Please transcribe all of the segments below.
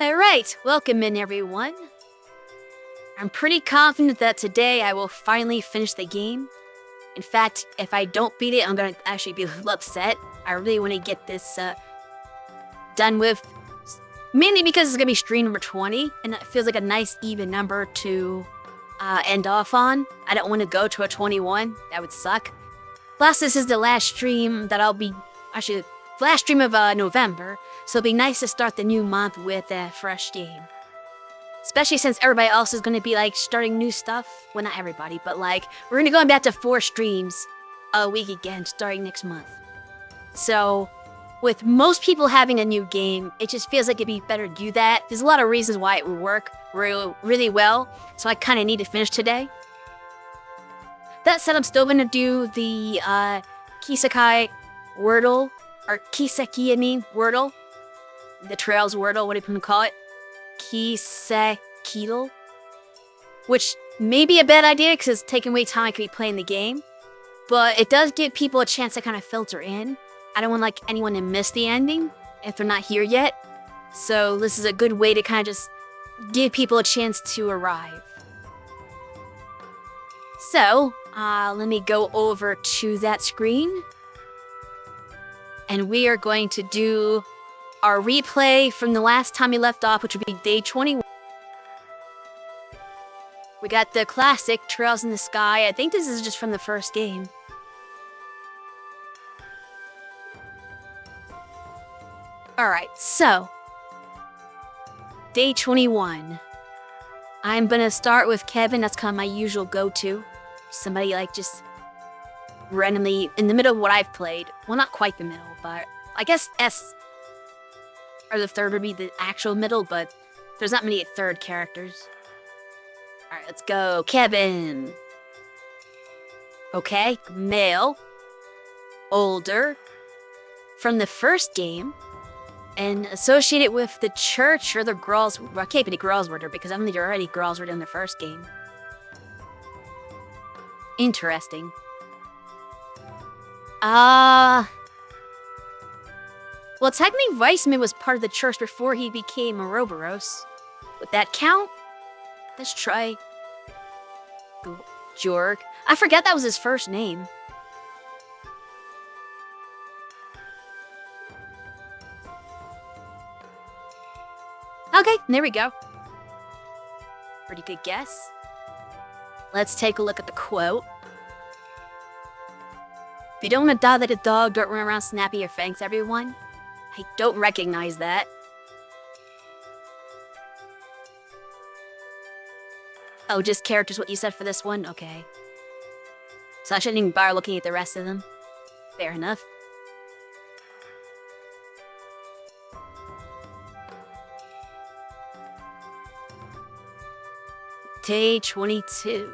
Alright, welcome in everyone. I'm pretty confident that today I will finally finish the game. In fact, if I don't beat it, I'm gonna actually be a little upset. I really want to get this done with. Mainly because it's gonna be stream number 20, and it feels like a nice even number to end off on. I don't want to go to a 21, that would suck. Plus, this is the last stream that I'll be, actually, last stream of November, so it'll be nice to start the new month with a fresh game. Especially since everybody else is going to be, like, starting new stuff. Well, not everybody, but, like, we're going to go back to 4 streams a week again, starting next month. So, with most people having a new game, it just feels like it'd be better to do that. There's a lot of reasons why it would work really well, so I kind of need to finish today. That said, I'm still going to do the Kisekai Wordle, or Kiseki, Wordle. The Trails Wordle, what do you want to call it? Kisekidle. Which may be a bad idea because it's taking away time I could be playing the game. But it does give people a chance to kind of filter in. I don't want like anyone to miss the ending if they're not here yet. So this is a good way to kind of just give people a chance to arrive. So, let me go over to that screen. And we are going to do our replay from the last time we left off, which would be day 21. We got the classic Trails in the Sky. I think this is just from the first game. Alright, so day 21. I'm gonna start with Kevin. That's kind of my usual go-to. Somebody like just randomly in the middle of what I've played. Well, not quite the middle, but I guess S or the third would be the actual middle, but there's not many third characters. Alright, let's go. Kevin. Okay, male. Older. From the first game. And associated with the church or the girls. Well, I can't be the girls order because I don't think there are already girls order in the first game. Interesting. Well, technically, Weissman was part of the church before he became Ouroboros. Would that count? Let's try. Jorg. I forget that was his first name. Okay, there we go. Pretty good guess. Let's take a look at the quote. If you don't want to die like a dog, don't run around snapping your fangs, everyone. I don't recognize that. Oh, just characters, what you said for this one? Okay. So I shouldn't even bother looking at the rest of them. Fair enough. Day 22.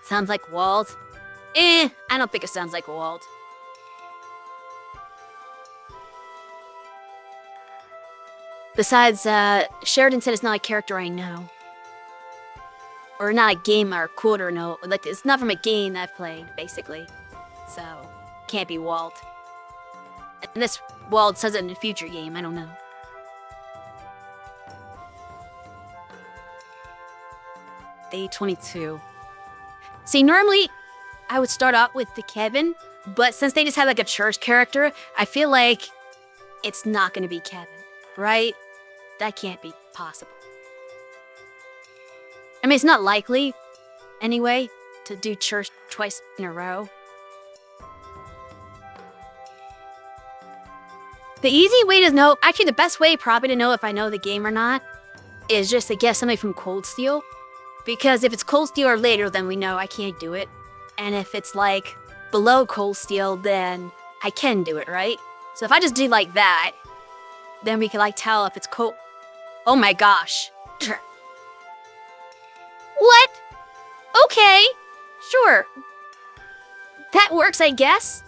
Sounds like Walt. I don't think it sounds like Walt. Besides, Sheridan said it's not a character I know. Or not a game or quote or no. Like, it's not from a game I've played, basically. So, can't be Walt. Unless Walt says it in a future game, I don't know. Day 22. See, normally, I would start out with the Kevin, but since they just have like a church character, I feel like it's not going to be Kevin, right? That can't be possible. I mean, it's not likely, anyway, to do church twice in a row. The easy way to know, actually the best way probably to know if I know the game or not, is just to guess somebody from Cold Steel. Because if it's Cold Steel or later, then we know I can't do it. And if it's like below Cold Steel, then I can do it, right? So if I just do like that, then we can like tell if it's Cold... Oh my gosh. What? Okay, sure. That works, I guess.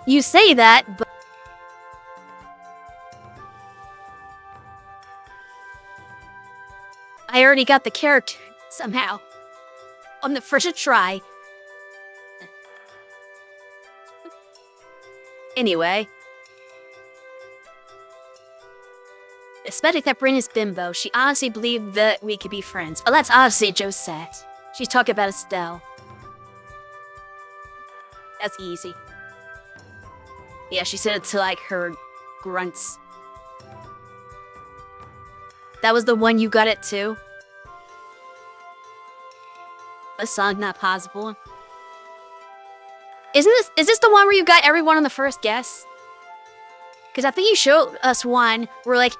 You say that, but... I already got the character somehow on the first try. Anyway, especially that Bryn is bimbo, she honestly believed that we could be friends. Oh, that's obviously Josette. She's talking about Estelle. That's easy. Yeah, she said it to like her grunts. That was the one you got it too? A song not possible. Is this the one where you got everyone on the first guess? Because I think you showed us one where like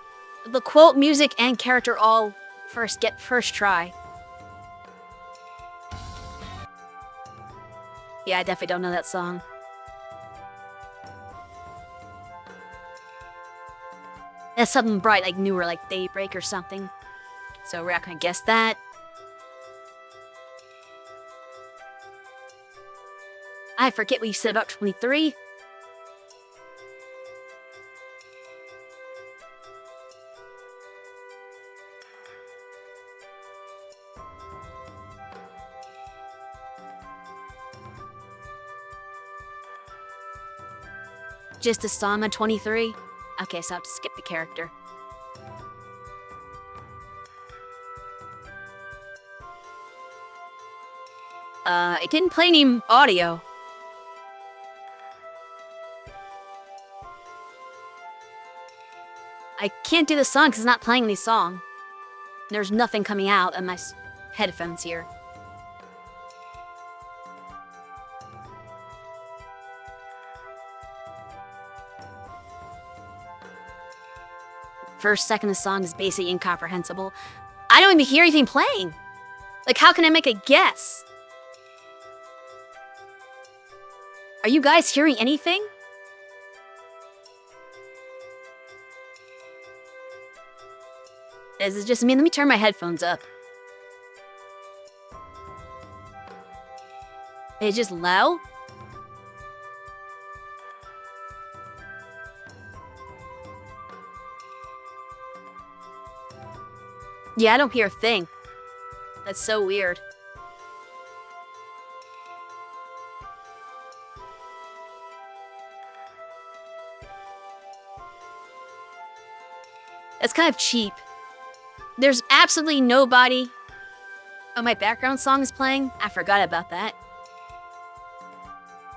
the quote, music, and character all first try. Yeah, I definitely don't know that song. That's something bright, like newer, like Daybreak or something. So we're not gonna guess that. I forget what you said about 23. Just a song on 23? Okay, so I have to skip the character. It didn't play any audio. I can't do the song because it's not playing any song. There's nothing coming out of my headphones here. First second of the song is basically incomprehensible. I don't even hear anything playing. Like, how can I make a guess? Are you guys hearing anything? Is it just me? Let me turn my headphones up. It's just low? Yeah, I don't hear a thing. That's so weird. That's kind of cheap. There's absolutely nobody. Oh, my background song is playing? I forgot about that.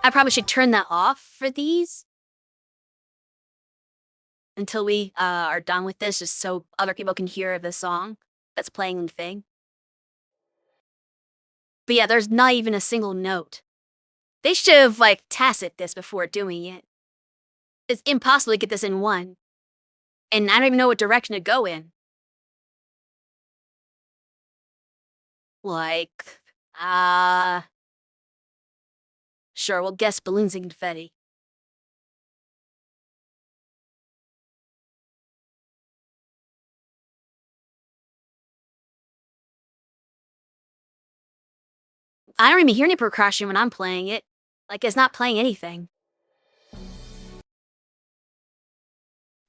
I probably should turn that off for these. Until we are done with this, just so other people can hear the song that's playing in the thing. But yeah, there's not even a single note. They should have, like, tacit this before doing it. It's impossible to get this in one. And I don't even know what direction to go in. Like, sure, we'll guess balloons and confetti. I don't even hear any percussion when I'm playing it. Like, it's not playing anything.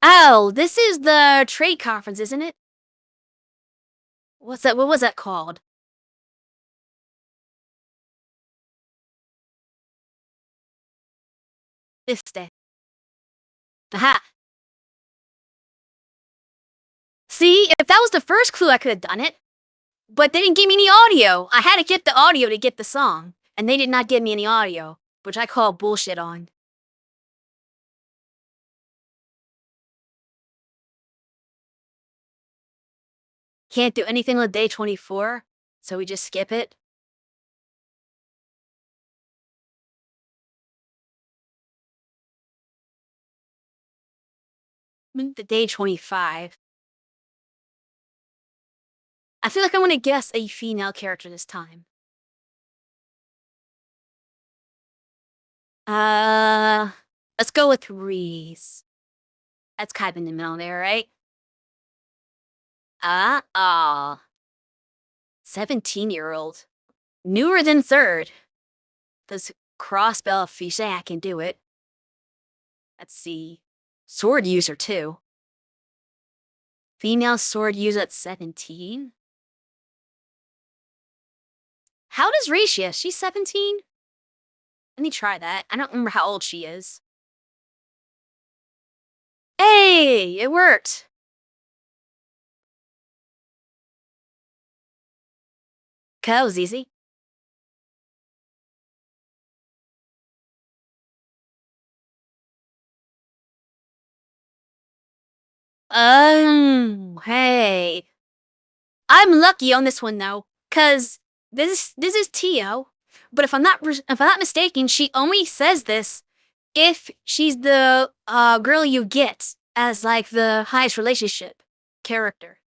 Oh, this is the trade conference, isn't it? What's that? What was that called? This day. Aha. See, if that was the first clue, I could have done it. But they didn't give me any audio. I had to get the audio to get the song. And they did not give me any audio, which I call bullshit on. Can't do anything with day 24, so we just skip it. The day 25. I feel like I want to guess a female character this time. Let's go with Reese. That's kind of in the middle there, right? 17-year-old. Newer than third. Does crossbell fiche, I can do it. Let's see. Sword user too. Female sword user at 17. How does Ratia? She's 17? Let me try that. I don't remember how old she is. Hey, it worked. Okay, that was easy. Hey. I'm lucky on this one though, cause this is Tio, but if I'm not mistaken, she only says this if she's the girl you get as like the highest relationship character.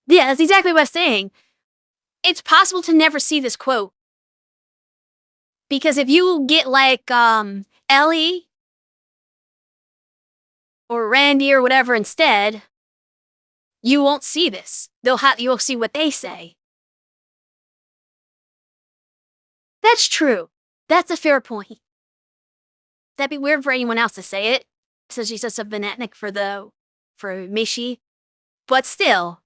Yeah, that's exactly what I'm saying. It's possible to never see this quote. Because if you get like Ellie or Randy or whatever instead, you won't see this. You'll see what they say. That's true. That's a fair point. That'd be weird for anyone else to say it, since she's just a fanatic for Mishi. But still,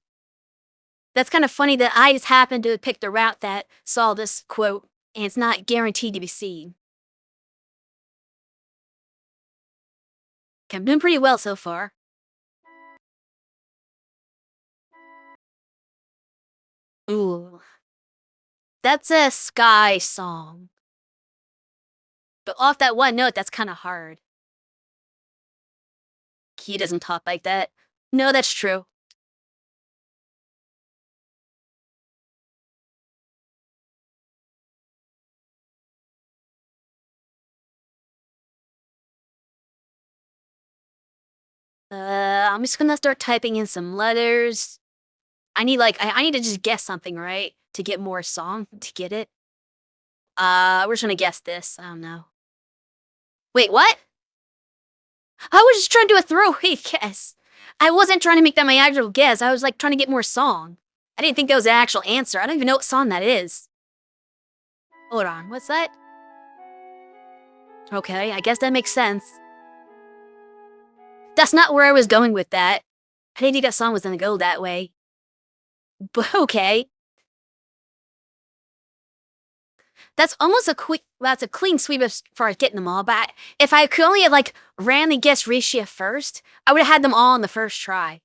that's kind of funny that I just happened to pick the route that saw this quote, and it's not guaranteed to be seen. Okay, I'm doing pretty well so far. Ooh. That's a Sky song. But off that one note, that's kind of hard. He doesn't talk like that. No, that's true. I'm just gonna start typing in some letters. I need to just guess something, right? To get more song, to get it. We're just gonna guess this. I don't know. Wait, what? I was just trying to do a throwaway guess. I wasn't trying to make that my actual guess. I was like trying to get more song. I didn't think that was the actual answer. I don't even know what song that is. Hold on, what's that? Okay, I guess that makes sense. That's not where I was going with that. I didn't think that song was gonna go that way. But okay. That's almost that's a clean sweep as far as getting them all, but if I could only have like randomly guessed Risha first, I would have had them all on the first try.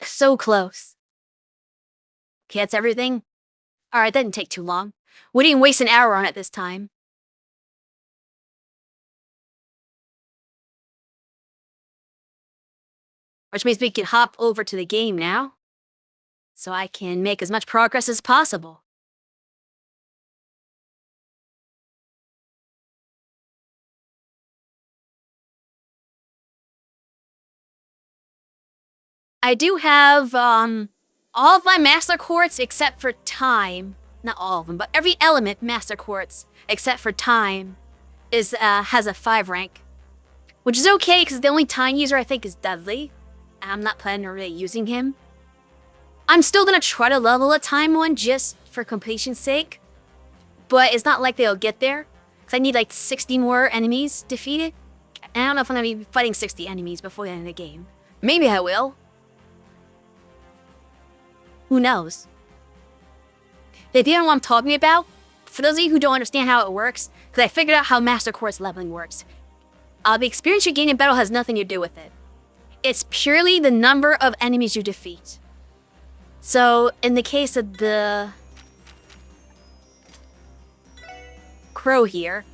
So close. Okay, that's everything? Alright, that didn't take too long. We didn't waste an hour on it this time. Which means we can hop over to the game now, so I can make as much progress as possible. I do have, all of my Master Quartz except for Time. Not all of them, but every element Master Quartz except for Time has a 5 rank. Which is okay, because the only Time user I think is Dudley. I'm not planning on really using him. I'm still gonna try to level a Time one just for completion's sake. But it's not like they'll get there. Because I need like 60 more enemies defeated. And I don't know if I'm gonna be fighting 60 enemies before the end of the game. Maybe I will. Who knows? If you don't know what I'm talking about, for those of you who don't understand how it works, because I figured out how Master Quartz leveling works, the experience you gain in battle has nothing to do with it. It's purely the number of enemies you defeat. So, in the case of the crow here,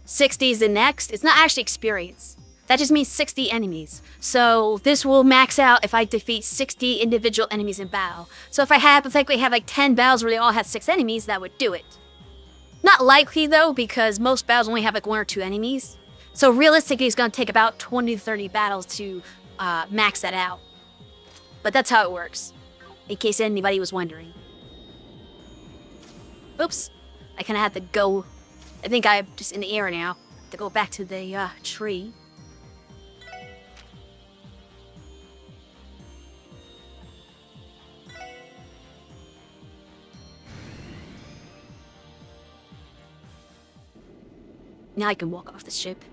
60 is the next. It's not actually experience. That just means 60 enemies. So this will max out if I defeat 60 individual enemies in battle. So if I hypothetically have like 10 battles where they all have 6 enemies, that would do it. Not likely though, because most battles only have like 1 or 2 enemies. So realistically, it's gonna take about 20 to 30 battles to max that out. But that's how it works, in case anybody was wondering. Oops, I kinda had to go, I think I'm just in the air now, to go back to the tree. Now I can walk off the ship.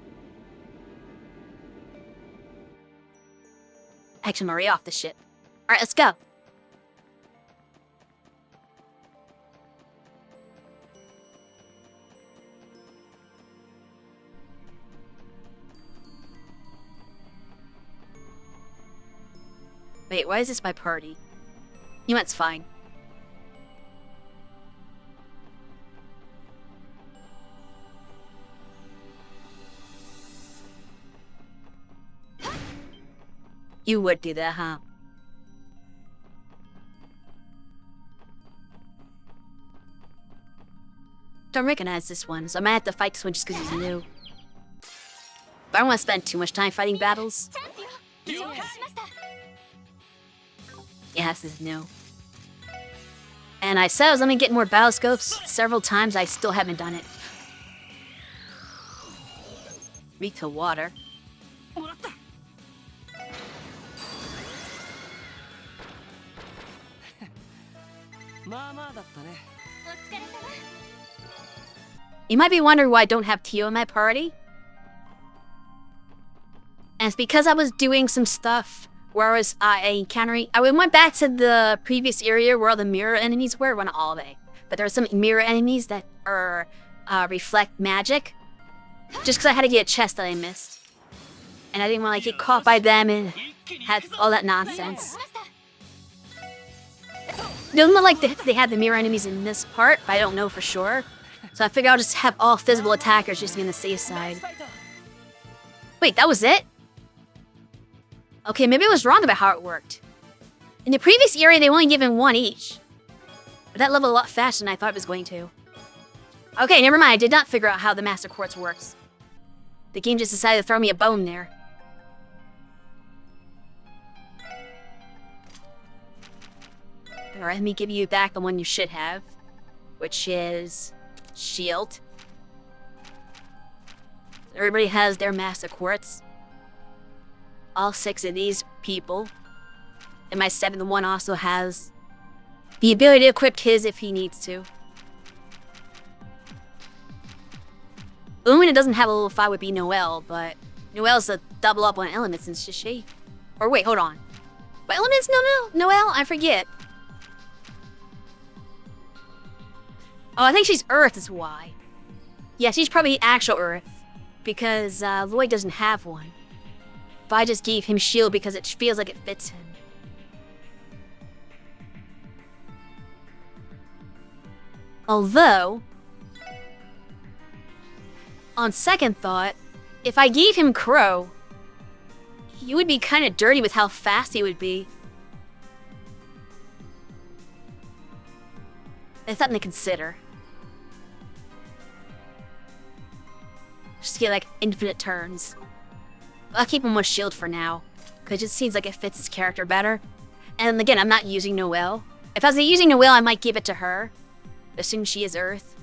Actually, I'm already off the ship. Alright, let's go. Wait, why is this my party? You know, it's fine. You would do that, huh? Don't recognize this one, so I might have to fight this one just because he's new. But I don't want to spend too much time fighting battles. Yes, this is new. And I said I was going to get more battle scopes several times. I still haven't done it. Read to water. You might be wondering why I don't have Tio in my party. And it's because I was doing some stuff where I was encountering... I went back to the previous area where all the mirror enemies were. Well, not all of it. But there are some mirror enemies that are reflect magic. Just because I had to get a chest that I missed. And I didn't want to get caught by them and had all that nonsense. It doesn't look like they had the mirror enemies in this part, but I don't know for sure. So I figured I'll just have all physical attackers just to be on the safe side. Wait, that was it? Okay, maybe I was wrong about how it worked. In the previous area, they only given one each. But that leveled a lot faster than I thought it was going to. Okay, never mind. I did not figure out how the Master Quartz works. The game just decided to throw me a bone there. Alright, let me give you back the one you should have. Which is... Shield. Everybody has their Master Quartz. All 6 of these people. And my 7th one also has the ability to equip his if he needs to. The only one that doesn't have a level 5 would be Noelle, but Noelle's a double up on elements, and she. Or wait, hold on. What elements? Noelle? I forget. Oh, I think she's Earth is why. Yeah, she's probably actual Earth. Because Lloyd doesn't have one. But I just gave him shield because it feels like it fits him. Although, on second thought, if I gave him Crow, he would be kind of dirty with how fast he would be. It's something to consider. Just get like infinite turns. I'll keep him with shield for now, because it just seems like it fits his character better. And again, I'm not using Noelle. If I was using Noelle, I might give it to her, assuming she is Earth.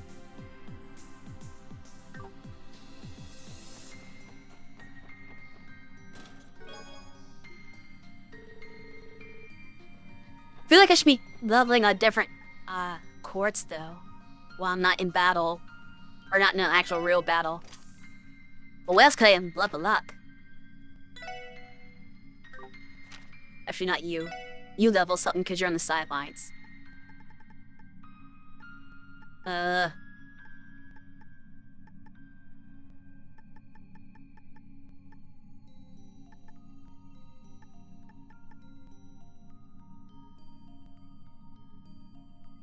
I feel like I should be leveling a different quartz though, while I'm not in battle, or not in an actual real battle. But what else could I level up? Actually, not you. You level something because you're on the sidelines.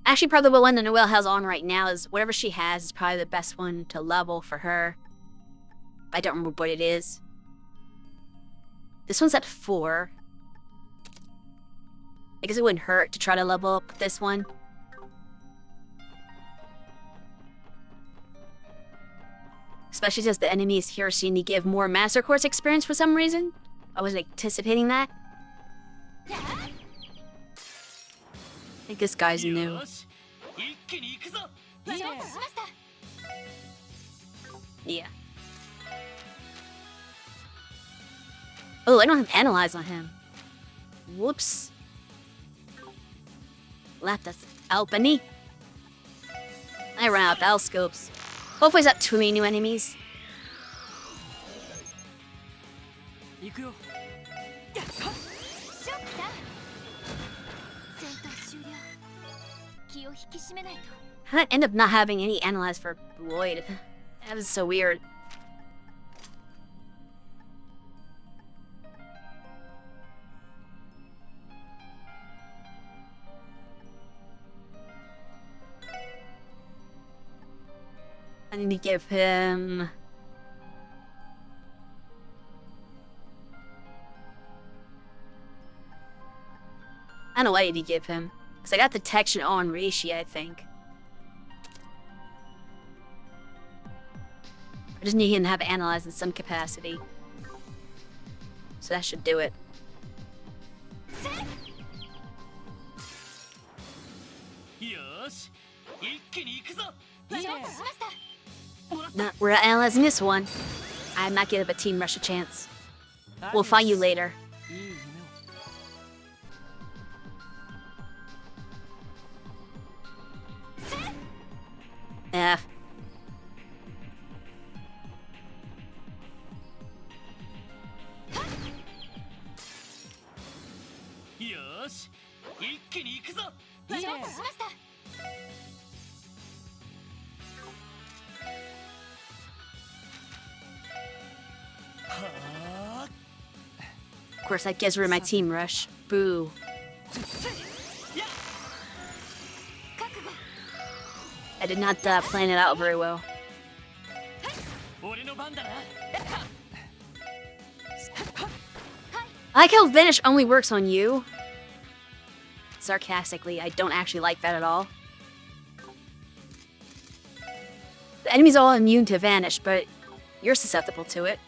Actually, probably the one that Noelle has on right now is whatever she has is probably the best one to level for her. I don't remember what it is. This one's at 4. I guess it wouldn't hurt to try to level up this one. Especially since the enemies here seem to give more Master Quartz experience for some reason. I wasn't anticipating that. I think this guy's new. Yeah. Oh, I don't have Analyze on him. Whoops. Left us Albany. I ran out of battle scopes. Hopefully it's not too many new enemies. How did I end up not having any analyze for Lloyd? That was so weird. I need to give him... I don't know what I need to give him. Because I got detection on Rishi, I think. I just need him to have analyze in some capacity. So that should do it. Nah, we're not analyzing this one. I'm not giving a team rush a chance. We'll find you later. Yeah. Of course, that gets rid of my team rush. Boo. I did not plan it out very well. I like how Vanish only works on you. Sarcastically, I don't actually like that at all. The enemy's all immune to Vanish, but you're susceptible to it.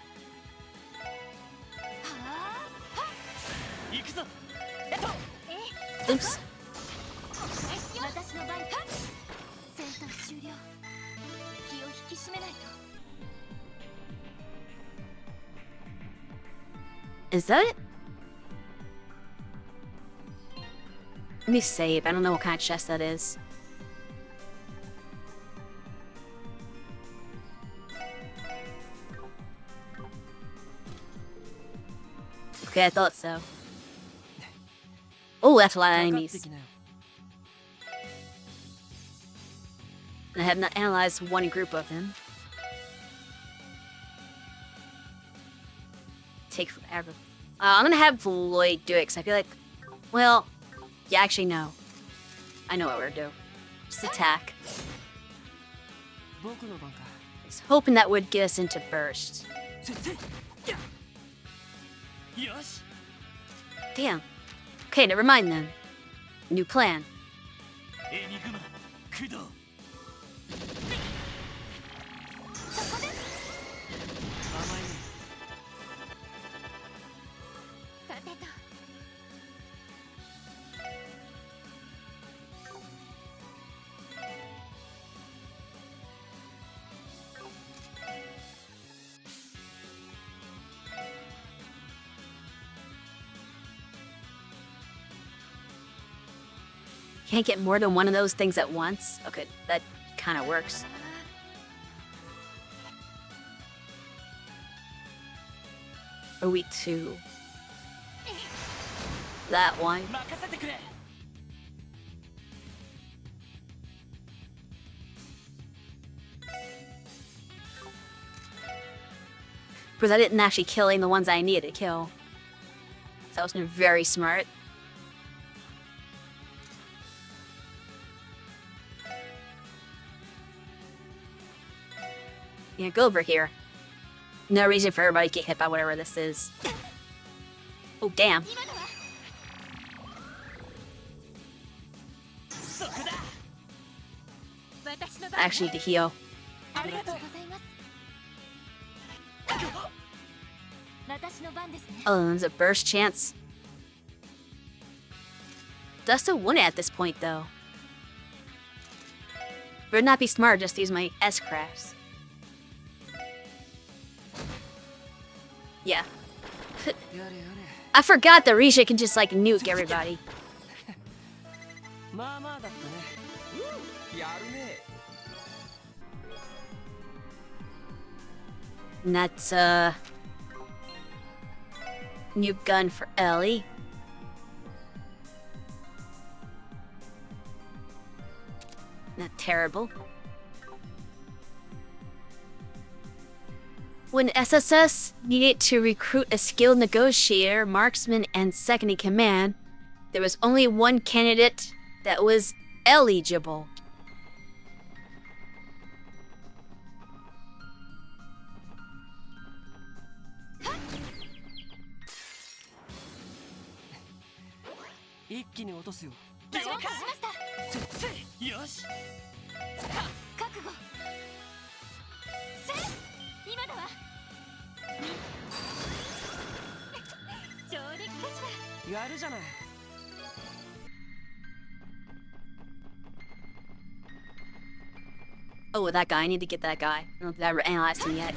Oops. Is that it? Let me save. I don't know what kind of chest that is. Okay, I thought so. Oh, that's a lot of enemies. I have not analyzed one group of them. Take forever. I'm gonna have Lloyd do it because I feel like, well, yeah, actually no. I know what we're gonna do. Just attack. I was hoping that would get us into burst. Damn. Okay, never mind then. New plan. Can't get more than one of those things at once? Okay, that kind of works. Are we two? That one. Because I didn't actually kill the ones I needed to kill. So that was very smart. Yeah, go over here. No reason for everybody to get hit by whatever this is. Oh, damn. I actually need to heal. Oh, there's a burst chance. Dusto won it at this point, though. Would not be smart just to use my S-crafts. Yeah. I forgot that Risha can just like nuke everybody. And that's new gun for Ellie. Not terrible. When SSS needed to recruit a skilled negotiator, marksman, and second-in-command, there was only one candidate that was eligible. Oh, that guy. I need to get that guy. I don't think I've analyzed him yet.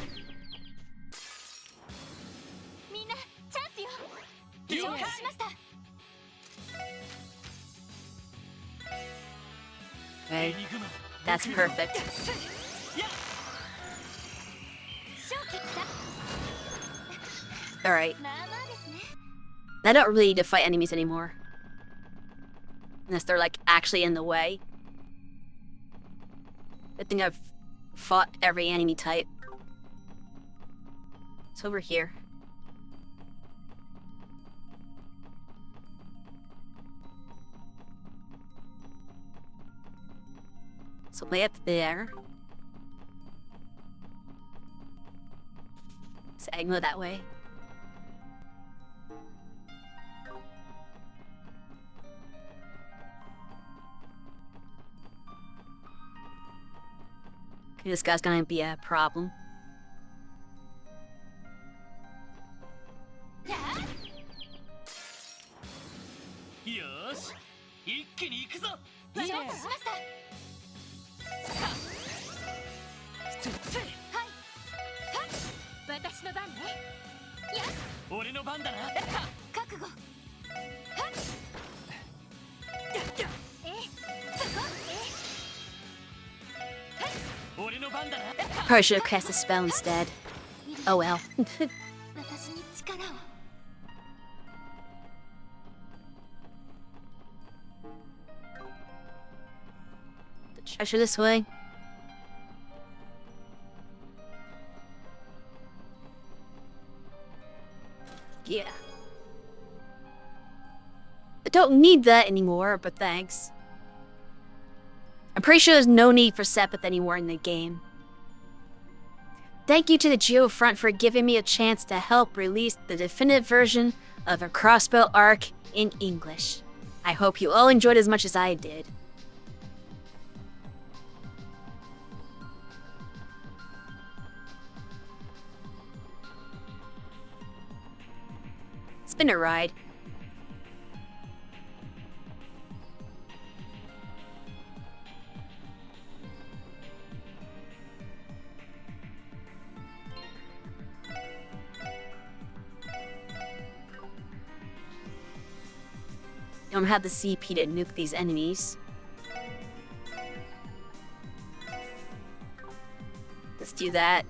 Okay, that's perfect. Alright. I don't really need to fight enemies anymore. Unless they're, like, actually in the way. I think I've fought every enemy type. It's over here. So way up there. So I can go that way. Okay, this guy's gonna be a problem. Probably should have cast a spell instead. Oh well. The treasure this way. Yeah. I don't need that anymore, but thanks. I'm pretty sure there's no need for Sepith anymore in the game. Thank you to the Geofront for giving me a chance to help release the definitive version of a Crossbow Arc in English. I hope you all enjoyed as much as I did. It's been a ride. Don't have the CP to nuke these enemies. Let's do that.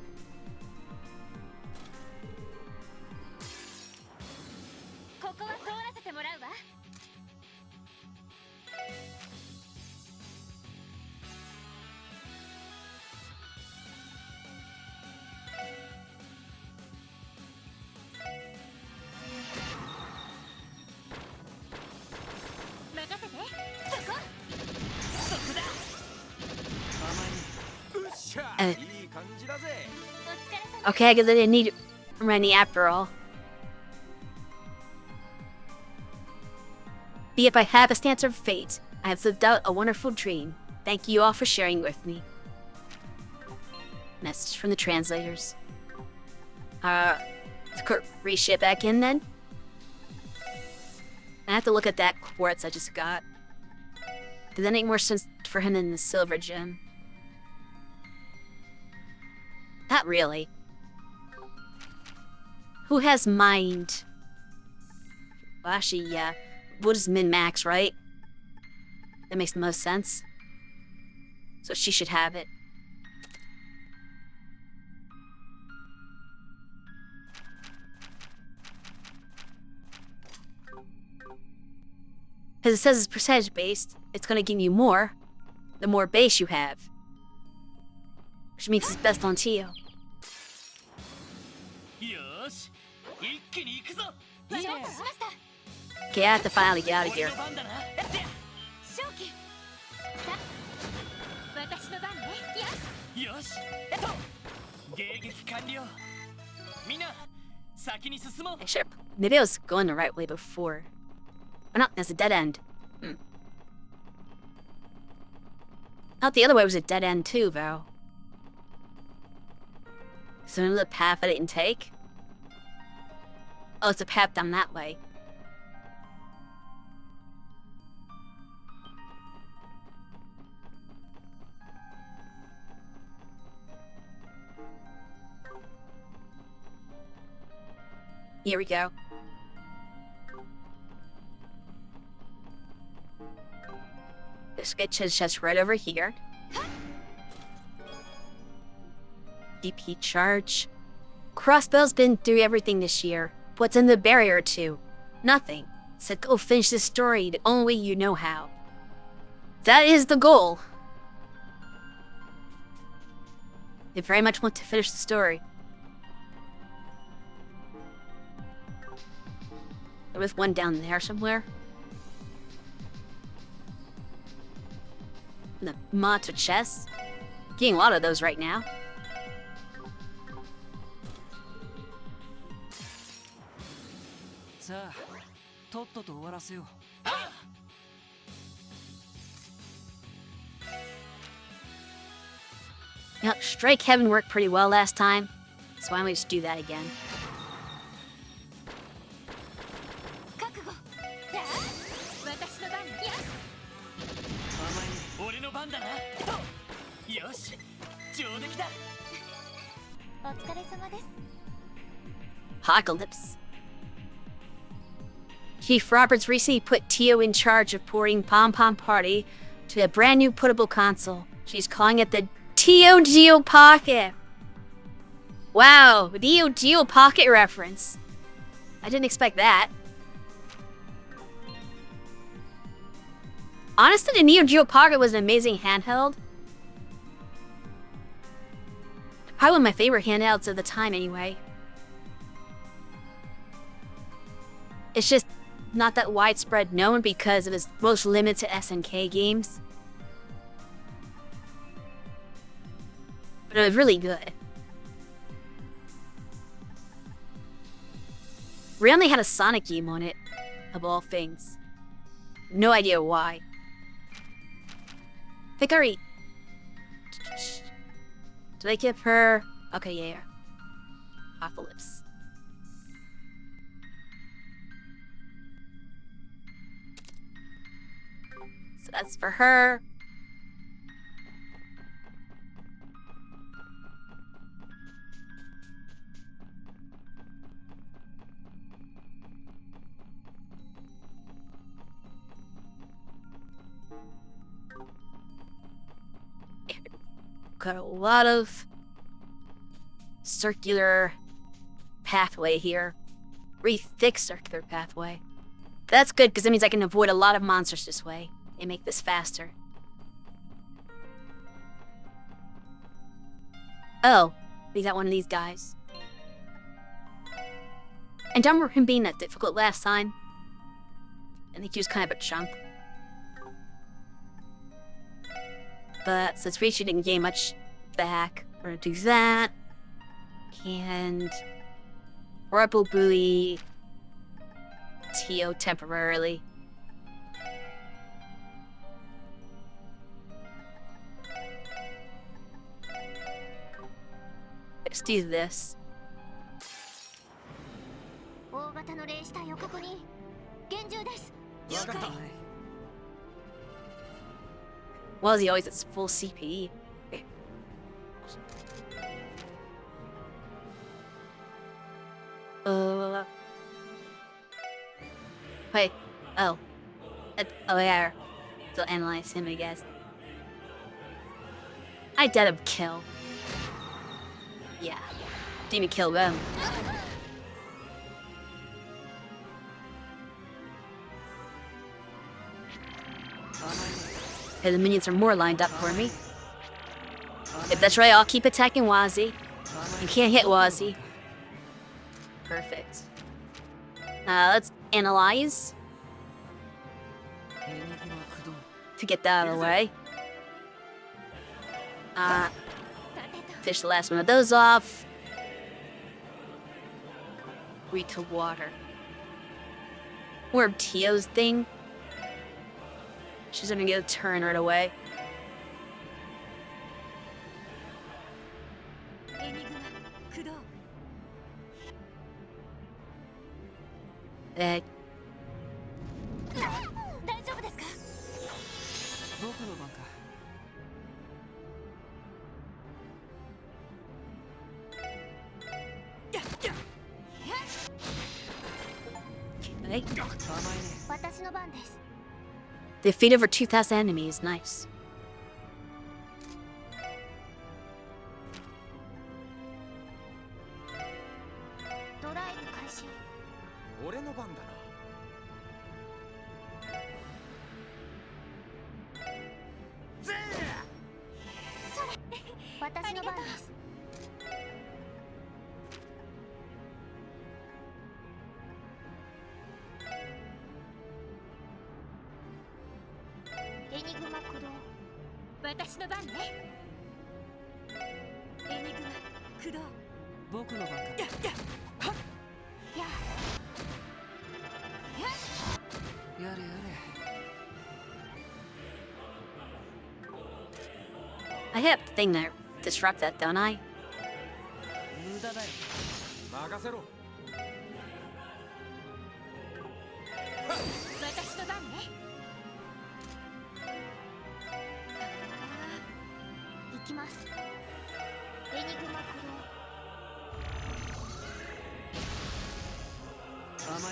Okay, I guess I didn't need money after all. Be it by happenstance or fate, I have lived out a wonderful dream. Thank you all for sharing with me. Message from the translators. Let's reship back in then. I have to look at that quartz I just got. Does that make more sense for him than the silver gem? Not really. Who has mind? Well, actually, yeah. What is min-max, right? That makes the most sense. So she should have it. Because it says it's percentage-based, it's going to give you more. the more base you have. Which means it's best on Tio. Okay, I have to finally get out of here. Sure, maybe I was going the right way before. Oh no, that's a dead end. Thought the other way was a dead end too, though. So another path I didn't take? Oh, it's a path down that way. Here we go. The switch is just right over here. DP charge. Crossbell's been through everything this year. What's in the barrier to? Nothing. So go finish this story the only way you know how. That is the goal. I very much want to finish the story. There was one down there somewhere. The monster chest. Getting a lot of those right now. Now, Strike Heaven worked pretty well last time, so why don't we just do that again? Apocalypse. Chief Roberts recently put Tio in charge of porting Pom Pom Party to a brand new portable console. She's calling it the Tio Geo Pocket. Wow, Neo Geo Pocket reference. I didn't expect that. Honestly, the Neo Geo Pocket was an amazing handheld. Probably one of my favorite handhelds of the time anyway. It's just not that widespread known because it was most limited to SNK games. But it was really good. We only had a Sonic game on it, of all things. No idea why. Hikari! Did I give her... Okay, yeah. Apocalypse. So that's for her. Got a lot of circular pathway here. Really thick circular pathway. That's good because that means I can avoid a lot of monsters this way and make this faster. Oh, we got one of these guys. And don't remember him being that difficult last time. I think he was kind of a chump. But since we didn't gain much back, we're gonna do that. And Rebel Buoy Tio temporarily. Let's do this. Well, is he always at full CP? Wait. Oh. Oh, yeah. Still analyze him, I guess. I did him kill. Yeah. Didn't even kill them. Okay, the minions are more lined up for me. If that's right, I'll keep attacking Wazi. You can't hit Wazi. Perfect. Let's analyze. To get that out of the way. Fish the last one of those off. Read to water. Or Tio's thing. She's gonna get a turn right away. Egg. Okay. Defeat over 2,000 enemies. Nice. I have the thing that disrupt that, don't I?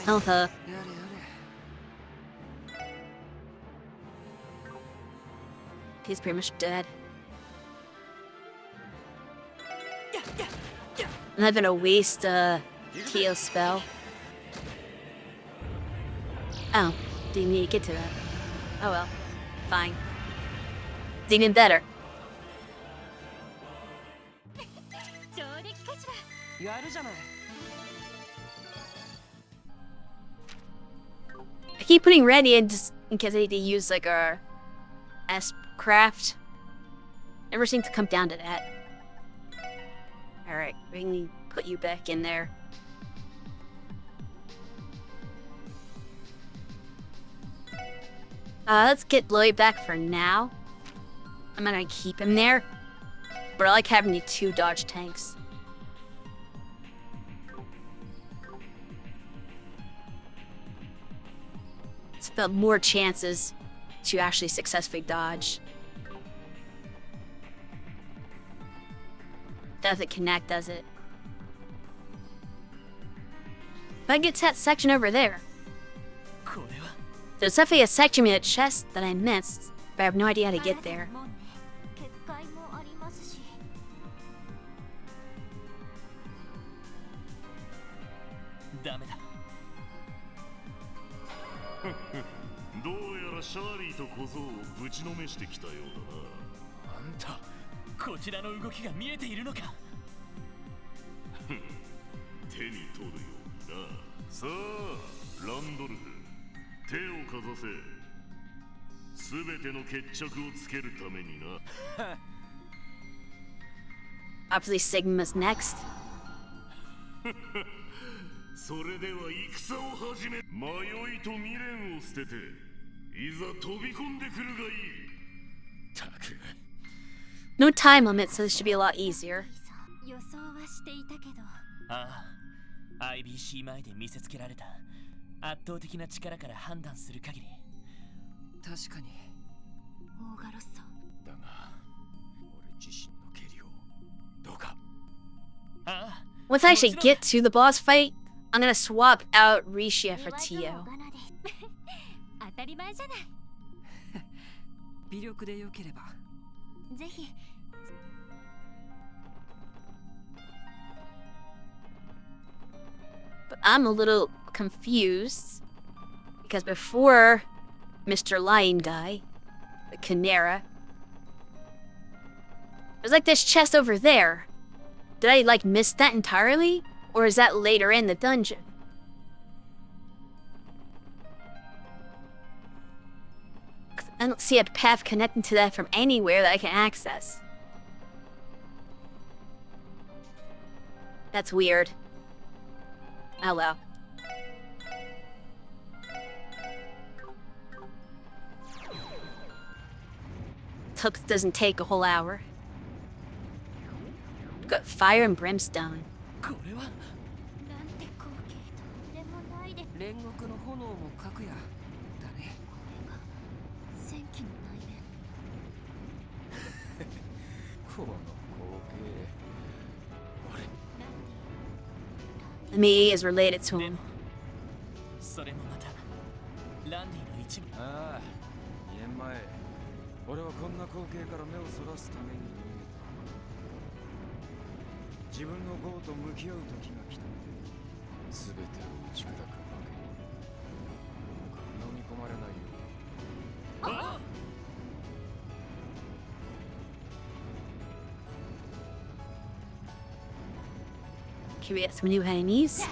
Health. He's pretty much dead. I'm not gonna waste Keo spell. Oh, didn't need to get to that. Oh well, fine. It's even better. I keep putting ready in just in case I need to use like our S-craft. Never seem to come down to that. Alright, we can put you back in there. Let's get Lloyd back for now. I'm not gonna keep him there. But I like having the 2 dodge tanks. It's felt more chances to actually successfully dodge. Doesn't connect, does it? If I get to that section over there. There's definitely a section in the chest that I missed, but I have no idea how to get there. Obviously, Sigma's next. No time limit, so this should be a lot easier. Once I actually get to the boss fight, I'm gonna swap out Rishia for Tio. But I'm a little confused because before Mr. Lion Guy, The Chimera. There's like this chest over there. Did I like miss that entirely? Or is that later in the dungeon? I don't see a path connecting to that from anywhere that I can access. That's weird. Oh well. Doesn't take a whole hour. Got fire and brimstone. The me is related to him. Can we get some new enemies?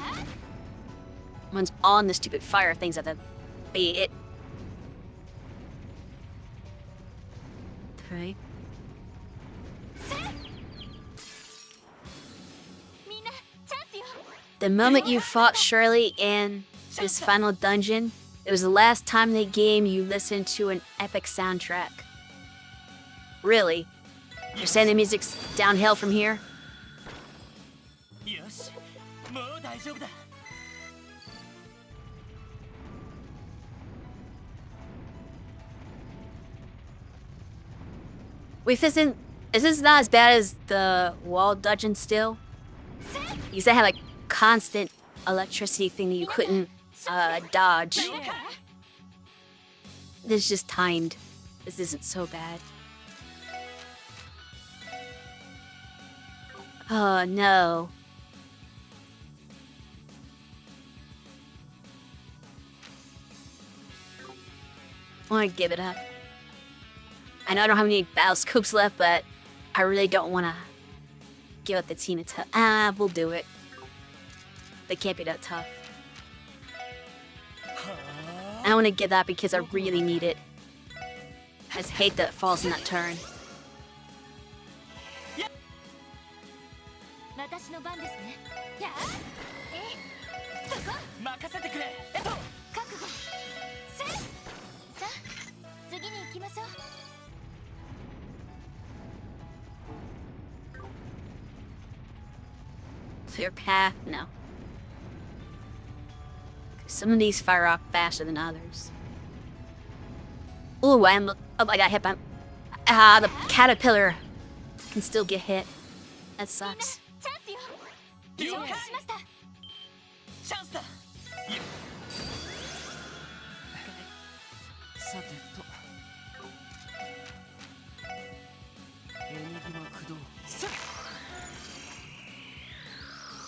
One's on the stupid fire things at the bait. Okay. The moment you fought Shirley in this final dungeon, it was the last time in the game you listened to an epic soundtrack. Really? You're saying the music's downhill from here? Wait, is this not as bad as the wall dungeon still? You said it had like constant electricity thing that you couldn't dodge. This is just timed. This isn't so bad. Oh no. I want to give it up. I know I don't have any battle scopes left, but I really don't want to give up the team a we'll do it. They can't be that tough. I want to get that because I really need it. I just hate that it falls in that turn. Clear path? No. Some of these fire off faster than others. Ooh, I got hit by... the caterpillar can still get hit. That sucks.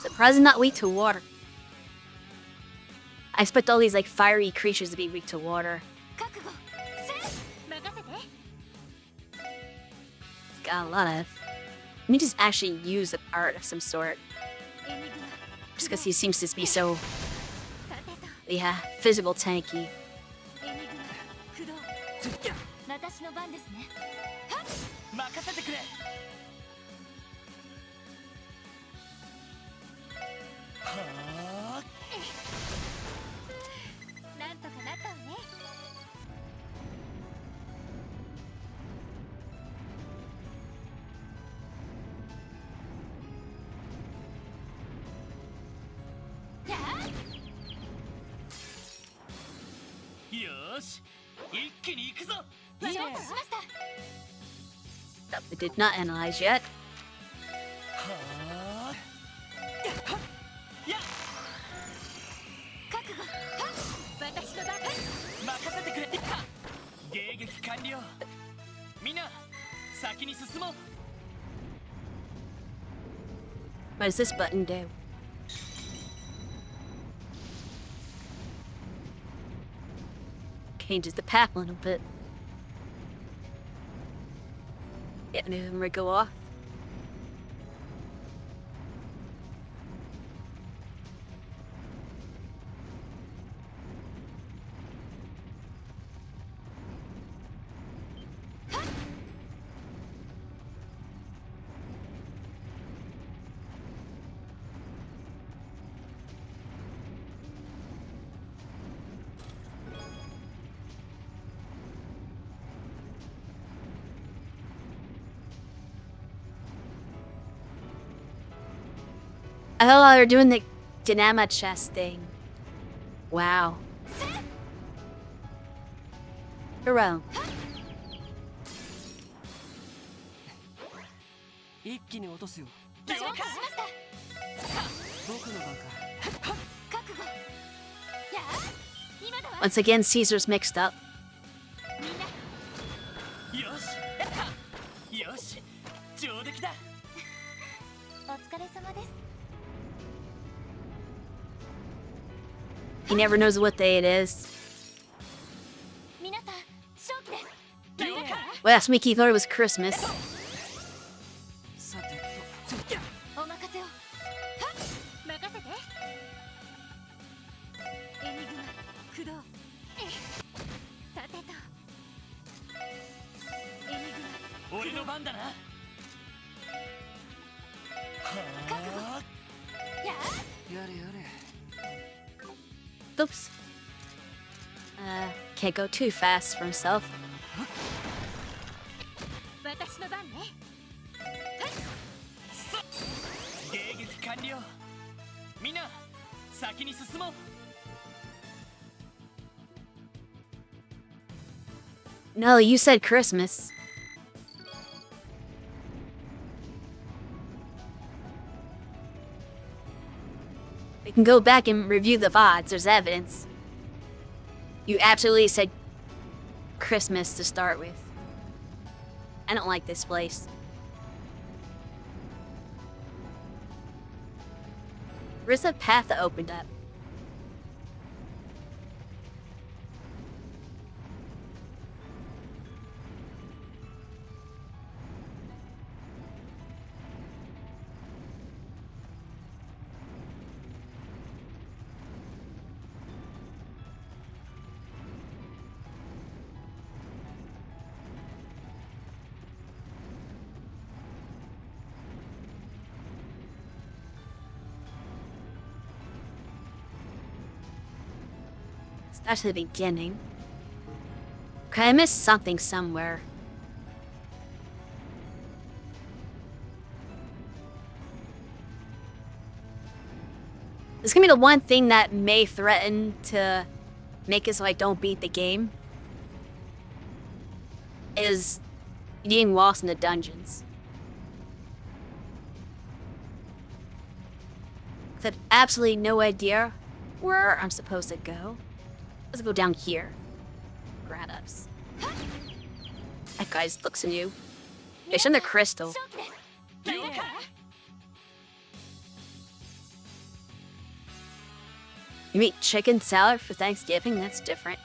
Surprisingly not weak to water. I expect all these like fiery creatures to be weak to water. It's got a lot of... Let me just actually use an art of some sort. Just because he seems to be so... Yeah, physical tanky. That we did not analyze yet. What does this button do? Changes the path a little bit. Getting him to go off. I thought they were doing the Dynama chest thing. Wow. Hero. Once again, Caesar's mixed up. He never knows what day it is. Last week he thought it was Christmas. Oops. Can't go too fast for himself. No, you said Christmas. We can go back and review the VODs. There's evidence. You absolutely said Christmas to start with. I don't like this place. Where's the path that opened up? That's the beginning. Okay, I missed something somewhere. This is gonna be the one thing that may threaten to make it so I don't beat the game. Is getting lost in the dungeons. I have absolutely no idea where I'm supposed to go. Let's go down here. Gratus. That guy looks at you. Fish in the crystal. You mean chicken salad for Thanksgiving? That's different.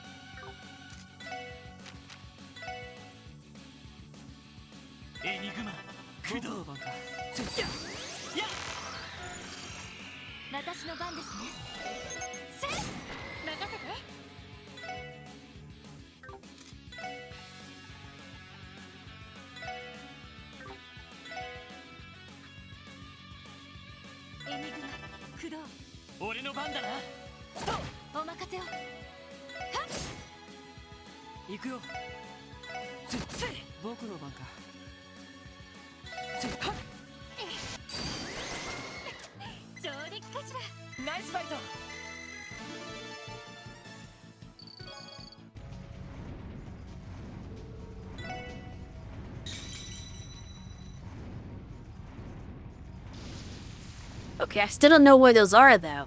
Okay, I still don't know where those are, though.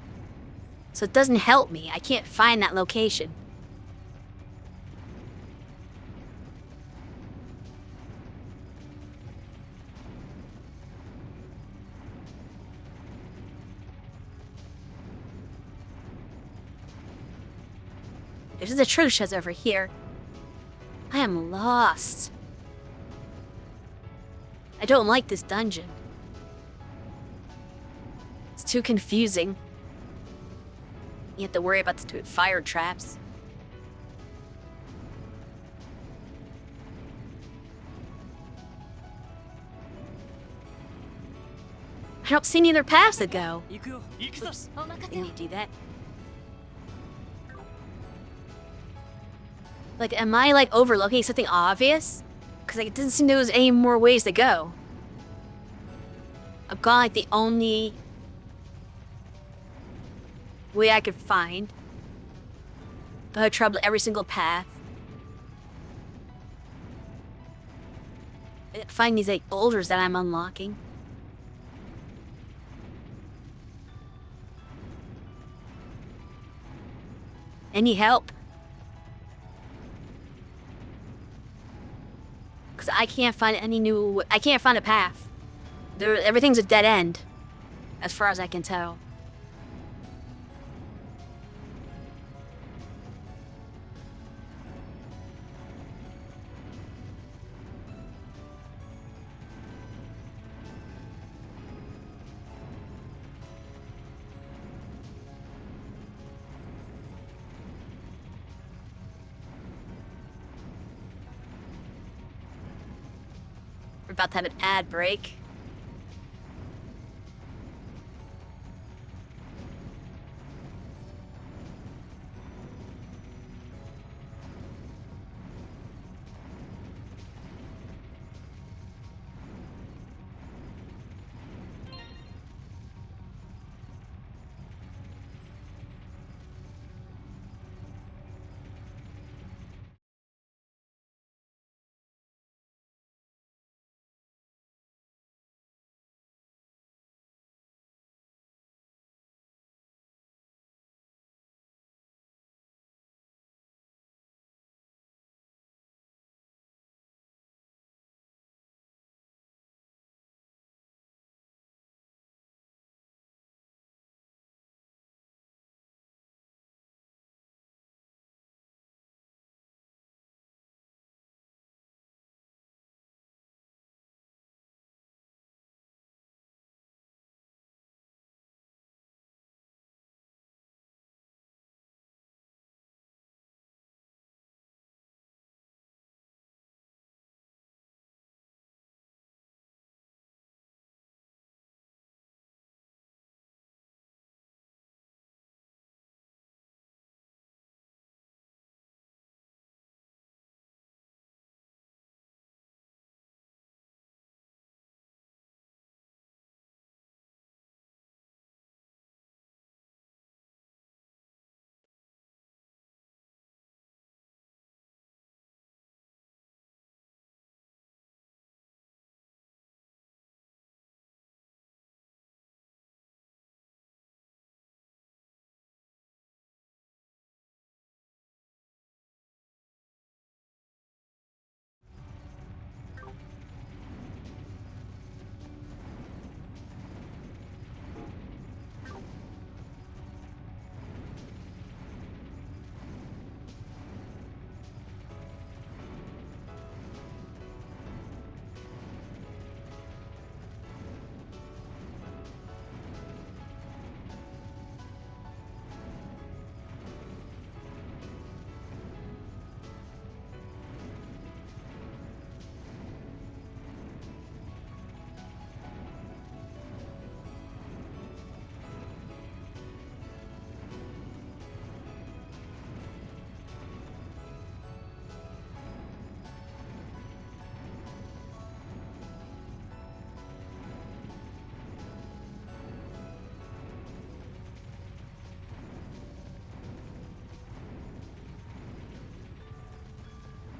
So it doesn't help me. I can't find that location. There's the treasure chest over here. I am lost. I don't like this dungeon. It's too confusing. You have to worry about the fire traps. I don't see any other paths to go. Oops. I didn't do that. Like, am I, like, overlooking something obvious? Because like, it doesn't seem there was any more ways to go. I've gone, like, the only way I could find. But I had trouble every single path. I find these, like, boulders that I'm unlocking. Any help? Because I can't find any new... I can't find a path. Everything's a dead end. As far as I can tell. We're about to have an ad break.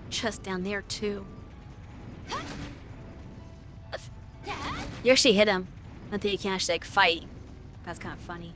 Chest down there, too. You actually hit him. Not that you can actually, like, fight. That's kind of funny.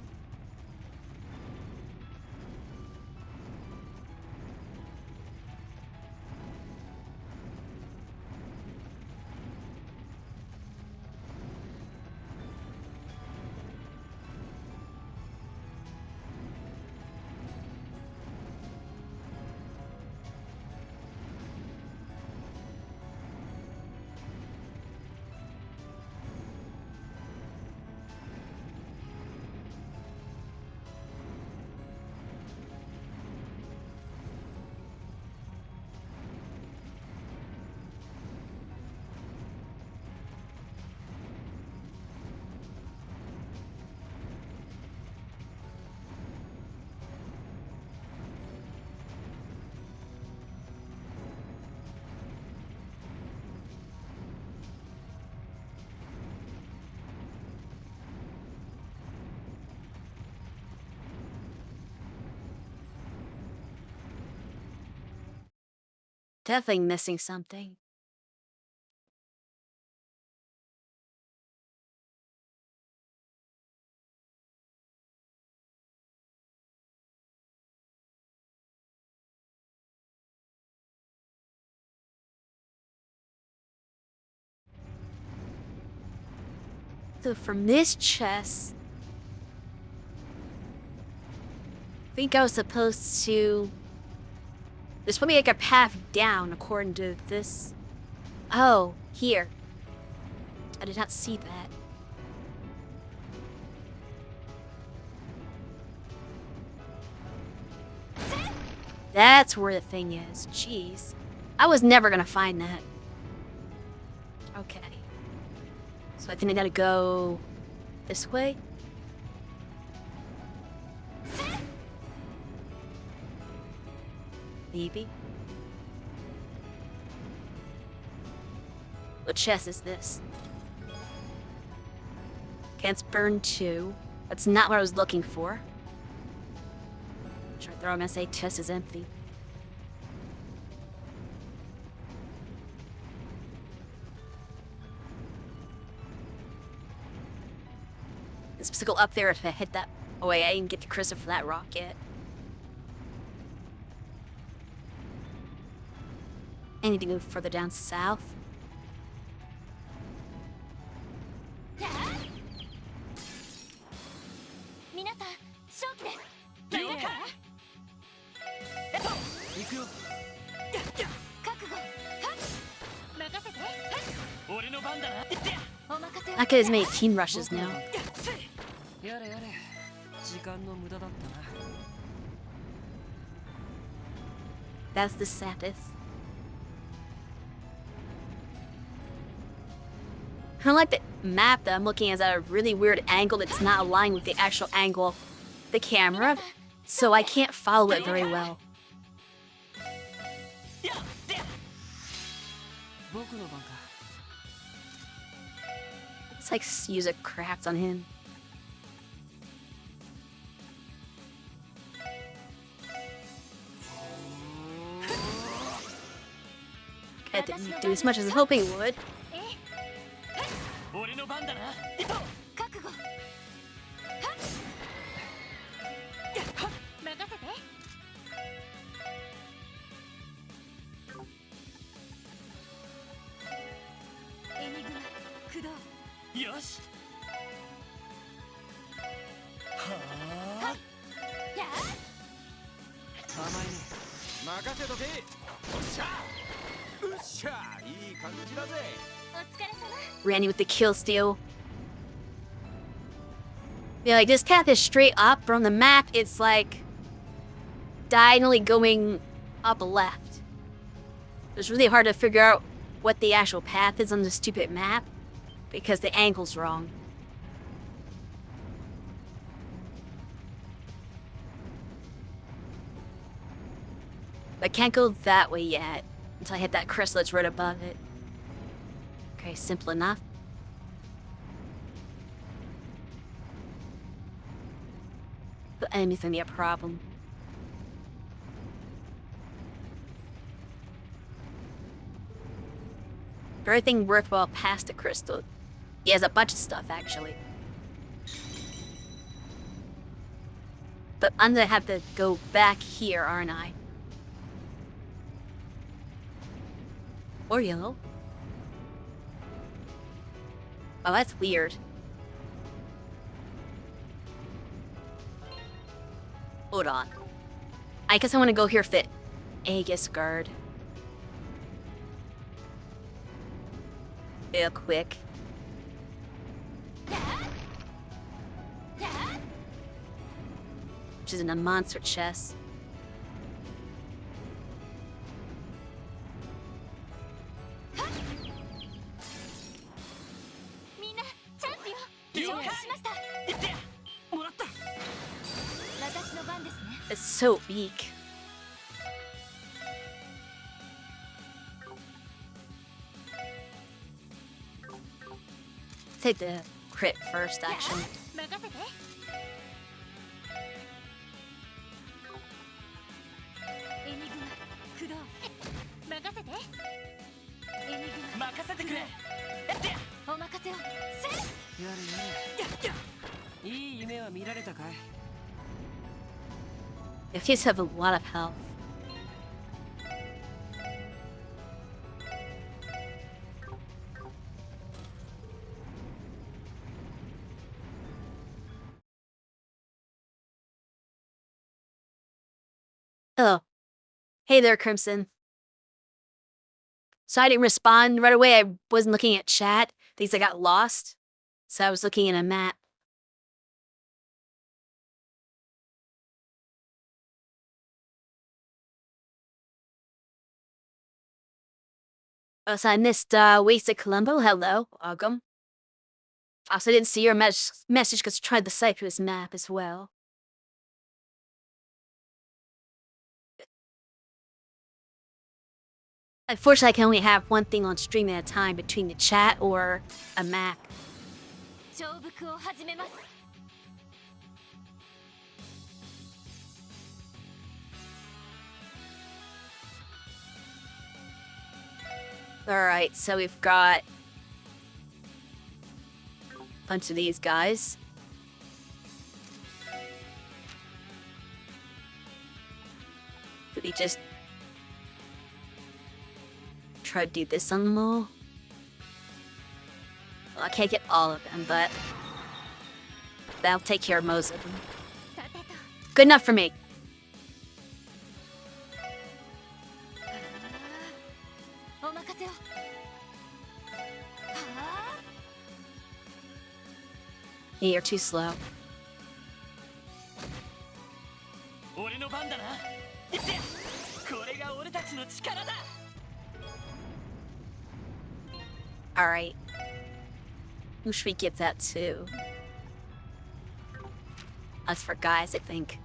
Definitely missing something. So from this chest, I think I was supposed to... There's probably like a path down according to this. Oh, here. I did not see that. That's where the thing is. Jeez. I was never gonna find that. Okay. So I think I gotta go this way. Maybe. What chest is this? Can't burn 2. That's not what I was looking for. Sure, throw him and say chest is empty. It's supposed to go up there if I hit that. Oh wait, I didn't get the crystal for that rock yet. I need to go further down south. I could have made team rushes now. That's the saddest. I don't like the map that I'm looking at a really weird angle that's not aligned with the actual angle of the camera, so I can't follow it very well. It's like use a craft on him. It didn't do as much as I was hoping it would. Randy with the kill steal. Yeah, like this path is straight up, but on the map it's like diagonally going up left. It's really hard to figure out what the actual path is on the stupid map because the angle's wrong. I can't go that way yet until I hit that crystal that's right above it. Okay, simple enough. The enemy's gonna be a problem. For everything worthwhile past the crystal, he has a bunch of stuff actually. But I'm gonna have to go back here, aren't I? Or yellow. Oh, that's weird. Hold on. I guess I want to go here for the Aegis Guard. Real quick. Which is in a monster chest. It's so weak. Take the crit first, actually. If he's have a lot of health. Oh. Hey there, Crimson. So I didn't respond right away. I wasn't looking at chat. Things I got lost. So I was looking at a map. Oh, so I missed Wasted Colombo. Hello, welcome. Also, I didn't see your message because I tried to cipher this map as well. Unfortunately, I can only have one thing on stream at a time between the chat or a map. Alright, so we've got a bunch of these guys. Could we just try to do this on them all? Well, I can't get all of them, but that'll take care of most of them. Good enough for me. Yeah, you're too slow. Alright. Who should we give that to? Us for guys, I think.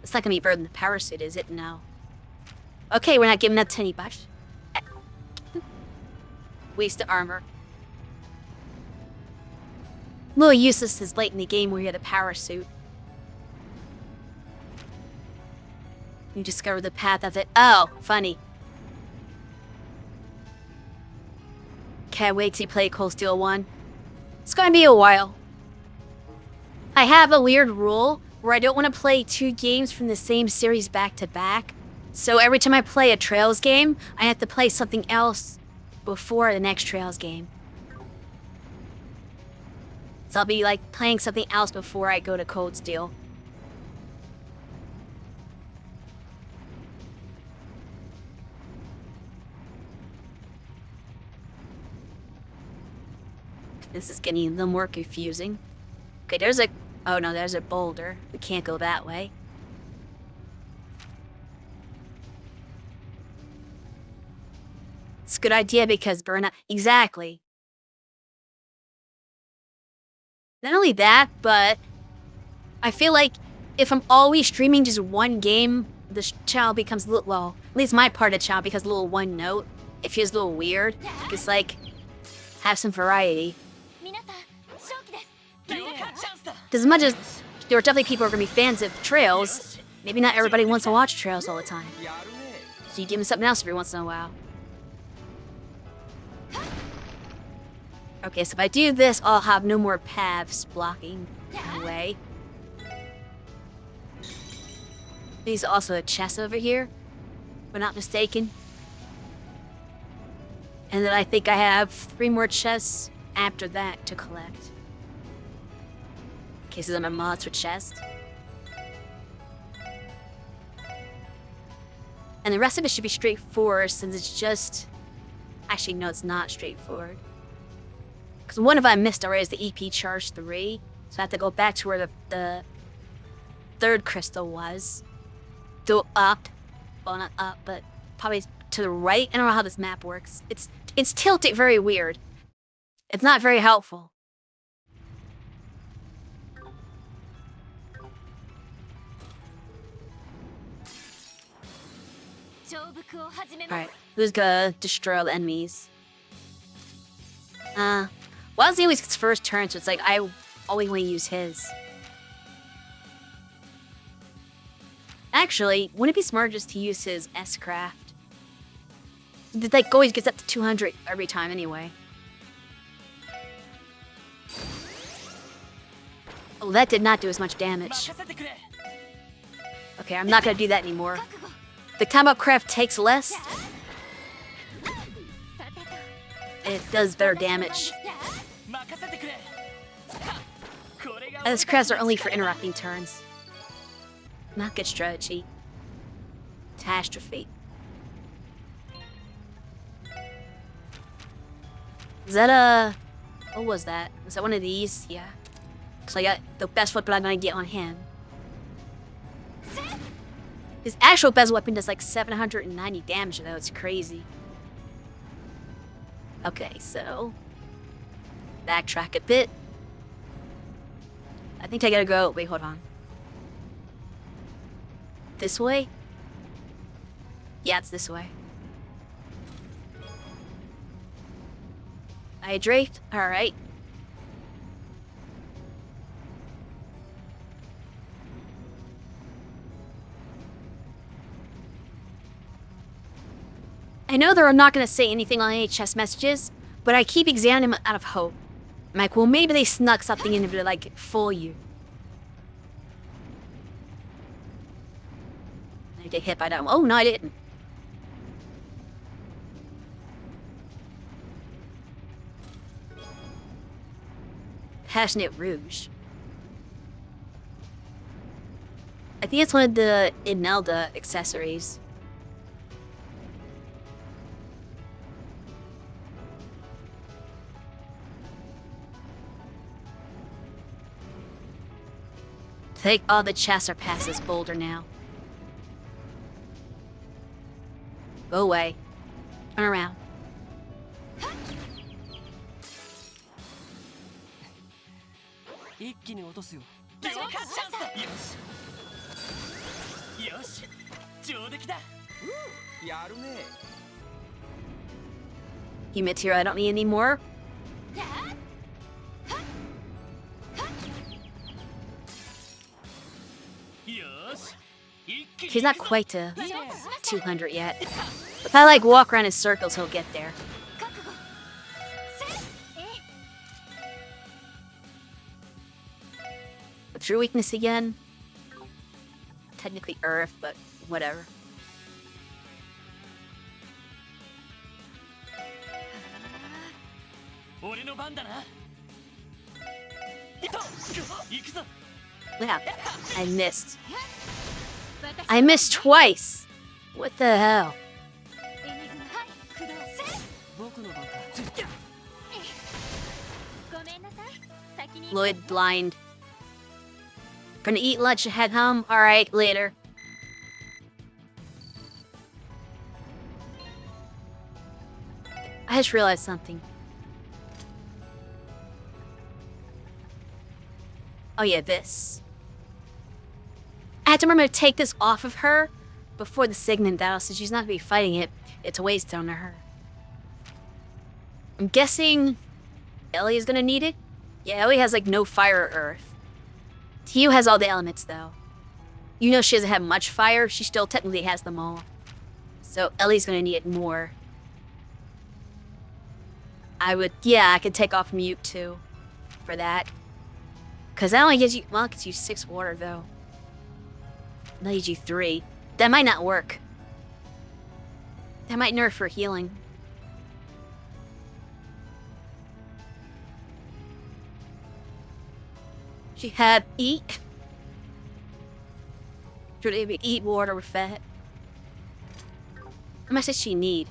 It's not gonna be better than the power suit, is it? No. Okay, we're not giving that to anybody. Waste of armor. A little useless is late in the game where you had a power suit. You discover the path of it. Oh, funny. Can't wait to play Cold Steel 1. It's gonna be a while. I have a weird rule where I don't want to play 2 games from the same series back to back. So every time I play a Trails game, I have to play something else before the next Trails game. So I'll be like playing something else before I go to Cold Steel. This is getting a little more confusing. Okay, there's a... Oh no, there's a boulder. We can't go that way. It's a good idea because burnout... Exactly. Not only that, but I feel like if I'm always streaming just one game, the channel becomes a little... Well, at least my part of the channel becomes a little one note. It feels a little weird. Just like, have some variety. Because as much as there are definitely people who are going to be fans of Trails, maybe not everybody wants to watch Trails all the time. So you give them something else every once in a while. Okay, so if I do this, I'll have no more paths blocking the way. There's also a chest over here, if I'm not mistaken. And then I think I have 3 more chests after that to collect. Okay, so I'm a mods for chest. And the rest of it should be straightforward since it's just... Actually, no, it's not straightforward. Because one of I missed already is the EP charge 3. So I have to go back to where the 3rd crystal was. Go up. Well, not up, but probably to the right. I don't know how this map works. It's tilted very weird. It's not very helpful. Alright, who's gonna destroy all the enemies? Well, it's always his first turn, so it's like I always want to use his. Actually, wouldn't it be smart just to use his S-Craft? The like always gets up to 200 every time anyway. Oh, that did not do as much damage. Okay, I'm not gonna do that anymore. The combat craft takes less. And it does better damage. And these crafts are only for interrupting turns. Not good strategy. Catastrophe. Is that a... What was that? Was that one of these? Yeah. So I got the best weapon I'm gonna get on him. His actual best weapon does like 790 damage though. It's crazy. Okay, so... Backtrack a bit. I think I gotta go... Wait, hold on. This way? Yeah, it's this way. Hydrate? Alright. I know they're not going to say anything on any chest messages, but I keep examining them out of hope. I'm like, well, maybe they snuck something in to, like, fool you. I get hit by that one. Oh, no, I didn't. Passionate Rouge. I think it's one of the Imelda accessories. Take all the chests are past this boulder now. Go away. Turn around. You material I don't need anymore. He's not quite to 200 yet. If I like walk around in circles, he'll get there. A true weakness again? Technically Earth, but whatever. Yeah, I missed. I missed twice! What the hell? Lloyd blind. Gonna eat lunch and head home? Alright, later. I just realized something. Oh yeah, this. I had to remember to take this off of her before the Signet battle, since she's not gonna be fighting it. It's a waste on her. I'm guessing Ellie is gonna need it? Yeah, Ellie has like no fire or earth. Tio has all the elements though. You know she doesn't have much fire, she still technically has them all. So Ellie's gonna need it more. I could take off Mute too for that. Cause that only gives you, well, it gives you 6 water though. That gives you 3. That might not work. That might nerf for healing. She had eat. Should maybe eat water with fat. How much does she need?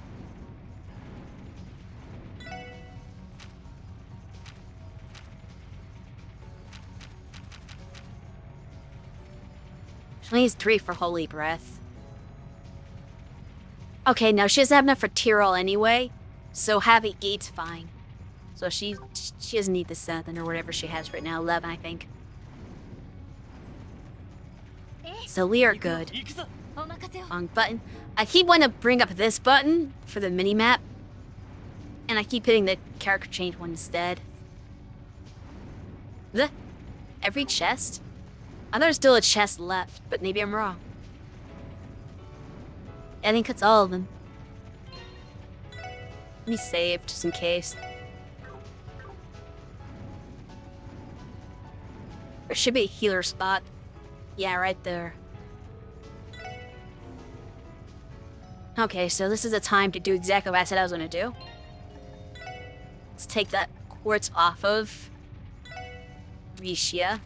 She needs 3 for Holy Breath. Okay, now she doesn't have enough for Tyrol anyway, so having 8's fine. So she doesn't need the 7 or whatever she has right now, 11 I think. So we are good. Wrong button. I keep wanting to bring up this button for the mini-map, and I keep hitting the character change one instead. Every chest? I know there's still a chest left, but maybe I'm wrong. I think it's all of them. Let me save just in case. There should be a healer spot. Yeah, right there. Okay, so this is the time to do exactly what I said I was going to do. Let's take that quartz off of Risha.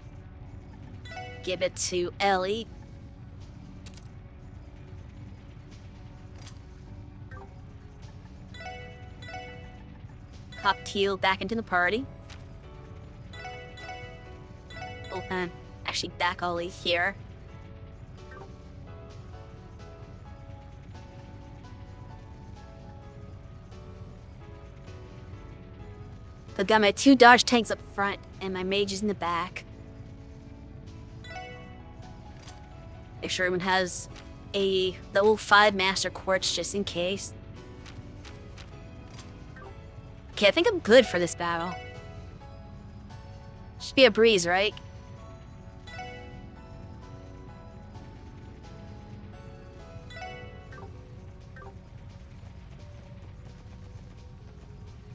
Give it to Ellie. Hop Teal back into the party. Oh, and actually back Ollie here. I've got my 2 dodge tanks up front and my mages in the back. Make sure everyone has a level 5 master quartz just in case. Okay, I think I'm good for this battle. Should be a breeze, right?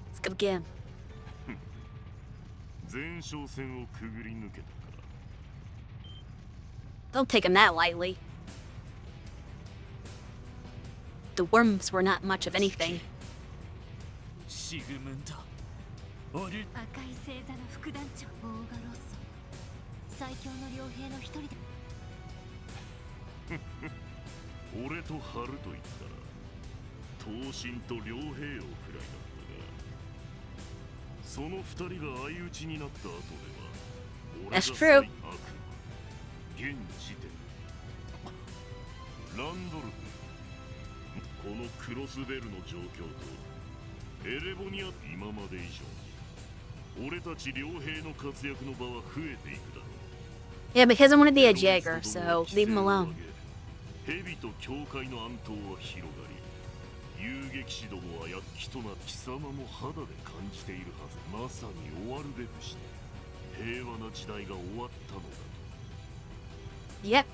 Let's go again. Don't take him that lightly. The worms were not much of anything. That's true. Yeah, because I'm one of the Jagger, so leave him alone. Yep.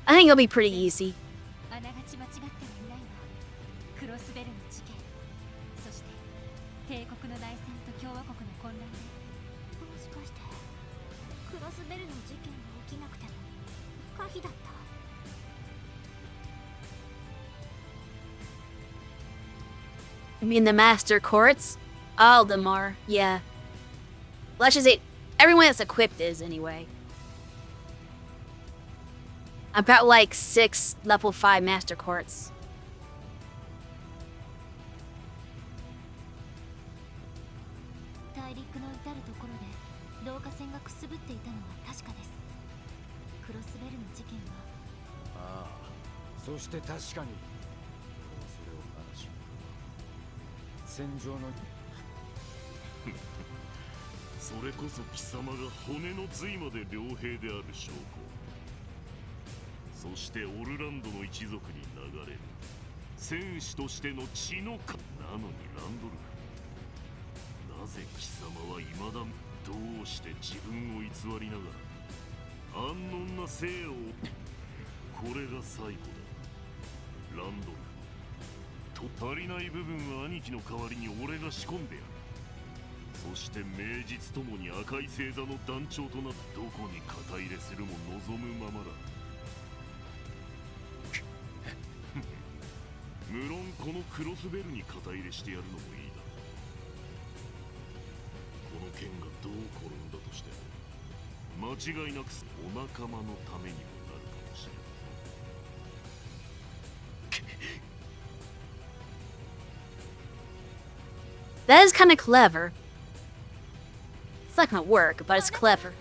I think it'll be pretty easy. I mean the master courts? All of them are, yeah. Let's just say everyone that's equipped is anyway. I've got like 6 level 5 master courts. That is kind of clever. It's not gonna work, but it's clever.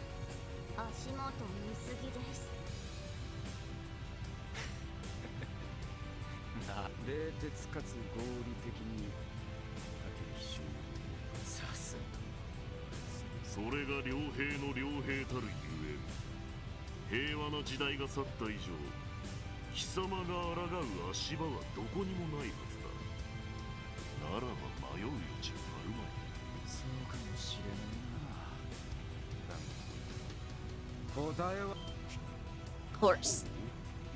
course.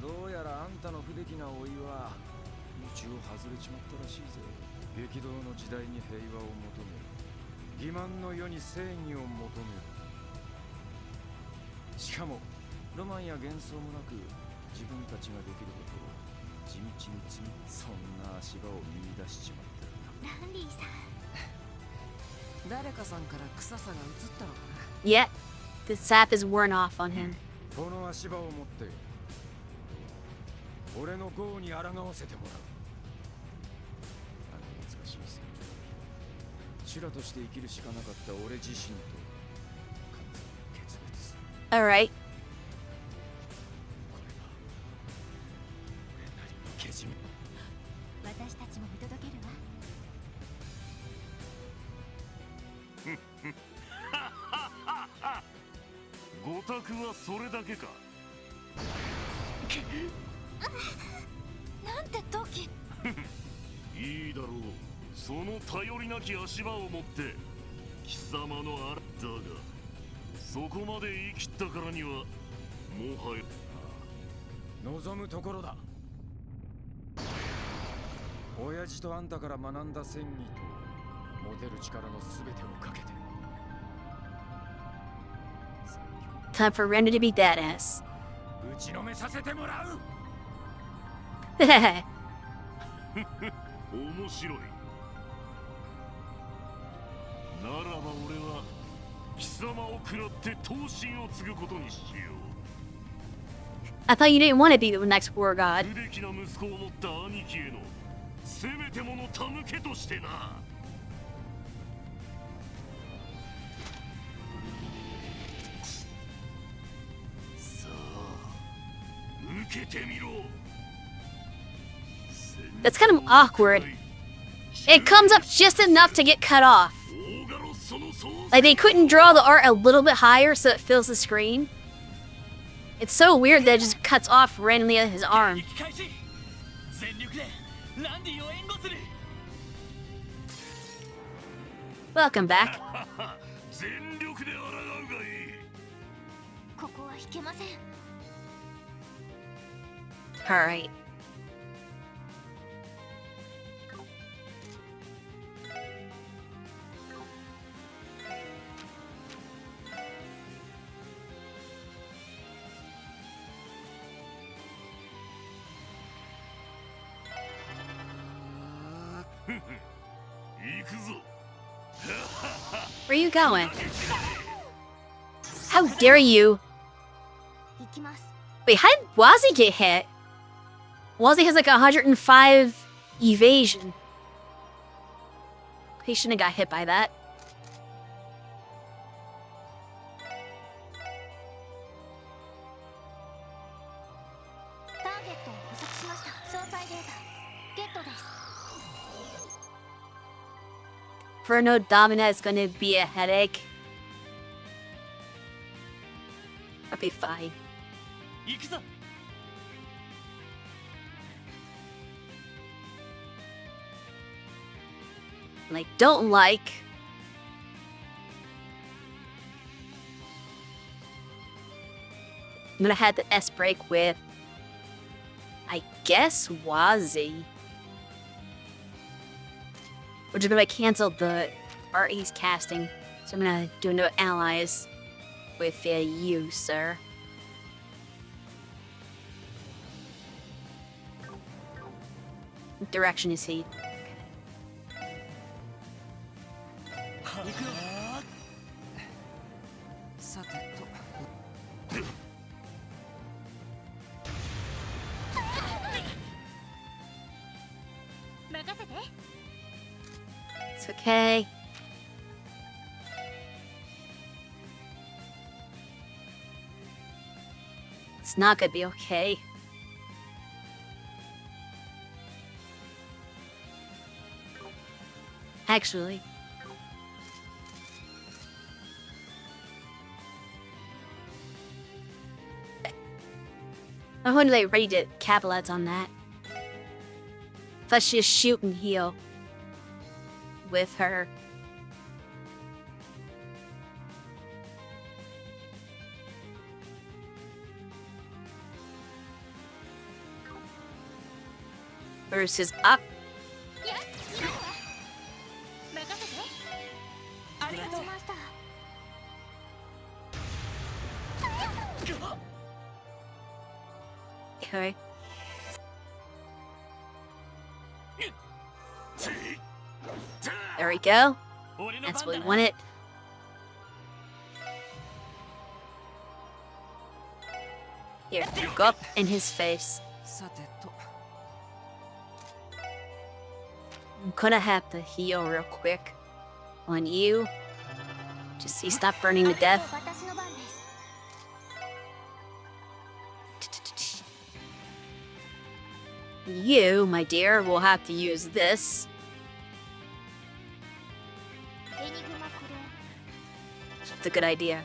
どうやらあんたの不出来な老いは道を外れちまったらしいぜ。激動の時代に平和を求め、欺瞞の世に正義を求める。しかもロマンや幻想もなく自分たちができることを地道に積み、そんな足場を見出しちまってる。ランディさん、誰かさんから臭さが移ったのかな。 Yet, the sap is worn off on him. この足場を持って俺の業に抗わせてもらう。あの難しい戦場、修羅として生きるしかなかった俺自身と完全に決別する。 Alright. これが俺なりのけじめ。私たちも見届けるわ。ごたくはそれだけか。なんて時。いいだろう。その頼りなき足場を持って貴様のあらだが、そこまで言い切ったからにはもはや望むところだ。親父とあんたから学んだ戦技と持てる力のすべてをかけて Time for Render to be badass. 打ちのめさせてもらう。面白い。ならば俺は貴様を食らって闘神を継ぐことにしよう。 I thought you didn't want to be the next war god. 不出来な息子を持った兄貴へのせめてもの手向けとしてな。さあ受けてみろ。 That's kind of awkward. It comes up just enough to get cut off. Like they couldn't draw the art a little bit higher so it fills the screen. It's so weird that it just cuts off randomly at his arm. Welcome back. 全力で抗うがいい。ここは引けません。 Alright. Where are you going? How dare you? 行きます。 Wait, how did Wazzy get hit? Wazzy has like 105 evasion. He shouldn't have got hit by that. ターゲットを捕捉しました。詳細データゲットです。 Inferno Domina is gonna be a headache. I'll be fine. 行くぞ。 Like, don't like. I'm gonna have the S break with, I guess, Wazzy. We're just gonna cancel the art he's casting. So I'm gonna do another analyze with you, sir. What direction is he? さてと。任せて。 It's okay. It's not gonna be okay. Actually. I'm only like ready to capitalize on that. Let's just shoot and heal with her. versus up. いや今のは任せて。ありがとう。ました。 Okay. There we go. That's what we wanted. Here, go up in his face. さてと I'm gonna have to heal real quick on you. Just see, stop burning to death. 私の番です。 You, my dear, will have to use this. エニグマクロン。 It's a good idea.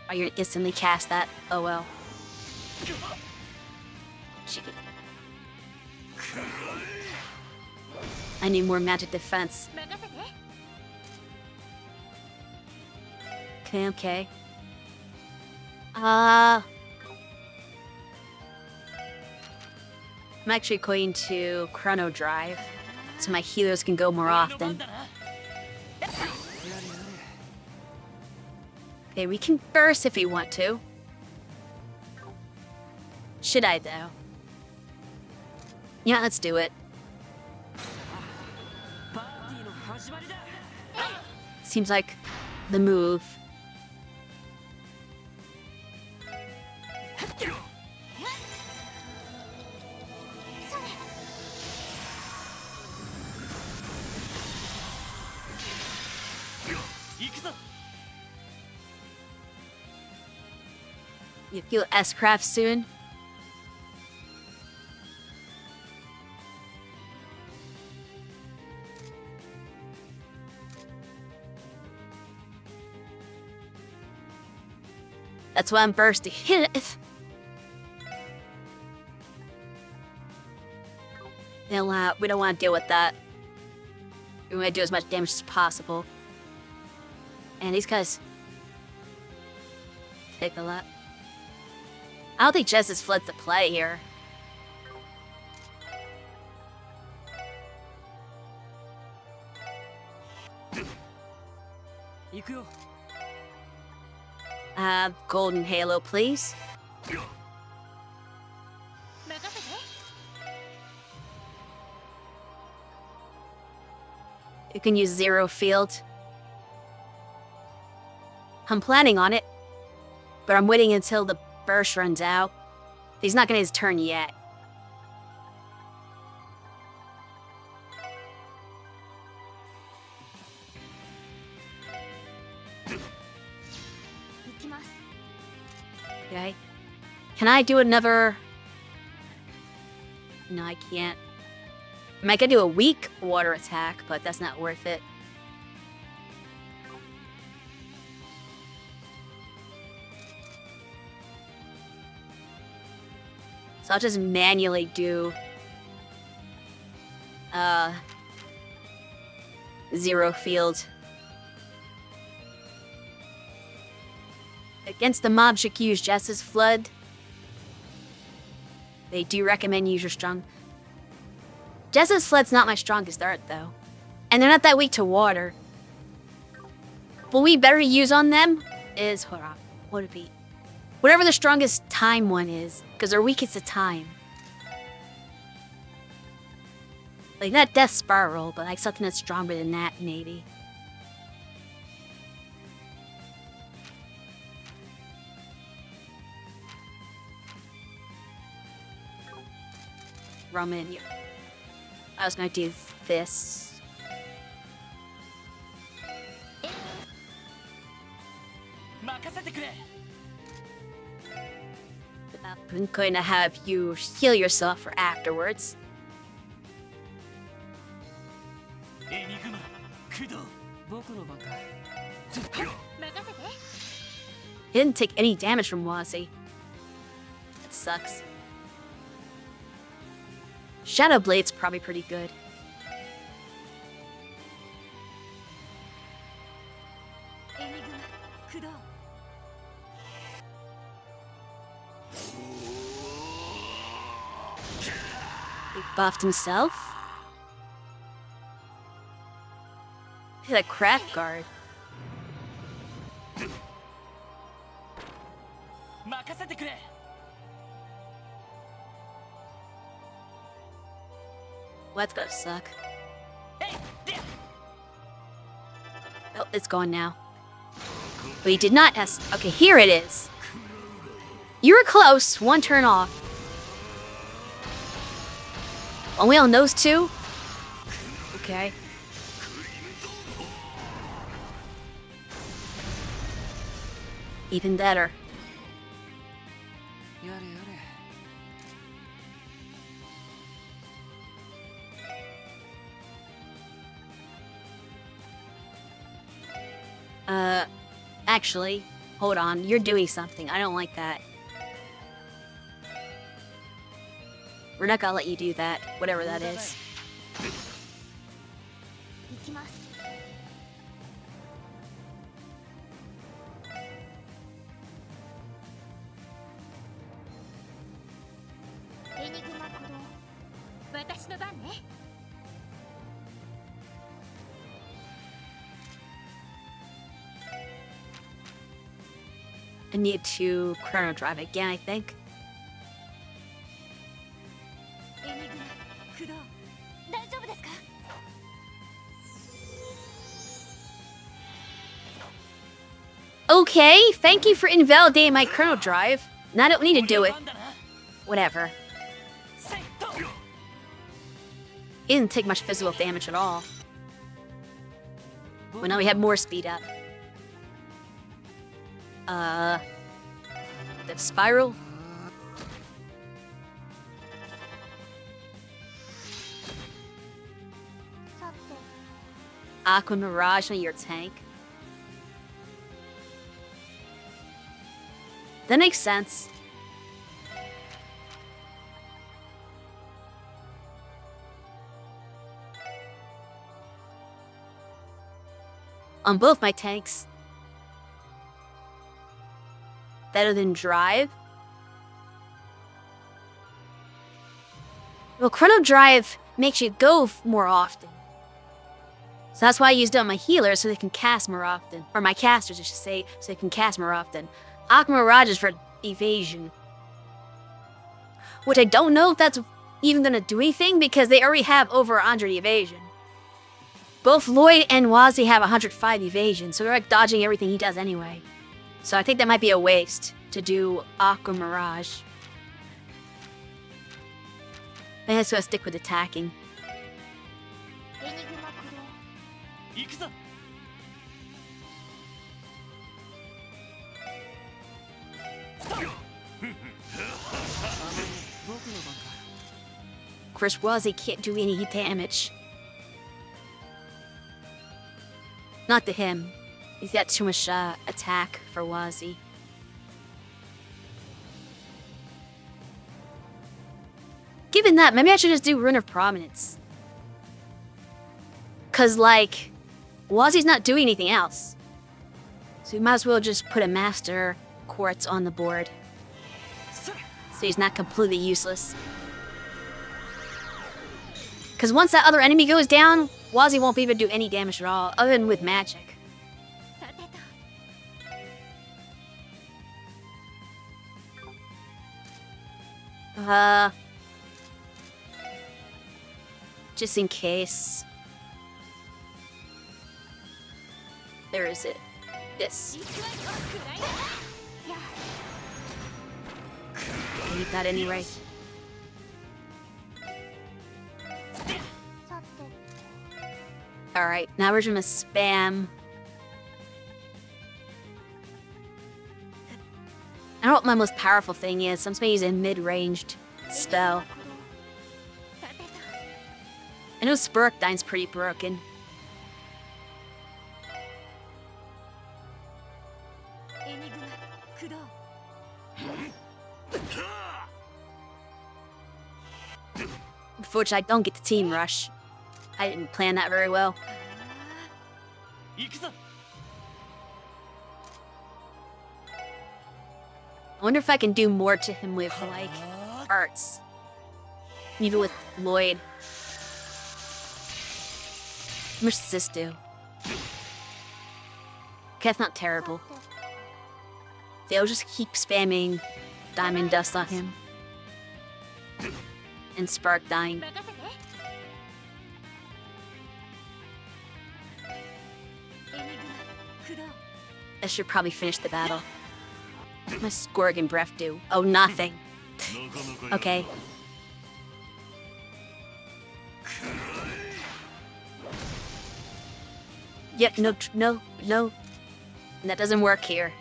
Or you're gonna instantly cast that. Oh well. Cheeky. I need more magic defense. 任せて。 Okay, okay. I'm actually going to Chrono Drive so my healers can go more often. Okay, we can burst if we want to. Should I, though? Yeah, let's do it. パーティーの始まりだ Seems like the move. 行くぞ You feel S-Craft soon? That's why I'm bursting. We don't want to deal with that. We want to do as much damage as possible. And these guys take a lot. I don't think Jess is fled to play here. Golden Halo, please. 任せて。 You can use Zero Field. I'm planning on it, but I'm waiting until the burst runs out. He's not gonna his turn yet. Okay. Can I do another? No, I can't. I mean, I could do a weak water attack, but that's not worth it. So I'll just manually do Zero Field. Against the mobs, you can use Jess's Flood. They do recommend you use your strong. Jess's Flood's not my strongest art, though. And they're not that weak to water. What we better use on them is, hold on, what would it be? Whatever the strongest time one is, because they're weakest to time. Like, not Death Spiral, but like something that's stronger than that, maybe. Roman, yeah. I was gonna do this. I'm going to have you heal yourself for afterwards. エニグマ駆動僕の番か He didn't take any damage from Wazzy. That sucks. Shadow Blade's probably pretty good. buffed himself. He's a craft guard. 任せてくれ Well, that's gonna suck. えいで Oh, it's gone now. But he did not ask. Okay, here it is. You were close. One turn off. Only on those two? Okay. Even better. やれやれ Actually, hold on. You're doing something. I don't like that. We're not gonna let you do that, whatever that is. 行きます。エニグマ鼓動。私の番ね。I need to chrono drive again, I think. エニグマ駆動。大丈夫ですか？ Okay, thank you for invalidating my chrono drive. Now I don't need to do it. 番だな Whatever. セット It didn't take much physical damage at all. Well, now we have more speed up. The spiral? Aqua Mirage on your tank. That makes sense. On both my tanks. Better than drive. Well, chrono drive makes you go more often. So that's why I used it on my healers so they can cast more often. Or my casters, I should say, so they can cast more often. Aqua Mirage is for evasion. Which I don't know if that's even gonna do anything because they already have over 100 evasion. Both Lloyd and Wazzy have 105 evasion, so they're like dodging everything he does anyway. So I think that might be a waste to do Aqua Mirage. I guess I'll stick with attacking. エニグマ駆動。行くぞ Of course, Wazzy can't do any damage. Not to him. He's got too much attack for Wazzy. Given that, maybe I should just do Rune of Prominence. Cause like, Wazzy's not doing anything else. So we might as well just put a Master Quartz on the board. So he's not completely useless. Cause once that other enemy goes down, Wazzy won't be able to do any damage at all, other than with magic. さてと。 Just in case. There is it. This. 行くわよ。くらいだ。やあ。 I need that anyway. さて。 Alright, now we're just gonna spam. I don't know what my most powerful thing is, so I'm just gonna use a mid-ranged spell. さてと。 I know Spurkdine's pretty broken. エニグマ駆動。 Unfortunately, I don't get the team rush. I didn't plan that very well. 行くぞ I wonder if I can do more to him with, like, arts. Even with Lloyd. How much does this do? Okay, that's not terrible. They'll just keep spamming diamond dust on him. And Spark dying. 任せて。エニグマ駆動。 I should probably finish the battle. What my Squirg and Breath do? Oh, nothing. Okay. Yep, no. That doesn't work here.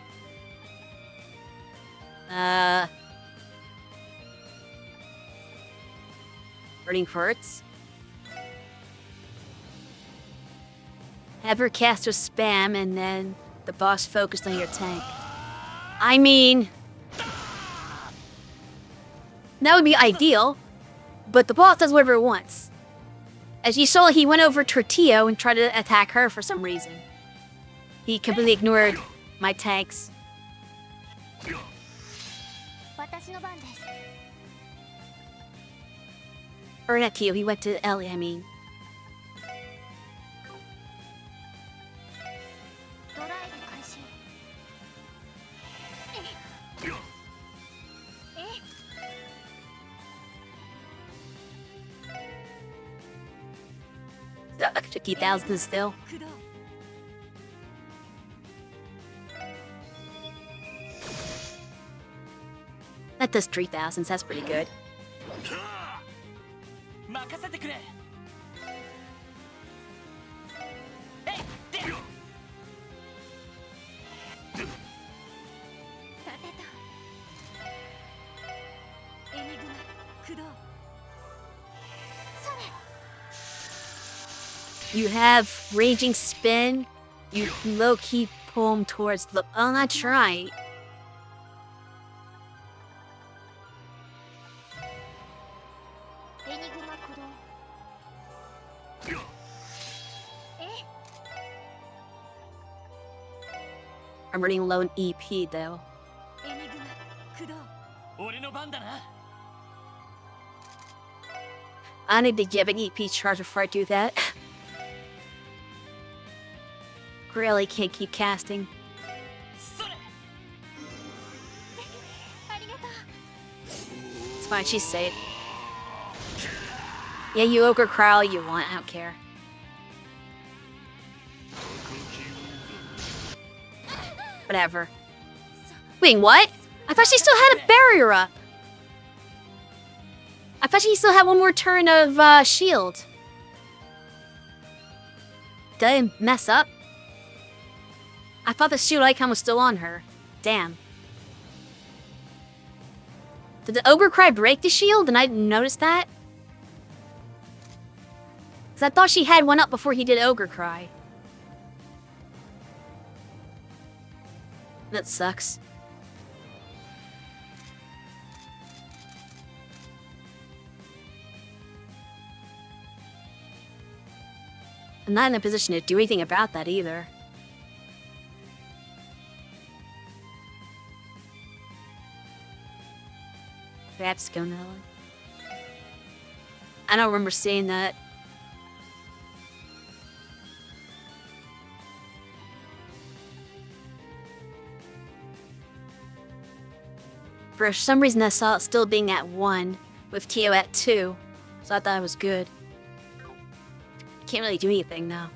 Burning hurts. Have her cast a spam and then the boss focused on your tank. I mean, that would be ideal, but the boss does whatever it wants. As you saw, he went over Tortillo and tried to attack her for some reason. He completely ignored my tanks. 私の番です。 Or not Tio, he went to Ellie, I mean. ドライブ開始。Took you thousands still. 駆動。 That does 3,000, that's pretty good. 任せてくれ。えいで。さてと。エニグマ駆動。それ。 You have Raging Spin. You low-key pull him towards the... Oh, that's right. I'm running low in EP, though. エニグマ駆動。 俺の番だな。 I need to give an EP charge before I do that. Really can't keep casting. それ。ありがとう。 It's fine, she's safe. Yeah, you ogre cry all you want, I don't care. Whatever. Wait, what? I thought she still had a barrier up. I thought she still had one more turn of shield. Did I mess up? I thought the shield icon was still on her. Damn. Did the ogre cry break the shield and I didn't notice that? Because I thought she had one up before he did ogre cry. That sucks. I'm not in a position to do anything about that either. Perhaps Gonella. I don't remember seeing that. For some reason I saw it still being at 1, with Tio at 2, so I thought it was good. Can't really do anything now.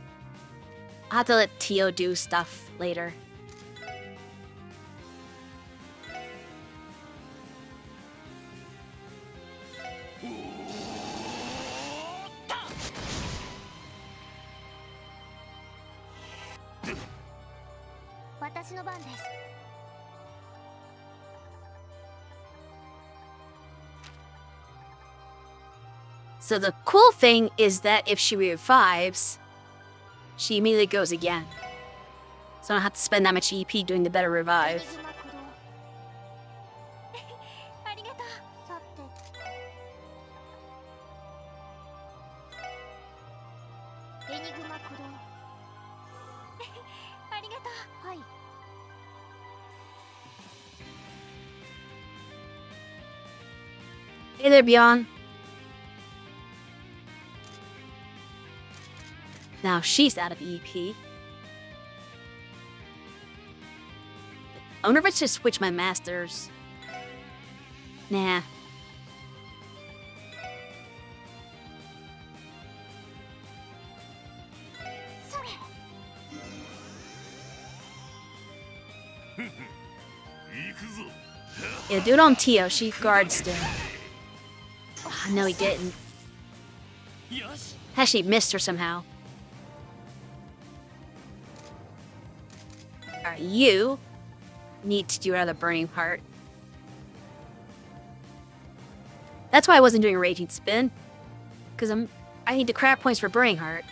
I'll have to let Tio do stuff later. So the cool thing is that if she revives, she immediately goes again. So I don't have to spend that much EP doing the better revive. ありがとう。さて。エニグマ駆動。ありがとう。はい。 Hey there, Bjorn. Now she's out of EP. I wonder if I should switch my masters. Nah. Yeah, do it on Tio. She guards still. Oh, no, he didn't. Actually missed her somehow. Alright, you need to do another Burning Heart. That's why I wasn't doing a Raging Spin. Because I need the crap points for Burning Heart.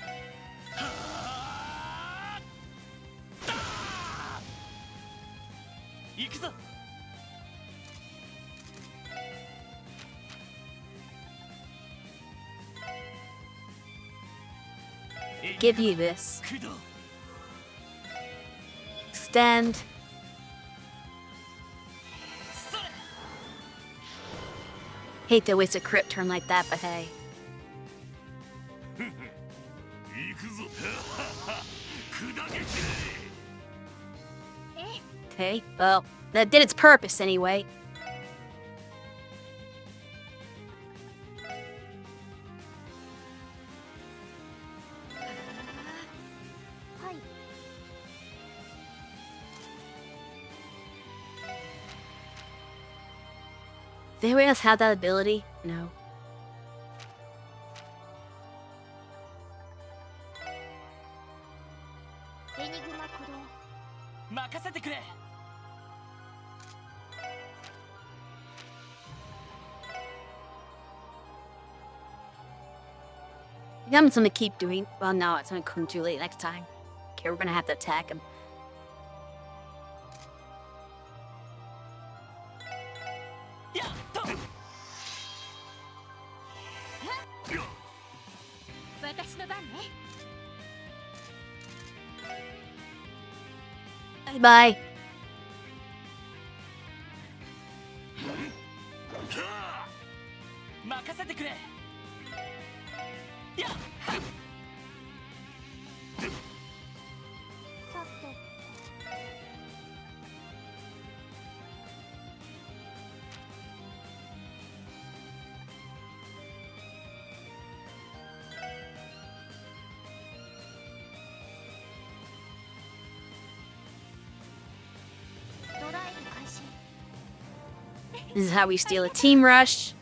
Give you this. Extend. Hate to waste a crit turn like that, but hey. Okay, well, that did its purpose anyway. Did anyone else have that ability? No. I'm gonna keep doing. Well, no, it's gonna come too late next time. Okay, we're gonna have to attack him. Bye. This is how we steal a team rush.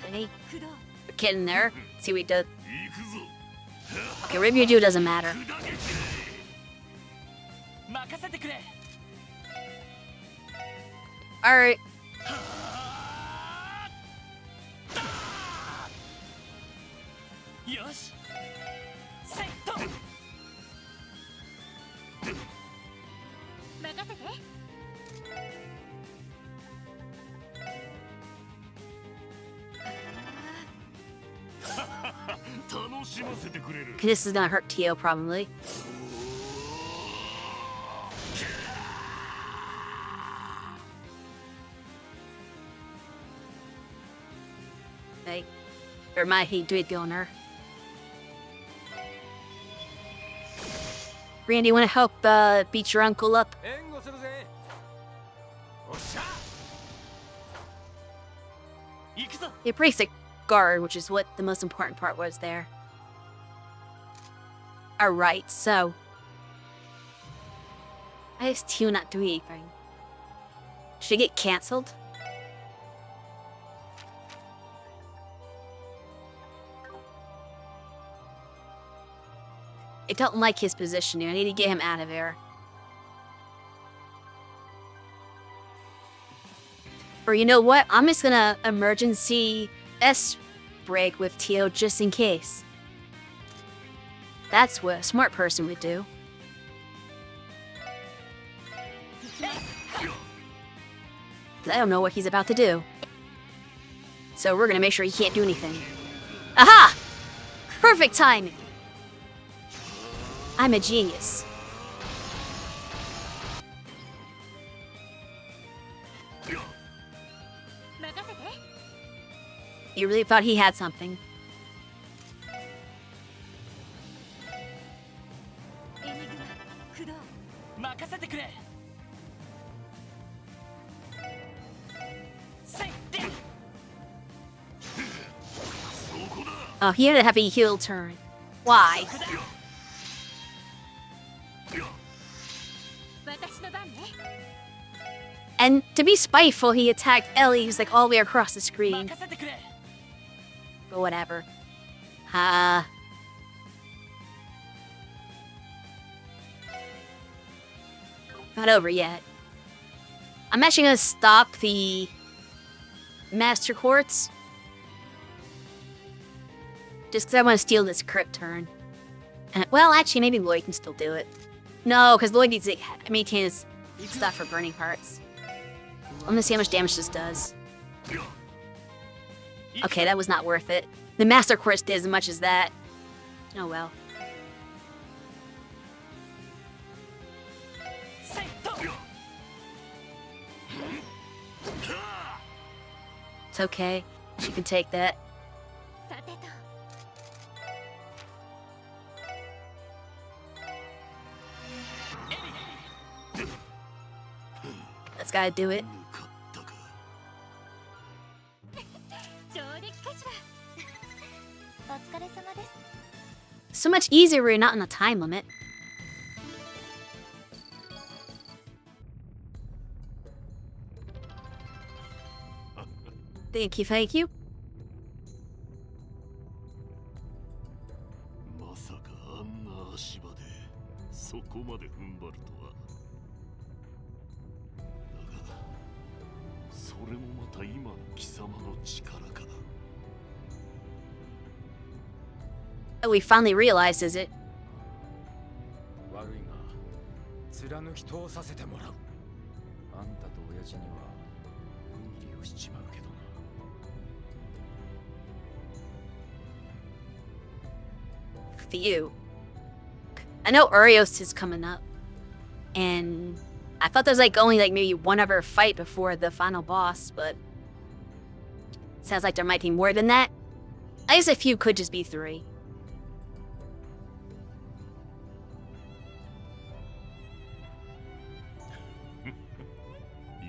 Okay, we're getting there. Let's see what he does. Okay, Review Do doesn't matter. Alright. Okay, this is gonna hurt Tio probably. Okay. Or might he do it on her? Randy, wanna help beat your uncle up? He breaks the guard, which is what the most important part was there. Alright, so I guess Tio not doing anything. Should it get cancelled? I don't like his positioning. I need to get him out of there. Or you know what? I'm just gonna emergency S break with Tio just in case. That's what a smart person would do. I don't know what he's about to do. So we're gonna make sure he can't do anything. Aha! Perfect timing! I'm a genius. You really thought he had something. エニグマ駆動任せてくれせいで そこだ Oh, he had a heavy heel turn. Why? 私の番ね And to be spiteful, he attacked Ellie, who's like all the way across the screen. 任せてくれ But whatever. Ha. Not over yet. I'm actually gonna stop the Master Quartz. Just because I want to steal this crypt turn. Well, actually, maybe Lloyd can still do it. No, because Lloyd needs to maintain his stuff for burning hearts. I'm gonna see how much damage this does. Okay, that was not worth it. The Master Quartz did as much as that. Oh well. せいと It's okay. She can take that. さてと That's gotta do it. 向かったか上出来かしらお疲れ様です So much easier when you're not on a time limit. Thank you, thank you. まさかあんな足場でそこまで踏ん張るとはだがそれもまた今の貴様の力か Oh, we finally realized, is it? 悪いが貫き通させてもらう。あんたと親父には無理をしちまうけどな。 For you. I know Urios is coming up. And I thought there was like only like maybe one other fight before the final boss, but sounds like there might be more than that. I guess a few could just be 3.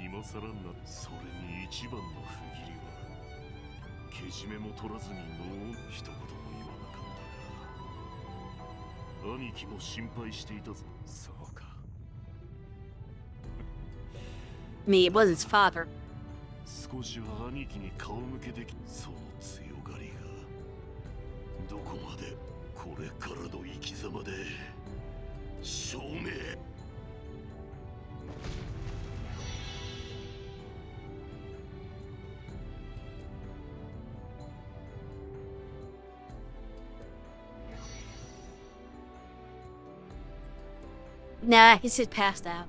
今更なそれに一番の不義理はけじめも取らずにノー一言も言わなかったが兄貴も心配していたぞそうか。 Me, it was his father. 少しは兄貴に顔向けできその強がりがどこまでこれからの生き様で証明 Nah, he's just passed out.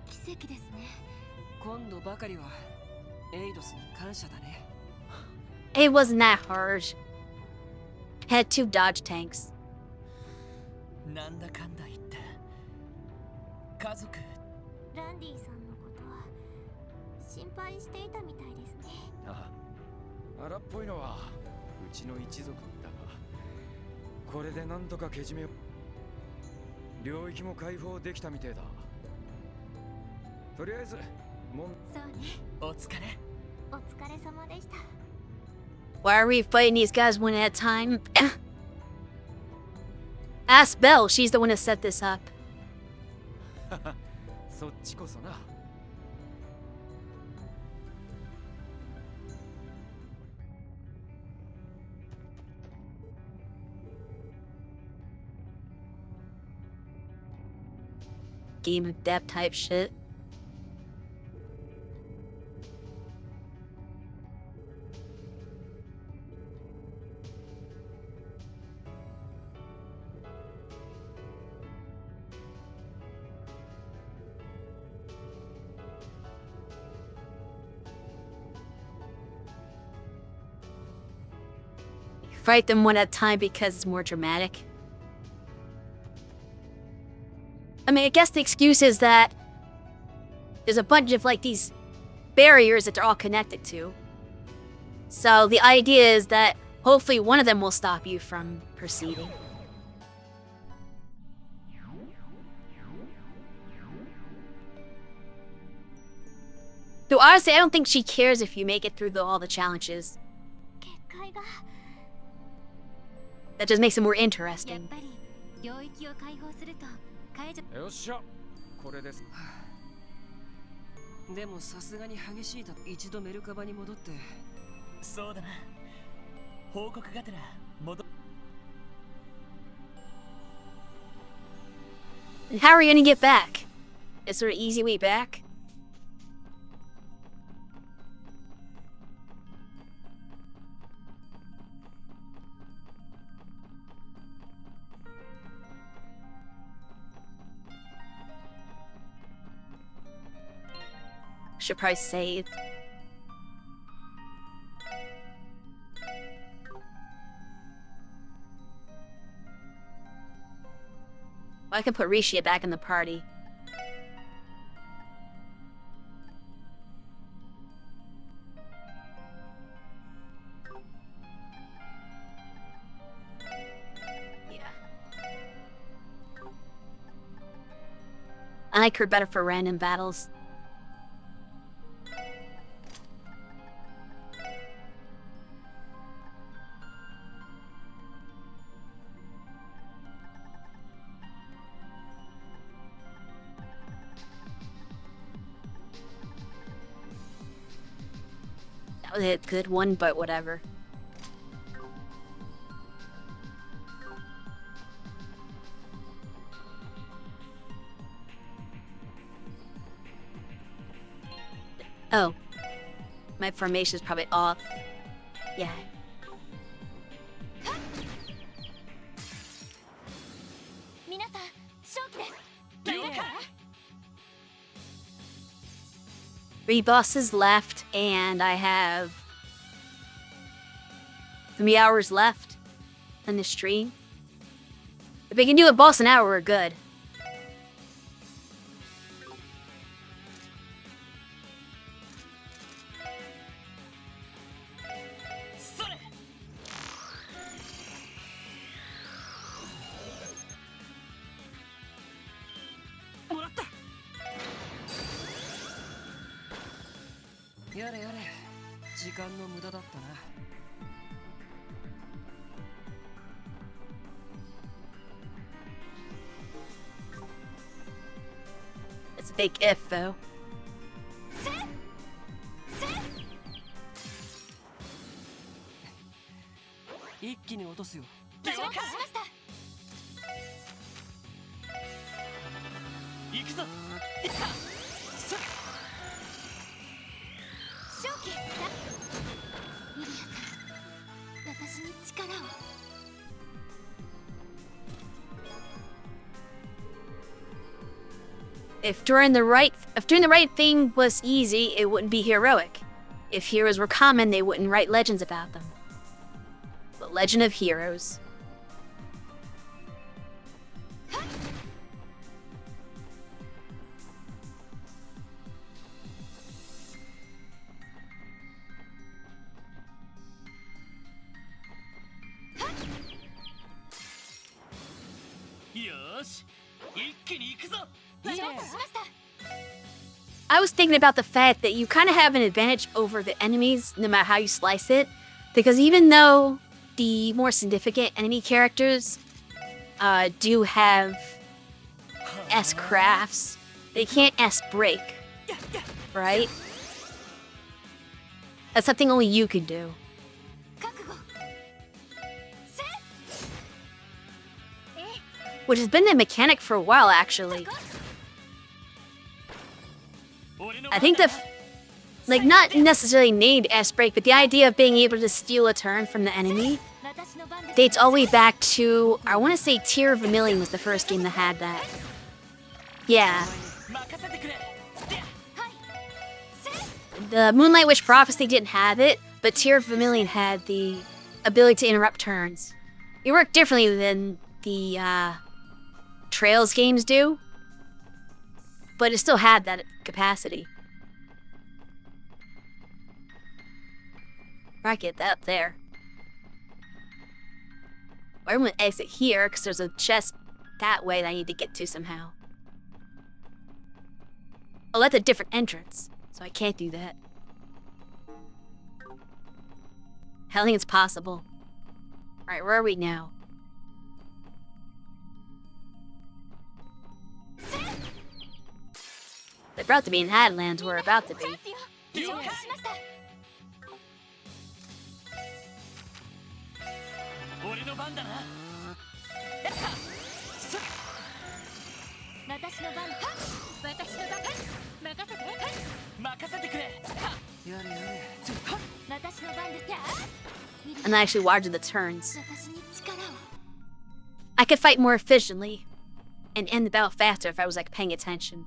奇跡ですね今度ばかりはエイドスに感謝だね It wasn't that hard. Had 2 dodge tanks. なんだかんだ言って家族ランディさんのこと心配していたみたいですねああ、荒っぽいのはうちの一族だが、これでなんとかけじめを。領域も解放できたみてえだ。とりあえず、もん。そうねお疲れお疲れ様でした Why are we fighting these guys one at a time? Ask Belle, she's the one who set this up. そっちこそな。Game of depth type shit. fight them one at a time because it's more dramatic. I mean, I guess the excuse is that there's a bunch of, like, these barriers that they're all connected to. So the idea is that hopefully one of them will stop you from proceeding. Though honestly, I don't think she cares if you make it through all the challenges. 結界が That just makes it more やっ interesting. ぱり領域を解放すると解除よっしゃこれです。でもさすがに激しいと一度メルカバに戻って。そうだな。報告がてら戻。 And how are you gonna get back? Is there an easy way back? Should probably save. Well, I can put Rishia back in the party. Yeah. I like her better for random battles. That was a good one, but whatever. Oh. My formation is probably off. Yeah. 皆さん正気です Three bosses left, and I have 3 hours left in the stream. If we can do a boss an hour, we're good. It's a big if, though. 一気に落とすよ。承知しました行くぞ。正気ミリアさん私に力を If doing the right thing was easy, it wouldn't be heroic. If heroes were common, they wouldn't write legends about them. The Legend of Heroes. I was thinking about the fact that you kind of have an advantage over the enemies no matter how you slice it, because even though the more significant enemy characters do have S crafts, they can't S break, right? That's something only you can do. 覚悟 Which has been the mechanic for a while, actually. I think like, not necessarily named S break, but the idea of being able to steal a turn from the enemy 私の番です dates all the way back to, I want to say Tear of Vermilion was the first game that had that. Yeah. 任せてくれ。 The Moonlight Witch Prophecy didn't have it, but Tear of Vermilion had the ability to interrupt turns. It worked differently than the Trails games do, but it still had that capacity. I get that up there. I'm gonna exit here because there's a chest that way that I need to get to somehow. Oh, that's a different entrance, so I can't do that. I don't think it's possible. Alright, where are we now? They're about to be in Hadlands, we're about to be. 紹介しました。俺の番だな。私の番。私の番。任せて。任せてくれ。やれやれ。私の番です。 I'm not actually watching the turns. 私に力を。 I could fight more efficiently and end the battle faster if I was like paying attention.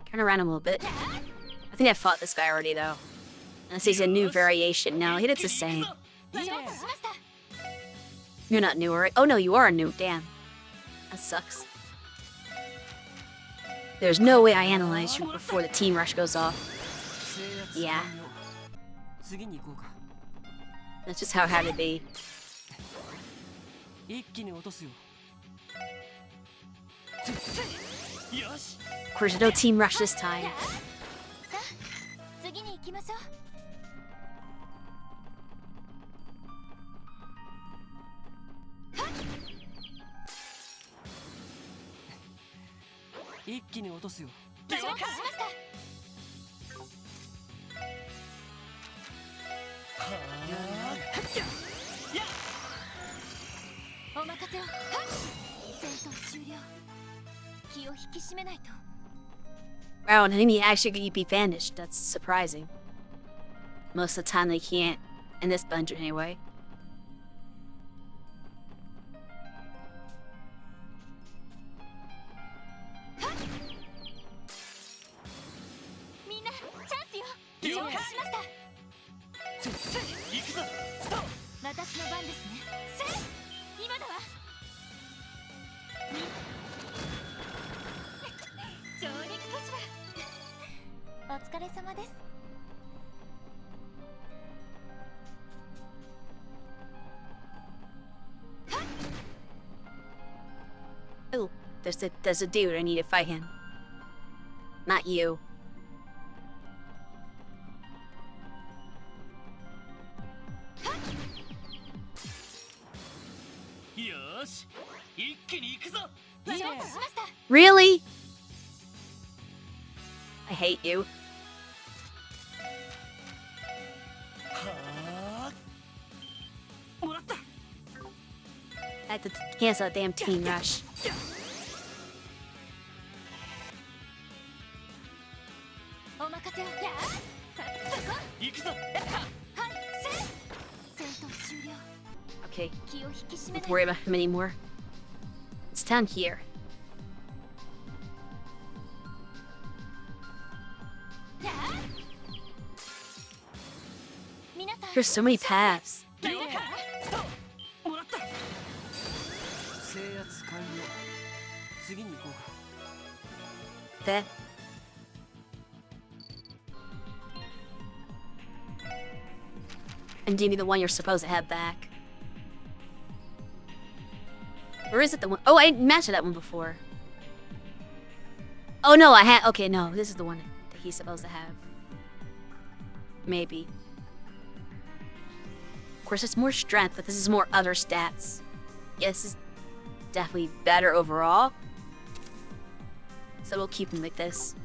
Turn around a little bit. I think I fought this guy already though. Unless he's a new variation. No, he did the same. 紹介しました。 You're not new, right? Oh no, you are new. Damn. That sucks. There's no way I analyze you before the team rush goes off. Yeah. 次に行こうか。 That's just how it had to be. 一気に落とすよ。よし。 Of course, no team rush this time. さあ、次に行きましょう。 一気に落とすよ。 紹介しました。 お任せを。戦闘終了。気を引き締めないと。 Wow, an enemy actually could be vanished. That's surprising. Most of the time they can't. In this dungeon anyway. みんな、チャンスよ。紹介しました。 行くぞ。ストップ。 私の番ですね。今だわ。上陸かしら。お疲れ様です。 Oh, there's a dude. I need to fight him. Not you. Yosh, 一気に行くぞ。承知しました。 Really? I hate you. はあ。もらった。 I had to cancel that damn team rush. お任せを。行くぞ。はい、戦闘終了。 Okay, 気を引き締め don't ない worry about him anymore. It's down here. 皆さん。 There's so many paths. 了解。ストップ。もらった。制圧完了。次に行こうか。 That. And give me the one you're supposed to have back. Or is it the one? Oh, I mentioned that one before. Oh no, I had. Okay, no, this is the one that he's supposed to have. Maybe. Of course, it's more strength, but this is more other stats. Yeah, this is definitely better overall. So we'll keep him like this.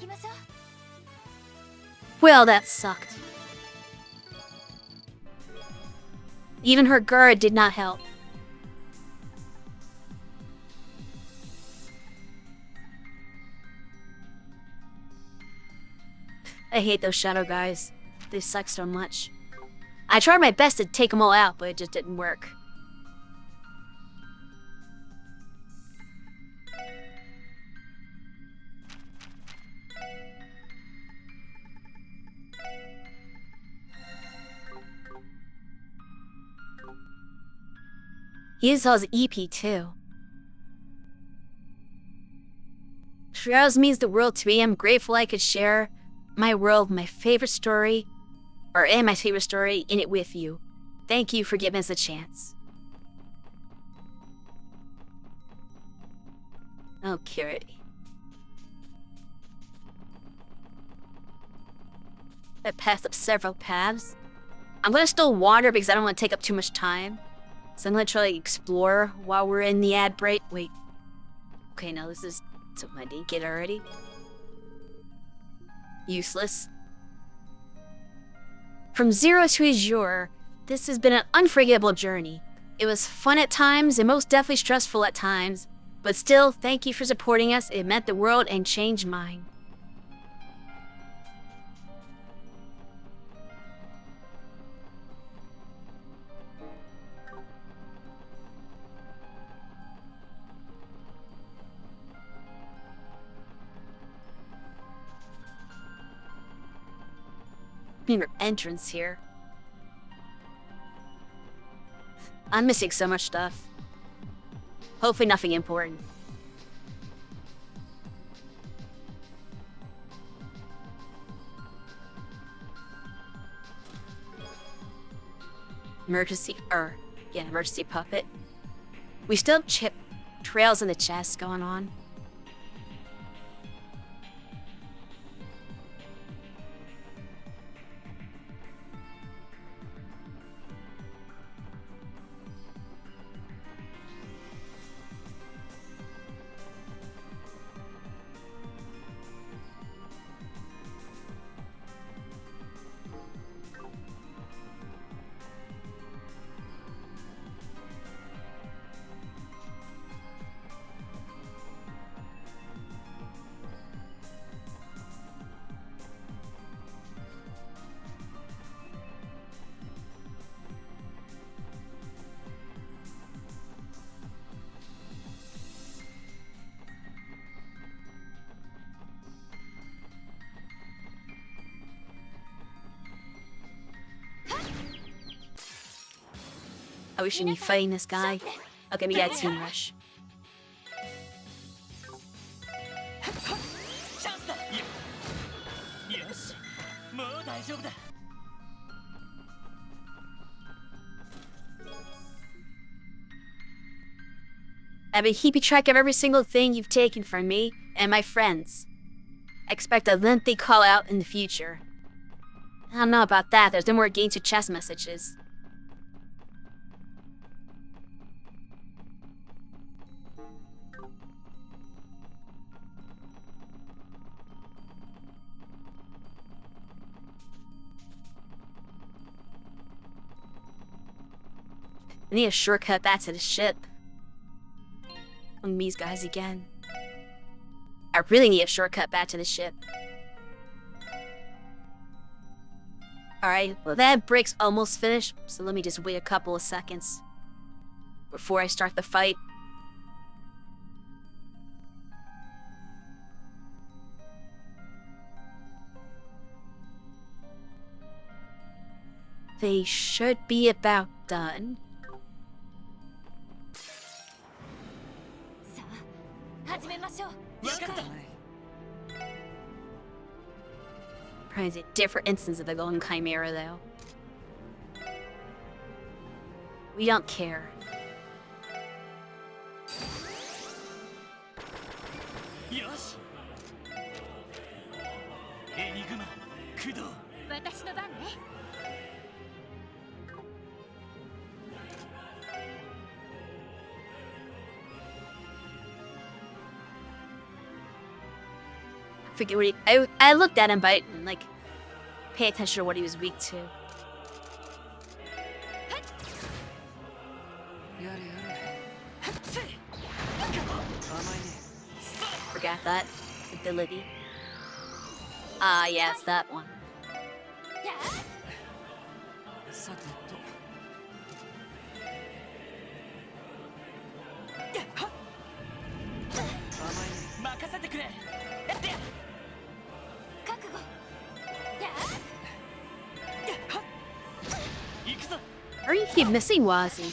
きましょう。 Well, that sucked. Even her guard did not help. I hate those shadow guys. They suck so much. I tried my best to take them all out, but it just didn't work. He is his EP too. Trails means the world to me. I'm grateful I could share my world, my favorite story, and my favorite story in it with you. Thank you for giving us a chance. Oh, Kiri. I passed up several paths. I'm gonna still wander because I don't want to take up too much time. So I'm gonna try to explore while we're in the ad break. Wait. Okay, no, this is something I didn't get already. Useless. From Zero to Azure, this has been an unforgettable journey. It was fun at times and most definitely stressful at times. But still, thank you for supporting us. It meant the world and changed mine. Your entrance here. I'm missing so much stuff. Hopefully nothing important. Emergency puppet. We still have trails in the chest going on. Oh, we shouldn't be fighting this guy. Okay, we got Team Rush. チャンスだ。よし、もう大丈夫だ。 I have a heapy track of every single thing you've taken from me and my friends. I expect a lengthy call out in the future. I don't know about that, there's no more gain to chess messages. I need a shortcut back to the ship. On these guys again. I really need a shortcut back to the ship. Alright, well that break's almost finished, so let me just wait a couple of seconds before I start the fight. They should be about done. さあ始めましょう。 わかった。 Probably a different instance of the Golden Chimera, though. We don't care. よし。エニグマ、駆動。 私の番ね。 I forget what I looked at him, but I didn't, like, pay attention to what he was weak to. やれやれ Forgot that ability. Ah, yes, that one. さてと甘いね任せてくれ覚悟行くぞ Why do you keep missing Wazzy?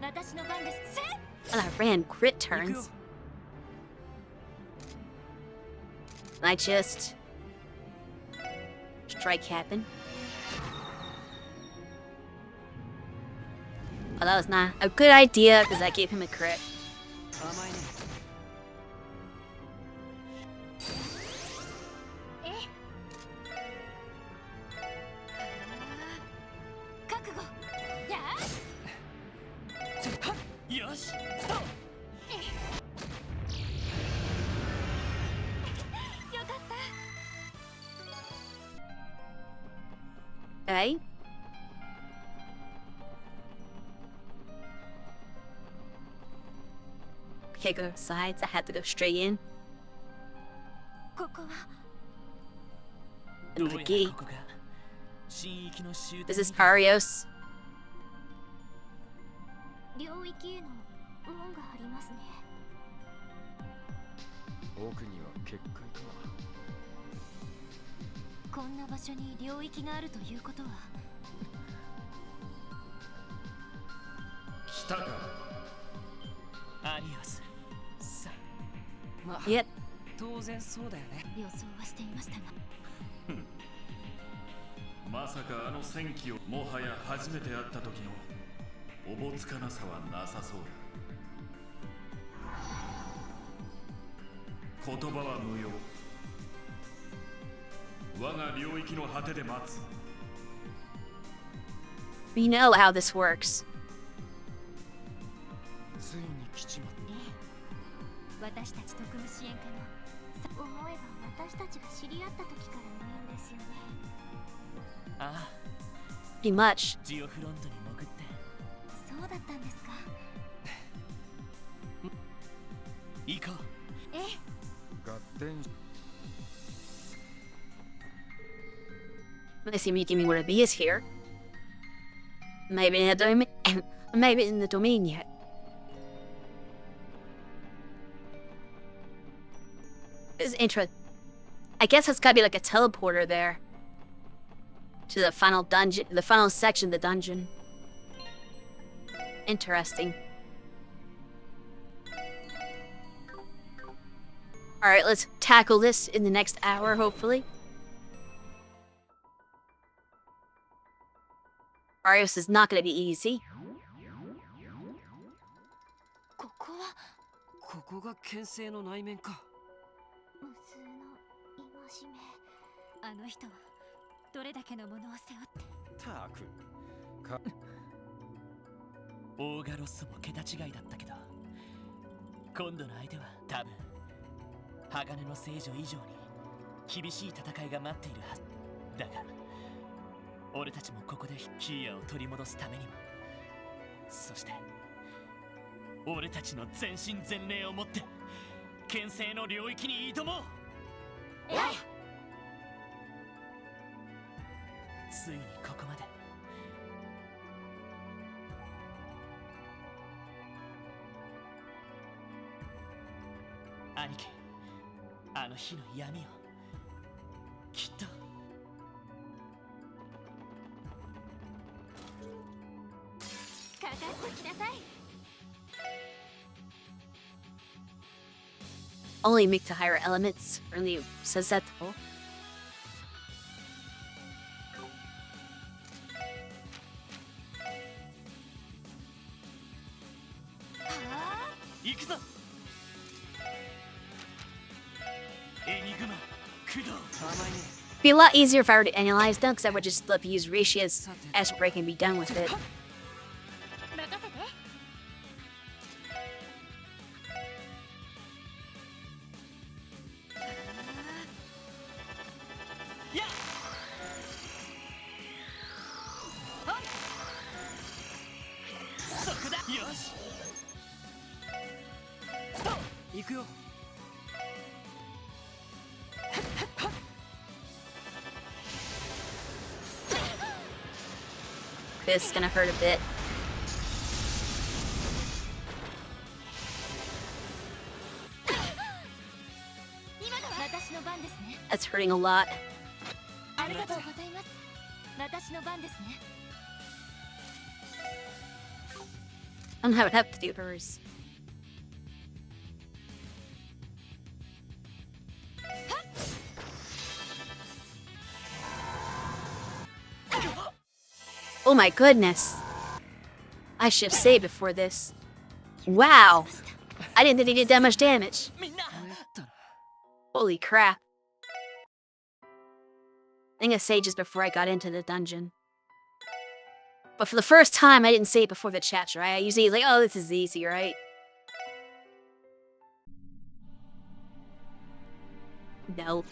私の番ですせ And I ran crit turns. And I just strike happen. Oh, that was not a good idea because I gave him a crit. 甘いね覚悟よしストップよかった Okay. Okay, go sides. I had to go straight in. ここは And どう the や key. らここが新域の終 This 点 is Arios. 領域への門がありますね奥には結界か。こんな場所に領域があるということは来たか。アリオスさまあ Yep. 当然そうだよね予想はしていましたがまさかあの戦記をもはや初めて会った時のおぼつかなさはなさそうだ。言葉は無用。我が領域の果てで待つ。 We know how this works. ついに来ちまっ私たち特務支援課の思えば私たちが知り合った時からの縁ですよねああ Pretty much. ジオフロントに潜ってそうだったんですか行こうえた。合点し Let me see if you give me where the bee is here. Maybe in the domain. Maybe in the domain yet. This is interesting. I guess it's gotta be like a teleporter there. To the final dungeon, the final section of the dungeon. Interesting. Alright, let's tackle this in the next hour, hopefully. Arios is not gonna be easy. ここはここが牽制の内面か無数の戒めあの人はどれだけのものを背負ってたく。か。オーガロッソも桁違いだったけど今度の相手は多分鋼の聖女以上に厳しい戦いが待っているはずだが俺たちもここでキーヤを取り戻すためにもそして俺たちの全身全霊をもって牽制の領域に挑もうついにここまで兄貴あの日の闇をきっとかかってきなさい Only make to higher elements, only susceptible. It'd be a lot easier if I were to analyze them, because I would just love to use Rishia's S break and be done with it. よし行くよ。 This is gonna hurt a bit. That's hurting a lot. ありがとうございます。私の番ですね。 I don't know how it have to do hers. Oh my goodness. I should have saved before this. Wow. I didn't think they did that much damage. みんな Holy crap. I think I saved just before I got into the dungeon. But for the first time, I didn't save before the chapter, right? I usually like, oh, this is easy, right? No.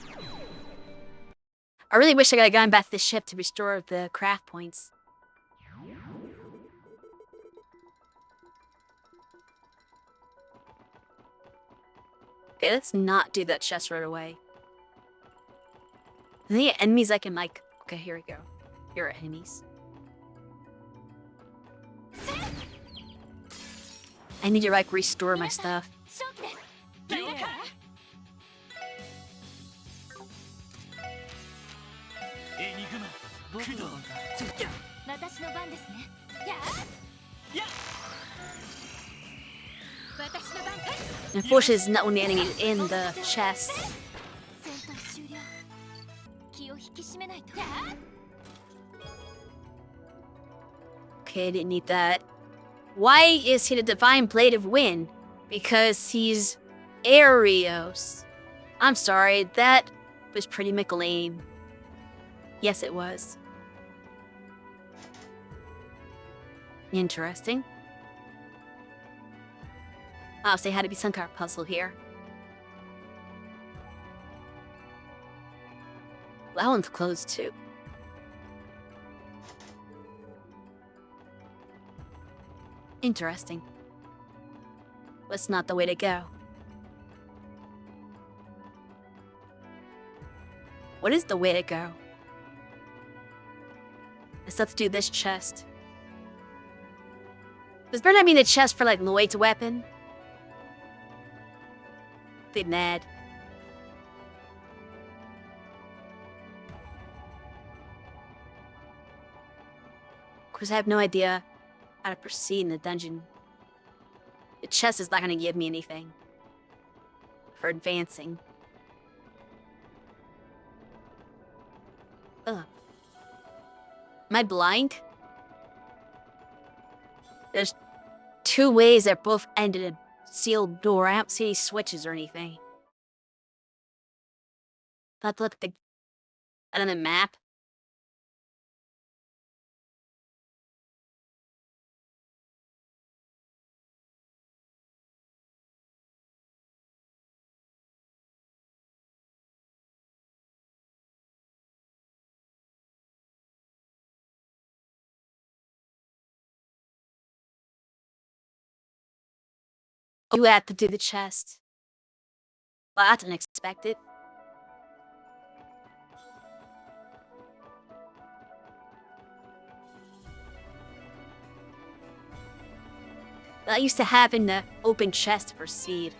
I really wish I could have gone back to the ship to restore the craft points. Okay, let's not do that chest right away. Are there enemies I can like... Okay, here we go. Here are enemies. I need to like restore my stuff. 勝負です。みんなから。エニグマ工藤私の番ですね。や私の番。 Unfortunately, there's not only enemies in the chest. 戦闘終了。気を引き締めないと。 Okay, I didn't need that. Why is he the Divine Blade of Wind? Because he's Arios. I'm sorry, that was pretty lame. Yes, it was. Interesting. Oh, so there had to be some kind of puzzle here. That one's closed too. Interesting. That's not the way to go. What is the way to go? Let's have to do this chest. Does better not mean the chest for like Lloyd's weapon? They mad. Of course, I have no idea how to proceed in the dungeon. The chest is not going to give me anything for advancing. Ugh. Am I blind? There's two ways that both end in a sealed door. I don't see any switches or anything. Thought to look at on the map. You had to do the chest. Well, that's unexpected. That used to have in the open chest to proceed.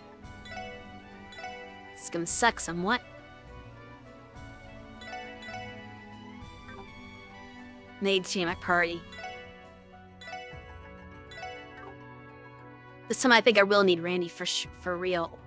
It's gonna suck somewhat. Need to change my party. This time I think I will need Randy for real.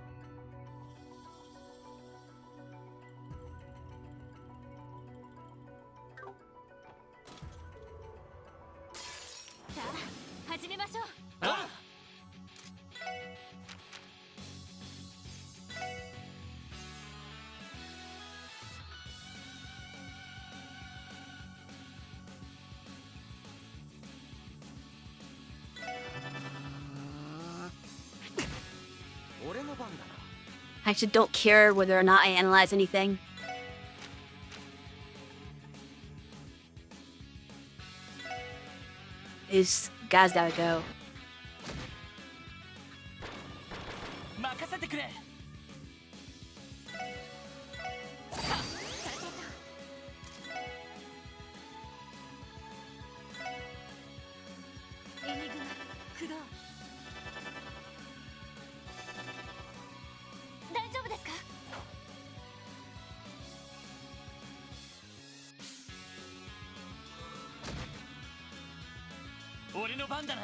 I actually don't care whether or not I analyze anything. These guys gotta go. 任せてくれ。エニグマ駆動。大丈夫ですか？俺の番だな。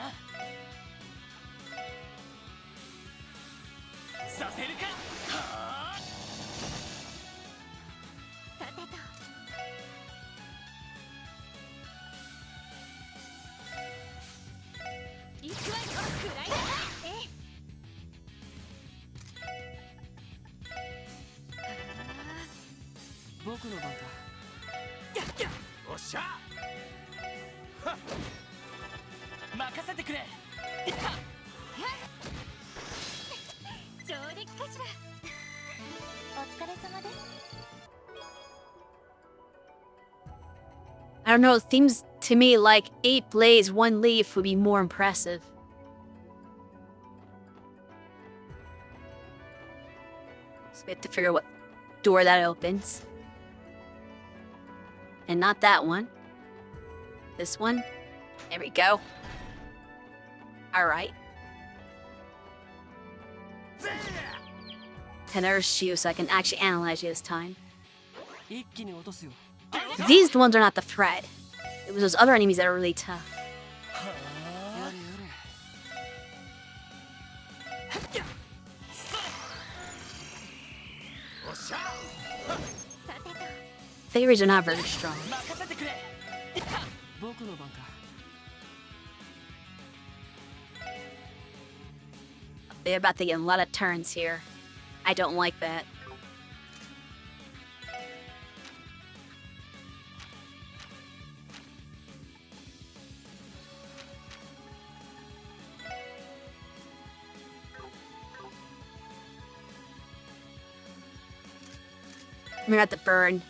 させるか。はあ。さてと。行くわよ。食らいなさい。ええ。僕の番か。おっしゃ。任せてくれ。上出来かしら。お疲れ様です。 I don't know, it seems to me like 8 blades, 1 leaf would be more impressive. So we have to figure out what door that opens. And not that one. This one. There we go. Alright. Another shoe so I can actually analyze you this time. 一気に落とすよ。 These ones are not the threat. It was those other enemies that are really tough. やれやれ。おっしゃ。さてと。 Fairies are not very strong. 任せてくれ。僕の番か。 They're about to get a lot of turns here. I don't like that. We're gonna have to burn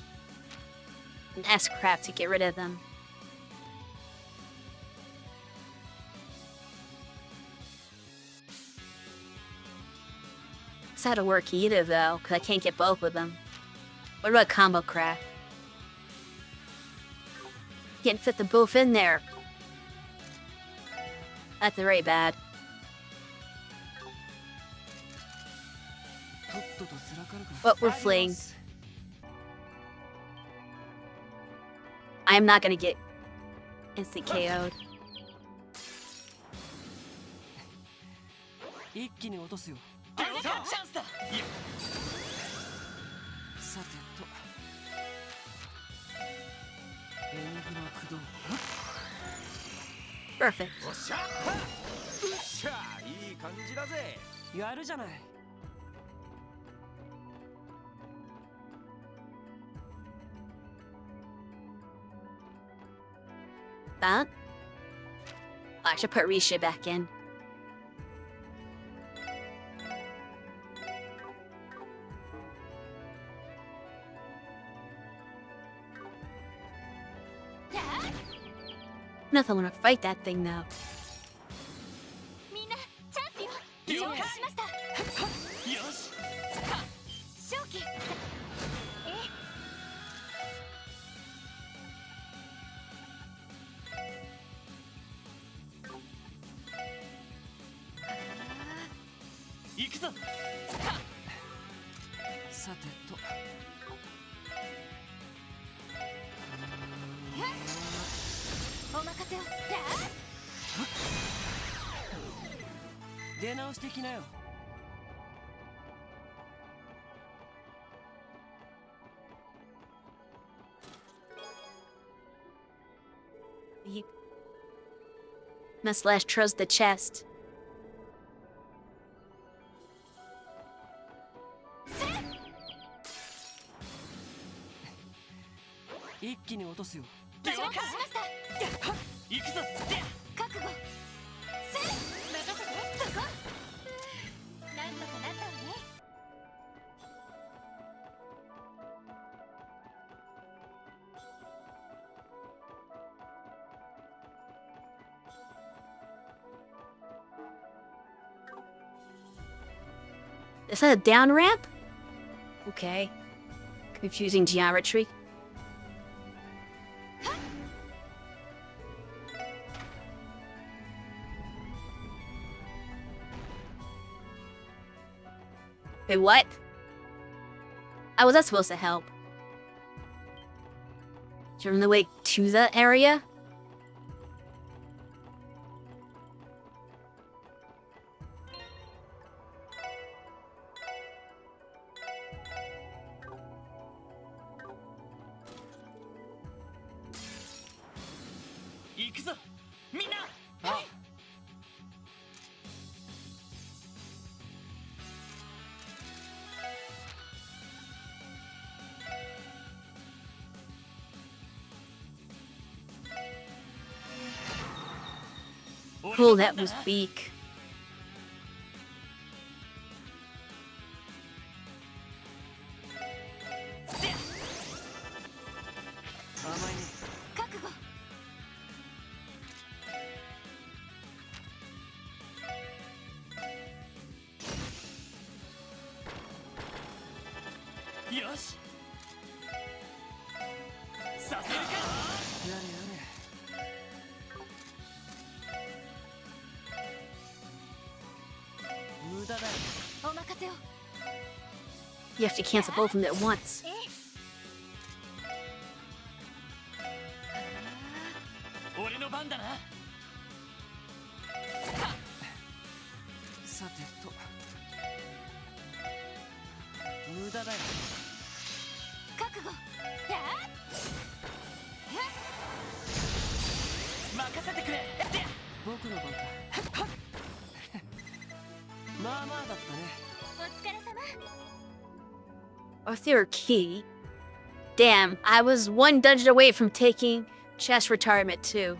an S-crap to get rid of them. This had to work either though, because I can't get both of them. What about combo craft? Can't fit them both in there. That's very bad. とっととつらかるか。 But we're fleeing. I am not gonna get instant KO'd. 一気に落とすよ。チャンスだ。さてと。エニグマ駆動。 Perfect. おっしゃ。うっしゃ。いい感じだぜ。やるじゃない。 That? I should put Risha back in. Nothing wanna fight that thing though. みんなチャンスよ。召喚しました。よし。正気。え。 行くぞ。さてと。お任せを。出直してきなよ。 He must slash trust the chest. 一気に落とすよ。召喚しました。行くぞ。覚悟。せ任せて。そこ。なんとかなったわね。Is that a down ramp? Okay. Confusing geometry. Wait, what? How was that supposed to help? Turn the way to the area? Oh, that was weak. You have to cancel both of them at once. Arthur key. Damn, I was one dungeon away from taking chess retirement too.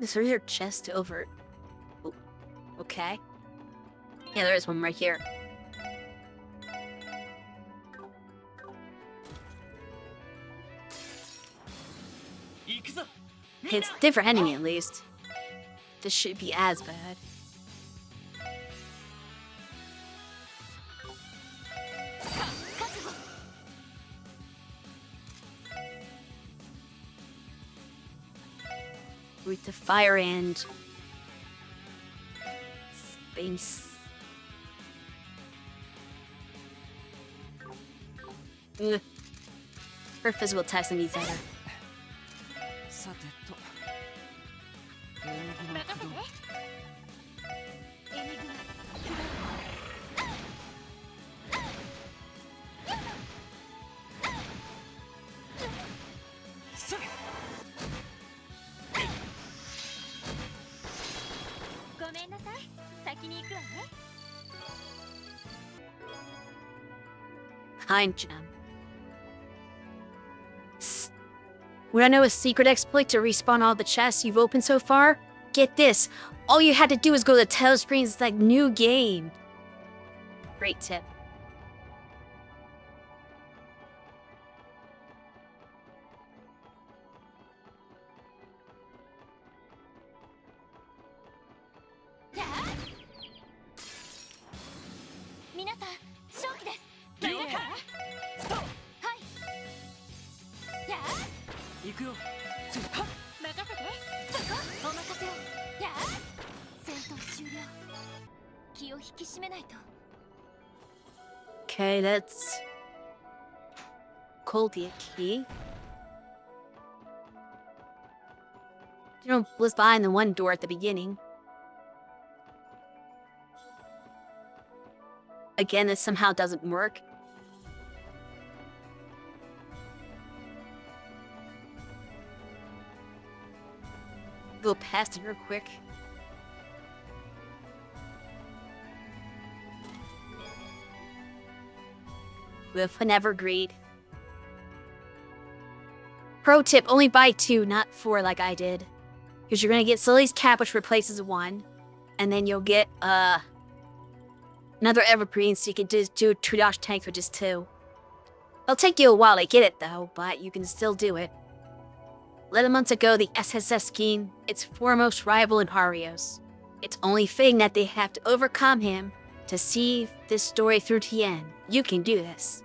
Is there your chest over? Oh, okay. Yeah, there is one right here. It's a different enemy at least. This should be as bad. With the fire and space. Ugh. Her physical attacks can be better. Hind gem. Would I know a secret exploit to respawn all the chests you've opened so far? Get this, all you had to do was go to the title screens. It's like new game. Great tip. Okay, that's Coldia key. You know, was behind the one door at the beginning. Again, this somehow doesn't work. Go past it real quick. With never greed. Pro tip, only buy 2, not 4 like I did. Because you're going to get Sully's cap, which replaces 1. And then you'll get another evergreen, so you can just do 2 tanks for just 2. It'll take you a while to get it though, but you can still do it. 11 months ago, the SSS scheme, its foremost rival in Harios. Its only thing that they have to overcome him to see this story through to the end. You can do this.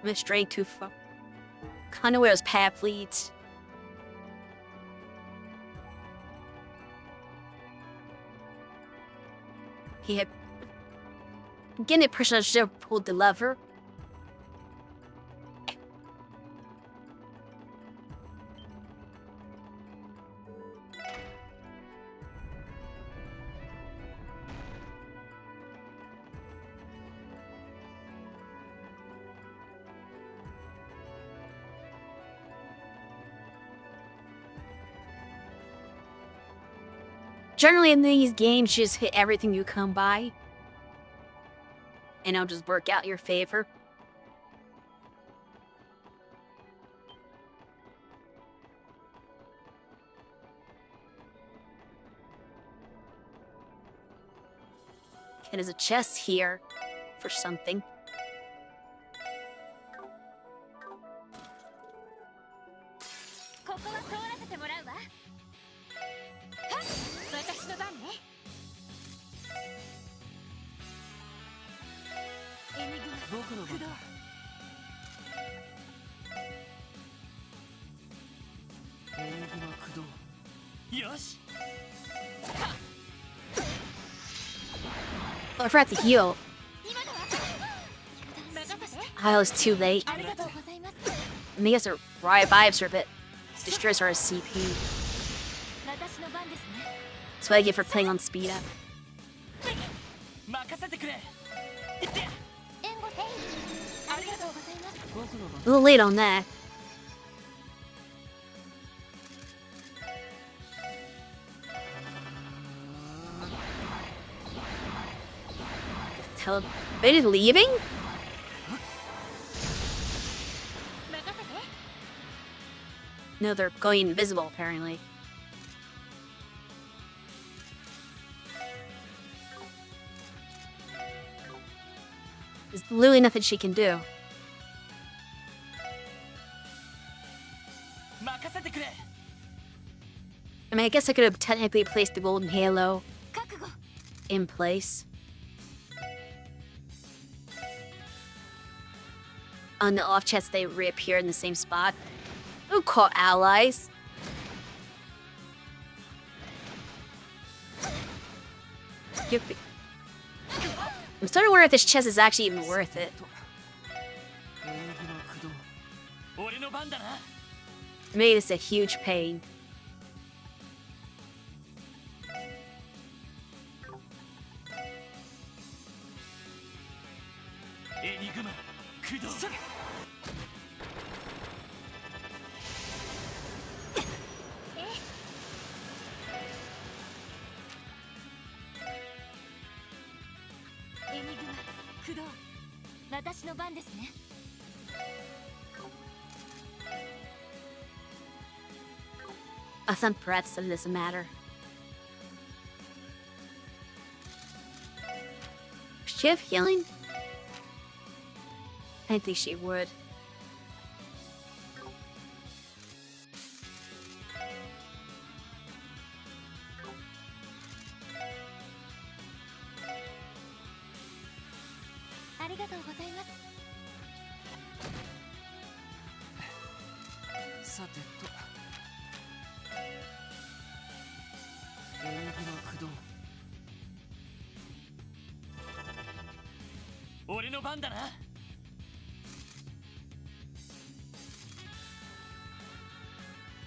I'm straying too far. Kinda where his path leads. He had... Getting the impression I should have pulled the lever. Generally in these games, you just hit everything you come by. And it'll just work out your favor. And there's a chest here for something. Oh, I forgot to heal. I was too late. And he has to revive her, but destroys our CP. That's what I get for playing on speed up. A little late on that. They just leaving? No, they're going invisible, apparently. There's literally nothing she can do. I mean, I guess I could have technically placed the golden halo in place. On the off chance they reappear in the same spot. Who call allies? I'm starting to wonder if this chest is actually even worth it. Maybe it's a huge pain. Some breath, so it doesn't matter. Does she have healing? I think she would.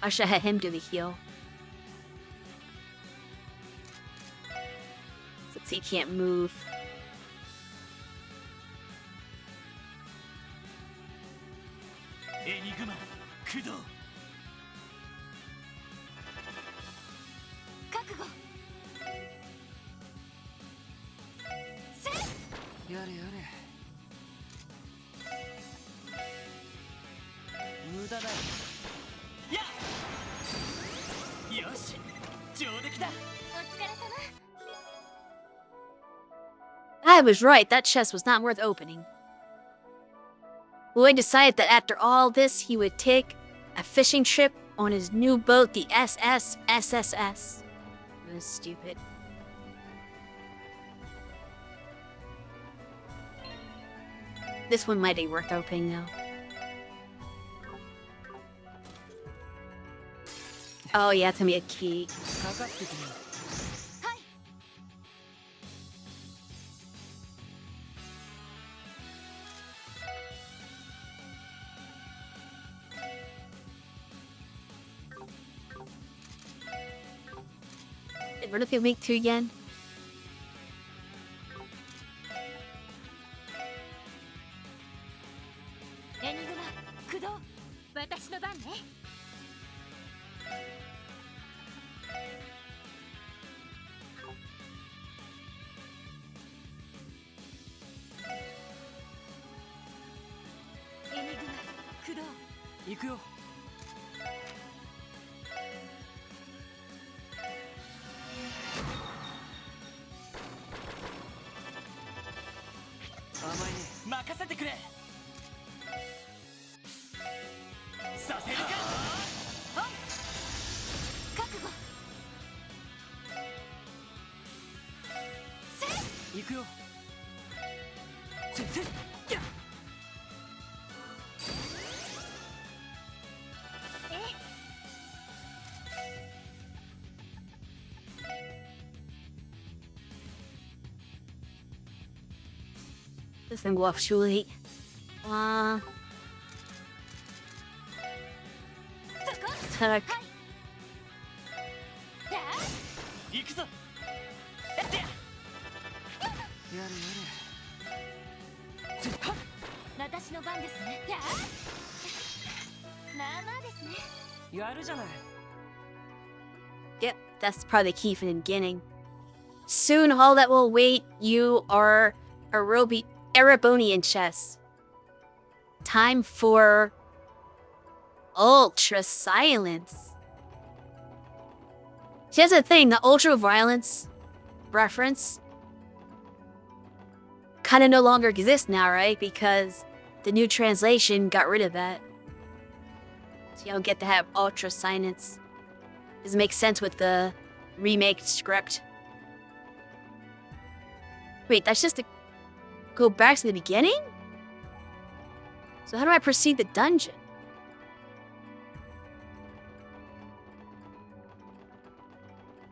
I should have had him do the heal. Since he can't move. 無駄だよ。よし、上出来だ。お疲れ様。 I was right, that chest was not worth opening. Lloyd decided that after all this, he would take a fishing trip on his new boat, the SSSS. It was stupid. This one might be worth opening, though. Oh, yeah, it's gonna be a key. かかってくれ。はい。 What if you make 2 again? エニグマ、駆動。私の番ね。エニグマ、駆動。行くよ。甘いね。任せてくれ。させるか。覚悟。せ。行くよ。せっやっ。This thing will surely. そこ。 Attack. 行くぞ。やってや。やれやれ。せっはっ。私の番ですね。やあ。まあまあですね。やるじゃない。 Yep, that's probably the key from the beginning. Soon, all that will await you are Erebonian chess. Time for ultra silence. Here's the thing, the ultra violence reference kind of no longer exists now, right? Because the new translation got rid of that. So you don't get to have ultra silence. Does it make sense with the remake script? Wait, that's just to go back to the beginning? So how do I proceed the dungeon?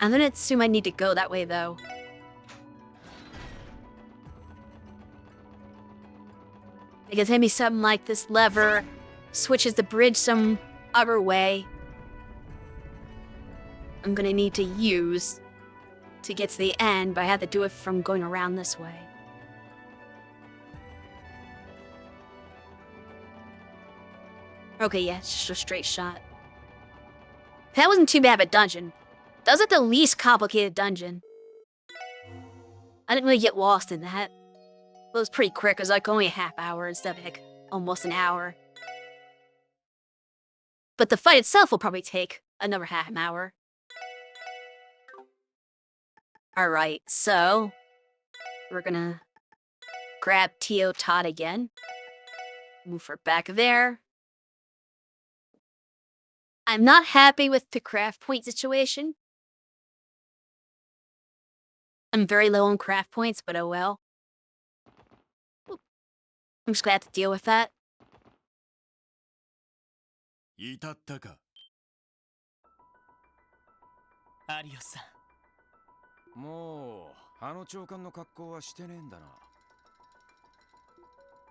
I'm gonna assume I need to go that way, though. Because maybe something like this lever switches the bridge some other way. I'm gonna need to use to get to the end, but I have to do it from going around this way. Okay, yeah, it's just a straight shot. That wasn't too bad of a dungeon. That was like the least complicated dungeon. I didn't really get lost in that. It was pretty quick, it was like only a half hour instead of like almost an hour. But the fight itself will probably take another half an hour. Alright, so we're gonna grab Tio Todd again. Move her back there. I'm not happy with the craft point situation. I'm very low on craft points, but oh well. I'm just glad to deal with that. 至ったか。アリオスさん。もうあの長官の格好はしてねえんだな。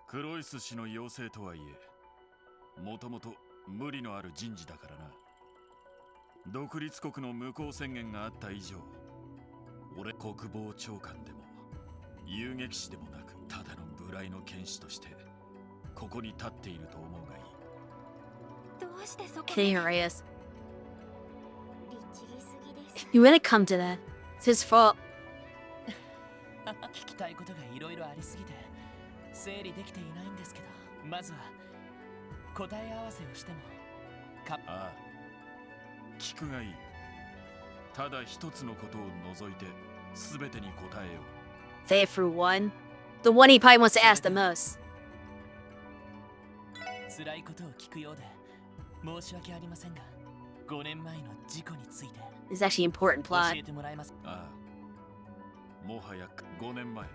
クロイス氏の要請とはいえ、もともと無理のある人事だからな。独立国の無効宣言があった以上、俺国防長官でも遊撃士でもなく、ただの無頼の剣士としてここに立っていると思うがいい。どうしてそこ Okay, here I is. 律儀すぎです。 You really come to that. It's his fault. 聞きたいことがいろいろありすぎて整理できていないんですけど、まずは答え合わせをしてもああ、聞くがいい。ただ一つのことを除いて全てに答えよう。 Say it for one. The one he probably wants to ask the most. 辛いことを聞くようで申し訳ありませんが、5年前の事故について It's actually an important 教 plot. えてもらえます。ああ、もはや5年前、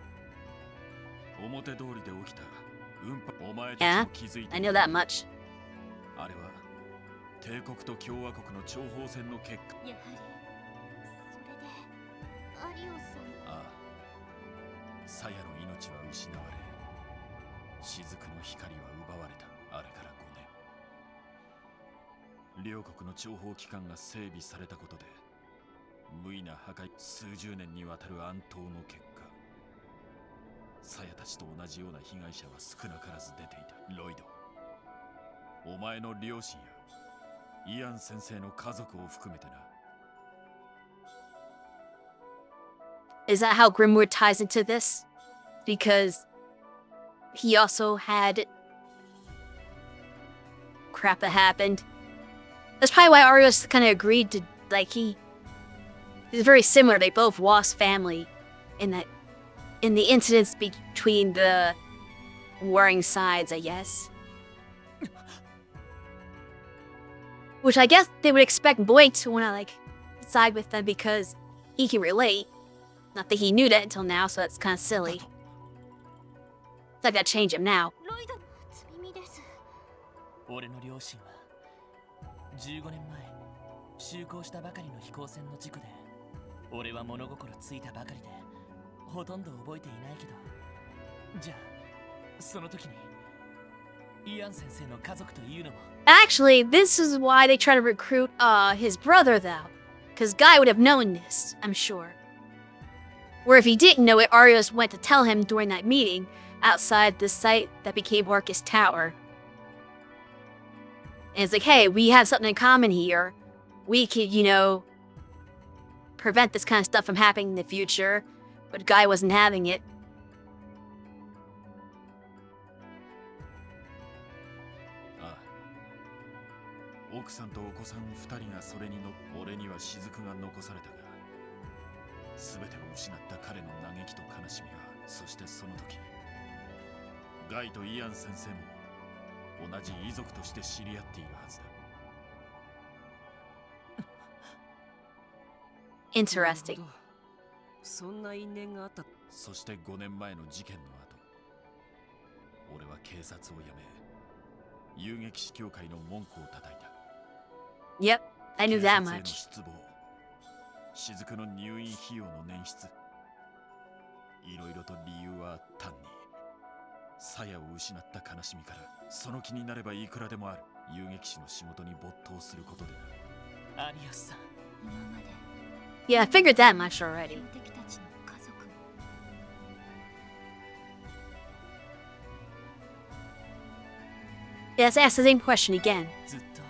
表通りで起きたお前たち Yeah, も気づいて I い know る。 that much. あれは帝国と共和国の諜報戦の結果。やはりそれでアリオさん。ああ、鞘の命は失われ、雫の光は奪われた。あれから5年、両国の諜報機関が整備されたことで無意な破壊、数十年にわたる暗闘の結果、鞘たちと同じような被害者は少なからず出ていた。ロイド、お前の両親やイアン先生の家族を含めてな。 Is that how Grimwood ties into this? Because he also had crap that happened. That's probably why Arios kind of agreed to, like, it's very similar. They both lost family in the incidents between the warring sides, I guess. Which I guess they would expect Boyd to want to, like, side with them because he can relate. Not that he knew that until now, so that's kind of silly. So I gotta change him now. ロイドの初耳です。俺の両親は15年前就航したばかりの飛行船の事故で、俺は物心ついたばかりでほとんど覚えていないけど、じゃあその時にイアン先生の家族というのも Actually, this is why they try to recruit his brother, though. Because Guy would have known this, I'm sure. Where if he didn't know it, Arios went to tell him during that meeting outside the site that became Orcus Tower. And it's like, hey, we have something in common here. We could, prevent this kind of stuff from happening in the future. But Guy wasn't having it. ああ、奥さんとお子さん2人がそれに俺には雫が残されたが、全てを失った彼の嘆きと悲しみが、そしてその時、ガイとイアン先生も同じ遺族として知り合っているはずだ。 Interesting. そんな因縁があった。そして5年前の事件の後、俺は警察を辞め、遊撃士協会の門戸を叩いた。 Yep, I knew that 警察への much. 失望、雫の入院費用の捻出、いろいろと理由は単に鞘を失った悲しみから、その気になればいくらでもある。遊撃士の仕事に没頭することでな。アリオスさん、今まで Yeah, I figured that much already. 標的たちの家族。 Yeah, let's ask the same question again. ずっと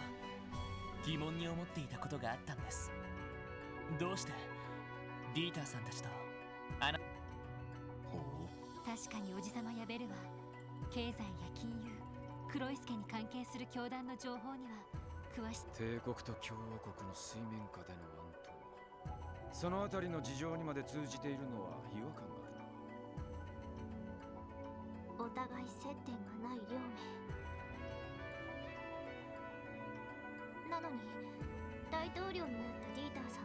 疑問に思っていたことがあったんです。どうしてディーターさんたちとほう、確かにおじさまやベルは経済や金融、クロイス家に関係する教団の情報には詳しい。帝国と共和国の水面下での暗闘、そのあたりの事情にまで通じているのは違和感がある。お互い接点がない両名なのに、大統領になったディーターさん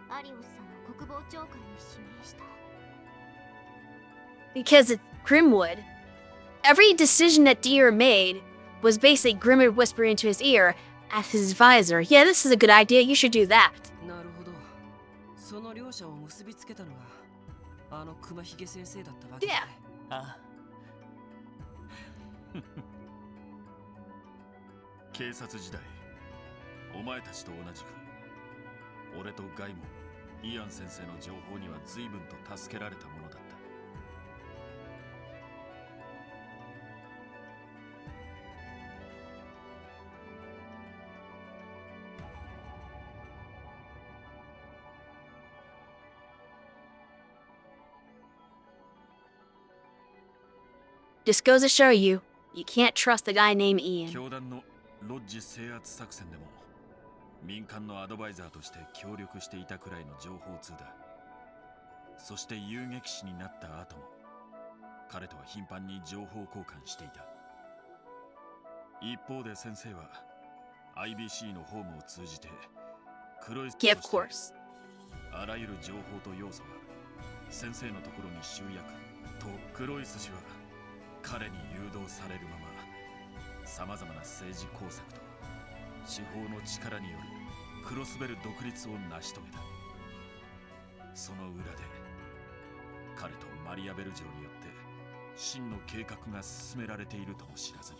はアリオスさんを国防長官に指名した。 Because it's Grimwood. Every decision that Deer made was basically Grimwood whispering into his ear as his advisor. Yeah, this is a good idea. You should do that. なるほど。その両者を結びつけたのがあの熊ひげ先生だったわけだね。あ警察時代、お前たちと同じく、俺とガイもイアン先生の情報には随分と助けられたものだった。Just goes to show you, You can't trust a guy named Ian. 教団のロッジ制圧作戦でも民間のアドバイザーとして協力していたくらいの情報通だ。そして遊撃士になった後も彼とは頻繁に情報交換していた。一方で先生は IBC のホームを通じて黒い Yeah, of course. あらゆる情報と要素が先生のところに集約と、黒い寿司は彼に誘導されるままさまざまな政治工作と司法の力によるクロスベル独立を成し遂げた。その裏で彼とマリアベル城によって真の計画が進められているとも知らずに。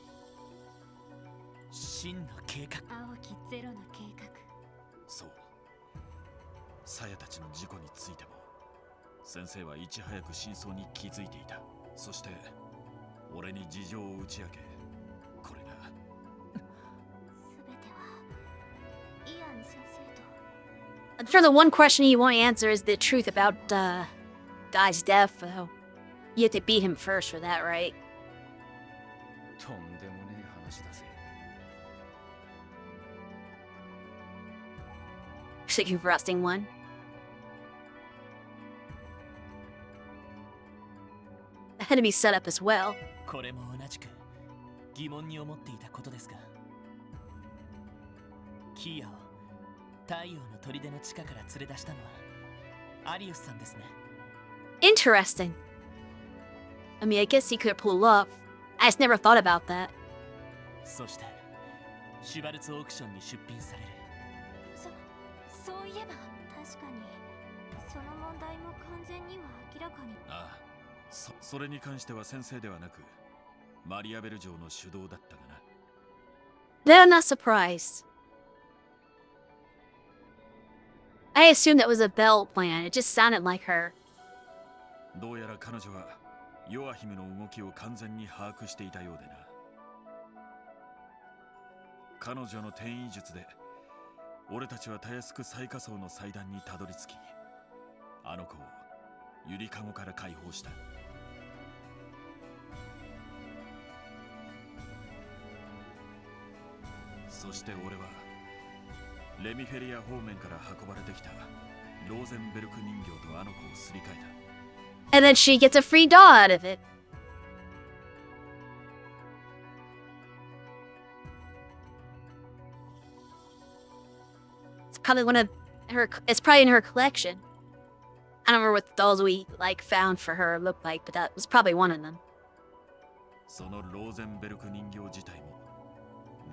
真の計画。青きゼロの計画。そう、サヤたちの事故についても先生はいち早く真相に気づいていた。そして俺に事情を打ち明け、これが全てはイアン先生と。I'm sure the one question you won't answer is the truth about Guy's death, though. You have to beat him first for that, right? とんでもねえ話だぜ。Such a interesting one. That had to be set up as well. これも同じく疑問に思っていたことですが、キーヤを太陽の砦の地下から連れ出したのはアリウスさんですね。Interesting. I mean, I guess he could pull it off. I just never thought about that. そしてシュバルツオークションに出品される。そういえば確かにその問題も完全には明らかに。ああ、それに関しては先生ではなくマリアベル城の主導だったがな。Then I'm not surprised. I assumed that was a Bell plan. It just sounded like her. どうやら彼女はヨアヒムの動きを完全に把握していたようでな。彼女の転移術で俺たちはたやすく最下層の祭壇にたどり着き、あの子をゆりかごから解放した。そして俺はレミフェリア方面から運ばれてきたローゼンベルク人形とあの子をすり替えた。And then she gets a free doll out of it. It's probably one of her. It's probably in her collection. I don't remember what the dolls we found for her looked like, but that was probably one of them. そのローゼンベルク人形自体も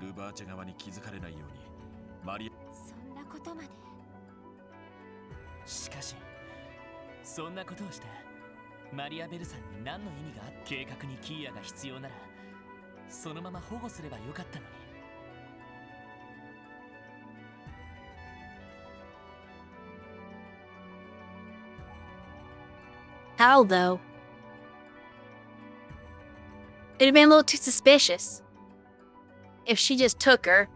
ルバーチェ側に気づかれないようにマリア。そんなことまで。しかしそんなことをしてマリアベルさんに何の意味があって、計画にキーヤが必要ならそのまま保護すればよかったのに。How though? It'd have been a little too suspicious if she just took her.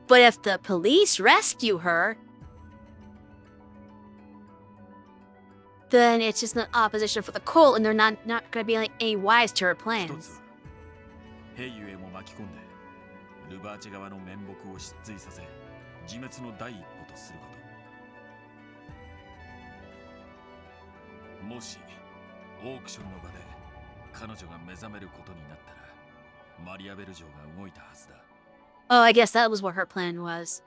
But if the police rescue her, then it's just an opposition for the cult, and they're not gonna be any wise to her 一つ plans. 兵ユへも巻き込んでルバーチェ側の面目を失墜させ自滅の第一歩とすること。もしオークションの場で彼女が目覚めることになったらマリアベル城が動いたはずだ。Oh, I guess that was what her plan was.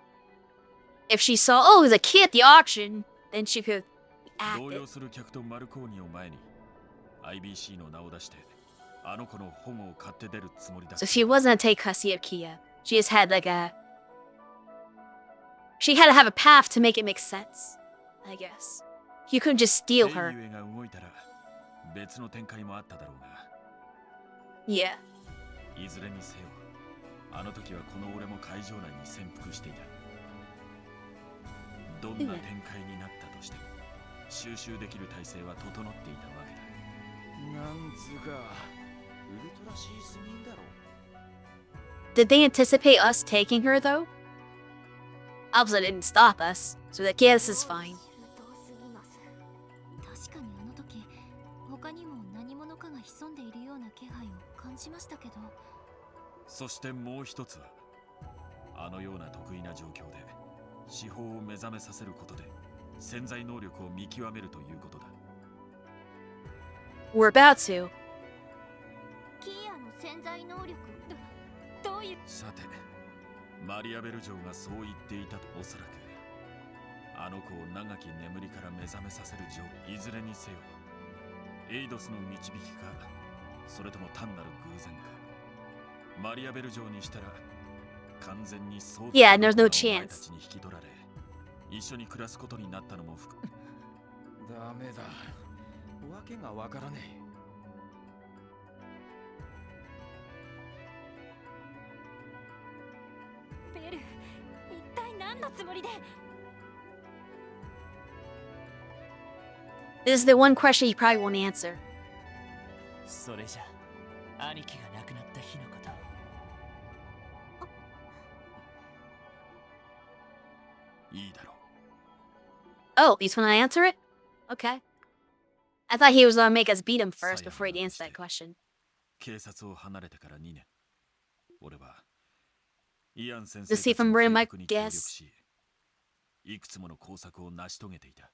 If she saw, oh, there's a key at the auction, then she could act 動 it. 揺する客とマルコーニを前に IBC の名を出してあの子の保護を買って出るつもりだ。 So she wasn't gonna take custody of Kia. She just had she had to have a path to make it make sense, I guess. You couldn't just steal 兵 her. ユが動いたら別の展開もあっただろうが、 Yeah. いずれにせよあの時はこの俺も会場内に潜伏していた。どんな展開になったとしても収集できる体制は整っていたわけだ。なんつうかウルトラシーすぎんだろ。 Did they anticipate us taking her, though? Obviously, it didn't stop us, so that, yeah, this is fine. 周到すぎます。確かにあの時他にも何者かが潜んでいるよううな気配を感じましたけど。そしてもう一つは、あのような得意な状況で司法を目覚めさせることで潜在能力を見極めるということだ。 We're about to. キーヤの潜在能力、どういう。さて、マリアベル嬢がそう言っていたと。おそらくあの子を長き眠りから目覚めさせる情、いずれにせよエイドスの導きか、それとも単なる偶然か。マリアベル嬢にしたら完全にそう。Yeah, there's no お前た chance. ちに引き取られ一緒に暮らすことになったのも含め。ダメだ、わけがわからねベル、一体何のつもりで。 This is the one question he probably won't answer. それじゃ兄貴が亡くなった日のこと。いいだろう。 Oh, he's gonna answer it? Okay. I thought he was gonna make us beat him first before he'd answer that question. 警察を離れてから2年、俺はイアン先生 Let's see if I'm reading my たちの計画に協力 guess. し、いくつもの工作を成し遂げていた。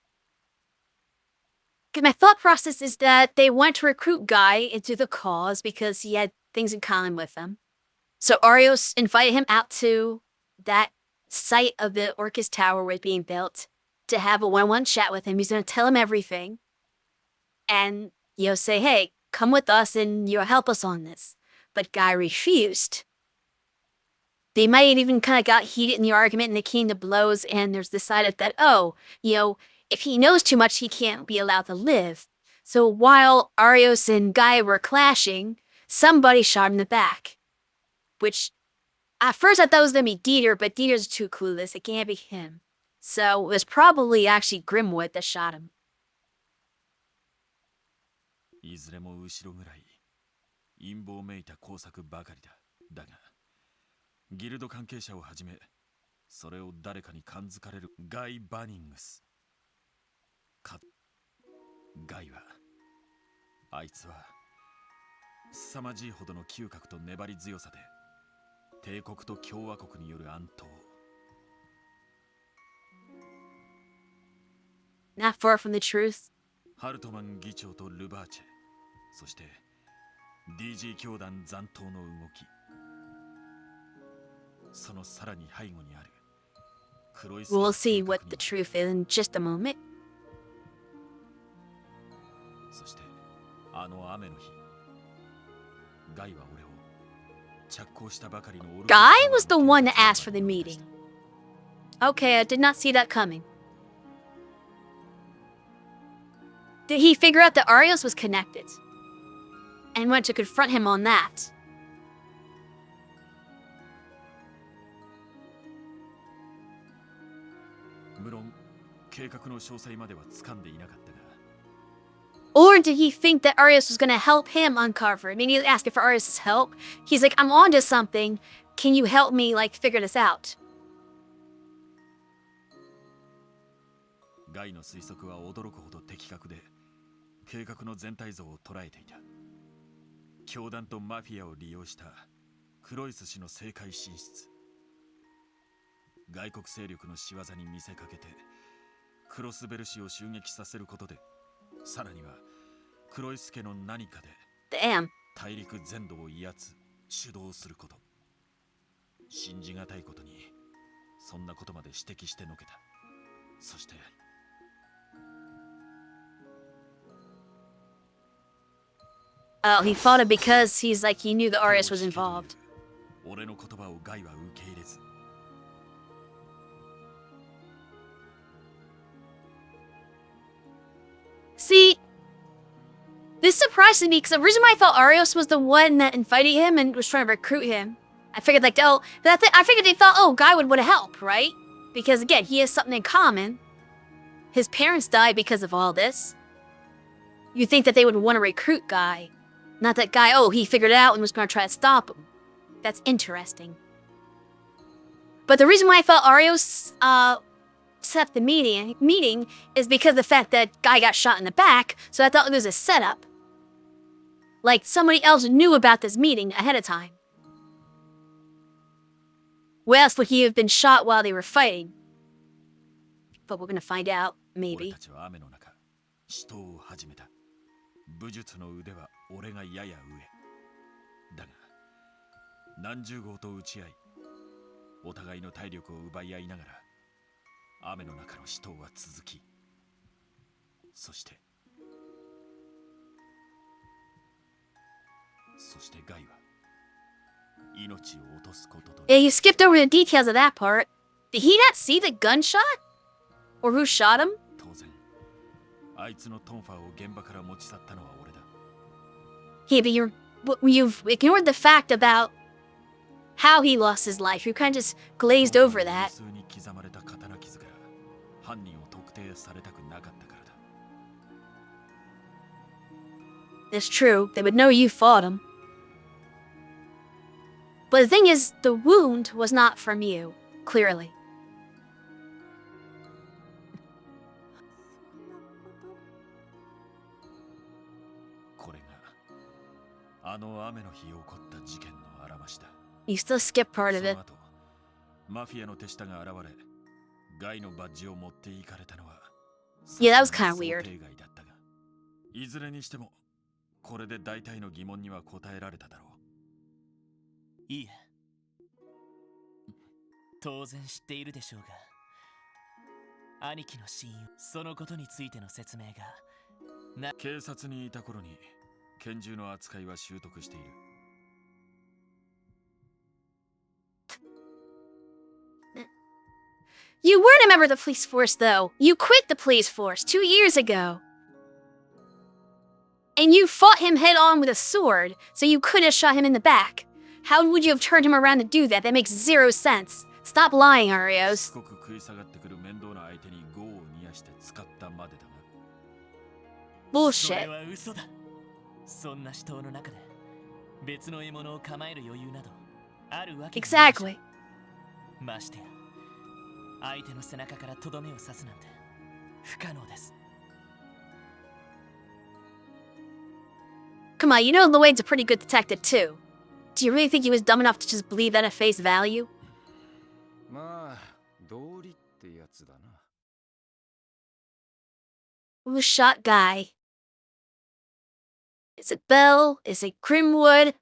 Because my thought process is that they want to recruit Guy into the cause because he had things in common with them. So Arios invited him out to that site of the Orcus Tower where it's being built to have a one-on-one chat with him. He's going to tell him everything. And, say, hey, come with us and, help us on this. But Guy refused. They might even kind of got heated in the argument and they came to blows and there's decided that, if he knows too much, he can't be allowed to live. So while Arios and Guy were clashing, somebody shot him in the back. Which, at first I thought it was going to be Dieter, but Dieter's too clueless. It can't be him. So it was probably actually Grimwood that shot him. いずれも後ろぐらい陰謀めいた工作ばかりだ。だがギルド関係者をはじめ、それを誰かに感づかれるガイ・バニングス。ガイは、あいつは凄まじいほどの嗅覚と粘り強さで帝国と共和国による暗闘。 Not far from the truth. ハルトマン議長とルバーチェ、そして DG 教団残党の動き、そのさらに背後にある黒い。 We'll see what the truth is in just a moment. そしてあの雨の日、ガイは俺を着工したばかりのオル Guy was the one that asked for the meeting. Okay, I did not see that coming. Did he figure out that Arios was connected? And went to confront him on that? 無論計画の詳細までは掴んでいなかったが、 Or did he think that Arios was going to help him uncover? I mean, he was asking for Arios' help. He's like, I'm onto something. Can you help me, figure this out? ガイの推測は驚くほど的確で、計画の全体像を捉えていた。教団とマフィアを利用したクロイス氏の政界進出。外国勢力の仕業に見せかけて、クロスベル氏を襲撃させることで、さらにはクロイス家の何かで Damn. 大陸全土を威圧、主導すること。信じがたいことに、そんなことまで指摘してのけた。そして、 Oh, he fought it because he knew that Arios was involved. 俺の言葉をガイは受け入れず。 See, this surprised me because originally I thought Arios was the one that invited him and was trying to recruit him. I figured I figured they thought, Guy would want to help, right? Because again, he has something in common. His parents died because of all this. You think that they would want to recruit Guy. Not that Guy, he figured it out and was going to try to stop him. That's interesting. But the reason why I thought Arios set up the meeting is because of the fact that Guy got shot in the back, so I thought it was a setup. Like somebody else knew about this meeting ahead of time. Where else would he have been shot while they were fighting? But we're gonna find out, 俺 maybe. たちは雨の中死闘を始めた。武術の腕は俺がやや上だが、何十号と打ち合い、お互いの体力を奪い合いながら雨の中の死闘は続き、そしてガイは命を落とすことと Yeah, you skipped over the details of that part. Did he not see the gunshot? Or who shot him? 当然あいつのトンファーを現場から持ち去ったのは俺だ。 Yeah, but you've ignored the fact about how he lost his life. You kind of just glazed over that. 無数に刻まれた刀傷から犯人を特定されたくなかったからだ。 It's true. They would know you fought him. But the thing is, the wound was not from you, clearly. これがあの雨の日起こった事件のあらましだ。 You still skip part そ of の it. 後、マフィアの手下が現れ、ガイのバッジを持っていかれたのは、 Yeah, that was kind of weird. 想定外だったが、いずれにしても、これで大体の疑問には答えられただろう。いいえ。当然知っているでしょうが、兄貴の親友、そのことについての説明が、警察にいた頃に拳銃の扱いは習得している。 You weren't a member of the police force, though. You quit the police force 2 years ago. And you fought him head on with a sword, so you could have shot him in the back. How would you have turned him around to do that? That makes zero sense. Stop lying, し Arios. つこく食い下がってくる面倒な相手に業を煮やして使ったまでだが。それ Bullshit. は嘘だ。そんな死闘の中で別の獲物を構える余裕などあるわけがないでしょ。 Exactly. ましてや相手の背中からとどめを刺すなんて不可能です。 Come on, you know Lloyd's a pretty good detective, too. Do you really think he was dumb enough to just believe that at face value? まあ道理ってやつだな。 Who shot Guy? Is it Bell? Is it Grimwood?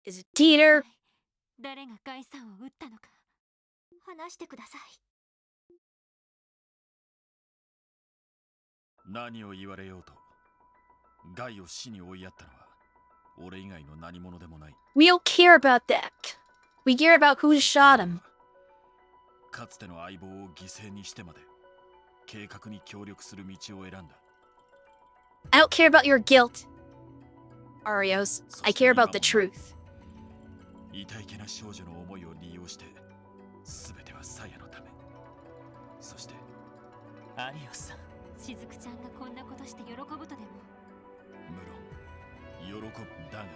Is it Dieter? 誰がガイさんを撃ったのか話してください。何を言われようと、ガイを死に追いやったのは俺以外の何者でもない。 We don't care about that. We care about who shot him. かつての相棒を犠牲にしてまで計画に協力する道を選んだ。 I don't care about your guilt, Arios. I care about the truth. 痛いけな少女の思いを利用して全てはサヤのため。そしてアリオスさん、しずくちゃんがこんなことして喜ぶとでも。無論喜ぶだが、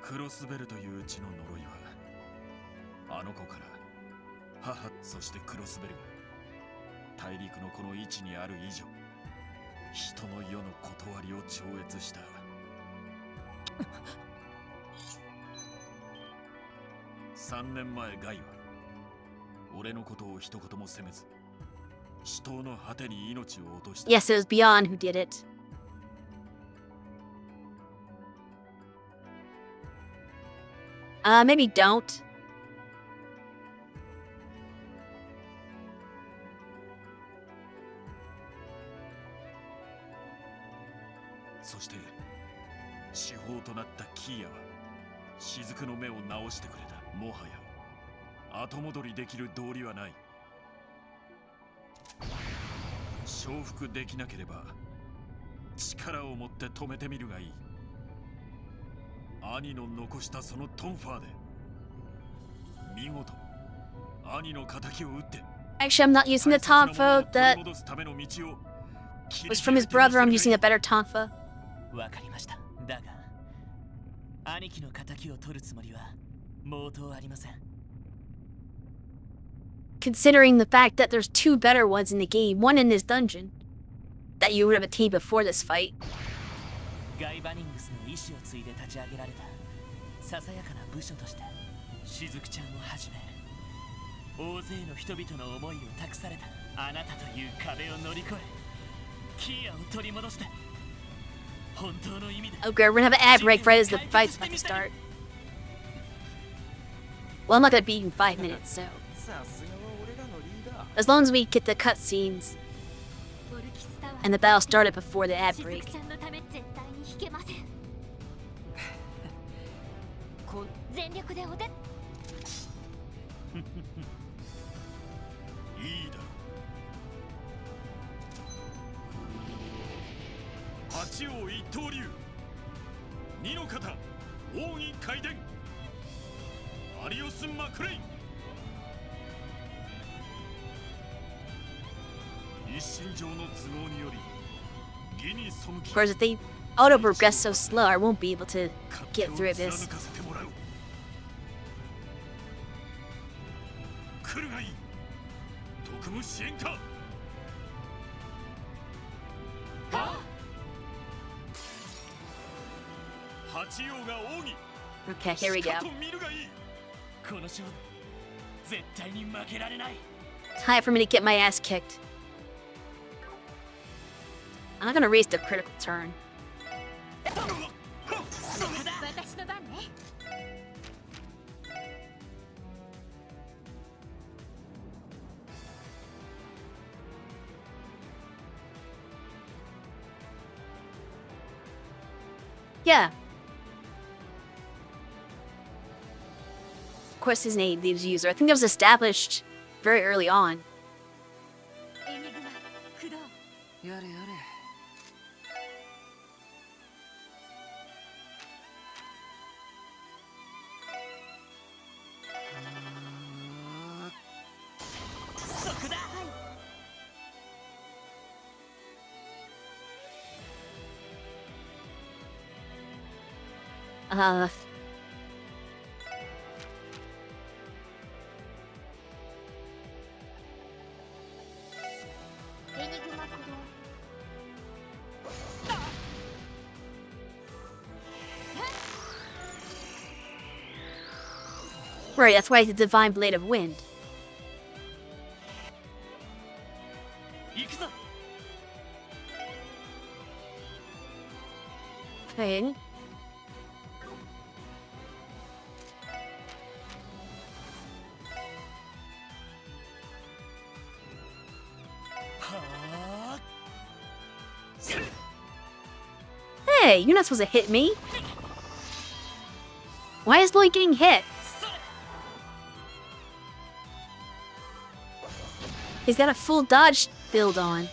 クロスベルという血の呪いはあの子から母、そしてクロスベルが大陸のこの位置にある以上、人の世の断りを超越した。3年前ガイは俺のことを一言も責めず、死闘の果てに命を落とした。 Yes, it was Beyond who did it. Maybe don't. そして司法となったキーヤは雫の目を直してくれた。もはや後戻りできる道理はない。承服できなければ力を持って止めてみるがいい。兄の残したそのトンファーで見事兄の仇を撃って Actually, I'm not using the tonfa that 戻すための道を was from his brother. I'm using a better tonfa. わかりました。だが兄貴の仇を取るつもりは毛頭ありません。 Considering the fact that there's 2 better ones in the game, one in this dungeon, that you would have attained before this fight. ガイ・バニングスの意志を継いで立ち上げられたささやかな部署として、しずくちゃんをはじめ大勢の人々の思いを託されたあなたという壁を乗り越え、キーヤを取り戻して、本当の意味で Okay, we're gonna have an ad break right as the fight's about to start. Well, I'm not gonna be in 5 minutes, so さすがは俺らのリーダー as long as we get the cutscenes オルキスタワー and the battle started before the ad しず break. くちゃんのため絶対に引けません。こん全力でお手いいだろう。八王一刀流、二の型奥義回伝、アリオス・マクレイン。一身上の都合により義に背 Of き、 course, if they auto progress so slow, I won't be able to 勝 get 手を through this. 貫かせてもらう。来るがいい。特務支援か。八王が奥義。 Okay, here we go. しかと見るがいい。この勝負絶対に負けられない。 Time for me to get my ass kicked. I'm not gonna raise the critical turn. 私の番ね。 Yeah. Of course, his name, the user. I think that was established very early on. エニグマ、駆動。やれやれ。そこだ。 エニグマ駆動。 Right, that's why the Divine Blade of Wind. 行くぞ。 Okay. Hey, you're not supposed to hit me. Why is Lloyd getting hit? He's got a full dodge build on.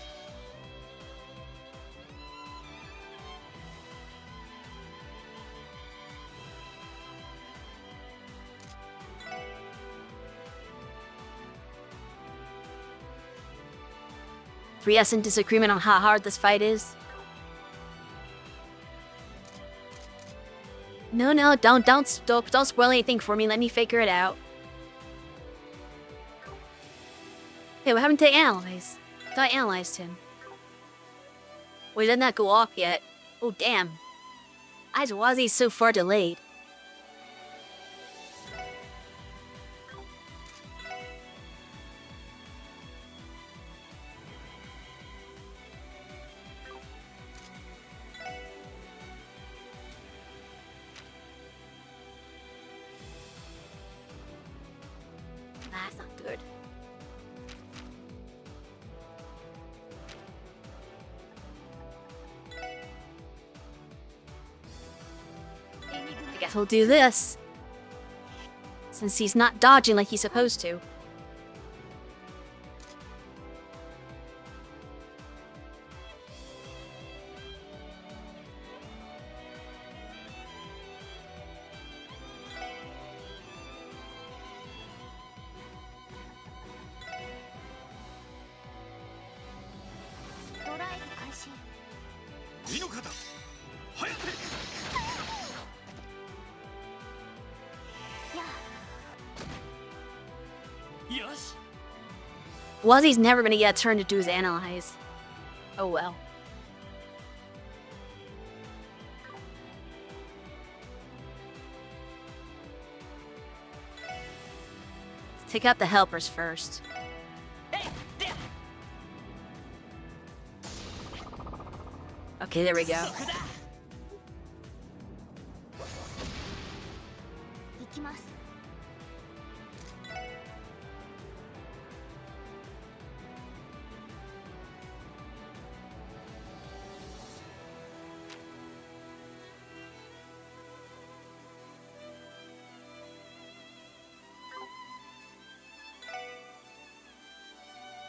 We have some disagreement on how hard this fight is. No, don't spoil anything for me. Let me figure it out. Hey, what happened to analyze? I thought I analyzed him. Well, he did not go off yet. Oh, damn. Why is he so far delayed? That's not good. I guess we'll do this. Since he's not dodging like he's supposed to. Wazzy's never gonna get a turn to do his analyze. Oh well. Take out the helpers first. Okay, there we go. 行きます。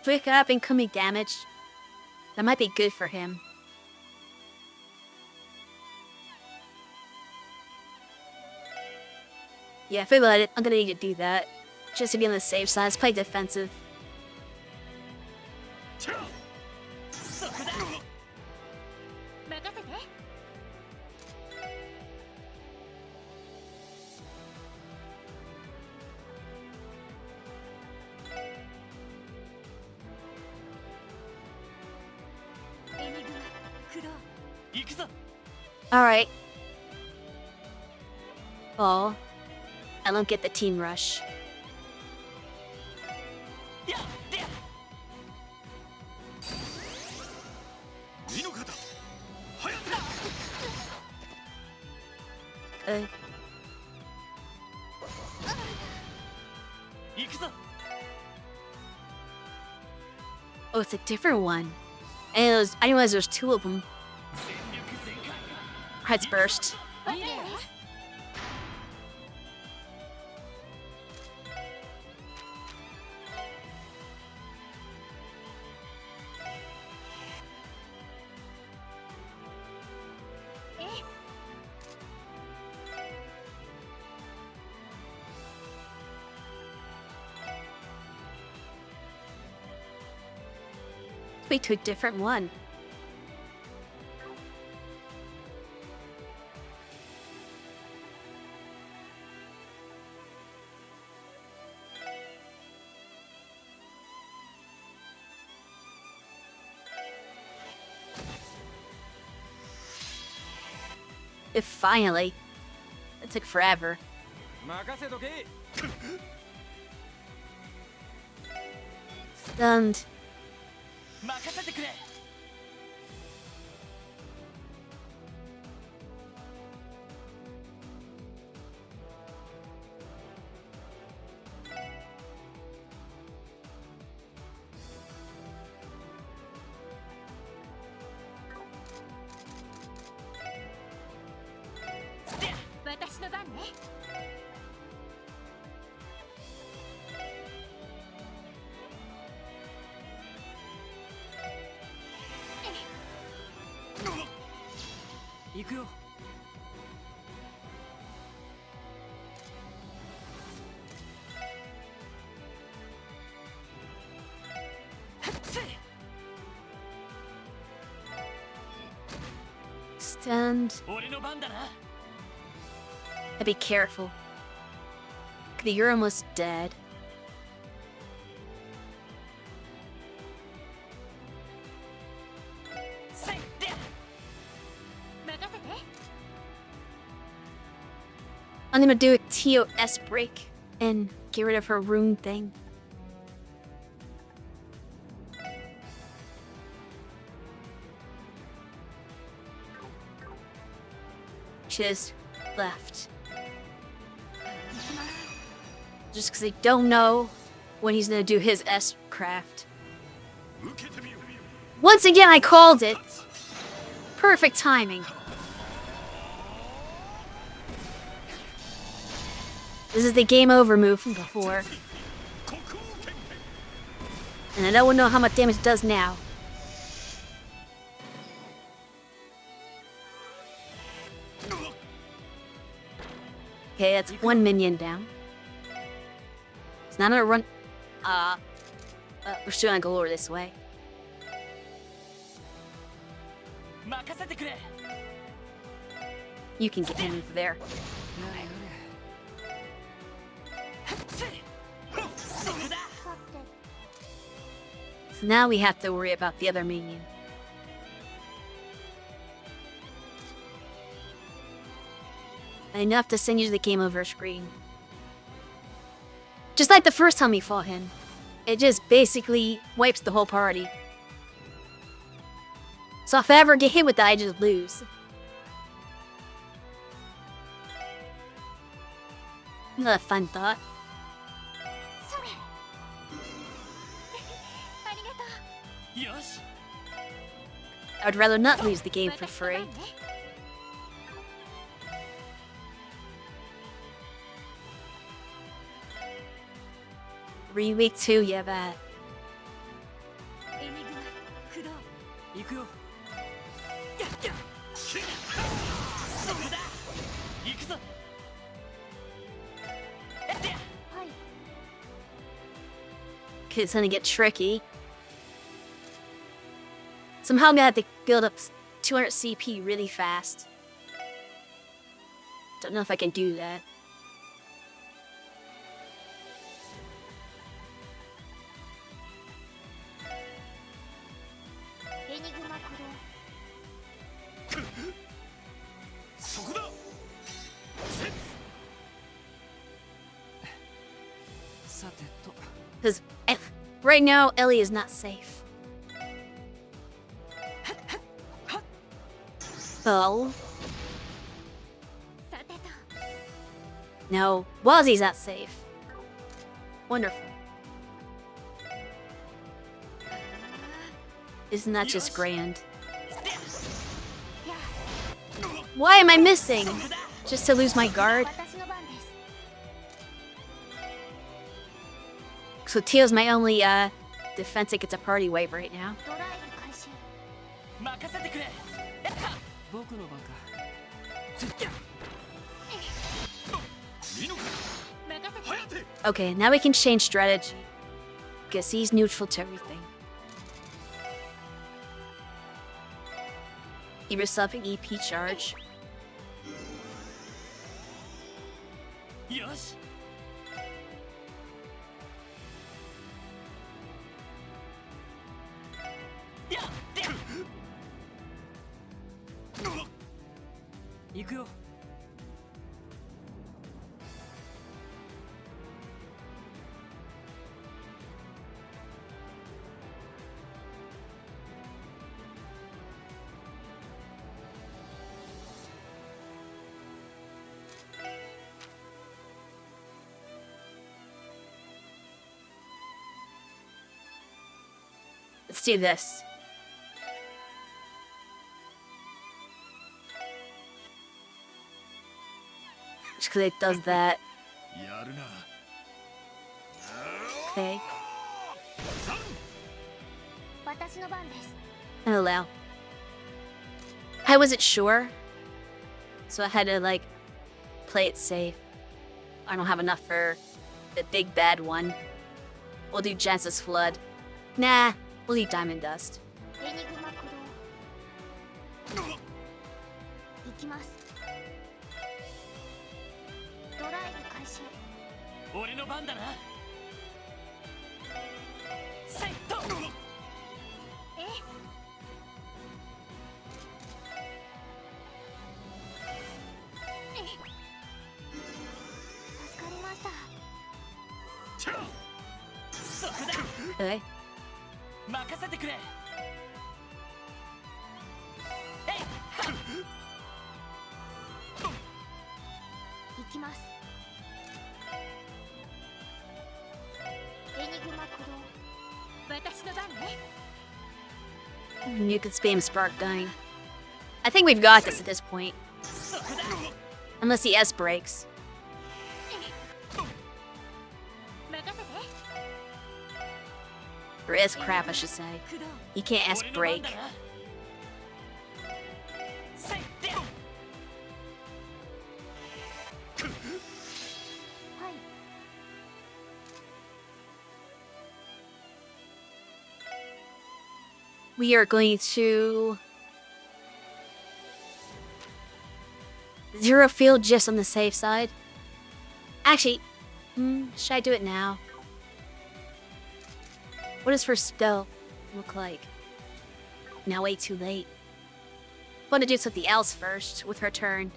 Quick up incoming damage. That might be good for him. Yeah, if I let it, I'm gonna need to do that. Just to be on the safe side. Let's play defensive. 任せて。 エニグマ、クロー。 行くぞ。 Alright. Well, I don't get the team rush. やっで。身の方早く 行くぞ。 Oh, it's a different one. I didn't realize there's two of them. 全力全開。 Heads burst. いいね。 We took a different one. If finally. It took forever. 任せとけ。 Stunned. 任せてくれ。 私の番ね。 行くよ。 Stand. 俺の番だな。 I'd be careful. You're almost dead. I'm gonna do a TOS break and get rid of her rune thing. She just left. Just because I don't know when he's gonna do his S-craft. 受けてみよう Once again, I called it. Perfect timing. This is the game over move from before. 国王権 And I don't know how much damage it does now. Okay, that's one minion down. It's not gonna run. We're still gonna go over this way. 任せてくれ。 You can get him over there. そこだ。 So now we have to worry about the other minion. Enough to send you to the game over screen. Just like the first time we fought him. It just basically wipes the whole party. So if I ever get hit with that, I just lose. Another fun thought. それありがとう。よし I would rather not lose the game for free. 私の番ね。Remake 2, yeah, that. エニグマ駆動。行くよ。やっやっそれだ行くぞやってやはい。 Okay, it's gonna get tricky. Somehow I'm gonna have to build up 200 CP really fast. Don't know if I can do that. エニグマ駆動。そこだ。 さてと。 Because right now, Ellie is not safe. Oh, さてと。 no. Wazzy's not safe. Wonderful. Isn't that just grand? Why am I missing? Just to lose my guard? 私の番です。 So Teo's my only defense against a party wave right now. ドライブ開始。任せてくれやった僕の番か。いいのか。任せて。早て。 Okay, now we can change strategy. Guess he's neutral to everything. Give yourself an EP charge. よしやってや行くよ。Let's do this. Just because it does that. やるな。 Okay. 私の番です。 And allow. I wasn't sure. So I had to, like, play it safe. I don't have enough for the big bad one. We'll do Genesis Flood. Nah, we'll do Diamond Dust. エニグマ駆動。行きます。ドライブ開始。俺の番だなセットえ助かりました。そこだ Okay. 任せてくれえいはっ行きます。エニグマ駆動。私の番ね。 You can spam Spark Dying. I think we've got this at this point. そこだ Unless the S breaks. 任せて。 Or S crap, I should say. 駆動。 You can't S 俺の番 break. だなセットはい。 We are going to zero field just on the safe side. Actually, should I do it now? What does first stealth look like? Now way too late. Want to do something else first with her turn.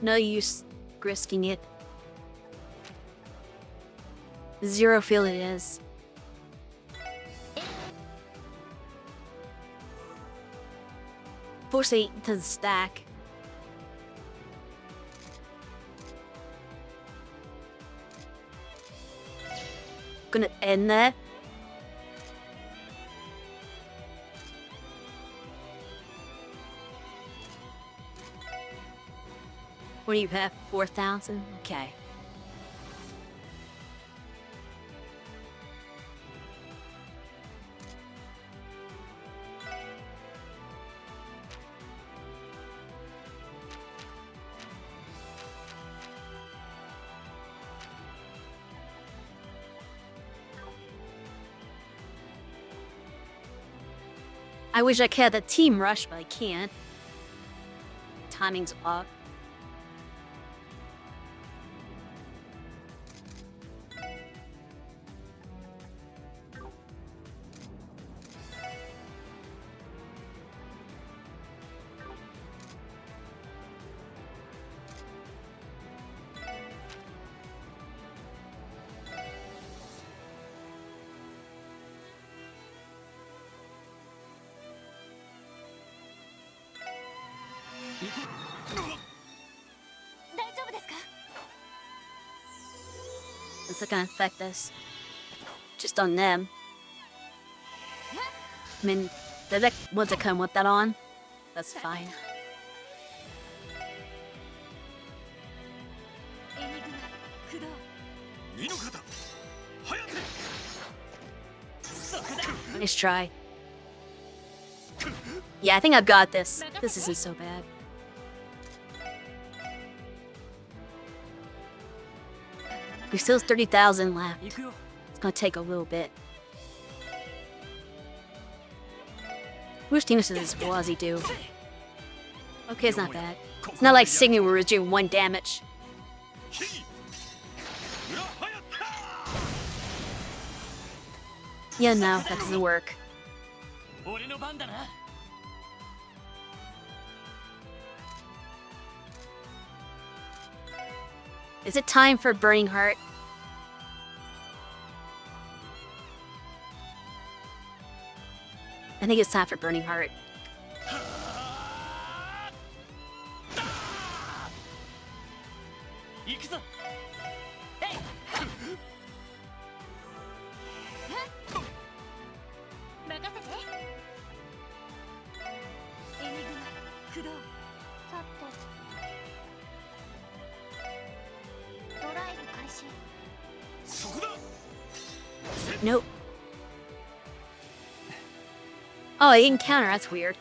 No use risking it. Zero field it is. Fortunately, it doesn't stack. Gonna end that. What do you have? 4,000? Okay. I wish I could have the team rush, but I can't. Timing's off. Is it gonna affect us? Just on them. I mean, the deck wants to come with that on. That's fine. Nice try. Yeah, I think I've got this. This isn't so bad. We still have 30,000 left. It's gonna take a little bit. Which team does this Wazi do? Okay, it's not bad. It's not like Signy where it's doing 1 damage. Yeah, no, that doesn't work. Is it time for Burning Heart? I think it's time for Burning Heart. Nope. Oh, he didn't counter. That's weird.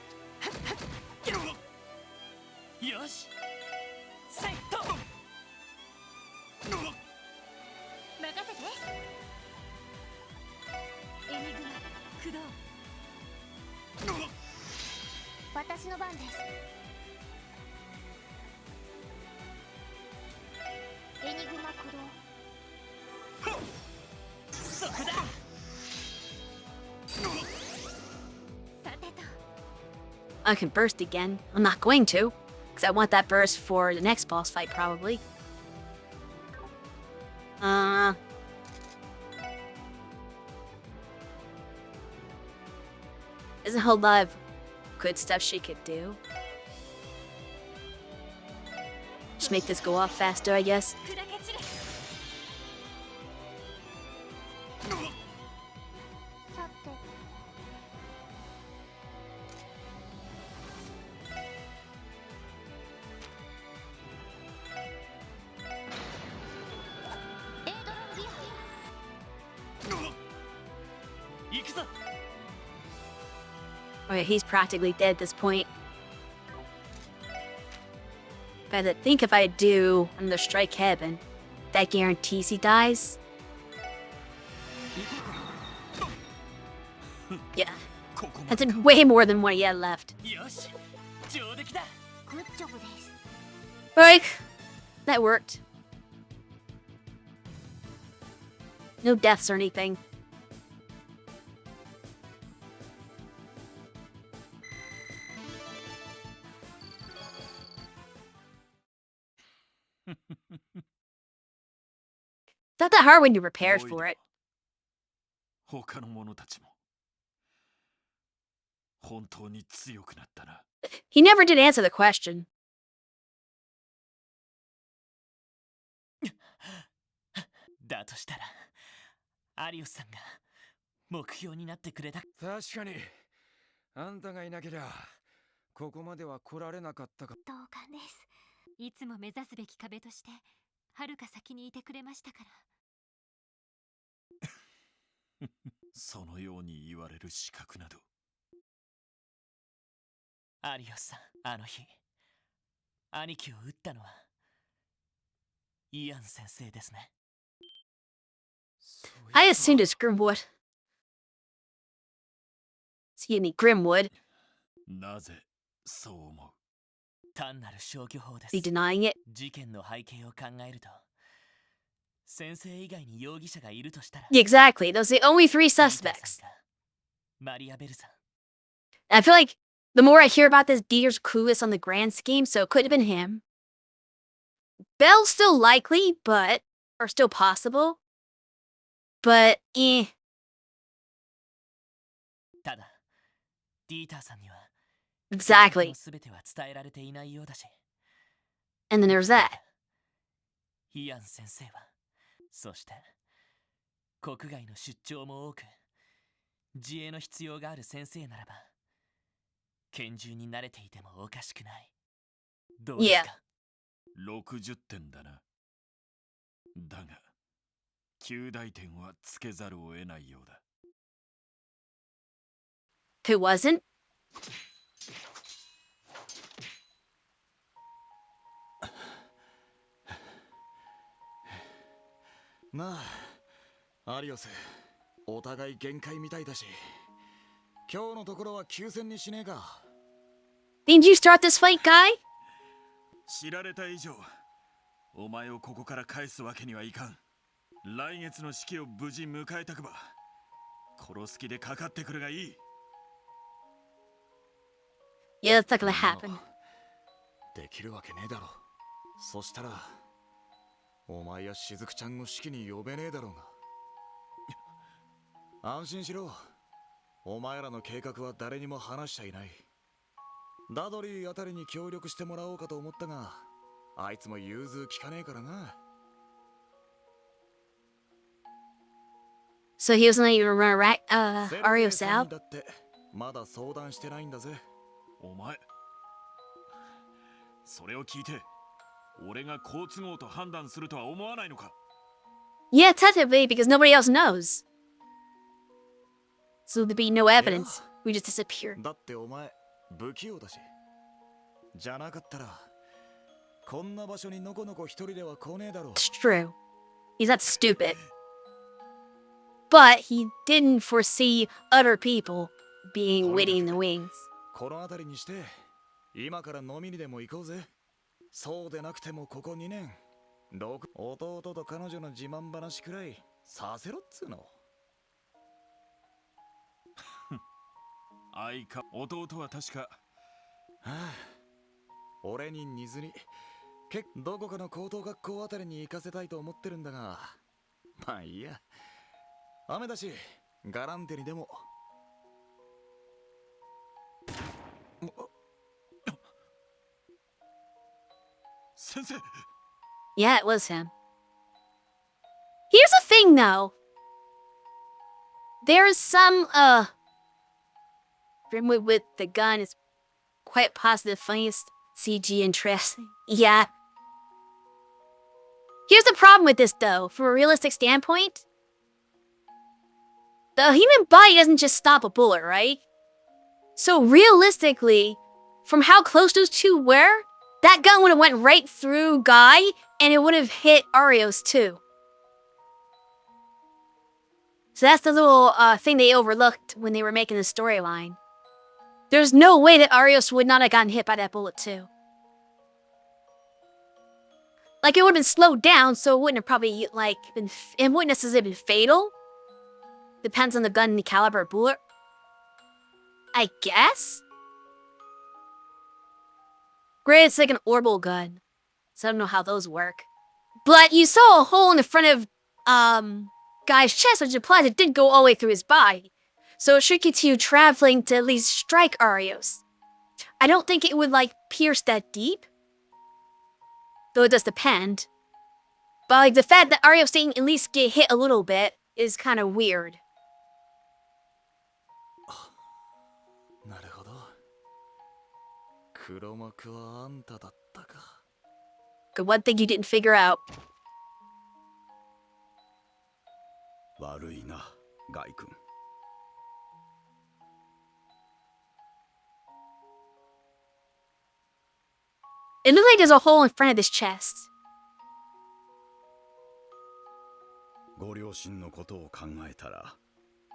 I can burst again. I'm not going to, because I want that burst for the next boss fight, probably. There's a whole lot of good stuff she could do. Just make this go off faster, I guess. Okay, he's practically dead at this point. But I think if I do another strike heaven, that guarantees he dies. Yeah. That's way more than what he had left. Right. That worked. No deaths or anything. not that hard when you're prepared for it. 他の者たちも本当に強くなったな。 He never did answer the question. だとしたらアリオスさんが目標になってくれた。確かにあんたがいなけりゃここまでは来られなかったか。同感です。いつも目指すべき壁としてはるか先にいてくれましたから。そのように言われる資格など。アリオスさん、あの日兄貴を撃ったのはイアン先生ですね。I assumed it's Grimwood. Excuse me, Grimwood. なぜそう思う？単なる消去法で Is he す。 denying it? 事件の背景を考えると、先生以外に容疑者がいるとしたら、 Yeah, exactly. Those are the only three ピーターさん suspects. かマリアベルさん。 I feel like the more I hear about this, Dieter's clueless on the grand scheme, so it could have been him. Bell's still likely, but or still possible. But ただ、ディーターさんには exactly. すべては伝えられていないようだし。 And then there's that. イアン先生は、そして国外の出張も多く、自衛の必要がある先生ならば、拳銃に慣れていてもおかしくない。どうですか？ 60点だな。だが9大点はつけざるを得ないようだ。 Who wasn't? なあ、アリオス、お互い限界みたいだし、今日のところは休戦にしねえか。 Didn't you start this fight, guy? 知られた以上、お前をここから返すわけにはいかん。来月の式を無事迎えたくば、殺す気でかかってくるがいい。 Yeah, that's not gonna happen. できるわけねえだろ。そしたらお前やしずくちゃんを式に呼べねえだろうが。安心しろ。お前らの計画は誰にも話しちゃいない。ダドリーあたりに協力してもらおうかと思ったが、あいつも融通きかねえからな。 So he wasn't even run Arios セルレーさん out? にだってまだ相談してないんだぜ。お前、それを聞いて俺が好都合と判断するとは思わないのか？ Yeah, technically, because nobody else knows. So there'd be no evidence. We just disappear. だってお前不器用だし。じゃなかったらこんな場所にのこのこ一人では来ねえだろう。 It's true. He's not stupid. But he didn't foresee other people being waiting in the wings. この辺りにして今から飲みにでも行こうぜ。そうでなくてもここ2年弟と彼女の自慢話くらいさせろっつうの。弟は確か、はあ、俺に似ずにどこかの高等学校あたりに行かせたいと思ってるんだが、まあいいや。雨だしガランテにでも。先生。 Yeah, it was him. Here's the thing, though. There's some, Grimwood with the gun is quite positive, funniest CG interesting. Yeah. Here's the problem with this, though. From a realistic standpoint, the human body doesn't just stop a bullet, right? So realistically, from how close those two were, that gun would have went right through Guy, and it would have hit Arios too. So that's the little thing they overlooked when they were making the storyline. There's no way that Arios would not have gotten hit by that bullet too. Like, it would have been slowed down, so it wouldn't have probably, like, it wouldn't necessarily been fatal. Depends on the gun and the caliber of bullet. I guess? Granted, it's like an orbital gun, so I don't know how those work. But you saw a hole in the front of guy's chest, which implies it did go all the way through his body. So it should continue traveling to at least strike Arios. I don't think it would, like, pierce that deep. Though it does depend. But, like, the fact that Arios didn't at least get hit a little bit is kind of weird. なるほど。黒幕はあんただったか。Good one thing you didn't figure out. 悪いな、ガイ君。It looks like there's a hole in front of his chest. ご両親のことを考えたら、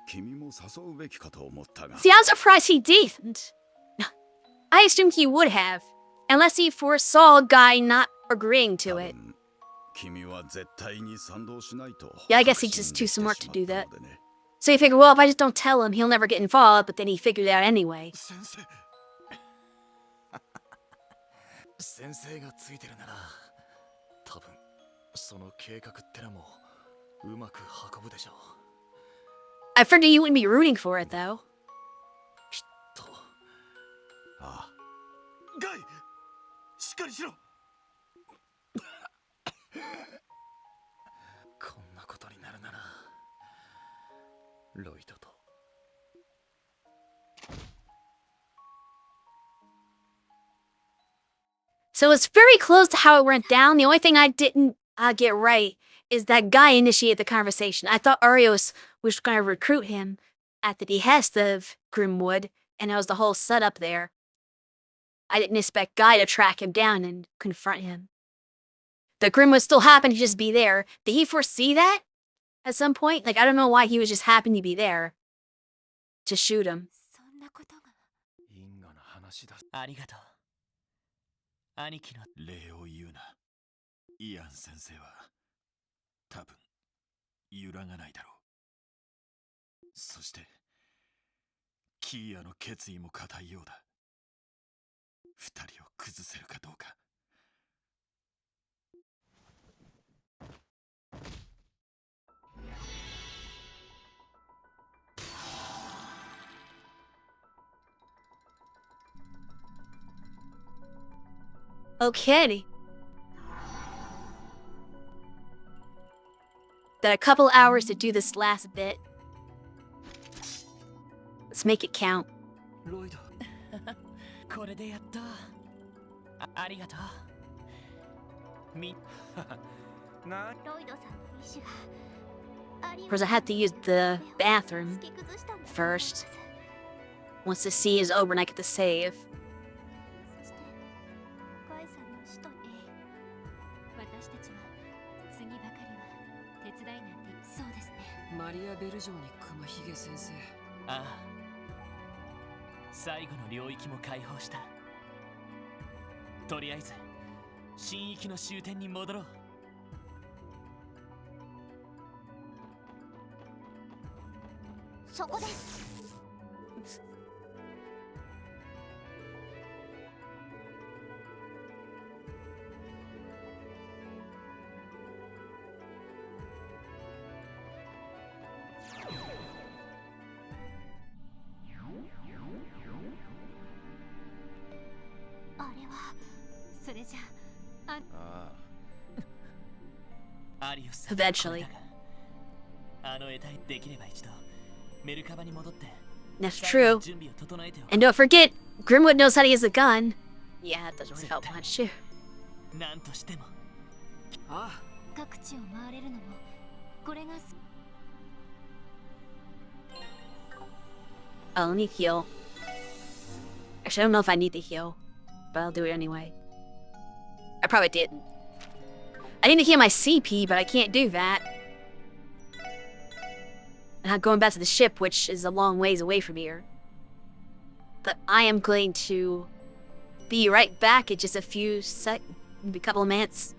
君も誘うべきかと思ったが。See, I'm surprised he didn't. I assumed he would have, unless he foresaw a guy not agreeing to it. 君は絶対に賛同しないと。Yeah, I guess he's just too smart to do that. So he figured, well, if I just don't tell him, he'll never get involved, but then he figured it out anyway. 先生がついてるなら、多分その計画ってのもうまく運ぶでしょう。I figured you wouldn't be rooting for it, though. きっと。ああ。ガイ、しっかりしろ。こんなことになるなら、ロイドと。So it's very close to how it went down. The only thing I didn't get right is that guy initiated the conversation. I thought Arios was going to recruit him at the behest of Grimwood, and it was the whole setup there. I didn't expect Guy to track him down and confront him. The Grimwood still happened to just be there. Did he foresee that at some point? Like, I don't know why he was just happened to be there to shoot him. そんなことが。因果の話だ。ありがとう。兄貴の礼を言うな。イアン先生は多分揺らがないだろう。そしてキーヤの決意も固いようだ。二人を崩せるかどうか。Okay. Got a couple hours to do this last bit. Let's make it count. ロイド。これでやっと。ありがとう。なロイドさんの意志が。 Of course, I had to use the bathroom first. Once the sea is over and I get to save. そしてガイさんの死と私たちは次ばかりは手伝いなんてそうですね。マリア・ベルジョーに熊ひげ先生。ああ。最後の領域も解放した。とりあえず新域の終点に戻ろう。そこです。あれはそれじゃあ。あアリオスさん。 Eventually. あの得体できれば一度メルカバに戻って。 That's true. 準備を整えておく。 And don't forget, Grimwood knows how to use a gun. Yeah, it doesn't really help much too. なんとしても。あ各地を回れるのもこれが I'll need heal. Actually, I don't know if I need the heal, but I'll do it anyway. I probably didn't. I need to heal my CP, but I can't do that. And I'm going back to the ship, which is a long ways away from here. But I am going to be right back in just a few maybe a couple of minutes.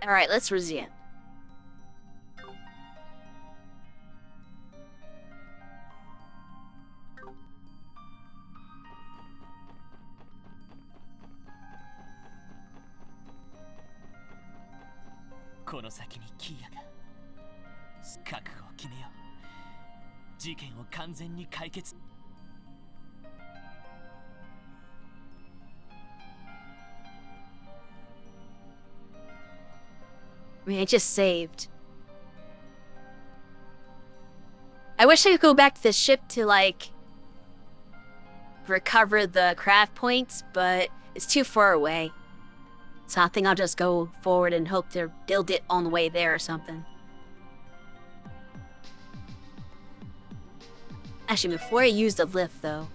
Alright, let's resume.この先にキーヤが覚悟を決めよう。事件を完全に解決。 I mean, I just saved. I wish I could go back to the ship to, like, recover the craft points, but it's too far away. So I think I'll just go forward and hope to build it on the way there or something. Actually, before I use the lift, though.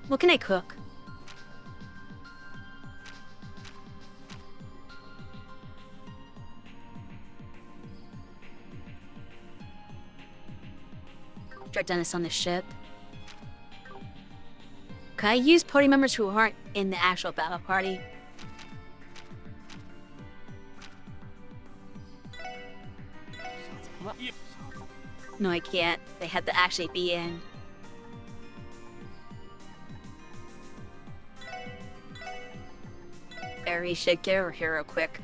What can I cook? Drag down this on the ship. Can I use party members who aren't in the actual battle party? No, I can't. They had to actually be in. Barry should get over here real quick.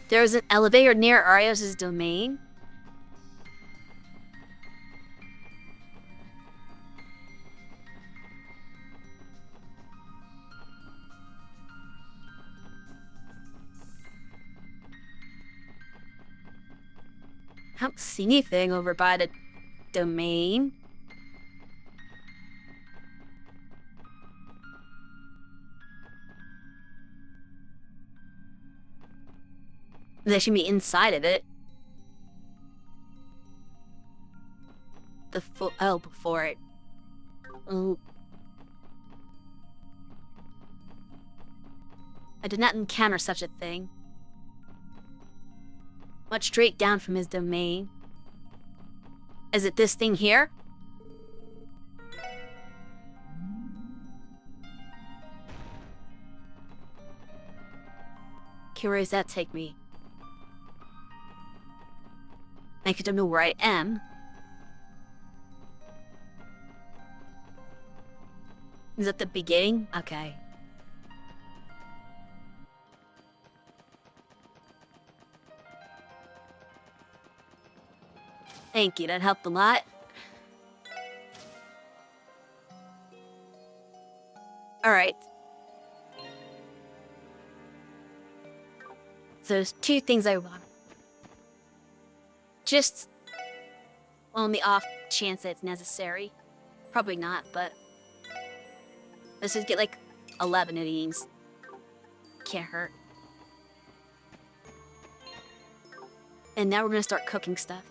There was an elevator near Arios' domain. I don't see anything over by the domain. They should be inside of it. Before it. Oh. I did not encounter such a thing. Went straight down from his domain. Is it this thing here? Okay, where does that take me? I don't know where I am. Is that the beginning? Okay. Thank you, that helped a lot. Alright. So there's two things I want. Just on the off chance that it's necessary. Probably not, but let's just get like 11 of these. Can't hurt. And now we're gonna start cooking stuff.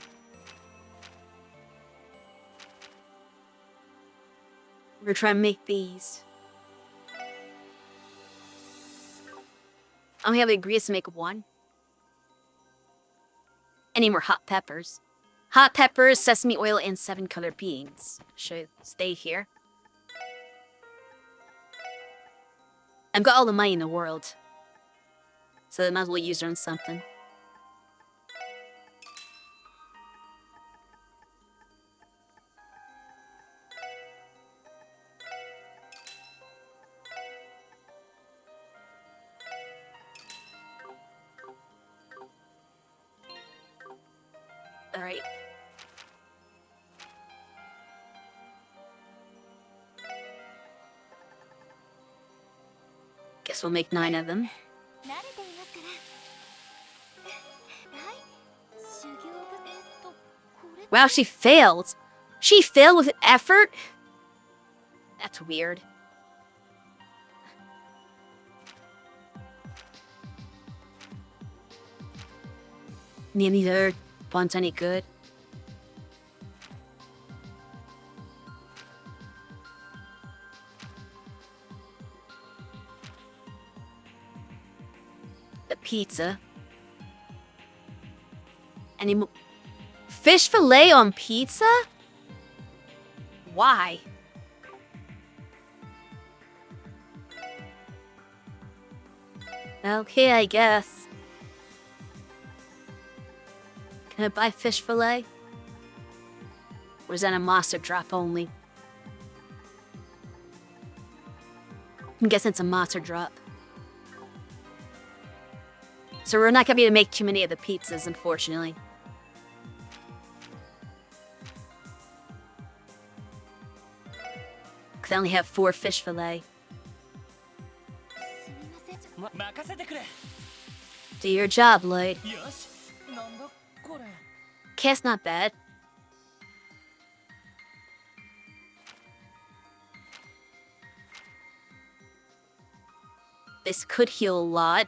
We're gonna try and make these. I only have the ingredients to make one. I need more hot peppers. Hot peppers, sesame oil, and 7 colored beans. Should stay here. I've got all the money in the world. So I might as well use it on something. Alright. Guess we'll make 9 of them. Wow, she failed. She failed with effort? That's weird. Any of these other ones any good? pizza. Any more? Fish fillet on pizza? Why? Okay, I guess. Can I buy fish fillet? Or is that a monster drop only? I'm guessing it's a monster drop. So we're not gonna be able to make too many of the pizzas, unfortunately. Cause I only have 4 fish fillet. すみません。任せてくれ。 Do your job, Lloyd. よし。なんだこれ。 Cat's not bad. This could heal a lot.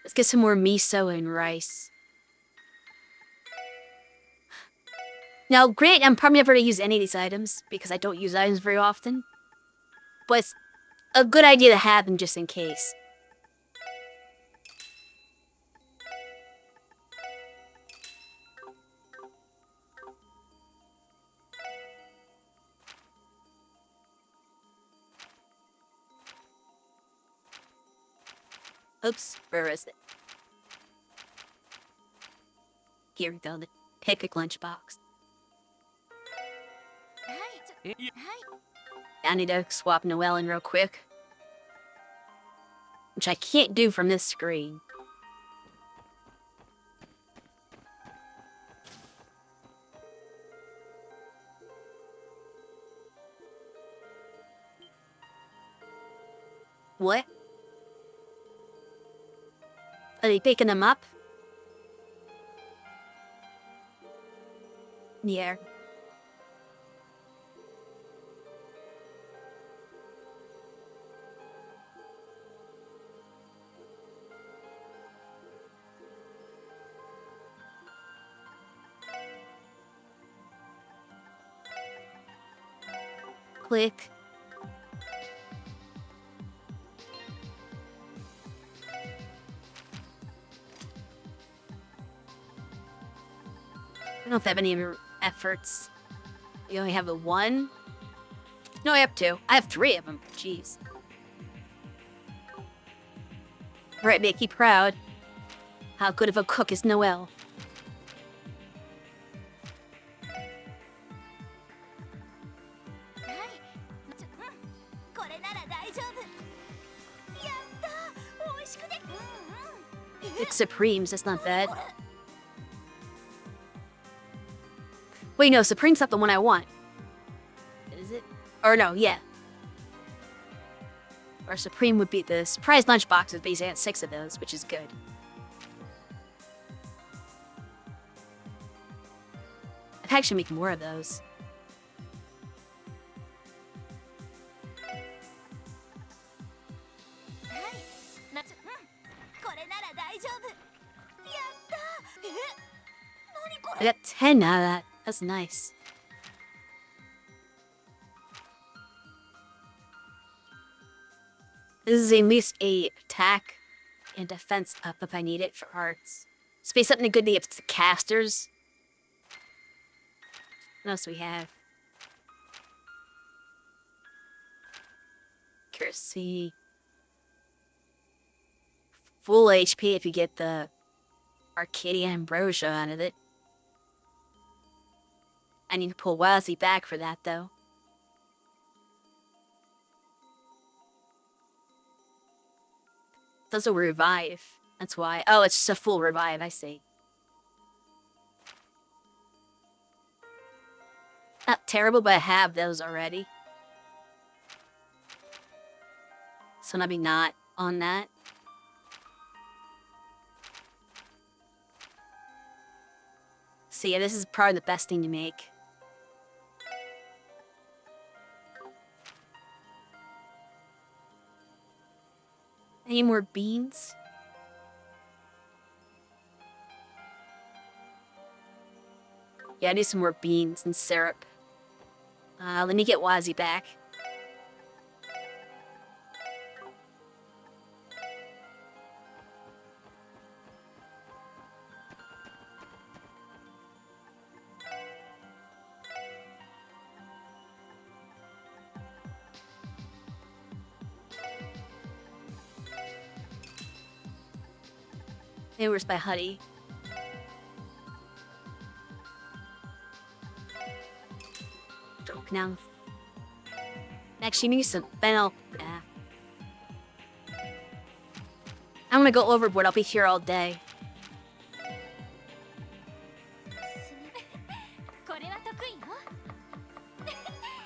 Let's get some more miso and rice. Now, great, I'm probably never going to use any of these items because I don't use items very often. But it's a good idea to have them just in case. Oops, where is it? Here we go, the picnic lunchbox. はい。はい。 I need to swap Noelle in real quick. Which I can't do from this screen. What? Are they picking them up? Yeah. Click. I don't know if I have any of your efforts. You only have a 1? No, I have 2. I have 3 of them. Jeez. Alright, make you proud. How good of a cook is Noelle? はい。これなら大丈夫。やったー。美味しくて。It's Supremes, that's not bad. Wait, no, Supreme's not the one I want. Is it? Or no, yeah. Or Supreme would be the surprise lunchbox with basically 6 of those, which is good. I've actually make more of those. I got 10 out of that. That's nice. This is at least a attack and defense up if I need it for arts. Space something good to get the casters. What else do we have? Accuracy. Full HP if you get the Arcadia Ambrosia out of it. I need to pull Wazzy back for that, though. Does a revive. That's why. Oh, it's just a full revive, I see. Not terrible, but I have those already. So maybe not on that. So yeah, this is probably the best thing to make. Any more beans? Yeah, I need some more beans and syrup. Let me get Wazzy back. Favors by Huddy. Now, actually, maybe some. Then I'll. I'm gonna go overboard. I'll be here all day. これは得意よ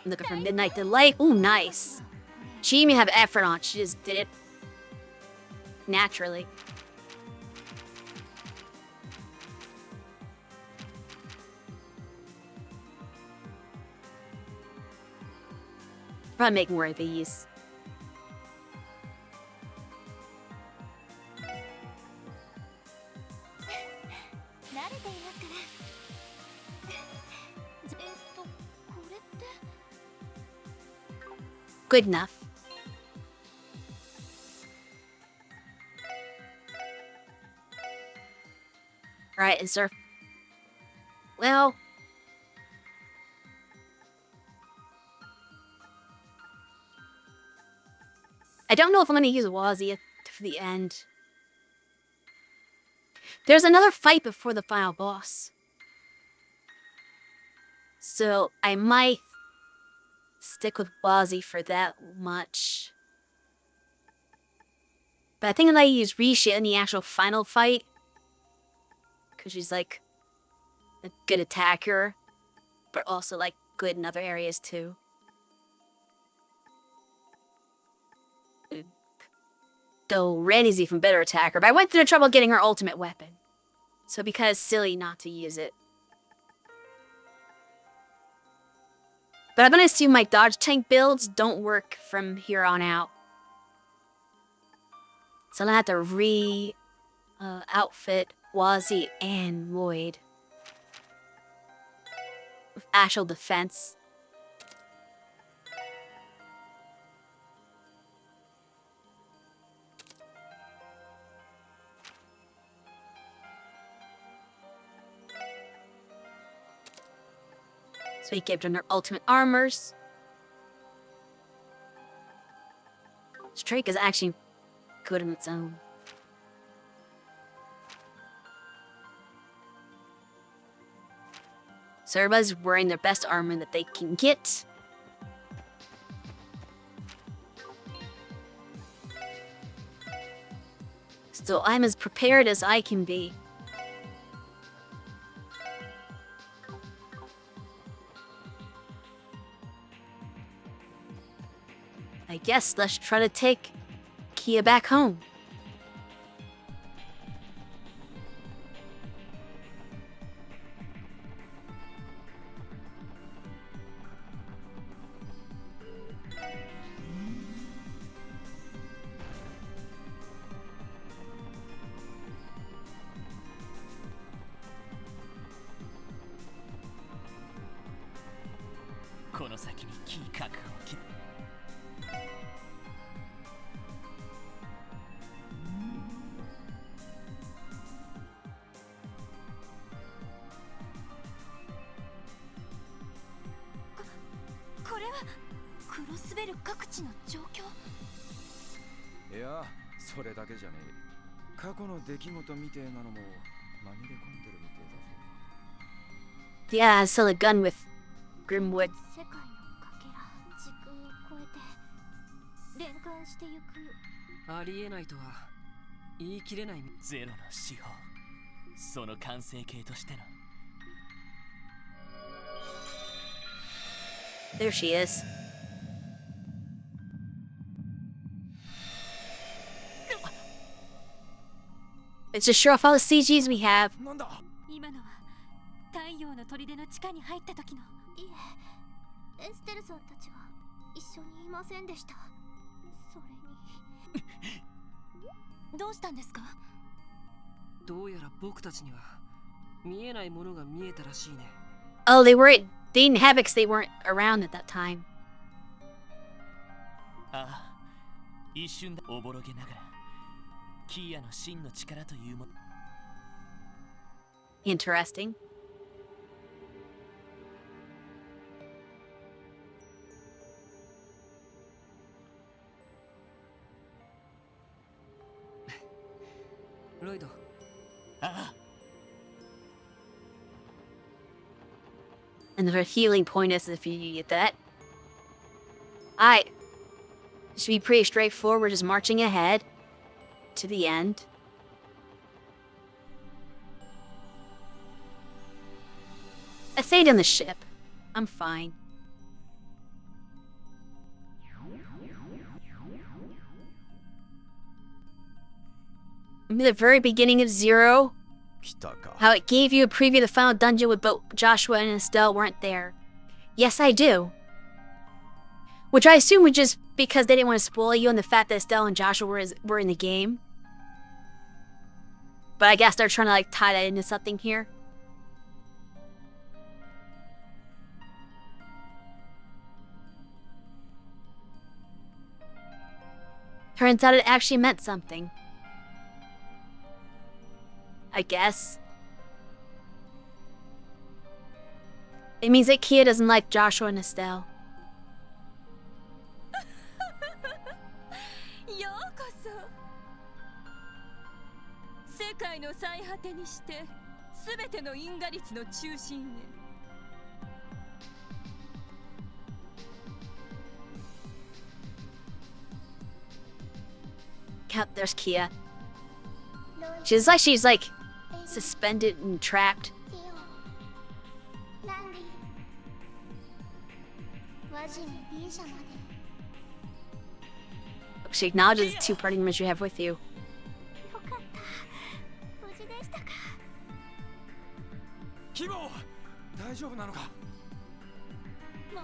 I'm looking for Midnight Delight. Ooh, nice. She didn't even have effort on it. She just did it naturally. Probably make more of these. 慣れていますからこれって Good enough. Alright, is there... Well... I don't know if I'm going to use Wazzy for the end. There's another fight before the final boss. So I might stick with Wazzy for that much. But I think I might use Risha in the actual final fight. Because she's like a good attacker. But also like good in other areas too. Though Randy's even better attacker, but I went through the trouble getting her ultimate weapon. So because silly not to use it. But I'm gonna assume my dodge tank builds don't work from here on out. So I'm gonna have to outfit Wazzy and Lloyd. With actual defense. So he gave them their ultimate armors. Strike is actually good on its own. So everybody's wearing their best armor that they can get. So I'm as prepared as I can be. I guess let's try to take Kia back home. Yeah, I sell a gun with Grimwood. 世界のかけら時空を超えて連関してゆくありえないとは言い切れないゼロの司法その完成形としての There she is. It's just show off all the CGs we have. 今のは太陽の砦の地下に入った時のいえエステルさんたちは一緒にいませんでしたそれにどうしたんですかどうやら僕たちには見えないものが見えたらしいね Oh, they didn't have it because they weren't around at that time. ああ一瞬だおぼろげながらキーヤの真の力というもの Interesting. Lloyd, And her healing point is if you get that. Alright. Should be pretty straightforward, just marching ahead to the end. I stayed on the ship. I'm fine. Maybe the very beginning of Zero. 来たか。 How it gave you a preview of the final dungeon with both Joshua and Estelle weren't there. Yes, I do. Which I assume was just because they didn't want to spoil you on the fact that Estelle and Joshua were in the game. But I guess they're trying to like tie that into something here. Turns out it actually meant something. I guess. It means that Kia doesn't like Joshua and Estelle. ようこそ。世界の最果てにして全ての因果律の中心へ。There's Kia. She's like suspended and trapped. She acknowledges the two party members you have with you. よかった。無事でしたか。キモ、大丈夫なのか。もう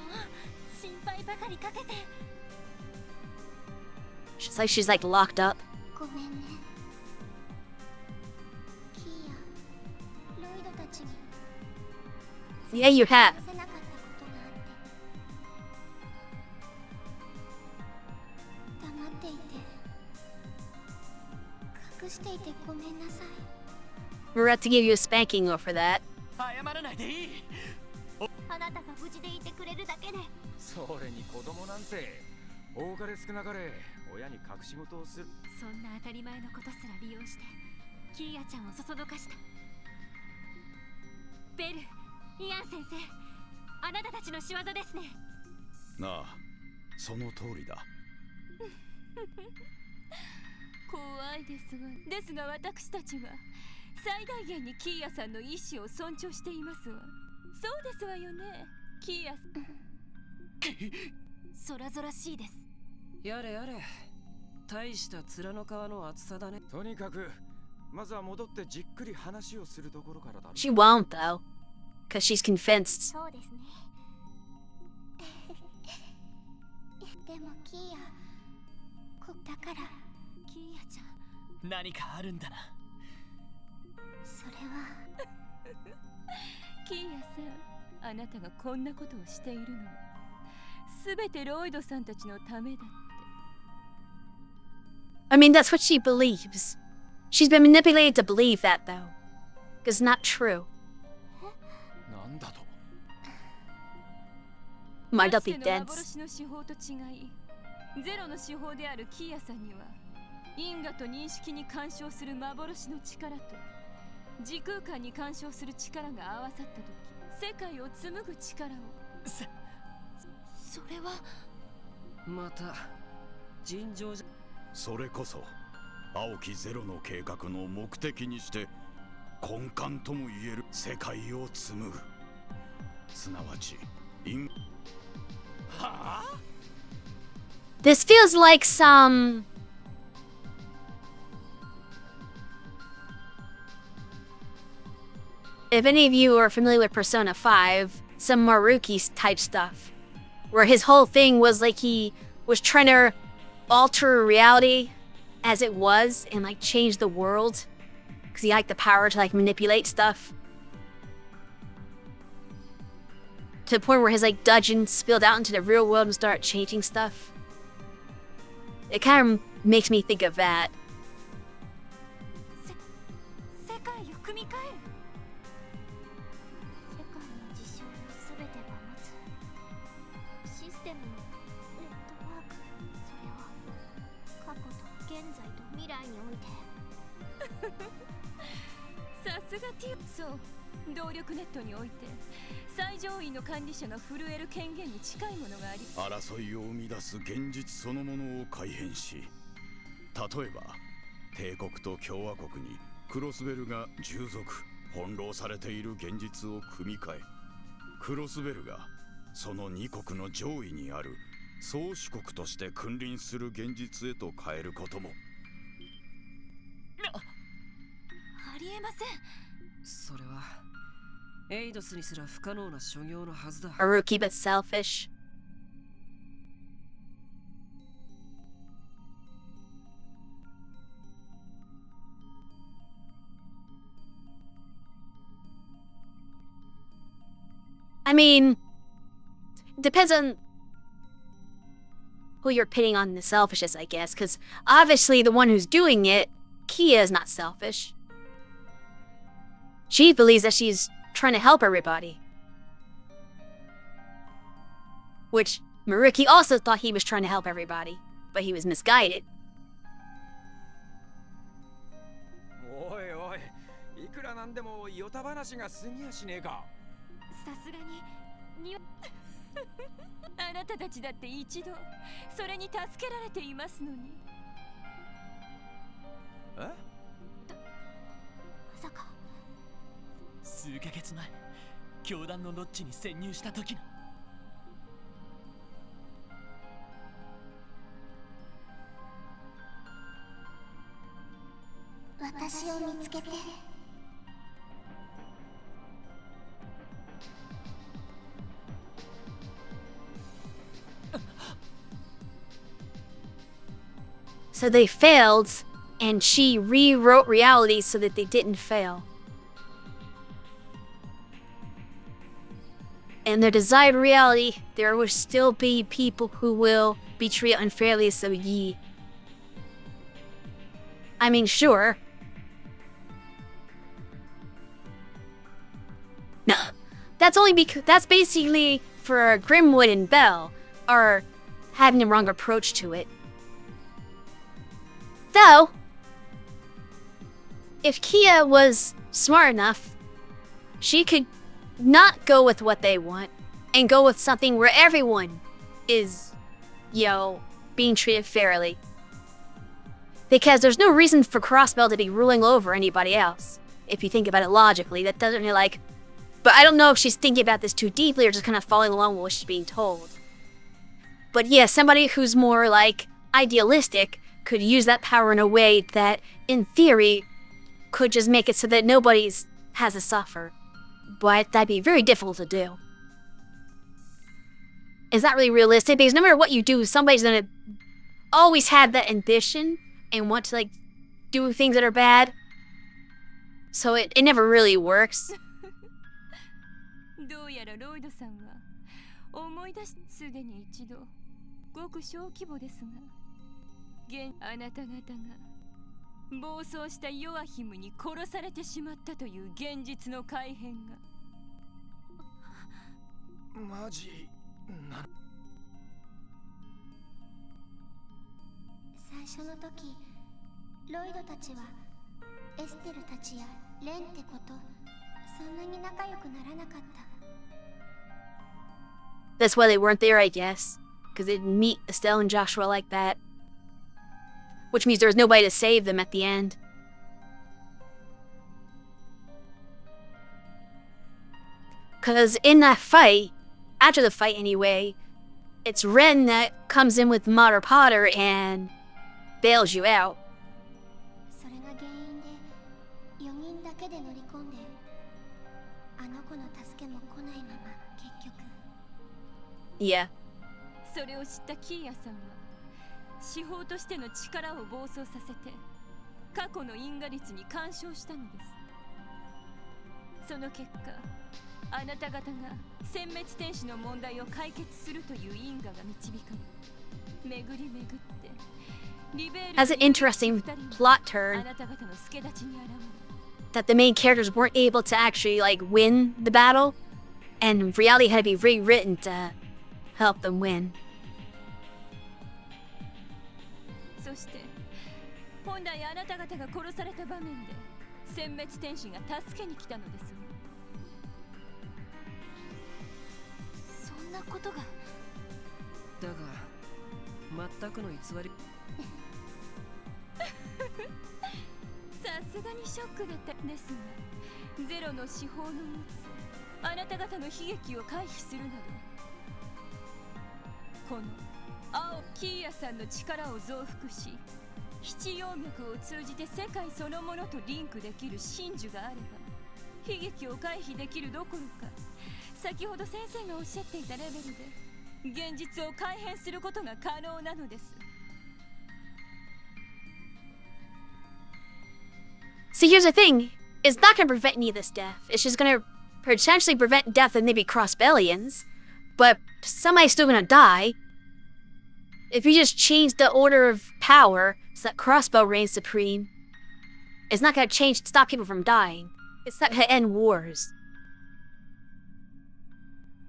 心配ばかりかけて。She's like locked up. ごめんね。キーヤ、ロイドたちに Yeah, you have. 話せなかったことがあって。黙っていて、隠していてごめんなさい。We're about to give you a spanking over that. 謝らないでいい。あなたが無事でいてくれるだけで。それに子供なんて多かれ少なかれ親に隠し事をする。そんな当たり前のことすら利用してキーヤちゃんをそそのかした。ベル、イアン先生、あなたたちの仕業ですね。なあ、その通りだ。怖いですが私たちは最大限にキーヤさんの意志を尊重していますわ。そうですわよね、キーヤさん。空々しいです。やれやれ。大した面の皮の厚さだね。とにかくまずは戻ってじっくり話をするところからだ。 She won't though, because she's convinced. そうですね。でもキーヤ、だからキーヤちゃん。何かあるんだな。それはキーヤさん、あなたがこんなことをしているのは全てロイドさんたちのためだって。 I mean, that's what she believes. She's been manipulated to believe that though. It's not true. なんだと。Might not かつ be ての dense. 幻の手法と違い、ゼロの手法であるキーヤさんには因果と認識に干渉する幻の力と時空間に干渉する力が合わさった時、世界を紡ぐ力を。それはまた尋常じゃ。それこそ青きゼロの計画の目的にして根幹ともいえる世界を紡ぐ。すなわちはあ。 This feels like some... If any of you are familiar with Persona 5, some Maruki type stuff. Where his whole thing was like he was trying to alter reality as it was and like change the world. Because he had the power to like manipulate stuff. To the point where his like dungeon spilled out into the real world and started changing stuff. It kind of makes me think of that. 世界を組み替える。世界の事象のすべてが持つシステムのネットワーク。それは過去と現在と未来においてさすがティオ。そう動力ネットにおいて最上位の管理者が震える権限に近いものがあり、争いを生み出す現実そのものを改変し、例えば帝国と共和国にクロスベルが従属翻弄されている現実を組み替え、クロスベルがその2国の上位にある宗主国として君臨する現実へと変えることも。ありえません。それはエイドスにすら不可能な所業のはずだ。 A rookie but selfish. I mean, depends on who you're pitting on the selfishness, I guess, because obviously the one who's doing it, Kia, is not selfish. She believes that she's trying to help everybody. Which Mariki also thought he was trying to help everybody, but he was misguided. おいおい、いくらなんでもヨタ話が過ぎやしねえか。さすがにあなたたちだって一度それに助けられていますのに。え？まさか数ヶ月前、教団のロッジに潜入した時の。私を見つけて。So they failed, and she rewrote reality so that they didn't fail. In their desired reality, there will still be people who will be treated unfairly, so ye. I mean, sure. No. That's only because that's basically for Grimwood and Belle are having the wrong approach to it. Though, if Kia was smart enough, she could not go with what they want and go with something where everyone is, being treated fairly. Because there's no reason for Crossbell to be ruling over anybody else. If you think about it logically, that doesn't really but I don't know if she's thinking about this too deeply or just kind of following along with what she's being told. But yeah, somebody who's more idealistic could use that power in a way that, in theory, could just make it so that nobody has to suffer. But that'd be very difficult to do. It's not really realistic because no matter what you do, somebody's gonna always have that ambition and want to do things that are bad. So it never really works. どうやらロイドさんは思い出しすでに一度ごく小規模ですが、あなた方が暴走したヨアヒムに殺されてしまったという現実の改変が。マジな。最初の時、ロイドたちはエステルたちやレンってことそんなに仲良くならなかった。That's why they weren't there, I guess. Because they didn't meet Estelle and Joshua like that. Which means there was nobody to save them at the end. Because in that fight, after the fight anyway, it's Ren that comes in with Mater Potter and bails you out. それが原因で4人だけで乗り込んで、あの子の助けも来ないまま結局。Yeah. それを知ったキーヤさんは司法としての力を暴走させて過去の因果率に干渉したのです。その結果、あなた方が殲滅天使の問題を解決するという因果が導かれ、巡り巡ってリベール Has an interesting plot turn あなた方の助太刀に現れ。 that the main characters weren't able to actually win the battle, and reality had to be rewritten to help them win. そして本来あなた方が殺された場面で殲滅天使が助けに来たのですわ。そんなことが。だが全くの偽り。さすがにショックだったんですが、ゼロの司法の持つあなた方の悲劇を回避するなど、この青キーヤさんの力を増幅し、七葉脈を通じて世界そのものとリンクできる真珠があれば、悲劇を回避できるどころか、先ほど先生がおっしゃっていたレベルで現実を改変することが可能なのです。 See, here's the thing. It's not gonna prevent any of this death. It's just gonna potentially prevent death and maybe cross-bellions. But somebody's still gonna die. If you just change the order of power so that crossbow reigns supreme, it's not gonna change to stop people from dying. It's not gonna end wars.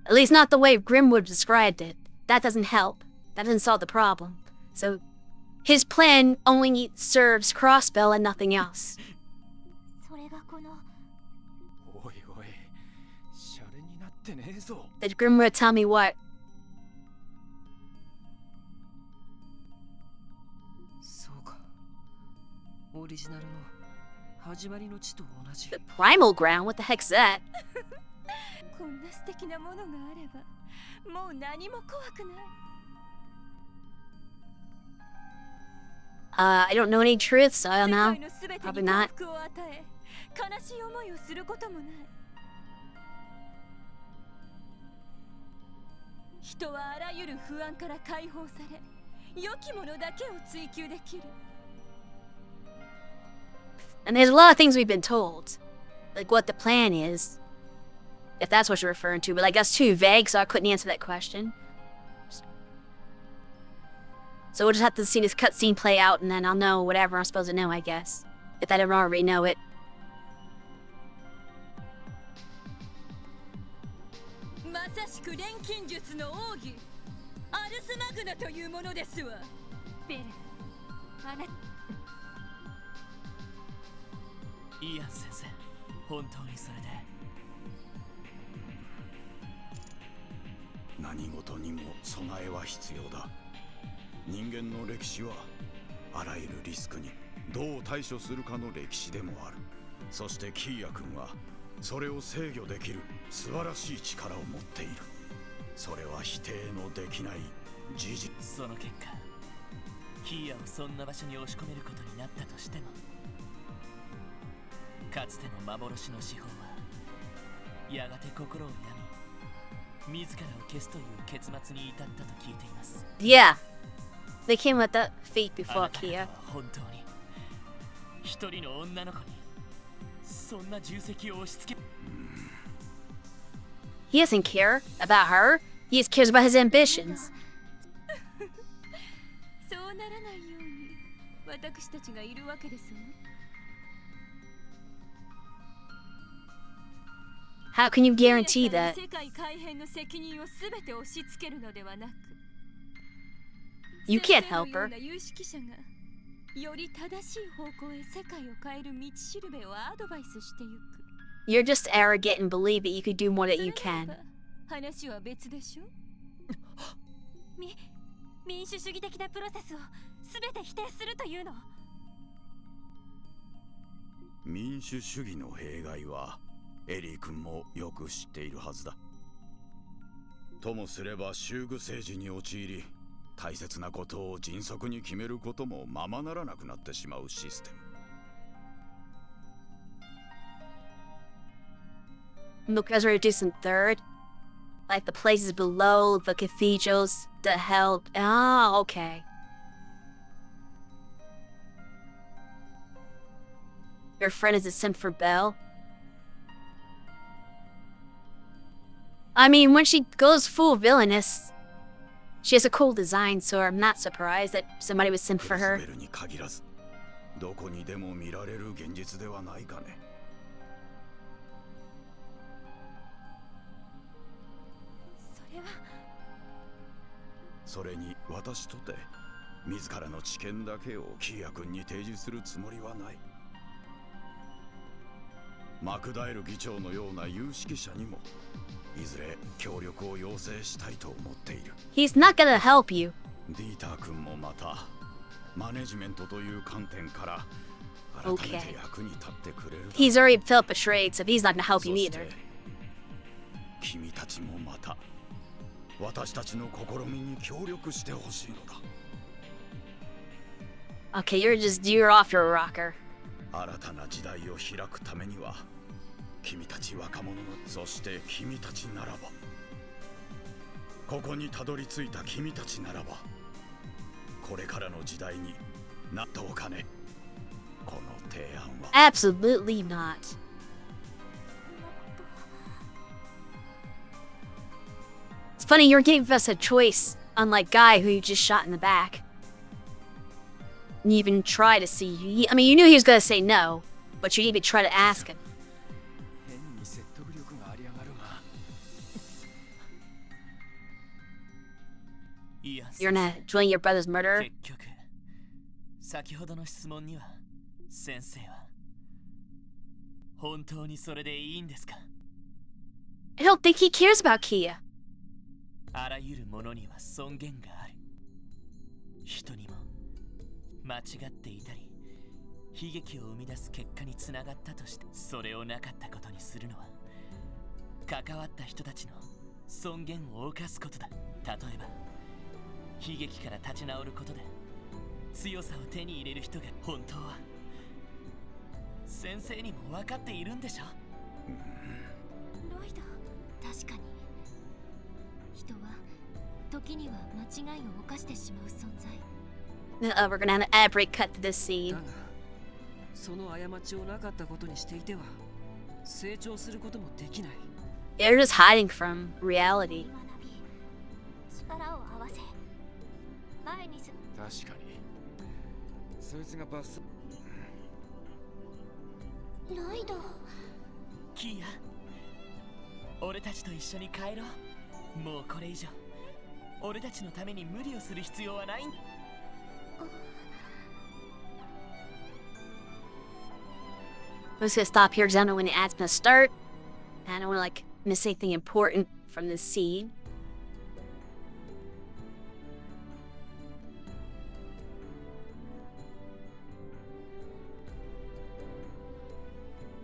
At least not the way Grimwood described it. That doesn't help. That doesn't solve the problem. So, his plan only serves crossbow and nothing else. それがこの。おいおい、シャレになってねえぞ。 Did Grimwood tell me what? そうか。オリジナルの始まりの地と同じ。 The primal ground? What the heck's that? こんな素敵なものがあれば、もう何も怖くない。I don't know any truth, so I don't 世 know. 界のすべて Probably に not. 幸福を与え、悲しい思いをすることもない。人はあらゆる不安から解放され、良きものだけを追求できる。 And there's a lot of things we've been told. Like what the plan is. If that's what you're referring to, but like that's too vague, so I couldn't answer that question. So we'll just have to see this cutscene play out, and then I'll know whatever I'm supposed to know, I guess. If I don't already know it. まさしく錬金術の奥義、アルスマグナというものですわ。ベル、あなた。イアン先生、本当にそれで。何事にも備えは必要だ。人間の歴史はあらゆるリスクにどう対処するかの歴史でもある。そしてキーヤ君はそれを制御できる素晴らしい力を持っている。それは否定のできない事実。その結果、キーヤをそんな場所に押し込めることになったとしても、かつての幻の司法はやがて心を病み、自らを消すという結末に至ったと聞いています。 Yeah. They came with that fate あ before なた方 Kia. は本当に一人の女の子にそんな重責を押し付け。 He doesn't care about her. He just cares about his ambitions. そうならないように私たちがいるわけですわ。 How can you guarantee that? 世界改変の責任をすべて押し付けるのではなく、 You can't 先生の help よう her. な有識者がより正しい方向へ世界を変える道しるべをアドバイスしてゆく。 You're just arrogant and believe that you could do more that you それな can. らば話は別でしょ。民主主義的なプロセスをすべて否定するというの。民主主義の弊害はエリー君もよく知っているはずだ。ともすれば修具政治に陥り、大切なことを迅速に決めることもままならなくなってしまうシステム。 Look, as we're reducing third. Like the places below, the cathedrals, the hell. Oh, okay. Your friend is a simp for Belle. I mean, when she goes full villainous, she has a cool design, so I'm not surprised that somebody would simp for her. クリスベルに限らず、どこにでも見られる現実ではないかね。それに私とて自らの知見だけをキーヤ君に提示するつもりはない。マクダエル議長のような有識者にもいずれ協力を要請したいと思っている。 He's not gonna help you. ディーター君もまたマネジメントという観点から改めて役に立ってくれる。 He's already felt betrayed, so he's not gonna help you そして either. 君たちもまた私たちの試みに協力してほしいのだ。 Okay, you're off your rocker. 新たな時代を開くためには君たち若者の、そして君たちならば、ここにたどり着いた君たちならば、これからの時代にどうかね。この提案は Absolutely not. It's funny, you're giving us a choice, unlike Guy, who you just shot in the back. And you even try to see. I mean, you knew he was gonna say no, but you even try to ask him. 変に説得力がありやがるが。いや、 You're gonna join your brother's murderer? 結局先ほどの質問には先生は本当にそれでいいんですか？ I don't think he cares about Kia. あらゆるものには尊厳がある。人にも間違っていたり悲劇を生み出す結果につながったとして、それをなかったことにするのは関わった人たちの尊厳を侵すことだ。例えば悲劇から立ち直ることで強さを手に入れる人が、本当は先生にも分かっているんでしょ？ロイド、確かに人は時には間違いを犯してしまう存在。We're gonna have an ad break cut to this だ scene. がその過ちをなかったことにしていては成長することもできない。 They're just hiding from reality. 学び、力を合わせ前に進確かに。そいつがバス。ロイド、キア、俺たちと一緒に帰ろう。もうこれ以上俺たちのために無理をする必要はないんだ。I'm just gonna stop here because I don't know when the ad's gonna start. And I don't wanna miss anything important from this scene.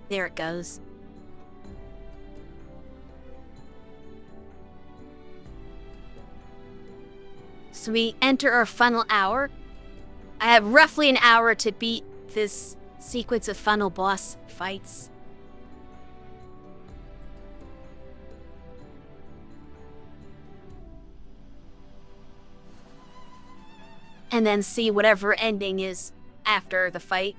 There it goes. So we enter our final hour. I have roughly an hour to beat this sequence of final boss fights. And then see whatever ending is after the fight.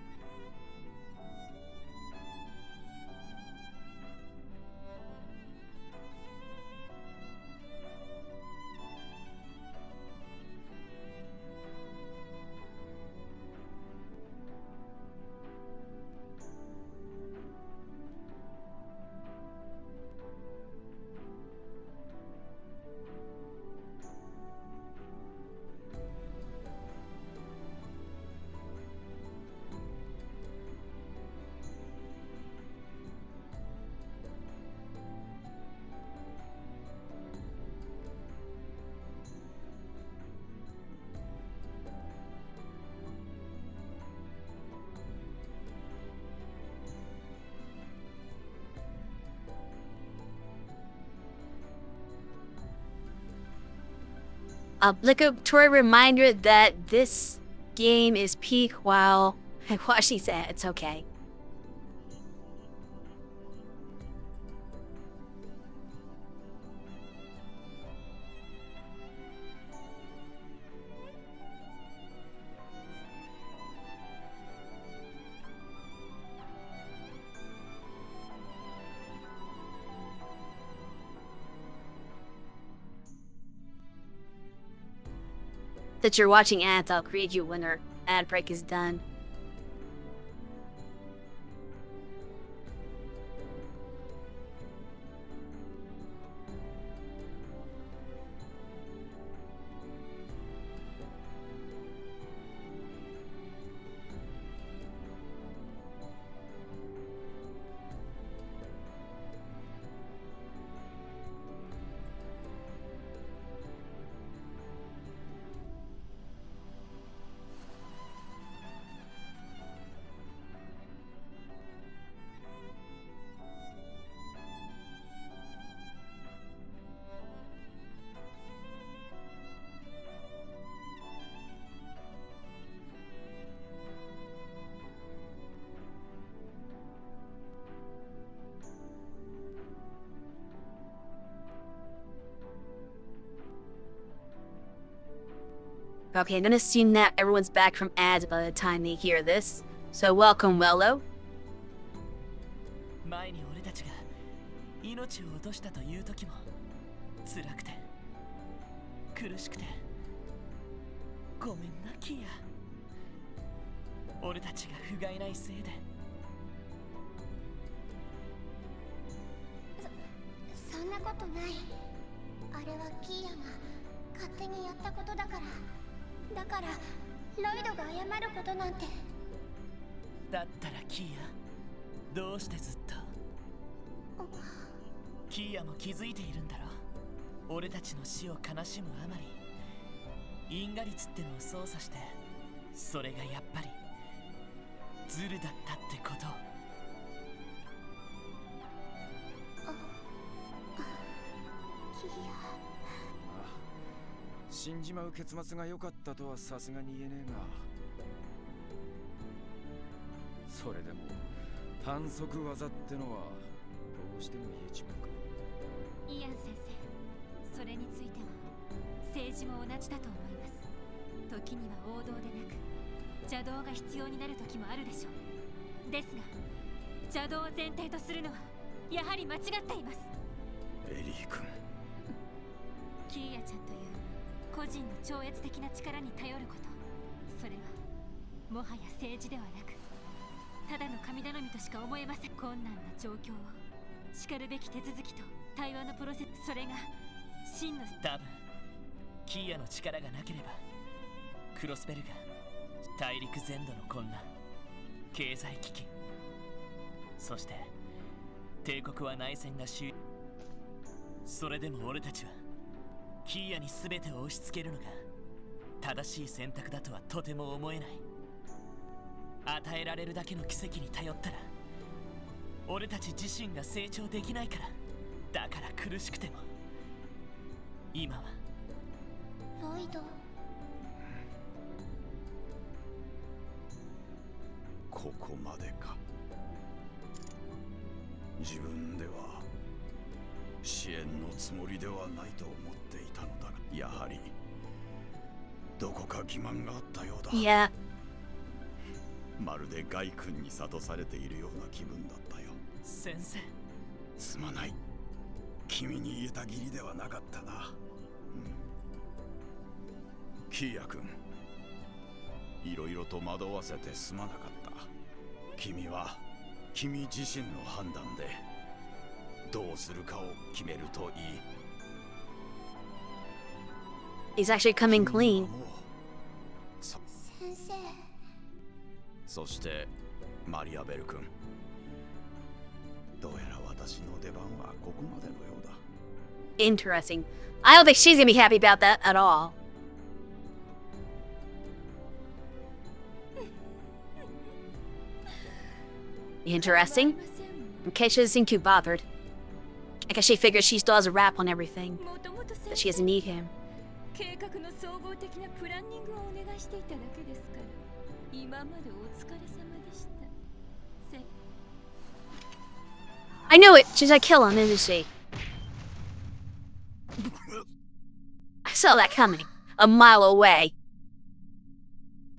Obligatory reminder that this game is peak while I watch these ads. It's okay. That you're watching ads, I'll create you when our ad break is done. Okay, I'm gonna assume that everyone's back from ads by the time they hear this. So welcome, Wello. 前に俺たちが命を落としたという時も辛くて苦しくてごめんなキーヤ。俺たちが不甲斐ないせいで。そんなことない。あれはキーヤが勝手にやったことだから。だからロイドが謝ることなんて。だったらキーヤ、どうしてずっとキーヤも気づいているんだろ。俺たちの死を悲しむあまり因果率ってのを操作して、それがやっぱりズルだったってこと。キーヤ、死んじまう結末が良かったとはさすがに言えねえが、それでも反則技ってのはどうしても言えちまうか。イアン先生、それについては政治も同じだと思います。時には王道でなく邪道が必要になる時もあるでしょう。ですが邪道を前提とするのはやはり間違っています。エリー君、キーヤちゃんという個人の超越的な力に頼ること、それはもはや政治ではなくただの神頼みとしか思えません。困難な状況をしかるべき手続きと対話のプロセス、それが真の。多分キーヤの力がなければクロスベルが大陸全土の混乱、経済危機、そして帝国は内戦がそれでも俺たちはキーヤに全てを押し付けるのが正しい選択だとはとても思えない。与えられるだけの奇跡に頼ったら俺たち自身が成長できないから。だから苦しくても今はロイド、ここまでか。自分では支援のつもりではないと思っていたのだが、やはりどこか欺瞞があったようだ。Yeah. まるでガイ君に諭されているような気分だったよ。先生、すまない。君に言えた義理ではなかったな。キーヤ君、いろいろと惑わせてすまなかった。君は君自身の判断でどうするかを決めるといい。 He's actually coming clean. 先生。そしてマリアベル君、どうやら私の出番はここまでのようだ。 Interesting. I don't think she's gonna be happy about that at all. Interesting. Okay, she doesn't seem too bothered. I guess she figures she still has a rap on everything, that she doesn't need him. 計画の総合的なプランニングをお願いしていただけですから、今までお疲れ様でした。I knew it! She's gonna kill him, isn't she? I saw that coming. A mile away.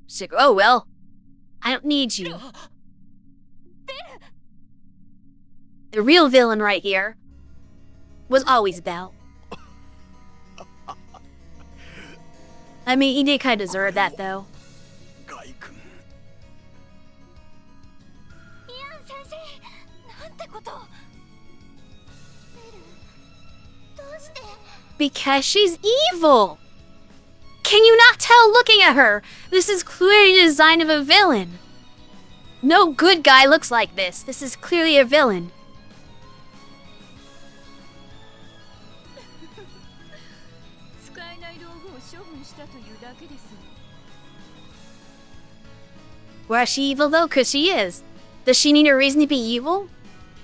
She's like, oh well. I don't need you. The real villain right here was always Belle. I mean, he did kind of deserve that, though. ガイ君、イアン先生、なんてことを。ベル、どうして。 Because she's evil! Can you not tell looking at her? This is clearly the design of a villain. No good guy looks like this. This is clearly a villain. 使えない道具を処分したというだけです。 Why is she evil though? Because she is. Does she need a reason to be evil?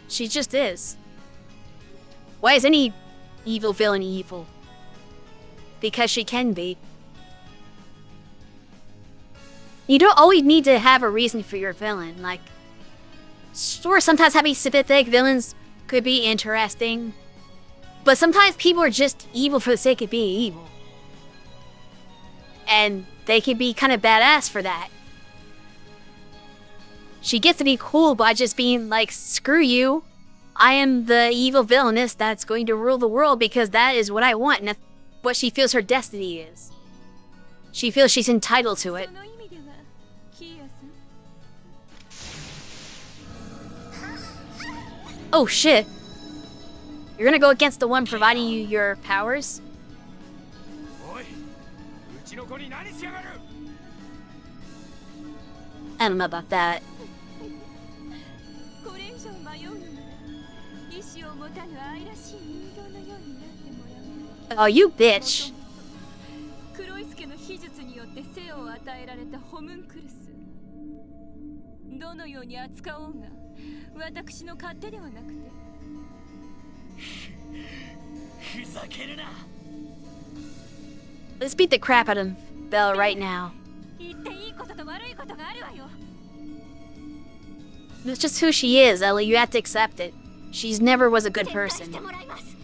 She just is. Why is any evil villain evil? Because she can be. You don't always need to have a reason for your villain. Like, sure, sometimes having sympathetic villains could be interesting. But sometimes people are just evil for the sake of being evil. And they could be kind of badass for that. She gets to be cool by just being like, screw you. I am the evil villainess that's going to rule the world because that is what I want, and that's what she feels her destiny is. She feels she's entitled to it. その意味ではキーヤさん Oh shit. You're gonna go against the one providing you your powers? おい、うちの子に何しやがる。 I don't know about that. これ以上迷うのなら意志を持たぬ愛らしい人形のようになってもらう Oh, you bitch. 黒い助の秘術によって生を与えられたホムンクルスどのように扱おうが私の勝手ではなくてふざけるな。 Let's beat the crap out of Belle right now. 言っていいことと悪いことがあるわよ It's just who she is, Ellie. You have to accept it. She's never was a good 撤回し person. てもらいます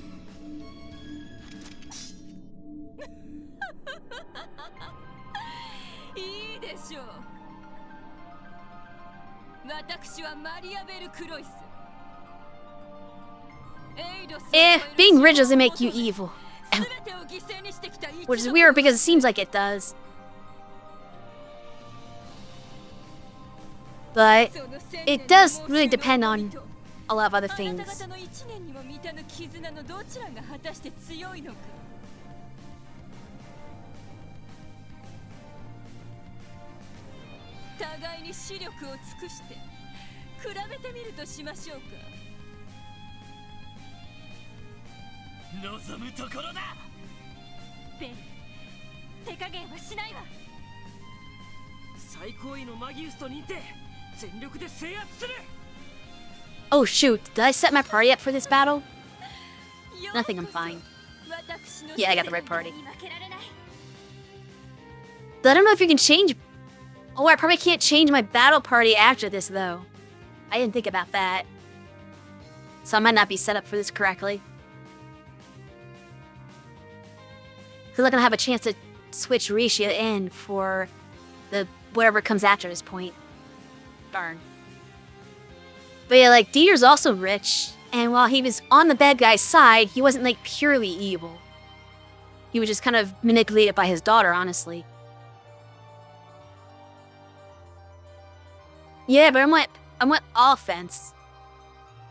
いいでしょう私はマリアベル・クロイス Being rich doesn't make you evil. Which is weird because it seems like it does. But it does really depend on a lot of other things. 互いに視力を尽くして比べてみるとしましょうか望むところだ。ベル手加減はしないわ最高位のマギウスと似て全力で制圧する。 Oh shoot, did I set my party up for this battle? Nothing, I'm fine. Yeah, I got the right party. But I don't know if you can change... Oh, I probably can't change my battle party after this, though. I didn't think about that. So I might not be set up for this correctly. Because I'm going to have a chance to switch Risha in for the whatever comes after this point. Darn. But yeah, like, Dieter's also rich, and while he was on the bad guy's side, he wasn't, like, purely evil. He was just kind of manipulated by his daughter, honestly. Yeah, but I went offense.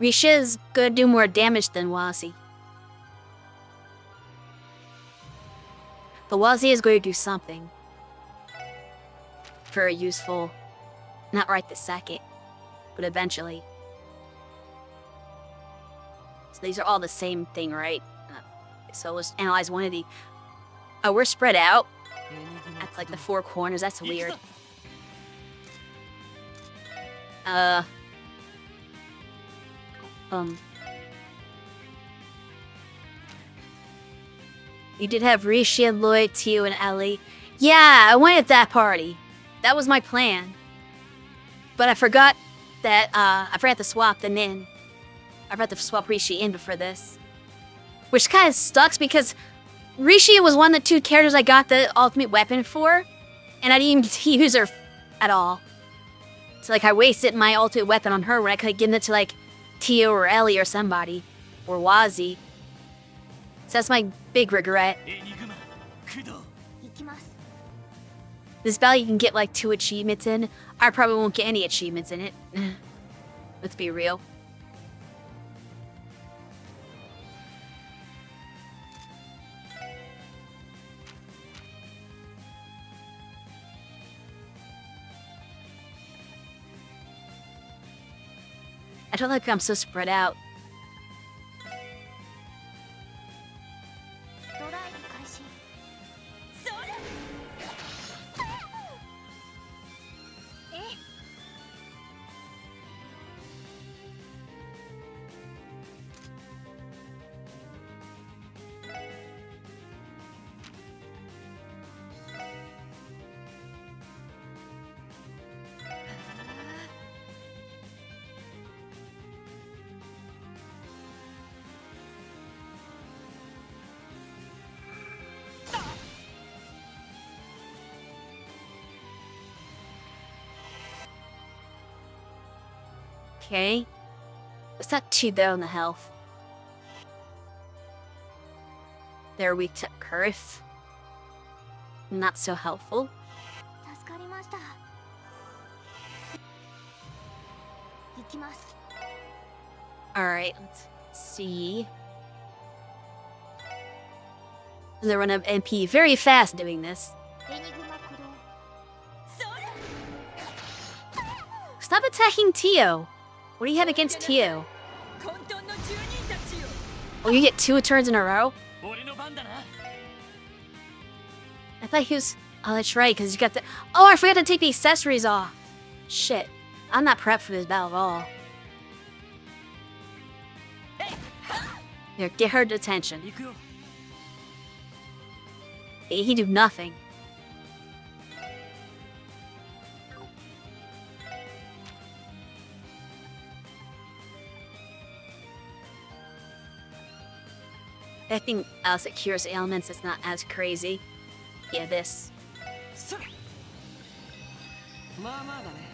Risha's gonna do more damage than Wazi. But Wazi is going to do something. Very useful. Not right this second, but eventually. So these are all the same thing, right? So let's analyze one of the... Oh, we're spread out. That's like the four corners. That's weird. You did have Risha, Lloyd, Tio, and Ellie. Yeah, I went at that party. That was my plan. But I forgot that, I forgot to swap them in. I forgot to swap Rishi in before this. Which kind of sucks because Rishi was one of the two characters I got the ultimate weapon for. And I didn't even use her at all. So like I wasted my ultimate weapon on her when I could have given it to like Tio or Ellie or somebody. Or Wazi. So that's my big regret. 行きます This battle you can get like 2 achievements in. I probably won't get any achievements in it. Let's be real. I feel like I'm so spread out. ドライブ開始それえ Okay. It's not too bad on the health. They're weak to Earth. Not so helpful. 助かりました。行きます。 Alright, let's see. They run up MP very fast doing this. エニグマ駆動。 Stop attacking Tio. What do you have against Tio? 混沌の住人たちよ。 Oh, you get 2 turns in a row? 俺の番だな。 I thought he was... Oh, that's right, because you got the... Oh, I forgot to take the accessories off. Shit. I'm not prepped for this battle at all. Here, get her detention. 行くよ。 He do nothing. I think else it cures ailments, it's not as crazy. Yeah, this. それ。まあまあだね。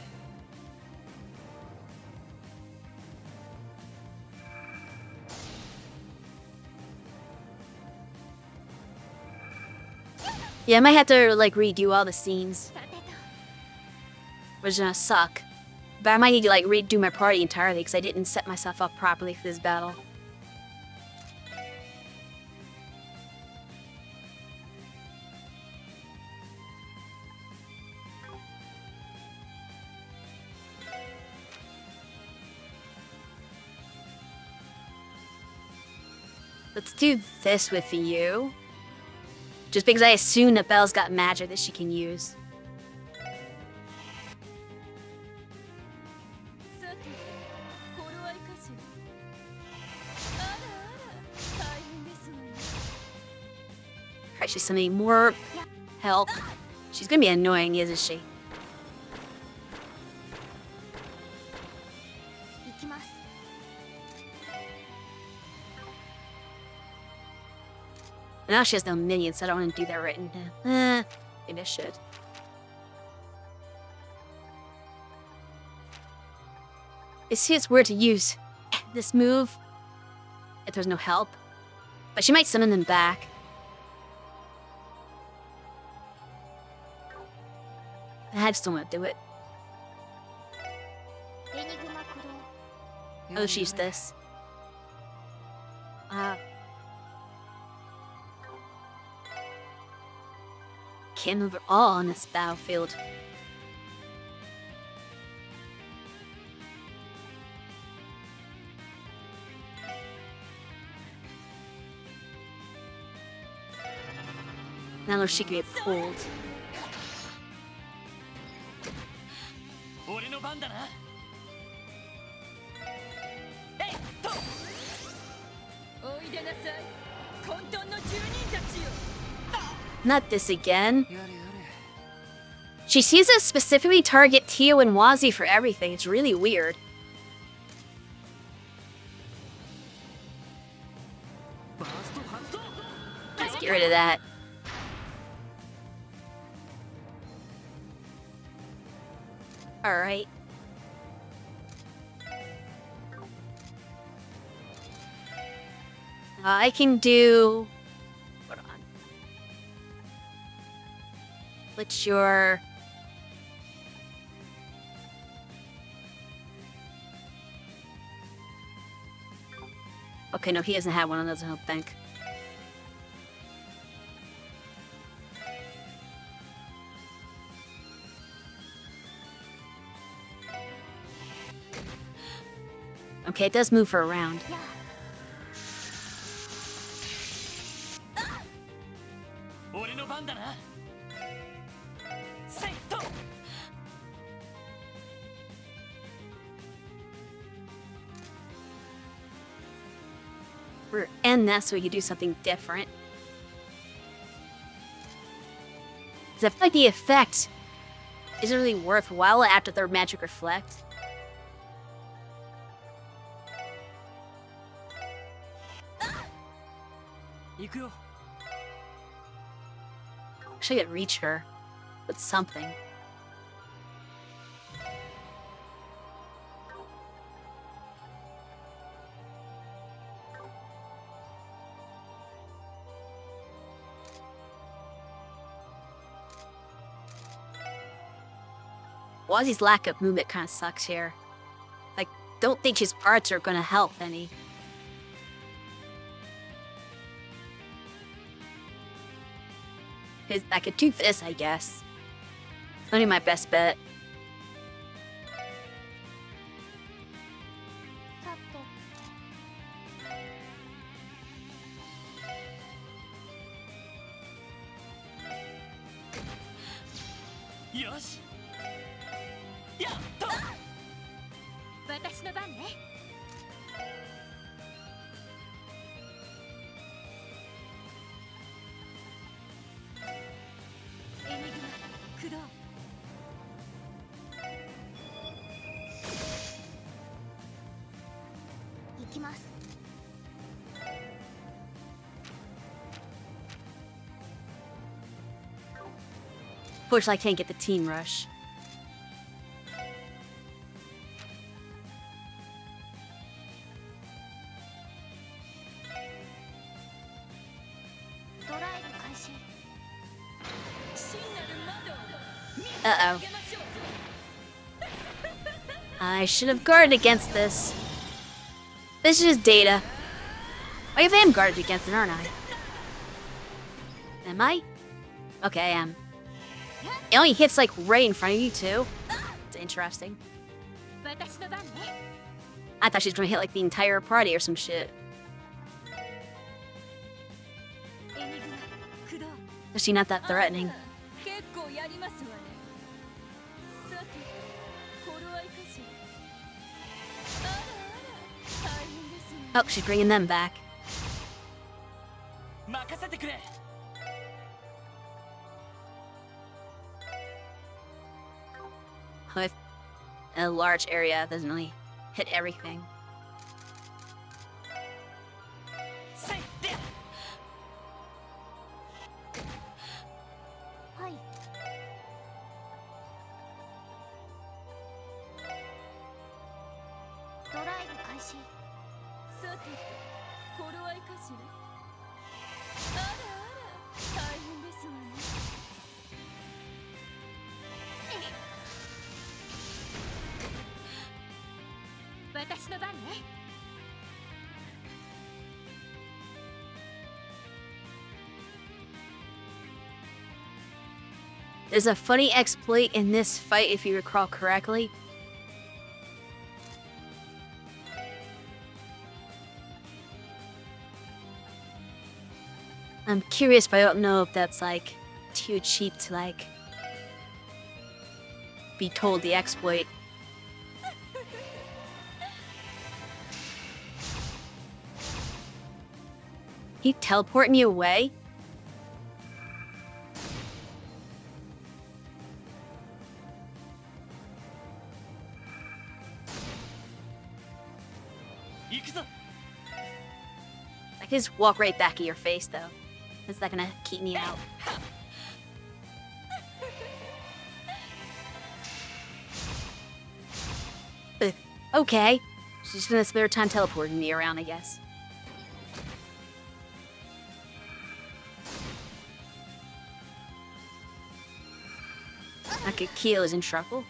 Yeah, I might have to like redo all the scenes, さてと。 which is gonna suck. But I might need to like redo my party entirely because I didn't set myself up properly for this battle. Let's do this with you. Just because I assume that Belle's got magic that she can use. さて、頃合いかしら。あらあら、大変ですわね。 Alright, she's summoning more help. She's gonna be annoying, isn't she? 行きます。 Now she has no minions, so I don't want to do that right now. Maybe I should. It's weird to use this move if there's no help. But she might summon them back. I just don't want to do it. エニグマ駆動。 Oh, she's this. Can't move at all on this battlefield. Now she can be pulled. 俺の番だな。えいっと。おいでなさい。混沌の住人たちよ。 Not this again. やれやれ。 She seems to specifically target Tio and Wazi for everything. It's really weird. バースト発動。 Let's get rid of that. Alright. I can do... Hold on. What's your... Okay, no, he doesn't have one of those, I don't think. Okay, it does move her around. やあ。 俺の番だな。セット。 We're end that so we can do something different. Because I feel like the effect isn't really worthwhile after their magic reflect.行くよ。 Actually, I could reach her with something. Wazi's lack of movement kind of sucks here. Like, don't think his arts are gonna help any. I could do this, I guess. It's only my best bet. さて よしやっと私の番ね。エニグマ駆動。行きます。 Unfortunately, I can't get the team rush. ドライブ開始。 Uh-oh. I should have guarded against this. This is just data. I am guarded against it, aren't I? Am I? Okay, I am. It only hits like right in front of you too. It's interesting. 私の番ね。 I thought she was gonna hit like the entire party or some shit. エニグマ駆動。 Is she not that threatening? 結構やりますわね。さて、頃合いかしら。あらあら、大変ですわ。 Oh, she's bringing them back. 任せてくれ。 With a large area, doesn't really hit everything. せいではい。ドライブ開始。さて、頃合いかしら。あらあら、大変ですわね。 私の番ね。 There's a funny exploit in this fight, if you recall correctly. I'm curious, but I don't know if that's like too cheap to like be told the exploit. He teleporting you away? I can just walk right back at your face, though. Is that gonna keep me out? Okay. She's gonna spend her time teleporting me around, I guess. Akakio is in trouble.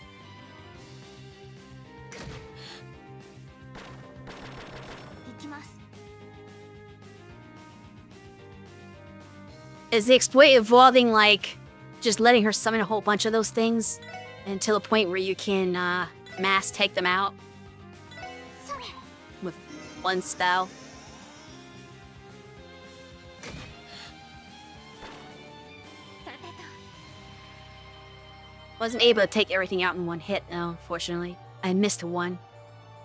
Is the exploit evolving like just letting her summon a whole bunch of those things until a point where you can mass take them out with one spell? Wasn't able to take everything out in one hit, though, unfortunately. I missed one.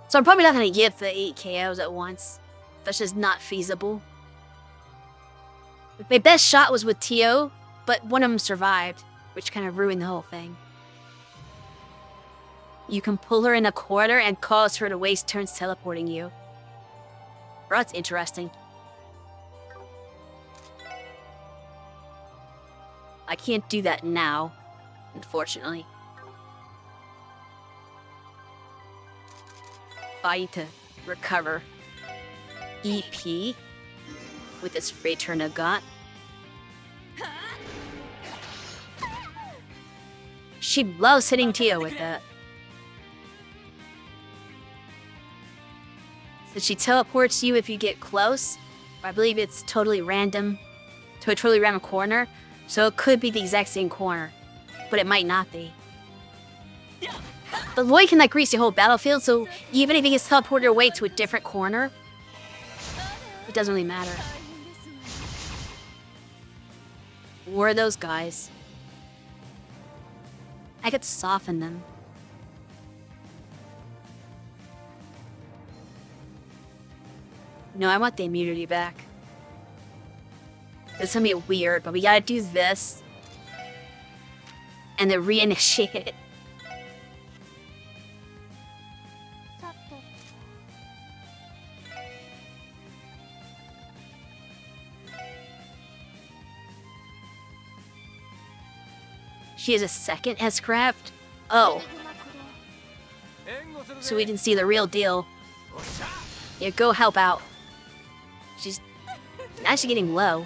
So I'm probably not going to give the 8 KOs at once. That's just not feasible. My best shot was with Tio, but one of them survived, which kind of ruined the whole thing. You can pull her in a corner and cause her to waste turns teleporting you. Well, that's interesting. I can't do that now, unfortunately. I need to recover EP with this free turn I've got. She she loves hitting Tio with that. So she teleports you if you get close. I believe it's totally random to a totally random corner. So it could be the exact same corner, but it might not be. The Lloyd can like grease the whole battlefield, so even if he gets teleported away to a different corner, it doesn't really matter. Where are those guys? I could soften them. No, I want the immunity back. It's gonna be weird, but we gotta do this. And then reinitiate it. さて She has a second S-craft? Oh, 援護するぜ so we didn't see the real deal. Yeah, go help out. She's actually getting low.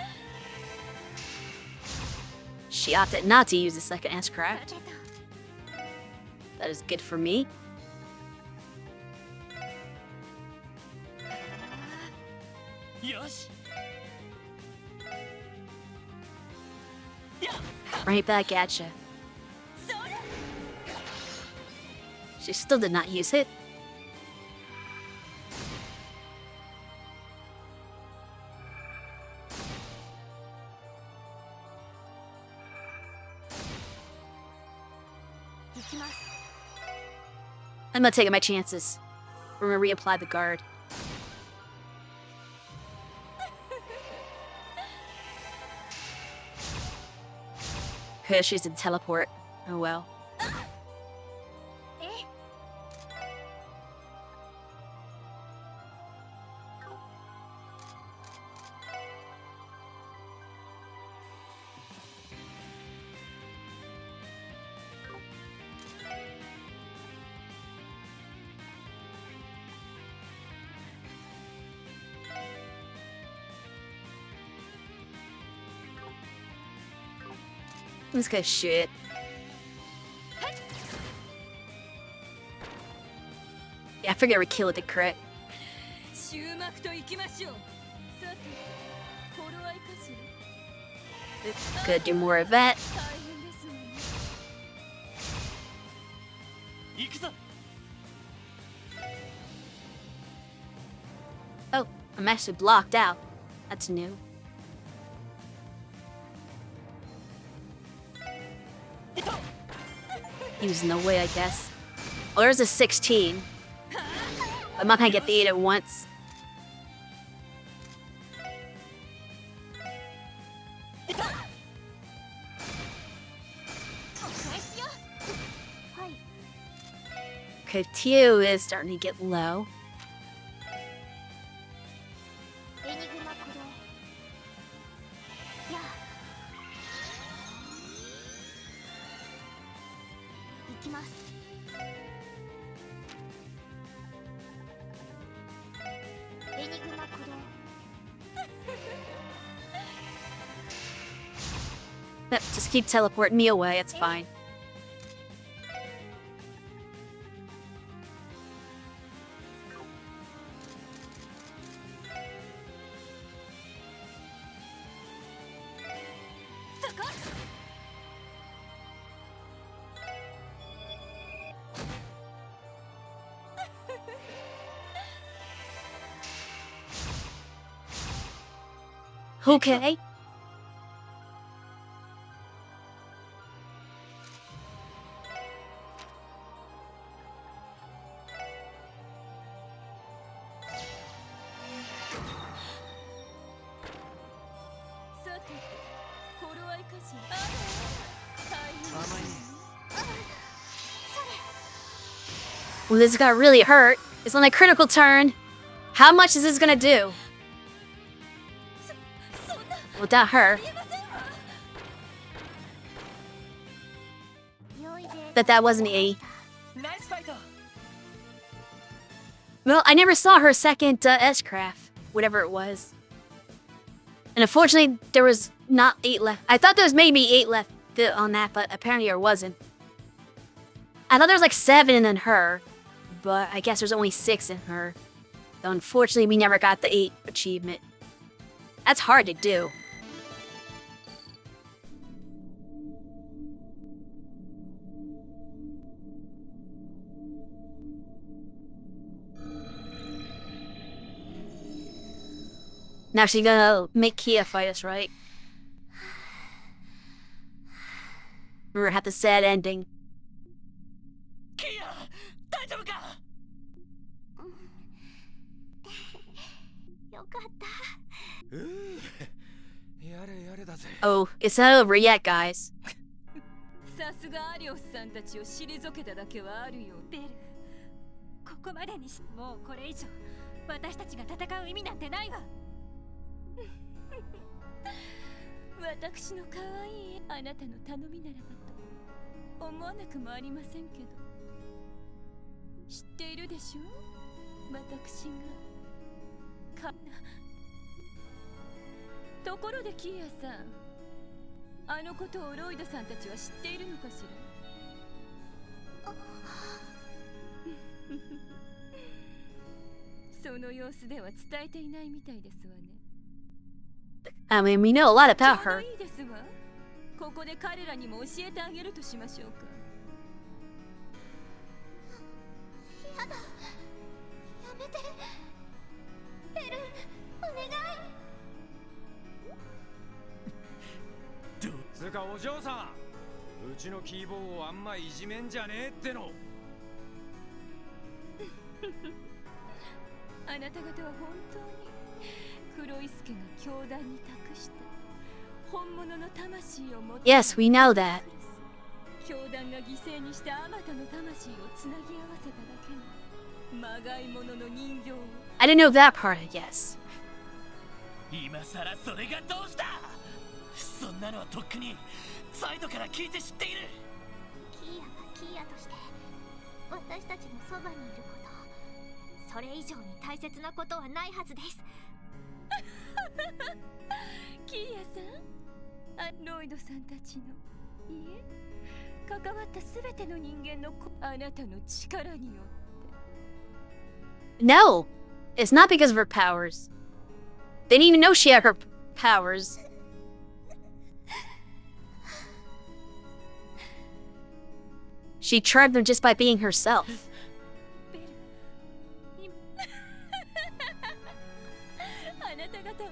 She opted not to use the second S-craft. That is good for me. Yosh. Right back at ya. She still did not use it. I'm not taking my chances. We're gonna reapply the guard. Cause she's in teleport. Oh well. え This guy's shit. Yeah, I figured I would kill it to crit. 終幕と行きましょう。さて、頃合いかしら。 Could do more of that. 大変ですわね。行くぞ。 Oh, I'm actually blocked out. That's new. He was no way, I guess. Oh, there's a 16. I'm not gonna get the 8 at once. Okay, Tio is starting to get low. エニグマ鼓動。やあ。行きます。エニグマ鼓動。 Yep, just keep teleporting me away, it's fine. Okay. Well, this got really hurt. It's on a critical turn. How much is this gonna do? Without her. That wasn't E. Nice fight. Well, I never saw her second S-craft, whatever it was. And unfortunately, there was not 8 left. I thought there was maybe 8 left on that, but apparently there wasn't. I thought there was like 7 in her, but I guess there's only 6 in her. So unfortunately, we never got the 8 achievement. That's hard to do. Now she's gonna make Kia fight us, right? We're gonna have the sad ending. キア大丈夫か。よかった。やれやれだぜ。 Oh, it's not over yet, guys. さすがアリオスさんたちを退けただけはあるよ。ベル、ここまでにし、もうこれ以上私たちが戦う意味なんてないわ。私の可愛いあなたの頼みならばと思わなくもありませんけど、知っているでしょ、私がところでキーヤさん、あのことをロイドさんたちは知っているのかしら。その様子では伝えていないみたいですわね。I mean, we know a lot about ちょう her. どいいですわ。ここで彼らにも教えてあげるとしましょうか。やだ、やめて。ベル、お願い。つうかお嬢さん、うちのキーボーをあんまいじめんじゃねえっての。あなた方は本当に黒い助が教団に託した本物の魂を持って Yes, we know that. 教団が犠牲にしたあまたの魂をつなぎ合わせただけのまがいものの人形を。 I didn't know that part, yes. 今さらそれがどうした。そんなのはとっくにサイドから聞いて知っている。キーヤがキーヤとして私たちのそばにいること、それ以上に大切なことはないはずです。キーヤさん、ロイドさんたちの、いえ、関わったすべての人間のあなたの力によって。 No, it's not because of her powers. They didn't even know she had her powers. She tried them just by being herself. ベル、あなた方は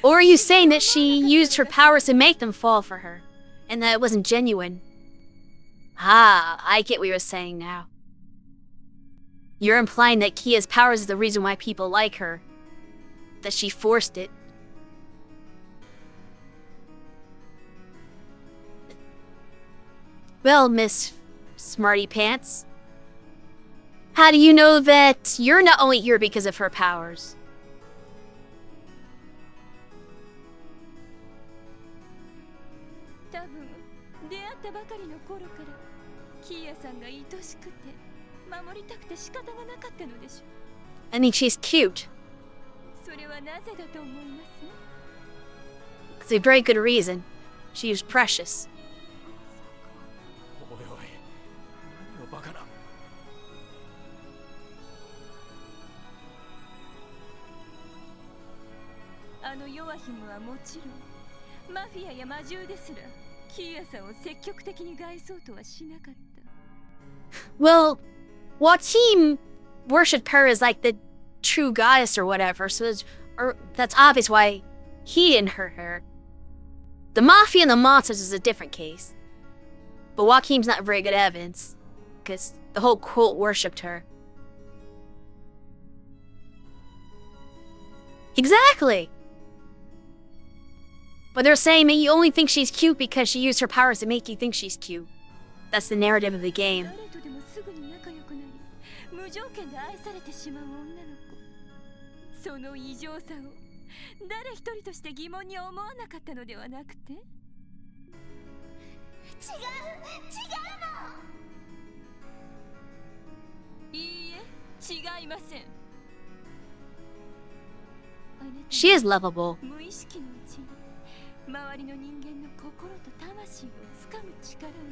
Or are you saying that she used her powers to make them fall for her, and that it wasn't genuine? Ah, I get what you're saying now. You're implying that Kia's powers is the reason why people like her. That she forced it. Well, Miss Smarty Pants, how do you know that you're not only here because of her powers? 多分出会ったばかりの頃からキーヤさんが愛しくて守りたくて仕方がなかったのでしょう。 I mean, she's cute. それはなぜだと思います？ It's a very good reason. She is precious. おいおい、何をバカな。あのヨアヒムはもちろんマフィアや魔獣ですらキーヤさんを積極的に害そうとはしなかった。 Well, Joachim worshipped her as like the true goddess or whatever, so that's obvious why he didn't hurt her. The Mafia and the monsters is a different case. But Joachim's not very good evidence, because the whole cult worshipped her. Exactly! But they're saying that you only think she's cute because she used her powers to make you think she's cute. That's the narrative of the game. 誰とでもすぐに仲良くなり無条件で愛されてしまう女の子、その異常さを誰一人として疑問に思わなかったのではなくて。違う、違うの。いいえ、違いません。 She is lovable. 無意識のうちに周りの人間の心と魂をつかむ力がある。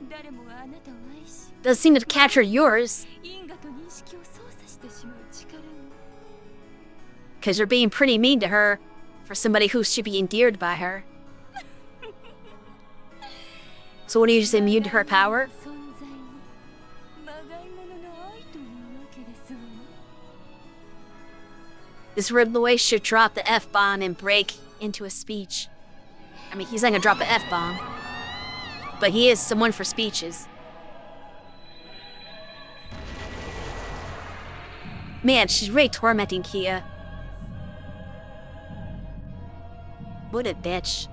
誰もがあなたを愛し Doesn't seem to capture yours. 因果と認識を操作してしまう力を Because you're being pretty mean to her for somebody who should be endeared by her. So what are you just immune to her power? 存在にまがいものの愛というわけですわ This rude boy should drop the F-bomb and break into a speech. I mean, he's not gonna drop an F-bomb. But he is someone for speeches. Man, she's really tormenting Kia. What a bitch.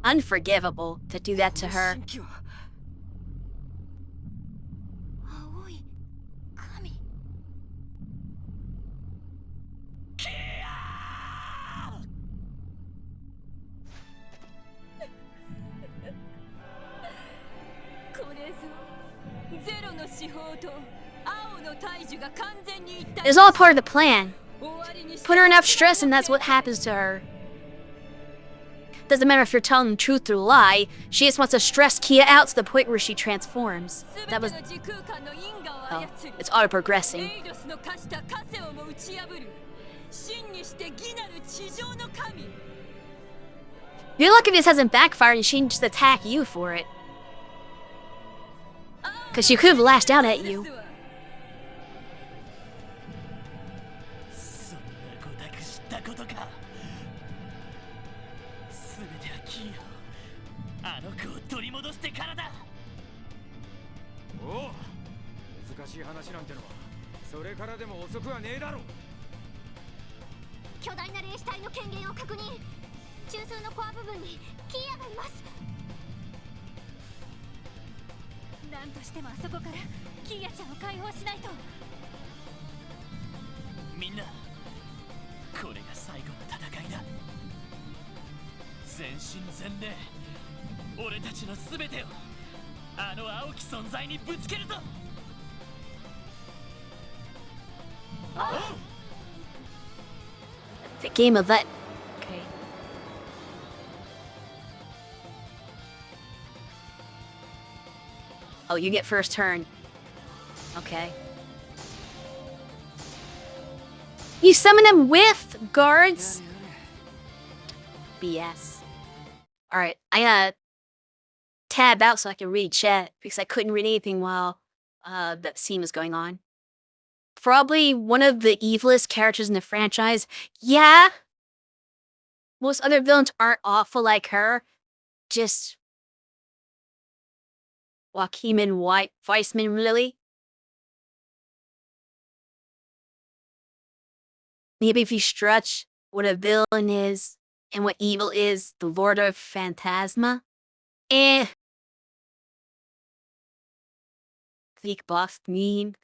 Unforgivable to do that to her. 神器は青い神。これぞゼロの司法と青の大樹が完全に一体 It's all part of the plan. 終わりにして Put her enough stress and that's what happens to her. Doesn't matter if you're telling the truth or lie, she just wants to stress Kia out to the point where she transforms. 全 That て was... の時空間の因果を Oh, 操り it's auto-progressing. エイドスの課したカセオも打ち破る真にして義なる地上の神 You're lucky this hasn't backfired and she can just attack you for it. Because she could have lashed out at you. ですわそんなごたく知ったことか全てはキーをあの子を取り戻してからだおお難しい話なんてのはそれからでも遅くはねえだろ巨大な霊視体の権限を確認。中枢のコア部分にキーヤがいます。何としてもあそこからキーヤちゃんを解放しないとみんなこれが最後の戦いだ全身全霊俺たちの全てをあの青き存在にぶつけるぞ The game of that. Okay. Oh, you get first turn. Okay. You summon him with guards? BS. Alright, I gotta tab out so I can read chat because I couldn't read anything while that scene was going on. Probably one of the evilest characters in the franchise. Yeah. Most other villains aren't awful like her. Just Joachim and Weissman, really. Maybe if you stretch what a villain is and what evil is, the Lord of Phantasma. Click boss mean.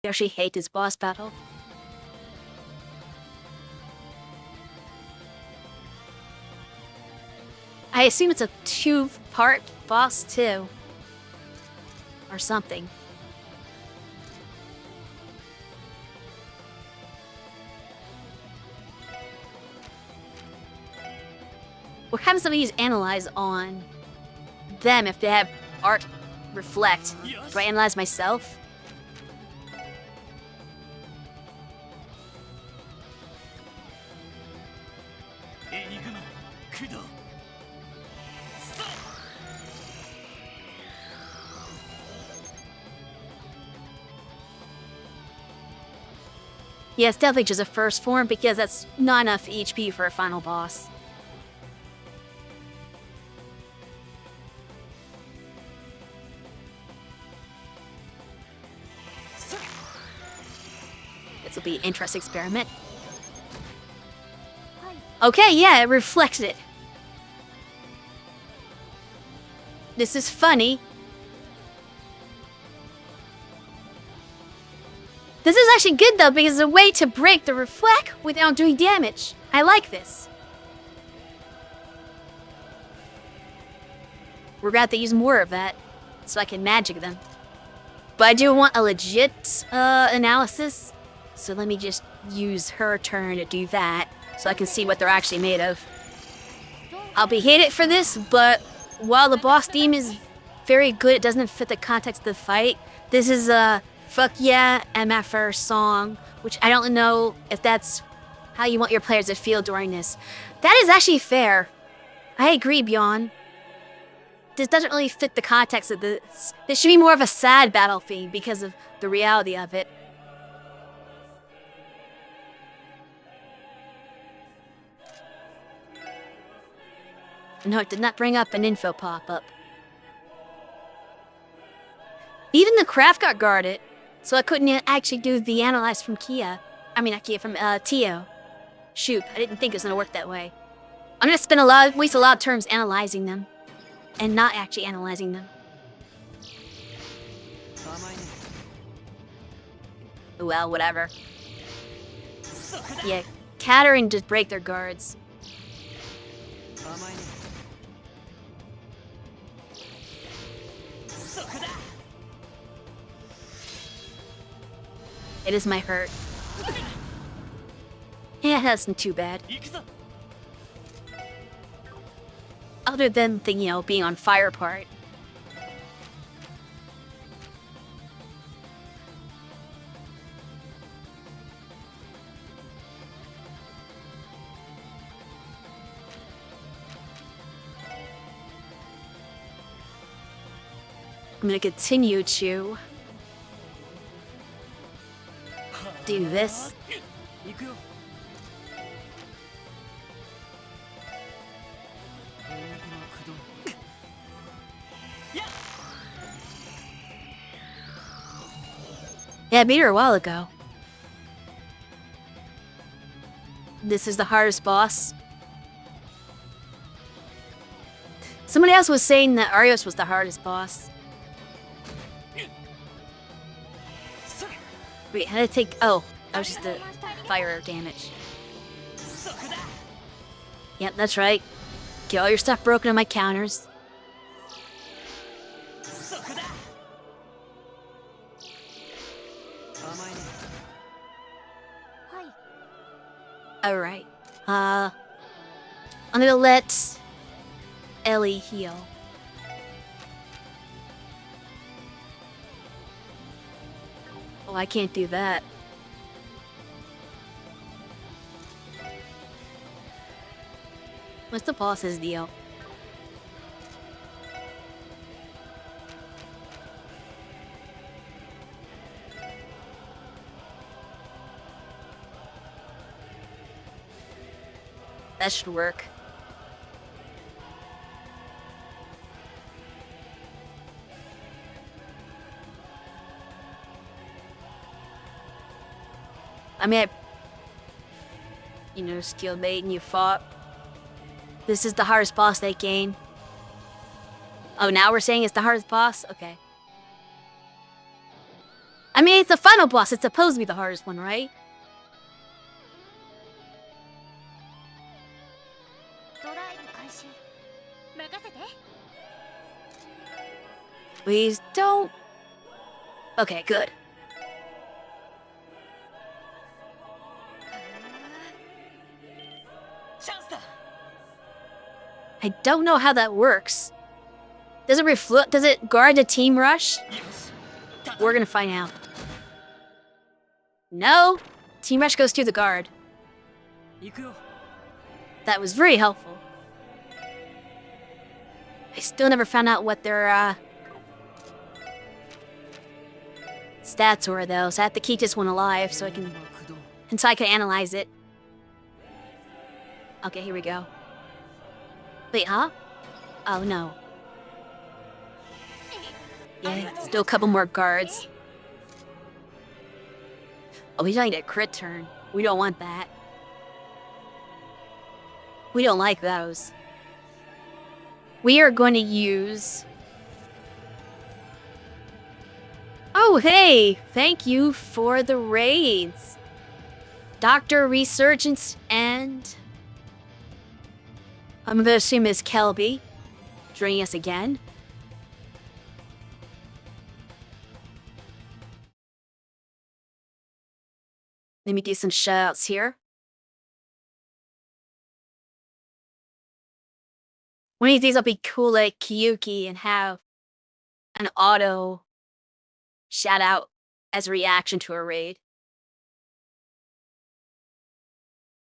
I actually hate this boss battle. I assume it's a 2-part boss too. Or something. We're having some of these analyze on them if they have art reflect. Do I analyze myself? Enigma, Kudo. Yeah, it's definitely just a first form because that's not enough HP for a final boss. This will be an interesting experiment. Okay, yeah, it reflects it. This is funny. This is actually good though because it's a way to break the reflect without doing damage. I like this. we're gonna have to use more of that so I can magic them. But I do want a legit analysis, so let me just use her turn to do that so I can see what they're actually made of. I'll be hated for this, but while the boss theme is very good, it doesn't fit the context of the fight. This is a fuck yeah MFR song, which I don't know if that's how you want your players to feel during this. That is actually fair. I agree, Bjorn. This doesn't really fit the context of this. This should be more of a sad battle theme because of the reality of it. No, it did not bring up an info pop-up. Even the craft got guarded, so I couldn't actually do the analyze from Kia. I mean, not Kia, from Tio. Shoot, I didn't think it was gonna work that way. I'm gonna waste a lot of terms analyzing them, and not actually analyzing them. Well, whatever. Yeah, Kattering just break their guards. It is my hurt. Yeah, it hasn't too bad. Other than the, being on fire part. I'm gonna continue to do this. Yeah, I beat her a while ago. This is the hardest boss. Somebody else was saying that Arios was the hardest boss. Wait, how did I take... Oh, that was just the fire damage. Yep, that's right. Get all your stuff broken on my counters. Alright. I'm gonna let Ellie heal. Oh, I can't do that. What's the boss's deal? That should work. I mean, skilled mate and you fought. This is the hardest boss they gain. Oh, now we're saying it's the hardest boss? Okay. I mean, it's the final boss. It's supposed to be the hardest one, right? Please don't. Okay, good. I don't know how that works. Does it guard the team rush? We're gonna find out. No! Team rush goes through the guard. That was very helpful. I still never found out what their stats were though, so I have to keep this one alive so I can analyze it. Okay, here we go. Wait, huh? Oh no. Yeah, still a couple more guards. Oh, he's trying to crit turn. We don't want that. We don't like those. We are going to use... Oh, hey! Thank you for the raids. Dr. Resurgence and... I'm going to assume it's Kelby joining us again. Let me do some shoutouts here. One of these days I'll be cool like Kiyuki and have an auto shout out as a reaction to a raid.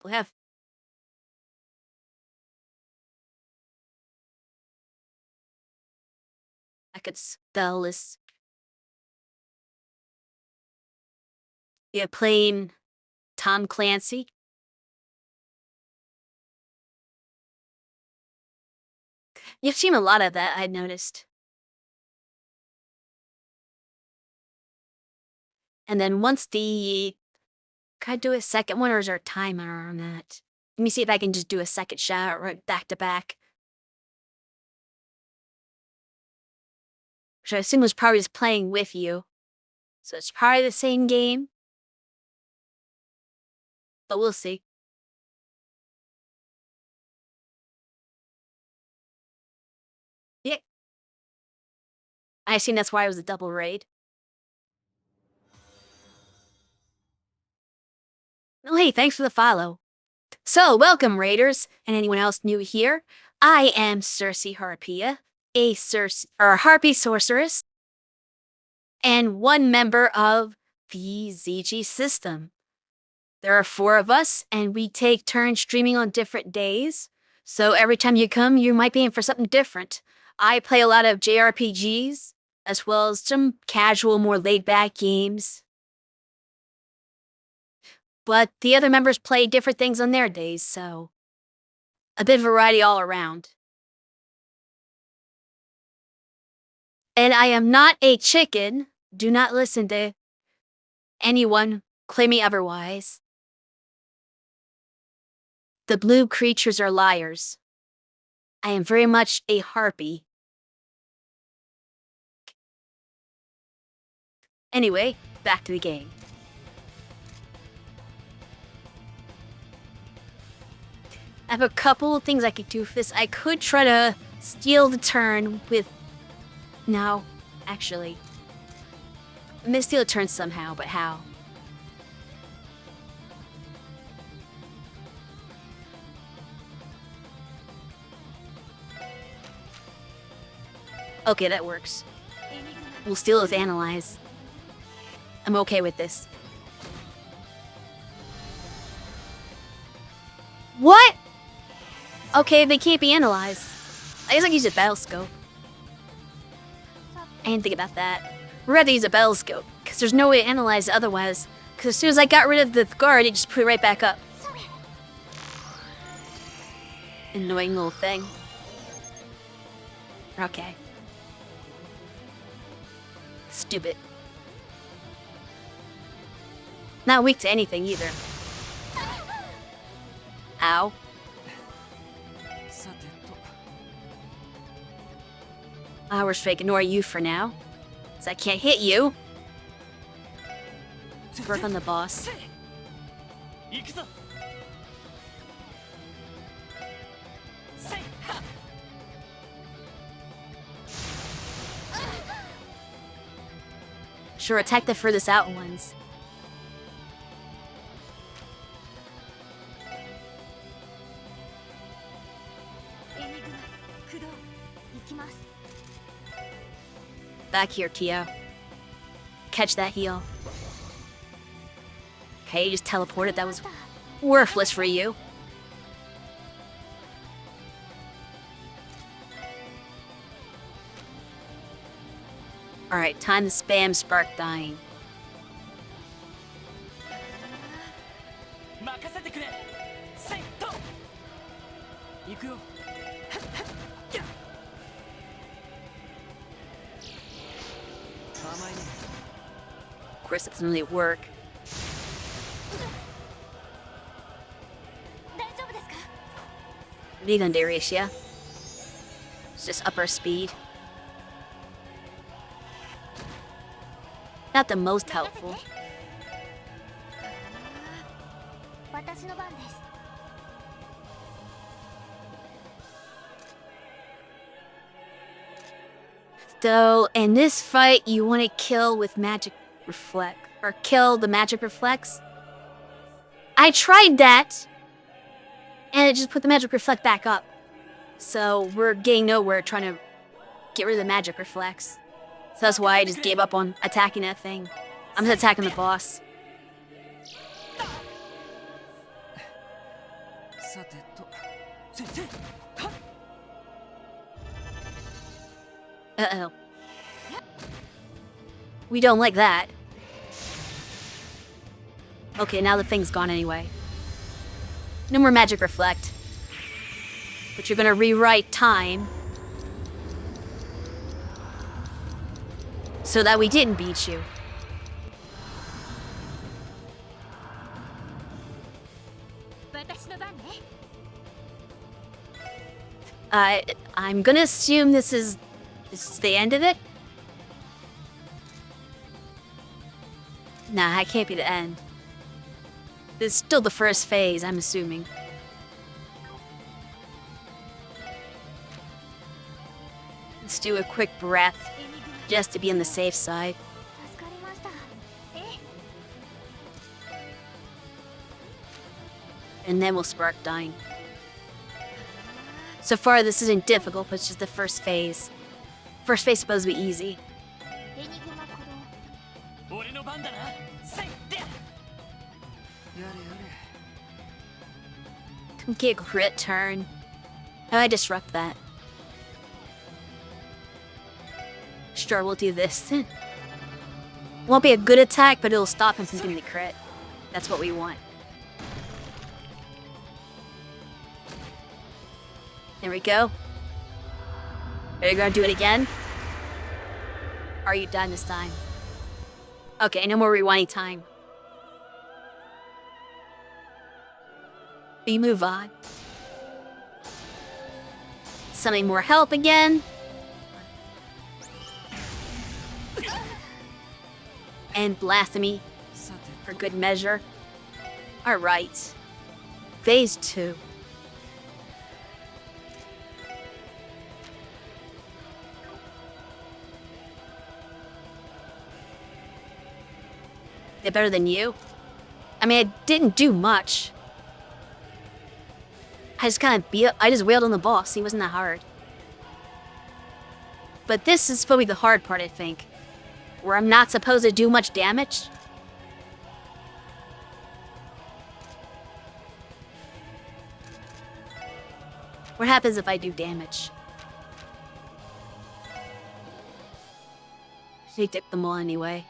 We'll have I could spell this. Yeah, plain Tom Clancy. You've seen a lot of that, I noticed. And then once the... Can I do a second one, or is there a timer on that? Let me see if I can just do a second shout right back to back. Which I assume was probably just playing with you. So it's probably the same game. But we'll see. Yeah. I assume that's why it was a double raid. Oh, hey, thanks for the follow. So, welcome, raiders, and anyone else new here. I am Circe Harpia, a harpy sorceress, and one member of the ZG system. There are 4 of us, and we take turns streaming on different days. So every time you come, you might be in for something different. I play a lot of JRPGs, as well as some casual, more laid-back games. But the other members play different things on their days, so a bit of variety all around. And I am not a chicken. Do not listen to anyone claiming otherwise. The blue creatures are liars. I am very much a harpy. Anyway, back to the game. I have a couple of things I could do with this. I could try to steal the turn with... No, actually. I'm gonna steal a turn somehow, but how? Okay, that works. We'll steal his analyze. I'm okay with this. What? Okay, they can't be analyzed. I guess I can use a battle scope. I didn't think about that. We're gonna have to use a battle scope, because there's no way to analyze it otherwise. Because as soon as I got rid of the guard, it just put it right back up. Annoying little thing. Okay. Stupid. Not weak to anything either. Ow. We're just gonna ignore you for now. Because I can't hit you. Let's work on the boss. Sure, attack the furthest out ones. Back here, Tio. Catch that heal. Okay, you just teleported. That was worthless for you. Alright, time to spam Spark Dying. Of course, it doesn't really work. Vegan Darius, yeah? It's just upper speed. Not the most helpful. So, in this fight, you want to kill with magic reflect, or kill the magic reflex. I tried that, and it just put the magic reflect back up. So we're getting nowhere trying to get rid of the magic reflex. So that's why I just gave up on attacking that thing. I'm just attacking the boss. さてと先生 Uh-oh. We don't like that. Okay, now the thing's gone anyway. No more magic reflect. But you're gonna rewrite time so that we didn't beat you. 私の番ね。 I'm gonna assume this is the end of it. Nah, it can't be the end. This is still the first phase, I'm assuming. Let's do a quick breath, just to be on the safe side. 助かりました。え、 And then we'll spark dying. So far, this isn't difficult, but it's just the first phase. First phase is supposed to be easy. エニグマ鼓動。 俺の番だなせいでやれやれ Get crit turn. How do I disrupt that? Sure, we'll do this. Won't be a good attack, but it'll stop him from getting the crit. That's what we want. There we go. Are you gonna do it again? Are you done this time? Okay, no more rewinding time. We move on. Summoning more help again. And blasphemy さて for good measure. Alright. Phase 2. They're better than you? I mean, I didn't do much. I just I just wailed on the boss. He wasn't that hard. But this is probably the hard part, I think. Where I'm not supposed to do much damage. What happens if I do damage? She took them all anyway.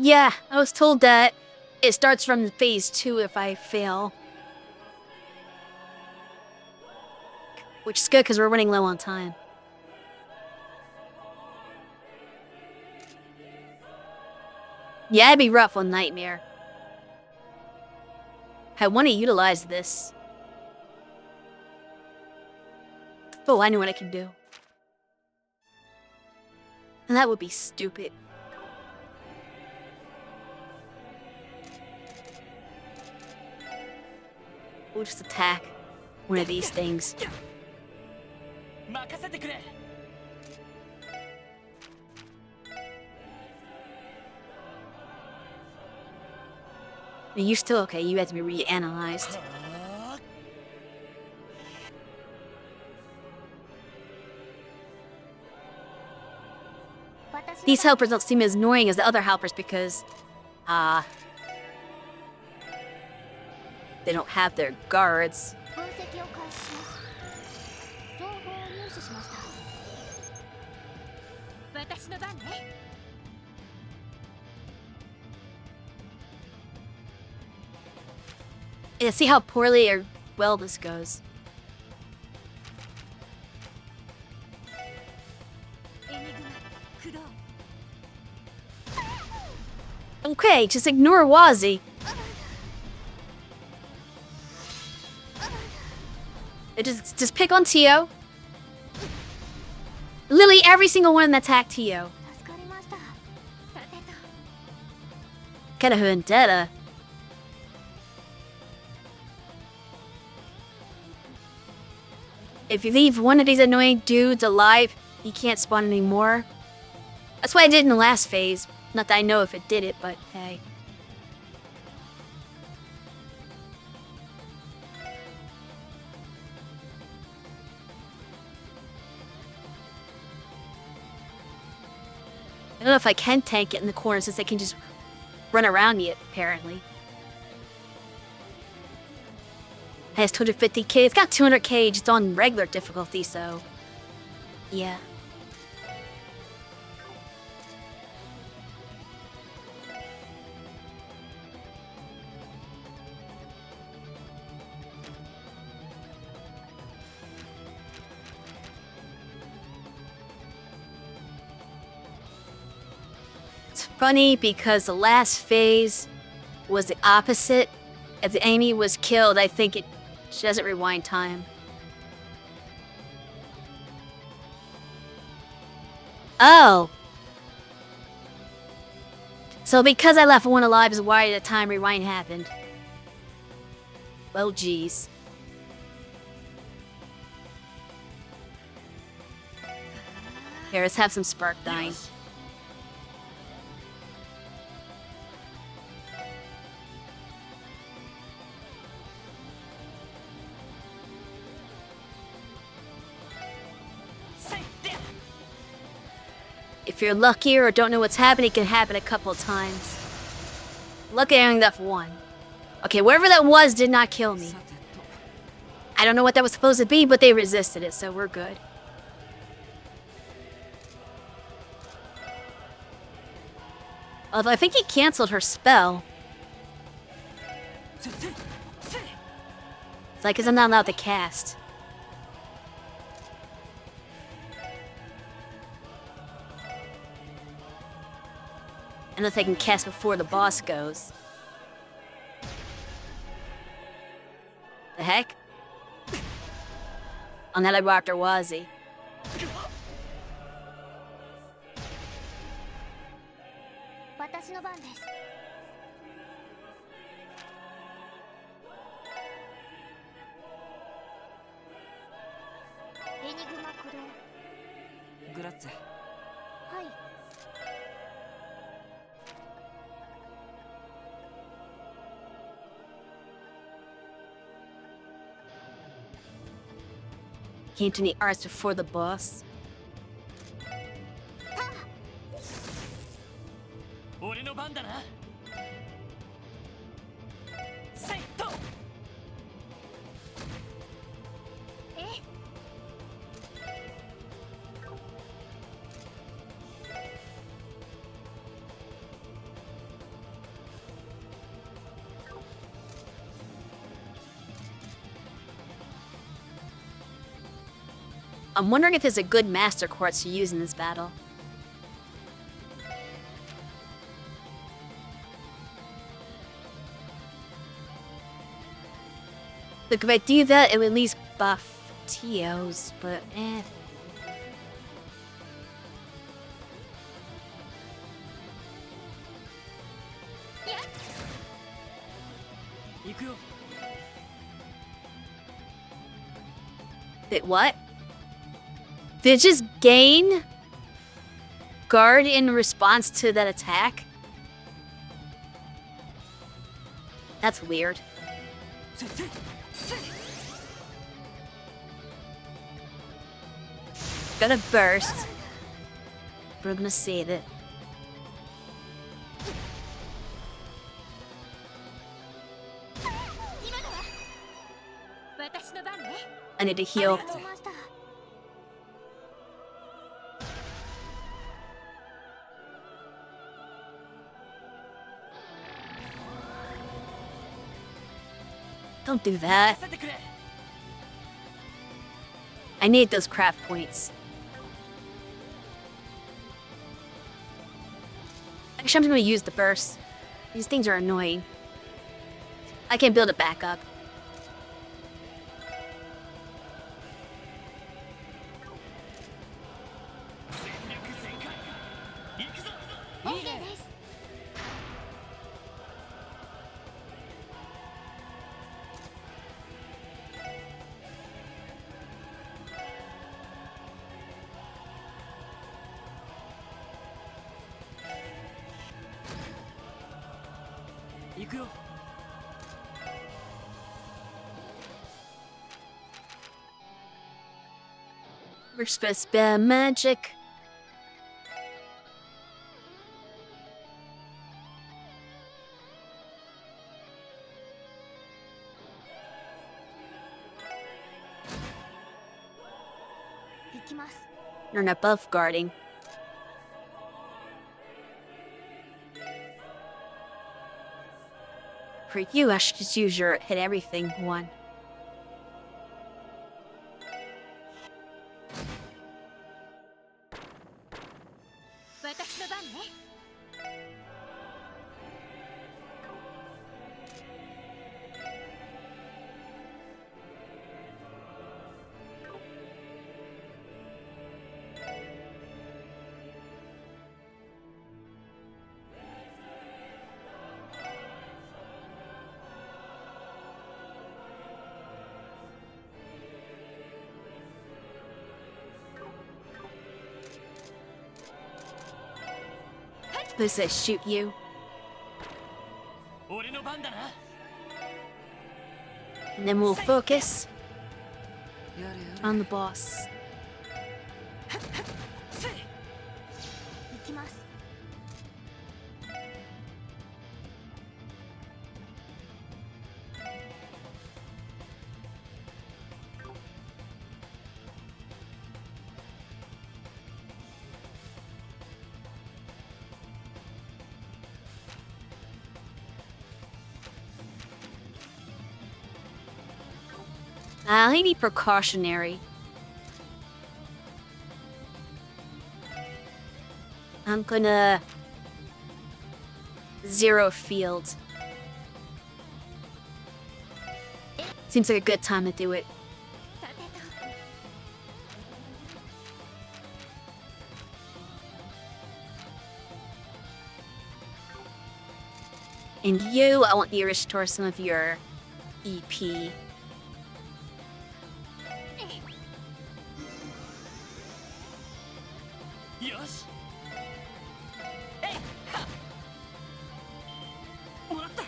Yeah, I was told that it starts from phase 2 if I fail. Which is good because we're running low on time. Yeah, it'd be rough on Nightmare. I want to utilize this. Oh, I know what I can do. And that would be stupid. We'll just attack one of these things. 任せてくれ You're still okay, you have to be reanalyzed. These helpers don't seem as annoying as the other helpers because, they don't have their guards. 分析を開始します。情報を入手しました。私の番ね。 Yeah, see how poorly or well this goes. エニグマ駆動。 Okay, just ignore Wazi. Just pick on Tio. Literally every single one that attacked Tio. 助かりました。さてと。 Kind of vendetta. If you leave one of these annoying dudes alive, He can't spawn anymore. That's what I did in the last phase. Not that I know if it did it, but hey. I don't know if I can tank it in the corner since I can just run around me, apparently. It has 250k. It's got 200k just on regular difficulty, so... yeah. It's funny because the last phase was the opposite. If the enemy was killed, I think it doesn't rewind time. Oh! So because I left one alive is why the time rewind happened. Well, geez. Here, let's have some spark dying. If you're lucky or don't know what's happening, it can happen a couple of times. Lucky I only left one. Okay, whatever that was did not kill me. I don't know what that was supposed to be, but they resisted it, so we're good. Although I think he canceled her spell. It's like, 'cause I'm not allowed to cast. Unless I can cast before the boss goes. The heck? On that I rocked her Wazi. Grazie. Came to the arts before the boss. I'm wondering if there's a good Master Quartz to use in this battle. Look, if I do that, it would at least buff Teos, but eh. Wait, what? Did it just gain guard in response to that attack? That's weird. Gonna burst. We're gonna save it. I need to heal. Don't do that. I need those craft points. Actually, I'm gonna use the burst. These things are annoying. I can build it back up. 行くよ。 We're supposed to be magic. You're not buff guarding. For you, I should just use your hit everything one. Does it shoot you? 俺の番だな。 And then we'll focus やれやれ。 on the boss. 行きます。 I need precautionary. I'm gonna zero field. Seems like a good time to do it. さてと。 And you, I want you to restore some of your EP. よし。えいはっ。もらった。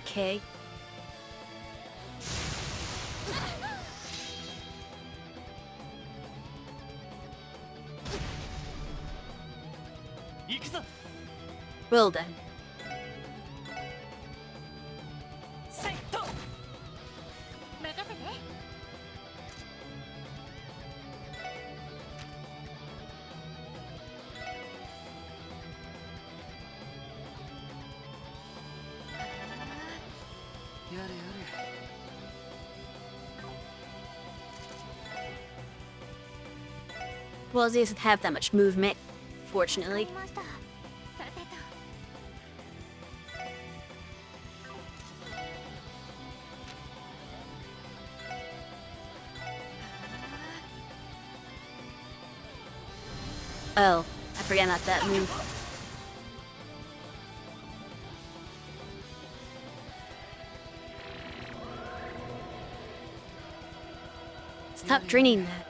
Okay. 行くぞ。 Well then. セット。 任せて。 やれやれ。 Well, he doesn't have that much movement, わ fortunately. かりました。さてと。 Oh, I forgot about that move. Stop draining that.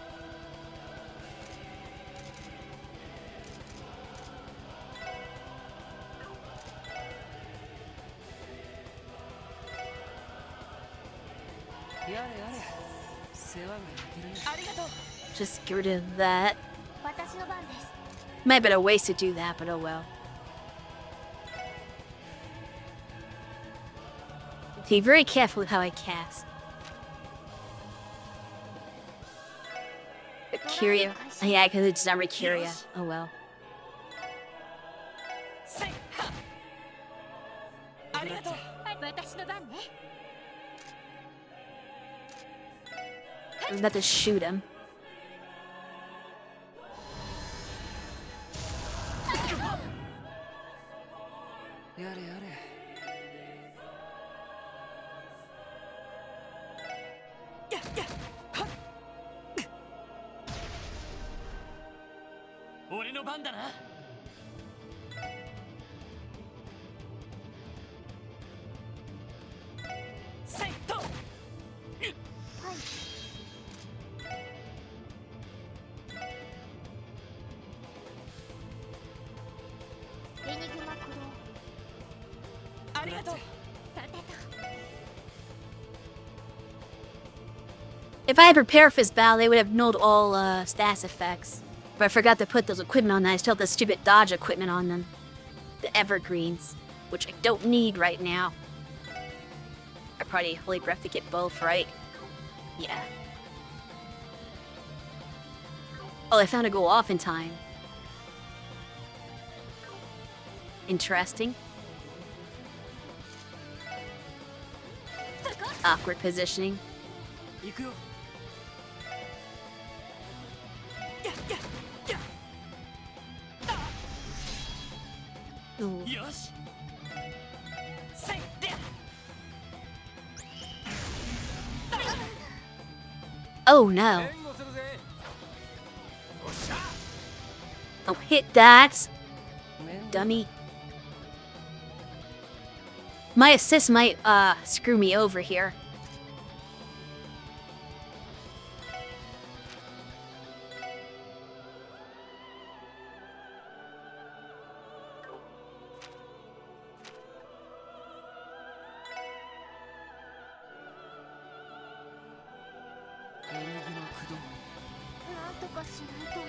Just get rid of that. 私の番です。 Might be better ways to do that, but oh well. Be very careful with how I cast. Kyria. Oh, yeah, because it's not Kyria. Oh well. せいはっ。ありがとう。私の番ね。 I'm about to shoot him. やれやれ。 やっやっはっ。俺の番だな。 セット。はい。くなって。さてと If I had prepared for this battle, they would have known all stats effects. But I forgot to put those equipment on. I still have the stupid dodge equipment on them. The evergreens, which I don't need right now. I probably Holy Breath to get both, right? Yeah. Oh, I found a go off in time. Interesting. Awkward positioning. 行くよ。 Ooh. よしせいで Oh no. 援護するぜ。おっしゃ。 Don't hit that, 面倒 dummy. My assist might screw me over here. Enigma 駆動。なんとかしないと。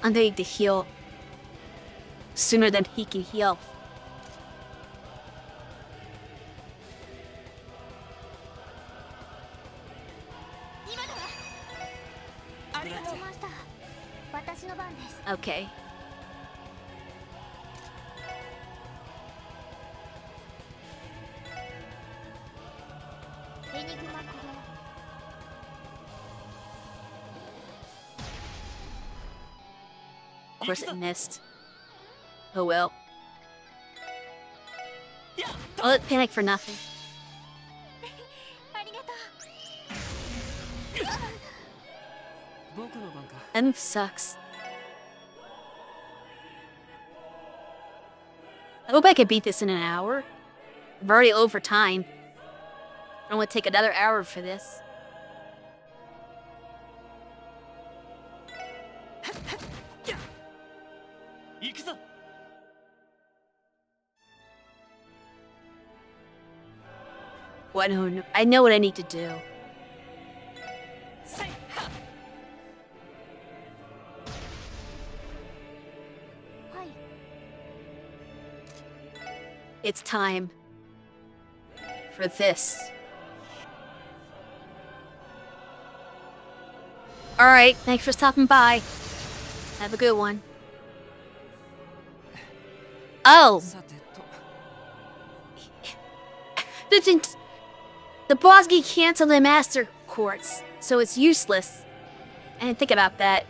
I need to heal sooner than he can heal. 今だわ。ありがとうマスター、私の番です。 Okay. エニグマ駆動。 Of course it missed. Oh well. やっ I'll panic for nothing. ありがとう。僕の番か。 That move sucks. I hope I can beat this in an hour. I'm already over time. I don't want to take another hour for this. What? No, I know what I need to do. せいは はい。 It's time for this. Alright, thanks for stopping by. Have a good one. Oh! さてと。 The boss can cancel the master quartz, so it's useless. I didn't think about that.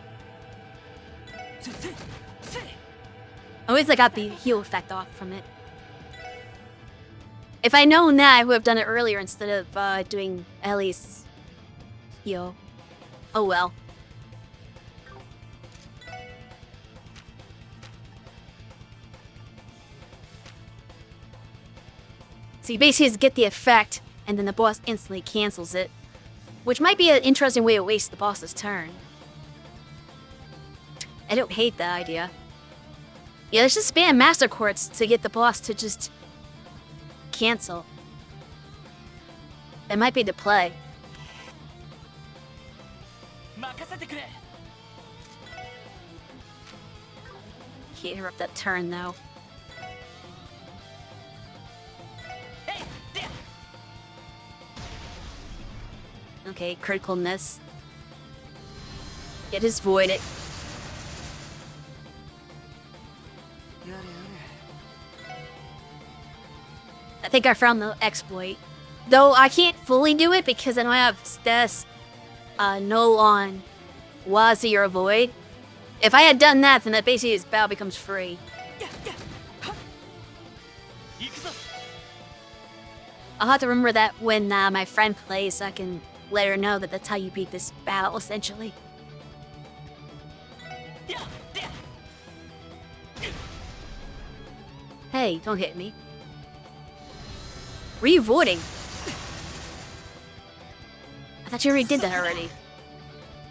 せいせいせい At least I got the heal effect off from it. If I'd known that, I would have done it earlier instead of doing Ellie's heal. Oh well. So you basically just get the effect, and then the boss instantly cancels it. Which might be an interesting way to waste the boss's turn. I don't hate that idea. Yeah, let's just spam Master Quartz to get the boss to just cancel. That might be the play. 任せてくれ Can't interrupt that turn though. えいで Okay, critical miss. It is voided. やれやれ。 I think I found the exploit. Though I can't fully do it because I don't have status null on Wazi or Void. If I had done that, then that basically his battle becomes free. ややは行くぞ I'll have to remember that when my friend plays so I can let her know that that's how you beat this battle, essentially. やで Hey, don't hit me. Were you avoiding? I thought you already did that already.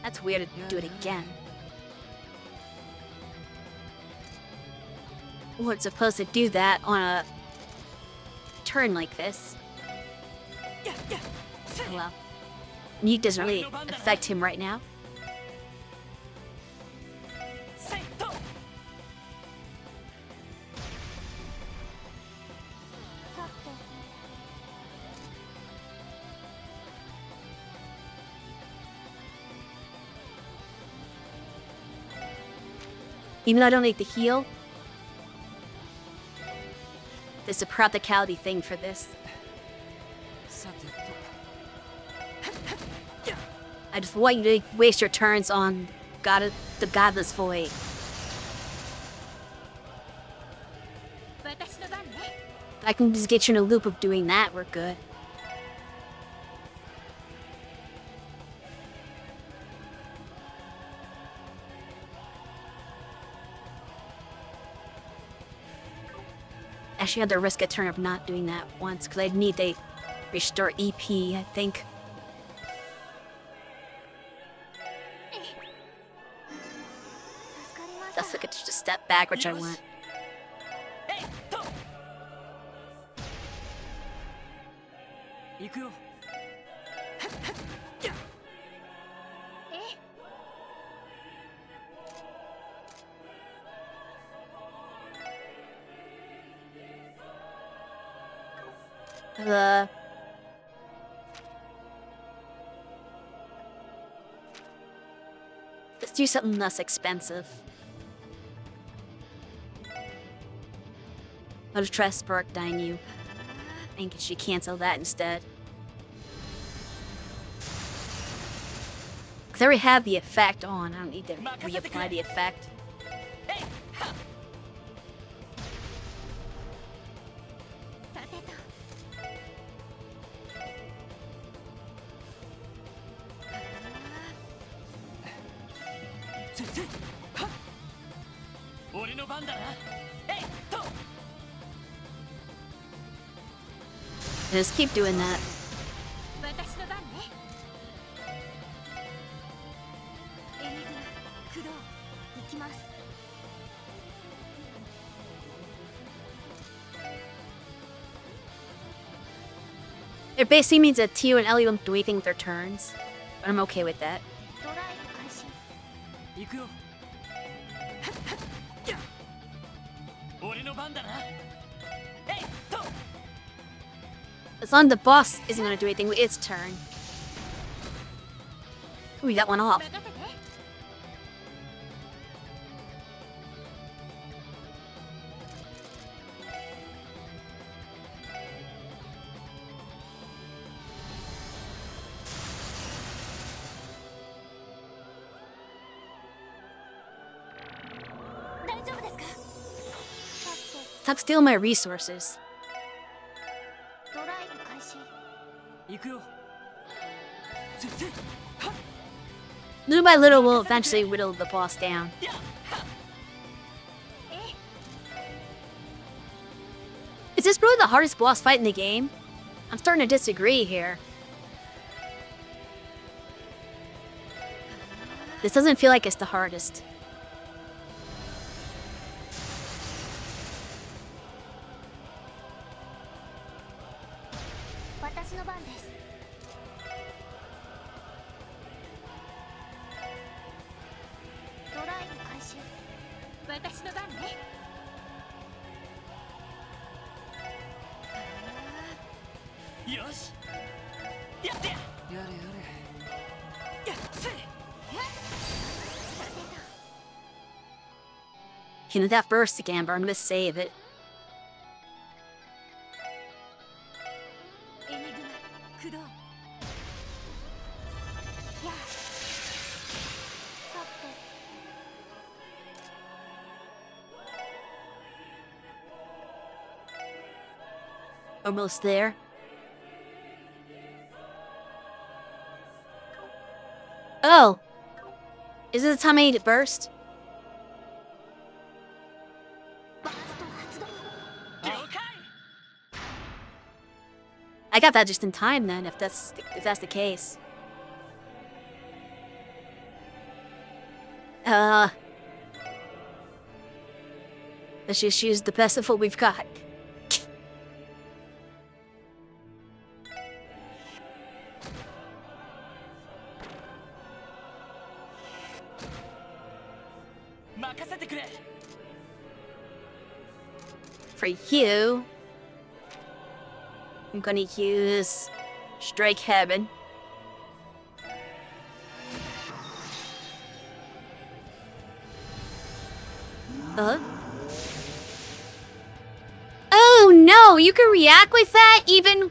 That's weird to do it again. We're supposed to do that on a turn like this. Oh well. Neat doesn't really affect him right now. Even though I don't need the heal, there's a practicality thing for this. I just want you to waste your turns on the Godless Void. If I can just get you in a loop of doing that, we're good. Actually, I had to risk a turn of not doing that once, because I'd need to restore EP, I think. That's like it's just a step back, which I want. Let's do something less expensive. I'll just try to Spark Dine you. I think she cancel that instead. Because I already have the effect on. I don't need to reapply the effect. Just keep doing that. It basically means that Tio and Ellie don't do anything with their turns, but I'm okay with that. As long as the boss isn't going to do anything with its turn. Ooh, we got one off. Stop stealing my resources. Little by little, we'll eventually whittle the boss down. Is this really the hardest boss fight in the game? I'm starting to disagree here. This doesn't feel like it's the hardest. You know, that burst again, but I'm gonna save it. Almost there. Oh! Is it the time I need to burst? I got that just in time then, if that's the case. Let's just use the best of what we've got. For you, I'm gonna use Strike Heaven. Oh no, you can react with that even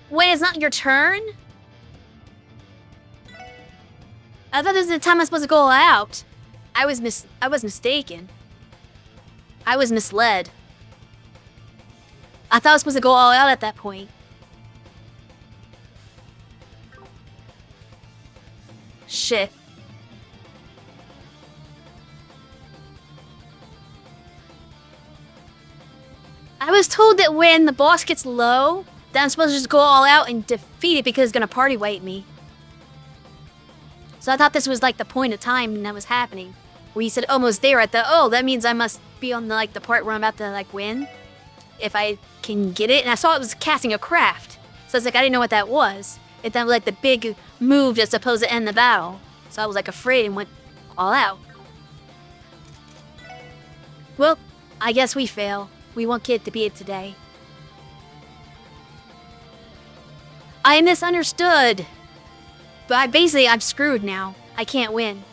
when it's not your turn? I thought this was the time I was supposed to go all out. I was mistaken. I was misled. I thought I was supposed to go all out at that point. Shit. I was told that when the boss gets low, that I'm supposed to just go all out and defeat it because it's gonna party wipe me. So I thought this was like the point of time that was happening. Where you said almost there at the, oh, that means I must be on the part where I'm about to like win. If I can get it. And I saw it was casting a craft. So I was like, I didn't know what that was. It then like the big move that's supposed to end the battle. So I was like afraid and went all out. Well, I guess we fail. We won't get to beat it today. I misunderstood. But I'm screwed now. I can't win.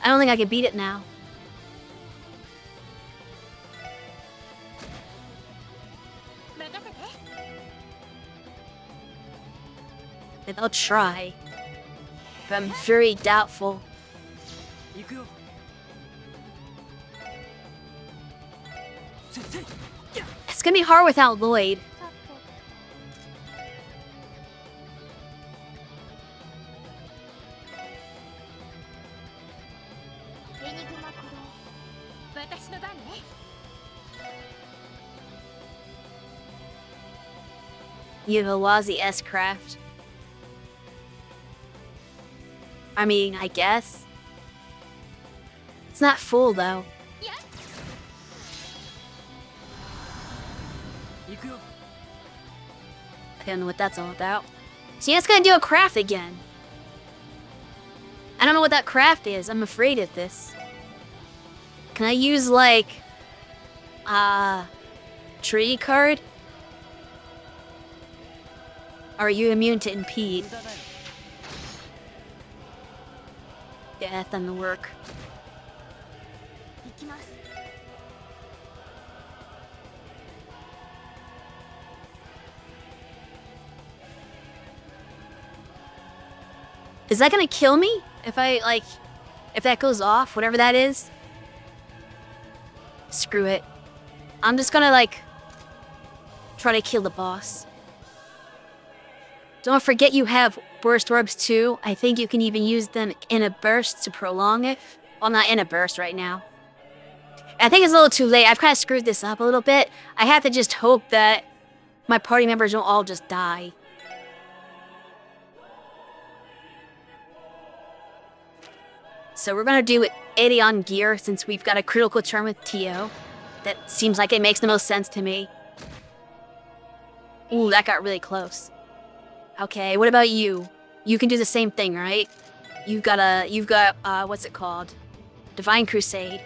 I don't think I can beat it now. And I'll try. But I'm very doubtful. It's gonna be hard without Lloyd. You have a Wazi S-Craft. I mean, I guess. It's not full, though. I don't know what that's all about. So yeah, it's gonna do a craft again. I don't know what that craft is. I'm afraid of this. Can I use, like... tree card? Or are you immune to impede? Yeah, that doesn't work. Is that gonna kill me? If if that goes off, whatever that is? Screw it. I'm just gonna, try to kill the boss. Don't forget you have burst orbs too. I think you can even use them in a burst to prolong it. Well, not in a burst right now. I think it's a little too late. I've kind of screwed this up a little bit. I have to just hope that my party members don't all just die. So we're gonna do 80 on gear since we've got a critical turn with Tio. That seems like it makes the most sense to me. Ooh, that got really close. Okay, what about you? You can do the same thing, right? You've got what's it called? Divine Crusade.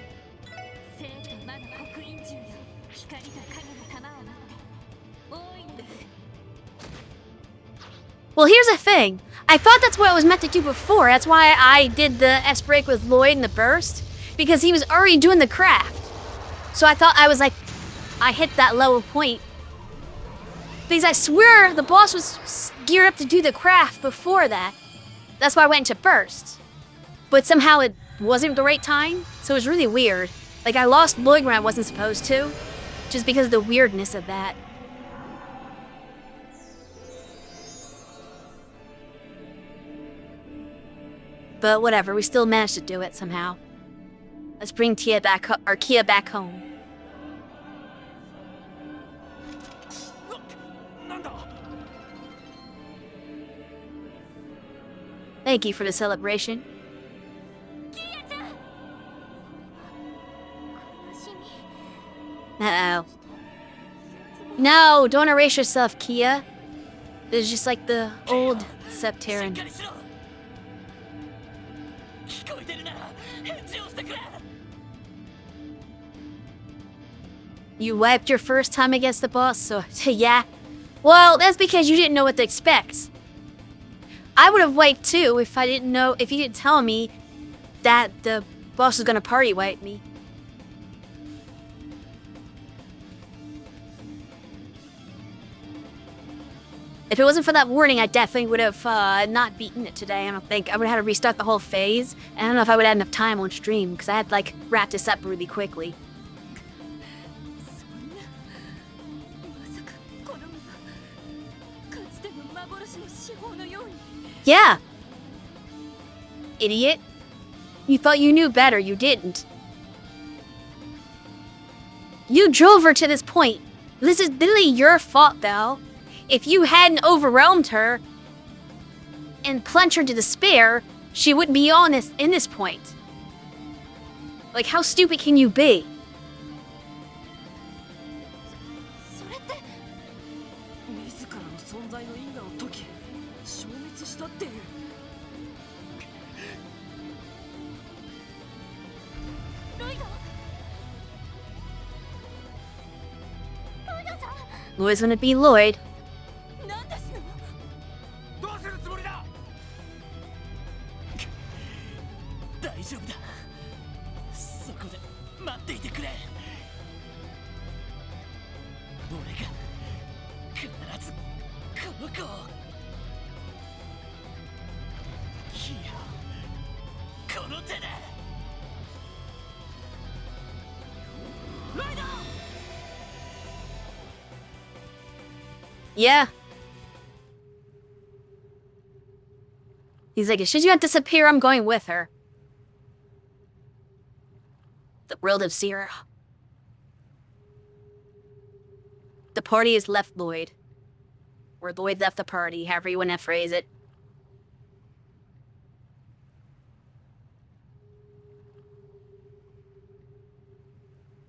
Well, here's the thing. I thought that's what I was meant to do before. That's why I did the S-Break with Lloyd in the burst. Because he was already doing the craft. So I thought I hit that lower point. Because I swear the boss was geared up to do the craft before that. That's why I went into burst. But somehow it wasn't the right time. So it was really weird. Like I lost Lloyd when I wasn't supposed to. Just because of the weirdness of that. But whatever, we still managed to do it somehow. Let's bring Kia back home. thank you for the celebration. キーヤちゃん苦しみ Uh-oh. No, don't erase yourself, Kia. This is just like the old しっ Septeran. かりしろ聞こえてるなら返事をしてくれ You wiped your first time against the boss, so yeah. Well, that's because you didn't know what to expect. I would have wiped too if I didn't know, if you didn't tell me that the boss was gonna party wipe me. If it wasn't for that warning, I definitely would have not beaten it today. I don't think I would have had to restart the whole phase. And I don't know if I would have had enough time on stream because I had like wrapped this up really quickly. そんなまさかこのままかつての幻の司法のように Yeah. Idiot. You thought you knew better, you didn't. You drove her to this point. This is literally your fault, though. If you hadn't overwhelmed her and plunged her to despair, she wouldn't be on this in this point. Like, how stupid can you be? それって自らの存在の因果を解き消滅したっていう。ロイドロイドさん Lloyd's gonna be Lloyd. 何ですのどうするつもりだ。大丈夫だそこで待っていてくれ俺が必ずこの子をキアこの手でライダー Yeah. He's like, should you not disappear? I'm going with her. The world of Circe. The party has left Lloyd. Or Lloyd left the party, however you want to phrase it.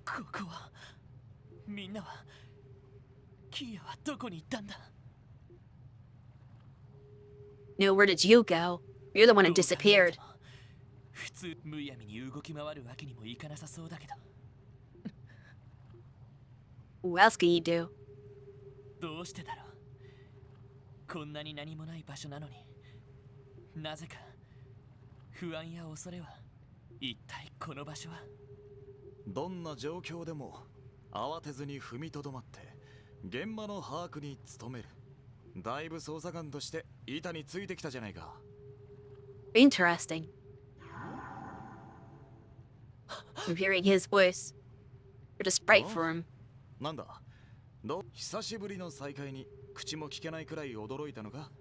ここはみんなはキアはどこに行ったんだ No, where did you go? You're the one who どう考えて disappeared. も普通むやみに動き回るわけにもいかなさそうだけど What else can you do? どうしてだろうこんなに何もない場所なのになぜか不安や恐れは一体この場所はどんな状況でも慌てずに踏みとどまって現場の把握に努める。だいぶ捜査官として板についてきたじゃないか。Interesting. I'm hearing his voice. You're just sprite for him. なんだ久しぶりの再会に口も聞けないくらい驚いたのか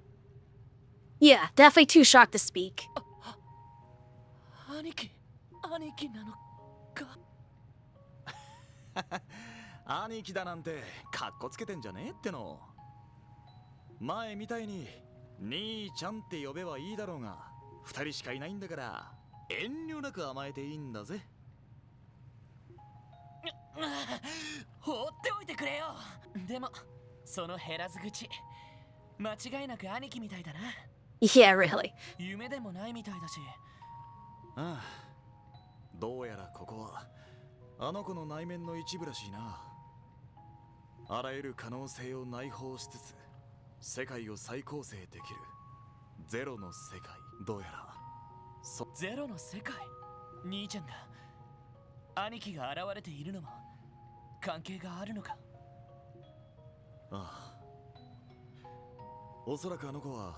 Yeah, definitely too shocked to speak. 兄貴なのか兄貴だなんてカッコつけてんじゃねえっての。前みたいに兄ちゃんって呼べばいいだろうが、二人しかいないんだから遠慮なく甘えていいんだぜ。放っておいてくれよでもその減らず口間違いなく兄貴みたいだな Yeah, really. 夢でもないみたいだしああ、どうやらここはあの子の内面の一部らしいな。あらゆる可能性を内包しつつ世界を再構成できるゼロの世界。どうやらゼロの世界兄ちゃんが兄貴が現れているのも関係があるのか。ああ、おそらくあの子は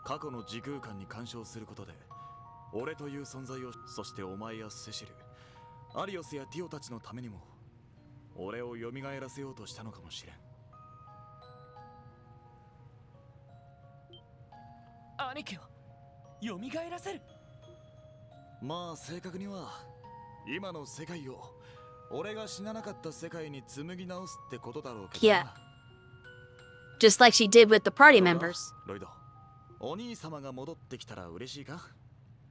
過去の時空間に干渉することで俺という存在を、そしてお前やセシル、アリオスやティオたちのためにも俺を蘇らせようとしたのかもしれん。兄貴を蘇らせる。まあ正確には今の世界を俺が死ななかった世界に紡ぎ直すってことだろうけどな。 Yeah. Just like she did with the party members. ロイド、お兄様が戻ってきたら嬉しいか、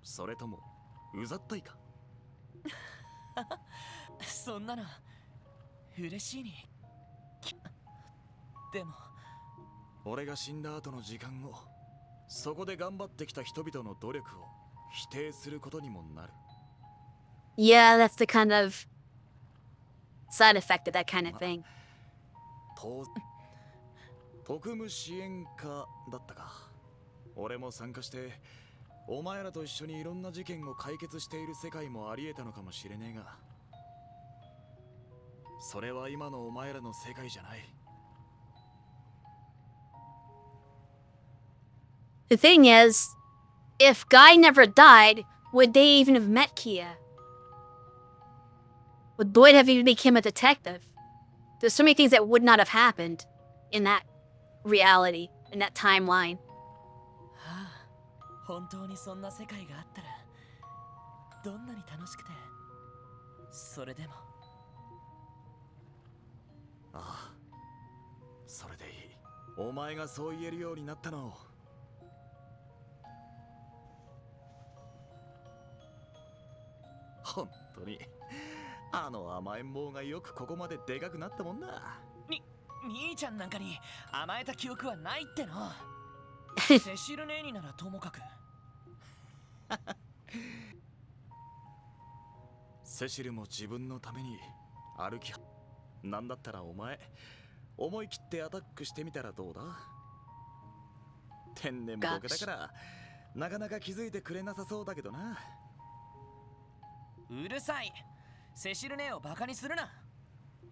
それともうざったいか。そんなの嬉しいに。でも俺が死んだ後の時間を、そこで頑張ってきた人々の努力を否定することにもなる。 Yeah, that's the kind of side effect of that kind of thing. 特務支援課だったか。俺も参加してお前らと一緒にいろんな事件を解決している世界もあり得たのかもしれねえが、それは今のお前らの世界じゃない。 The thing is, if Guy never died, would they even have met Kia? Would Lloyd have even become a detective? There's so many things that would not have happened in that reality, in that timeline. はあ、本当にそんな世界があったらどんなに楽しくて。それでもああ、それでいい。お前がそう言えるようになったのを本当に、あの甘えん坊がよくここまででかくなったもんな。兄ちゃんなんかに甘えた記憶はないっての。セシル姉にならともかく。セシルも自分のために歩き、なんだったらお前思い切ってアタックしてみたらどうだ。天然ボケだからなかなか気づいてくれなさそうだけどな。うるさい。セシル姉をバカにするな。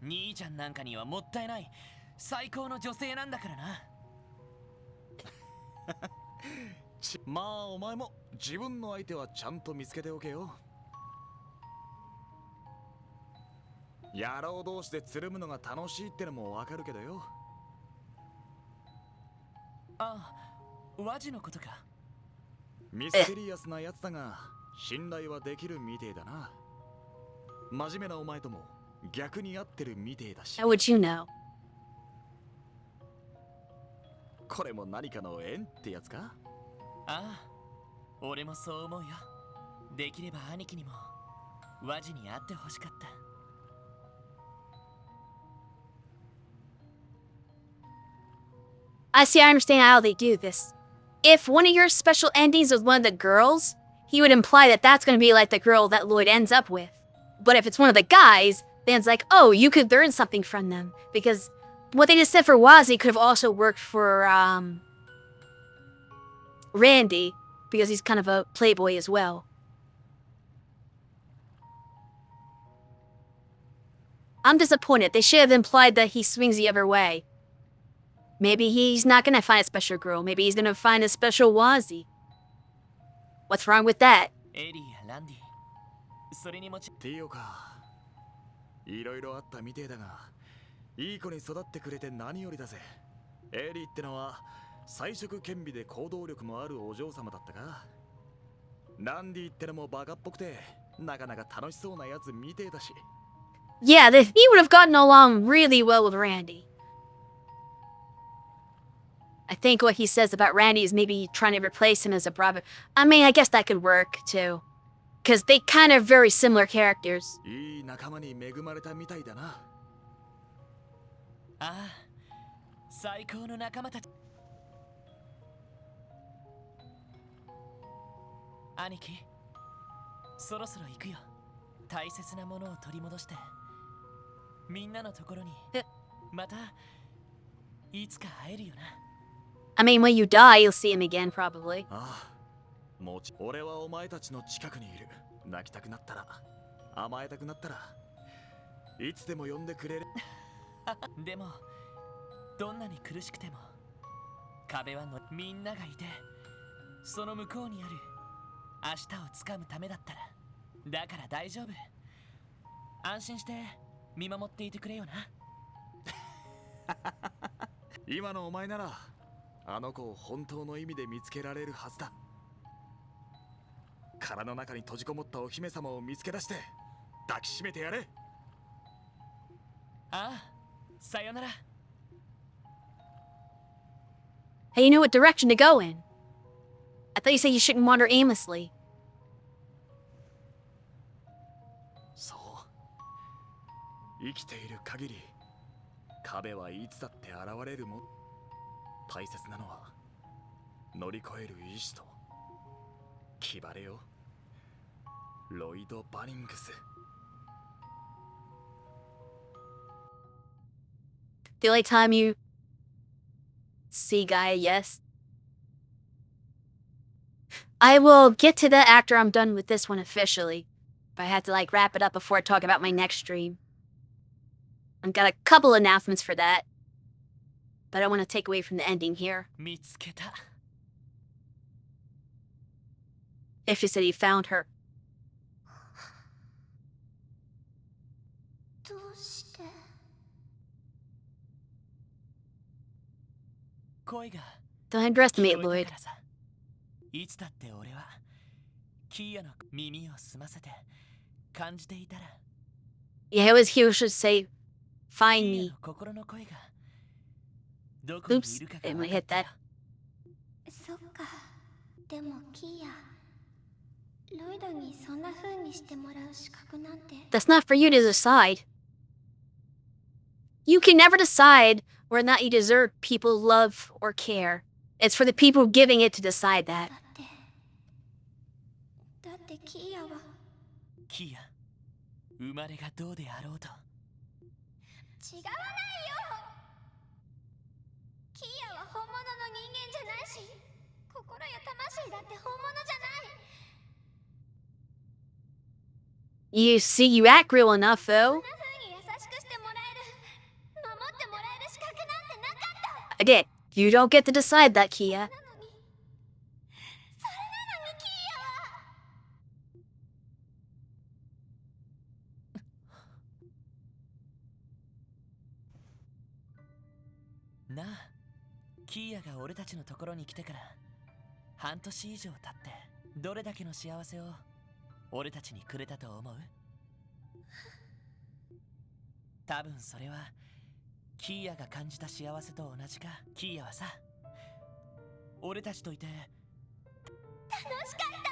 兄ちゃんなんかにはもったいない最高の女性なんだからな。まあお前も自分の相手はちゃんと見つけておけよ。野郎同士でつるむのが楽しいってのもわかるけどよ。あ、ワジのことか。ミステリアスなやつだが信頼はできるみてえだな。真面目なお前とも逆に合ってるみてえだし。 How would you know? これも何かの縁ってやつか。ああ、俺もそう思うよ。できれば兄貴にもワジに会ってほしかった。I see, I understand how they do this. If one of your special endings was one of the girls, he would imply that that's going to be like the girl that Lloyd ends up with. But if it's one of the guys, then it's like, oh, you could learn something from them. Because what they just said for Wazzy could have also worked for Randy, because he's kind of a playboy as well. I'm disappointed. They should have implied that he swings the other way. Maybe he's not gonna find a special girl. Maybe he's gonna find a special Wazzy. What's wrong with that? エリーやランディ、それにもちティオか。いろいろあったみてえだが、いい子に育ってくれて何よりだぜ。エリーってのは才色兼備で行動力もあるお嬢様だったか。ランディってのもバカっぽくてなかなか楽しそうなやつみてえだし。Yeah, he would have gotten along really well with Randy. I think what he says about Randy is maybe trying to replace him as a brother. I mean, I guess that could work too. Because they kind of very similar characters. いい仲間に恵まれたみたいだな。ああ、最高の仲間たち。兄貴、そろそろ行くよ。大切なものを取り戻してみんなのところにまたいつか会えるよな。I mean, when you die, you'll see him again, probably. ああ、もち俺はお前たちの近くにいる。泣きたくなったら、甘えたくなったらいつでも呼んでくれる。でもどんなに苦しくても壁はのみんながいて、その向こうにある明日をつかむためだったら、だから大丈夫。安心して見守っていてくれよな。今のお前ならあの子を本当の意味で見つけられるはずだ。殻の中に閉じこもったお姫様を見つけ出して抱きしめてやれ。ああ、さよなら。 Hey, you know what direction to go in. I thought you said you shouldn't wander aimlessly. そう生きている限り壁はいつだって現れるもん。大切なのは乗り越える意志と気晴れよ。ロイド・バリングス。 The only time you see Gaia, yes. I will get to that after I'm done with this one officially. But I have to like wrap it up before I talk about my next stream. I've got a couple announcements for that. But I don't want to take away from the ending here. 見つけた。 If you said you found her. どうして？声が Don't 聞 underestimate こえ Lloyd. たからさ。いつだって俺はキーヤの耳を澄ませて感じていたら Yeah, he should say, キ find ーヤ me. の心の声がどこにい Oops, るか it が might 分かっ hit た that. よ。そっか。でもキーヤ、ロイドにそんな風にしてもらう資格なんて。 That's not for you to decide. You can never decide whether or not you deserve people's love or care. It's for the people giving it to decide that. だってキーヤは。キーヤ、生まれがどうであろうと。違わないよ。キーヤは本物の人間じゃないし、心や魂だって本物じゃない。 You see, you act real enough, そん though. な風に優しくしてもらえる、守ってもらえる資格なんてなかった。 Again, you don't get to decide that, Kia. なのに、それなのにキーヤは。 なあ、キーヤが俺たちのところに来てから半年以上経ってどれだけの幸せを俺たちにくれたと思う？多分それはキーヤが感じた幸せと同じか。キーヤはさ、俺たちといて楽しかった。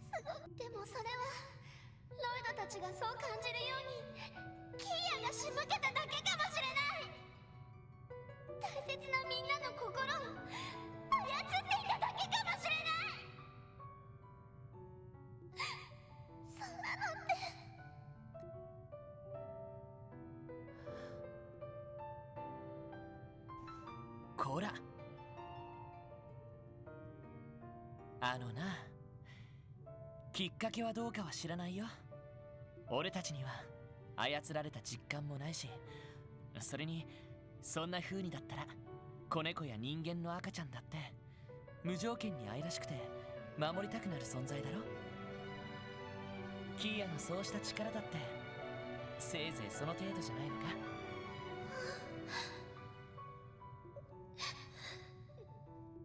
すごい。でもそれはロイドたちがそう感じるようにキーヤが仕向けただけかもしれない。大切なみんなの心を操っていただけかもしれない。そんなのって。こら、あのな、きっかけはどうかは知らないよ。俺たちには操られた実感もないし、それにそんな風にだったら子猫や人間の赤ちゃんだって無条件に愛らしくて守りたくなる存在だろ。キーヤのそうした力だってせいぜいその程度じゃないのか。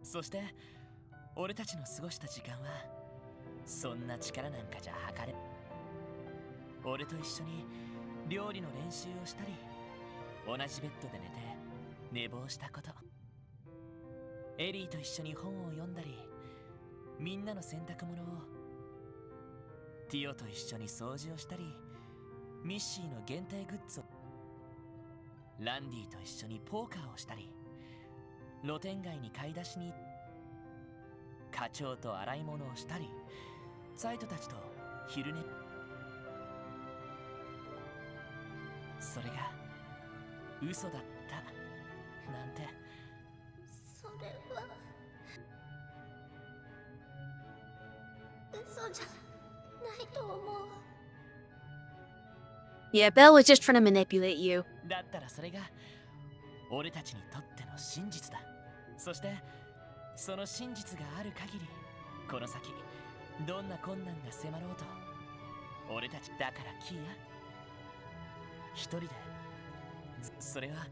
そして俺たちの過ごした時間はそんな力なんかじゃ測れ。俺と一緒に料理の練習をしたり、同じベッドで寝て寝坊したこと、エリーと一緒に本を読んだり、みんなの洗濯物を、ティオと一緒に掃除をしたり、ミッシーの限定グッズを、ランディと一緒にポーカーをしたり、露店街に買い出しに課長と洗い物をしたり、サイトたちと昼寝。それが嘘だったなんて。それは嘘じゃないと思う。 Yeah, Belle was just trying to manipulate you. だったらそれが俺たちにとっての真実だ。そしてその真実がある限り、この先どんな困難が迫ろうと、俺たちだからキーヤ、一人で、それは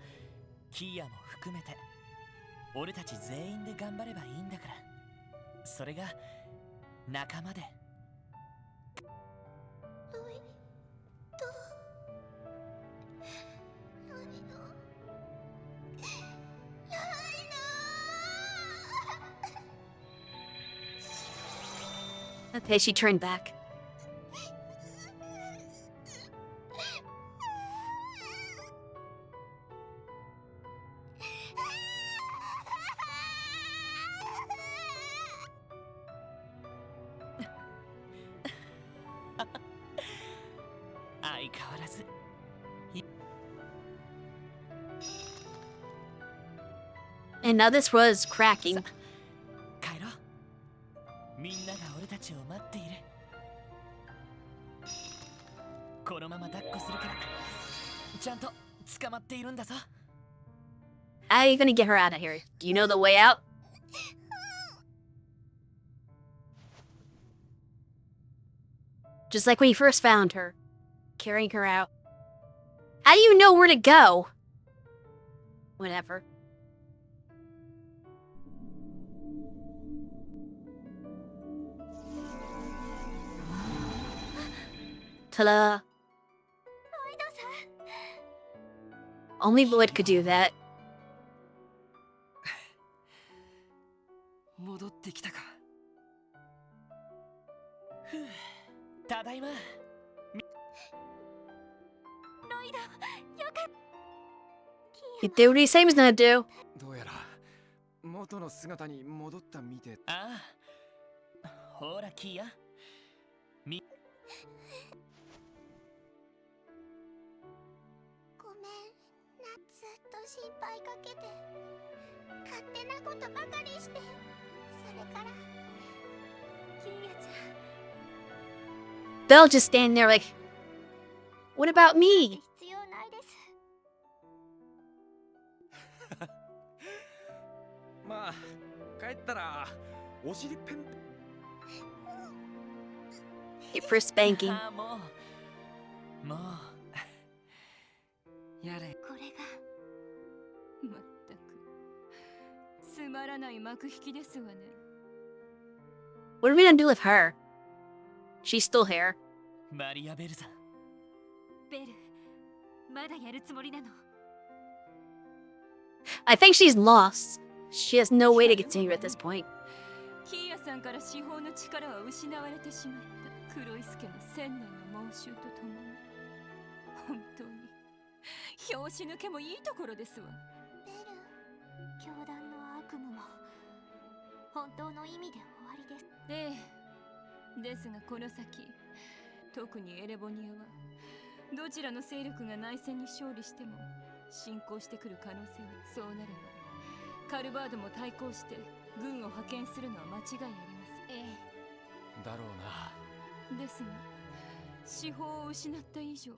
キーヤも含めて俺たち全員で頑張ればいいんだから。それが仲間で。ロイドロイドロイド Okay, she turned back. And now this was cracking. 帰ろう。みんなが俺たちを待っている。このまま抱っこするから、ちゃんと捕まっているんだぞ。How are you gonna get her out of here? Do you know the way out? Just like when you first found her, carrying her out. How do you know where to go? Whatever. Ta-da. Only Lloyd could do that. 戻ってきたか。ただいま。ロイド、よかった。 He did what he said he was gonna do. どうやら元の姿に戻ったみて。ああ、ほらキア。ごめん、ずっと心配かけて勝手なことばかりして、それからキーヤちゃん Belle just standing there like, what about me? 必要ないです。まあ帰ったらお尻ペン。Your first spanking. ああ、もう。やれ。これがまったくつまらない幕引きですわね。 What are we gonna do with her? She's still here. マリア・ベルさん。ベル、まだやるつもりなの？ I think she's lost. She has no way to continue at this point. キーヤさんから司法の力は失われてしまった黒い助の1000年の猛襲とともに、本当に拍子抜けもいいところですわ。ベル、教団の悪夢も本当の意味で終わりです。ええ、ですがこの先、特にエレボニアはどちらの勢力が内戦に勝利しても侵攻してくる可能性は、そうなればカルバードも対抗して軍を派遣するのは間違いあります。えだろうな。え、ですが司法を失った以上、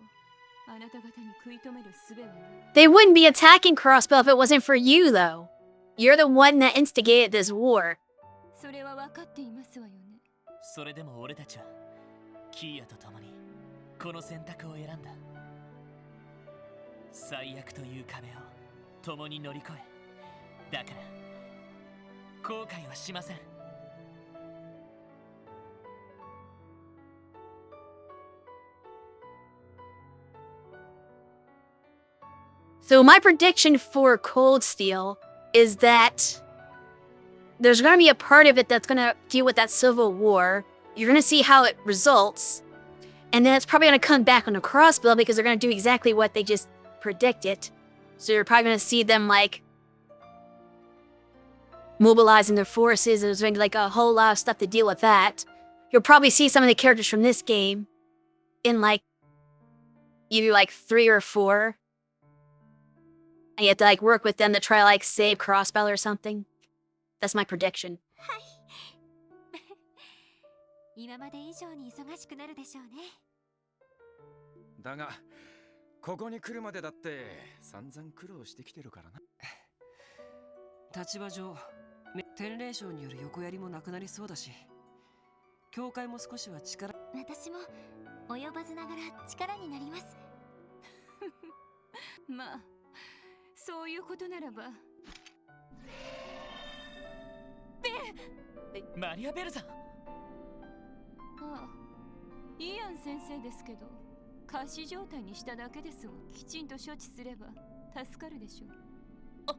あなた方に食い止める術はない。 They wouldn't be attacking Crossbow if it wasn't for you, though. You're the one that instigated this war. それは分かっていますわよね。それでも俺たちはキーヤと共にこの選択を選んだ。最悪という壁を共に乗り越え、だから後悔はしません。 So my prediction for Cold Steel is that there's going to be a part of it that's going to deal with that civil war. You're going to see how it results. And then it's probably going to come back on the Crossbow because they're going to do exactly what they just predicted. So you're probably going to see them, like, mobilizing their forces. There's going to be, like, a whole lot of stuff to deal with that. You'll probably see some of the characters from this game in, like, either, like, 3 or 4. And you have to, like, work with them to try to, like, save Crossbell or something. That's my prediction. はい。今まで以上に忙しくなるでしょうね。だがここに来るまでだって散々苦労してきてるからな。立場上、天霊賞による横やりもなくなりそうだし、教会も少しは力。私も及ばずながら力になります。まあそういうことならば。マリア・ベルさん。ああ、イアン先生ですけど、仮死状態にしただけですわ。きちんと処置すれば助かるでしょう。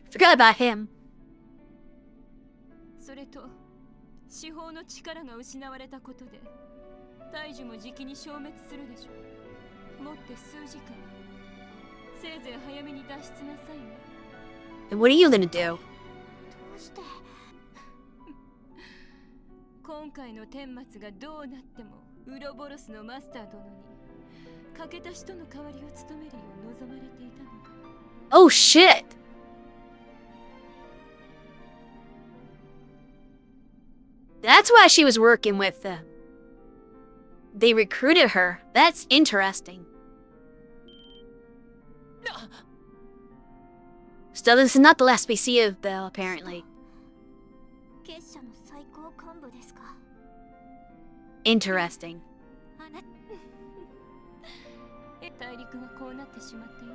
Forgot about him. それと司法の力が失われたことで大樹もじきに消滅するでしょう。もって数時間、せいぜい早めに脱出なさいね。 And what are you gonna do? どうして今回の顛末がどうなってもウロボロスのマスター殿に欠けた人の代わりを務めるよう望まれていたのだ。 Oh shit! That's why she was working with them. They recruited her. That's interesting. Still, this is not the last we see of Belle, apparently. 結社の最高幹部ですか？ Interesting. あな大陸がこうなってしまった以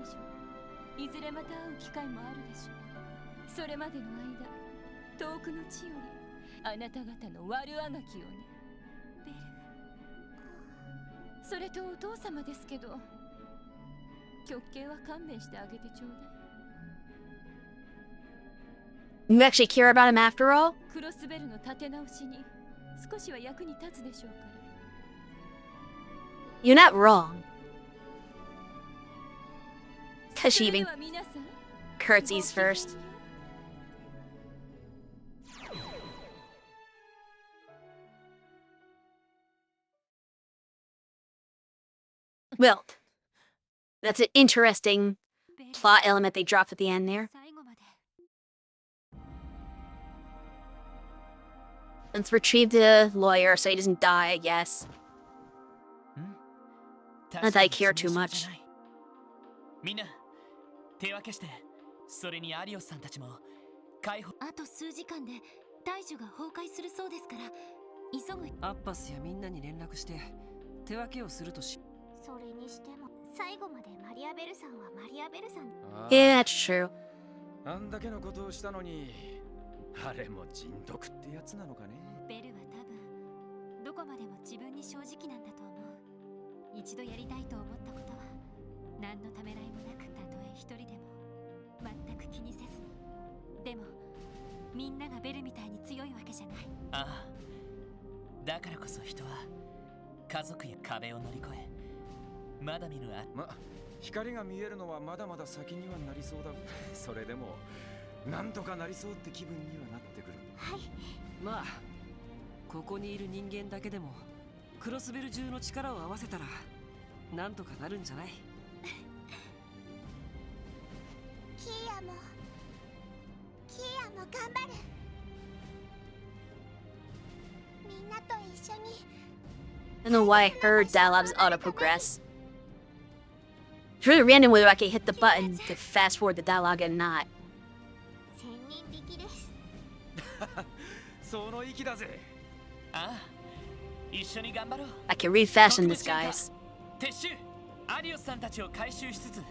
上、いずれまた会う機会もあるでしょう。それまでの間、遠くの地よりあなた方の悪あがきをね。ベル。それとお父様ですけど、極刑は勘弁してあげてちょうだい。 You actually care about him after all? クロスベルの立て直しに少しは役に立つでしょうから。 You're not wrong. Cause she それ even では皆さん、 curtsies first. Well, that's an interesting ベル。 plot element they dropped at the end there. 最後まで。 Let's retrieve the lawyer so he doesn't die, I guess. Not that I care too much. みんな手分けして、それにアリオスさんたちも解放。あと数時間で大樹が崩壊するそうですから、急ぐ。アッパスやみんなに連絡して手分けをするとし。それにしても最後までマリアベルさんはマリアベルさん。Yeah, that's true. あんだけのことをしたのに、あれも人徳ってやつなのかね。ベルは多分どこまでも自分に正直なんだと思う。一度やりたいと思ったことは何のためらいもなく、たとえ一人でも全く気にせずに。でもみんながベルみたいに強いわけじゃない。ああ、だからこそ人は家族や壁を乗り越え、まだ見ぬ光が見えるのはまだまだ先にはなりそうだ。それでもなんとかなりそうって気分にはなってくる。はい。まあここにいる人間だけでもクロスベル中の力を合わせたらなんとかなるんじゃない？キーヤも頑張る。みんなと一緒に。 I don't know why I heard dialogue's auto-progress. It's really random whether I can hit the button to fast forward the dialogue or not. 千人力です。その息だぜ。ああ、一緒に頑張ろう。 I can read fast in this, guys. 撤収。アリオスさんたちを回収しつつ、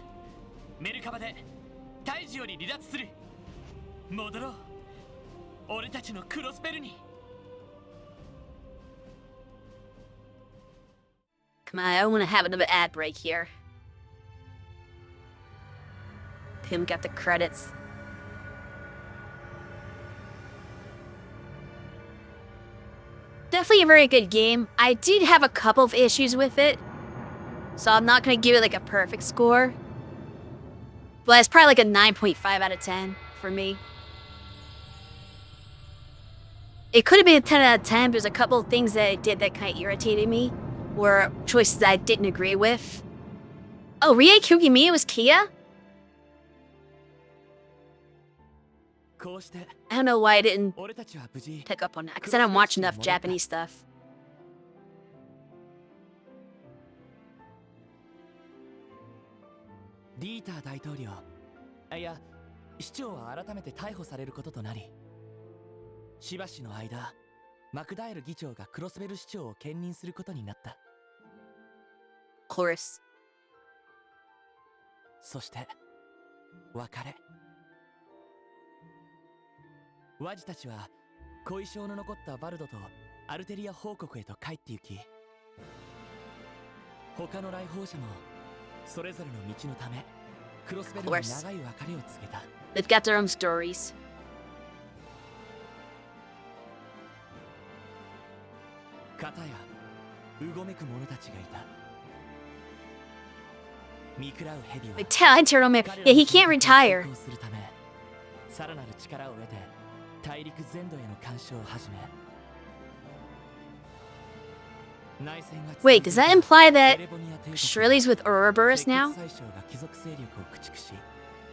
メルカバで大樹より離脱する。戻ろう。俺たちのクロスベルに。 Come on, I don't want to have another ad break here. Tim got the credits. Definitely a very good game. I did have a couple of issues with it, so I'm not going to give it like a perfect score. But it's probably like a 9.5 out of 10 for me. It could have been a 10 out of 10, but there's a couple of things that it did that kind of irritated me, or choices that I didn't agree with. Oh, Rie Kugimiya was Kia? こうして I don't know why I didn't 俺たちは無事 pick up on that, because I don't watch enough Japanese stuff. ディーター大統領、いや、市長は改めて逮捕されることとなり、しばしの間、マクダエル議長がクロスベル市長を兼任することになった。Chorus. そして、別れ。ワジたちは後遺症の残ったバルドとアルテリア報告へと帰って行き、他の来訪者もそれぞれの道のためクロスベルに長い別れを告げた。 They've got their own stories. 片やうごめく者たちがいた。見食らう蛇は Like, turtle man. Yeah, he can't retire. 成功するため、さらなる力を得て大陸全土への干渉を始め、内戦が続い Wait, て does いた that imply エ that レボニア帝国は Shirley's with Ouroboros 鉄 now? 骨宰相が貴族勢力を駆逐し、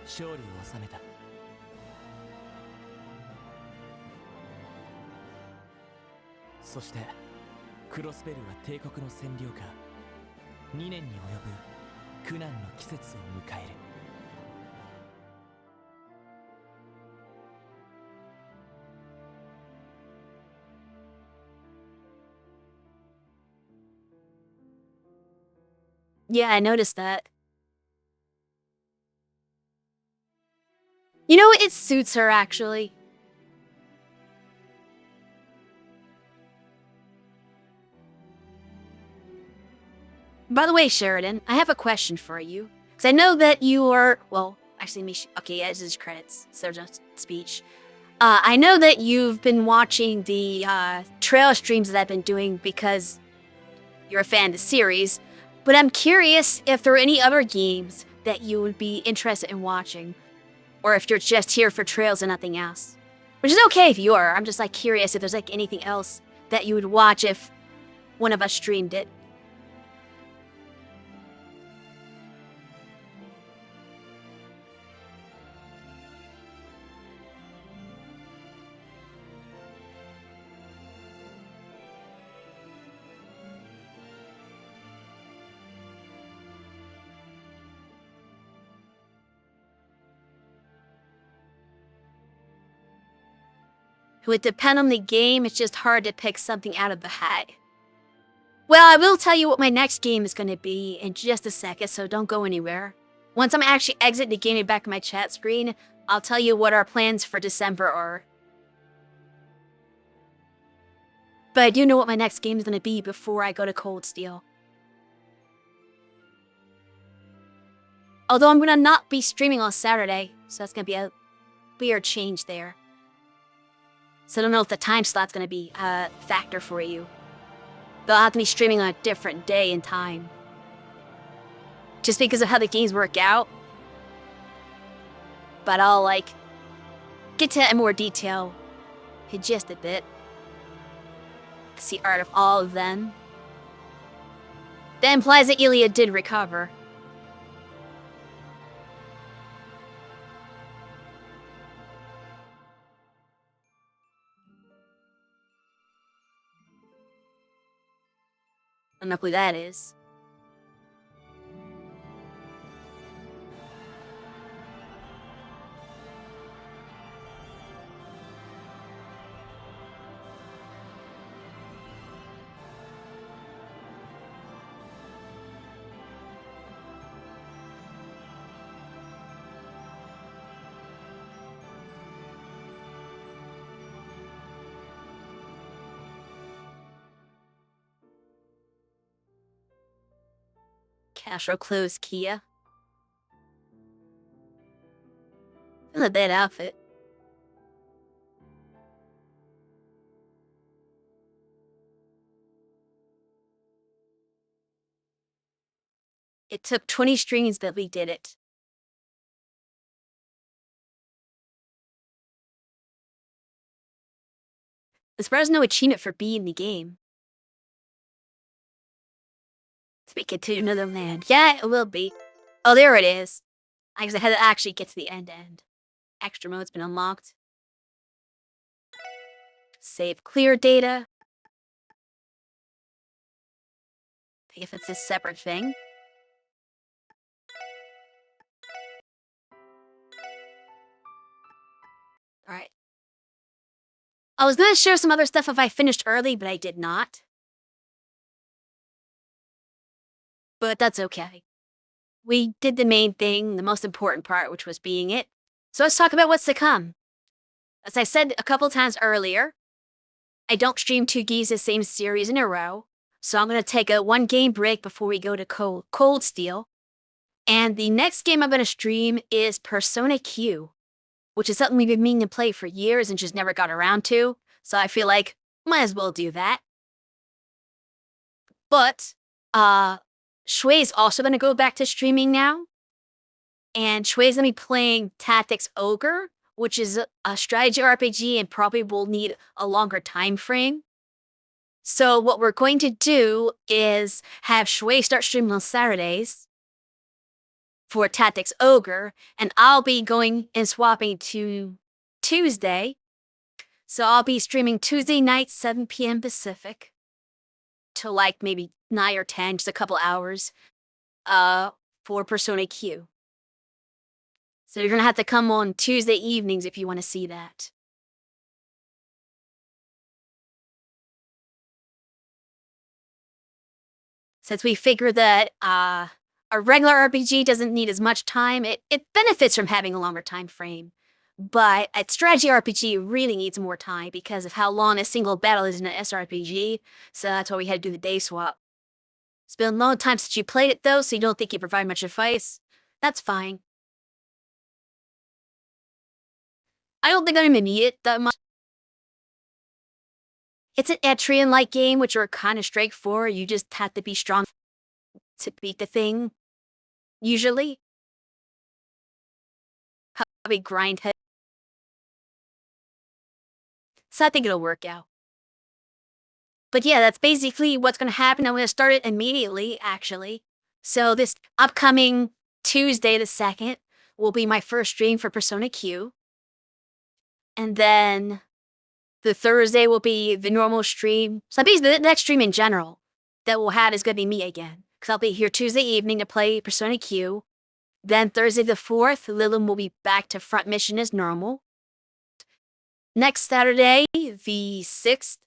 勝利を収めた。そしてクロスベルは帝国の占領下2年に及ぶ苦難の季節を迎える。Yeah, I noticed that. You know, it suits her actually. By the way, Sheridan, I have a question for you. Because I know that you are, well, actually, okay, yeah, this is credits, so there's no speech. I know that you've been watching the trail streams that I've been doing because you're a fan of the series, but I'm curious if there are any other games that you would be interested in watching, or if you're just here for trails and nothing else. Which is okay if you are. I'm just like curious if there's like anything else that you would watch if one of us streamed it. It would depend on the game, it's just hard to pick something out of the hat. Well, I will tell you what my next game is going to be in just a second, so don't go anywhere. Once I'm actually exit the game and back on my chat screen, I'll tell you what our plans for December are. But I do know what my next game is going to be before I go to Cold Steel. Although I'm going to not be streaming on Saturday, so that's going to be a weird change there. So I don't know if the time slot's going to be a factor for you. They'll have to be streaming on a different day and time. Just because of how the games work out. But I'll, like, get to that in more detail in just a bit. See art of all of them. That implies that Ilya did recover. I don't know who that is. Castro clothes Kia. Not a bad outfit. It took 20 streams, but we did it. As far as no achievement for beating the game. Speaking to another land. Yeah, it will be. Oh, there it is. I guess I had to actually get to the end. Extra mode's been unlocked. Save clear data. If it's a separate thing. Alright. I was gonna share some other stuff if I finished early, but I did not. But that's okay. We did the main thing, the most important part, which was being it. So let's talk about what's to come. As I said a couple times earlier, I don't stream 2 games the same series in a row, so I'm going to take a 1 game break before we go to Cold Steel. And the next game I'm going to stream is Persona Q, which is something we've been meaning to play for years and just never got around to, so I feel like might as well do that. But Shui's also gonna go back to streaming now. And Shui's gonna be playing Tactics Ogre, which is a strategy RPG and probably will need a longer time frame. So what we're going to do is have Shui start streaming on Saturdays for Tactics Ogre, and I'll be going and swapping to Tuesday. So I'll be streaming Tuesday night, 7 p.m. Pacific, till like maybe 9 or 10, just a couple hours, for Persona Q. So you're gonna have to come on Tuesday evenings if you want to see that. Since we figure that a regular RPG doesn't need as much time, it benefits from having a longer time frame. But a strategy RPG really needs more time because of how long a single battle is in an SRPG, so that's why we had to do the day swap. It's been a long time since you played it though, so you don't think you provide much advice. That's fine. I don't think I'm gonna need it that much. It's an Etrian-like game, which are kind of straightforward. You just have to be strong to beat the thing. Usually. Probably grind head. So I think it'll work out. But yeah, that's basically what's going to happen. I'm going to start it immediately, actually. So this upcoming Tuesday the 2nd will be my first stream for Persona Q. And then the Thursday will be the normal stream. So basically the next stream in general that we'll have is going to be me again. Because I'll be here Tuesday evening to play Persona Q. Then Thursday the 4th, Lilum will be back to front mission as normal. Next Saturday, the 6th,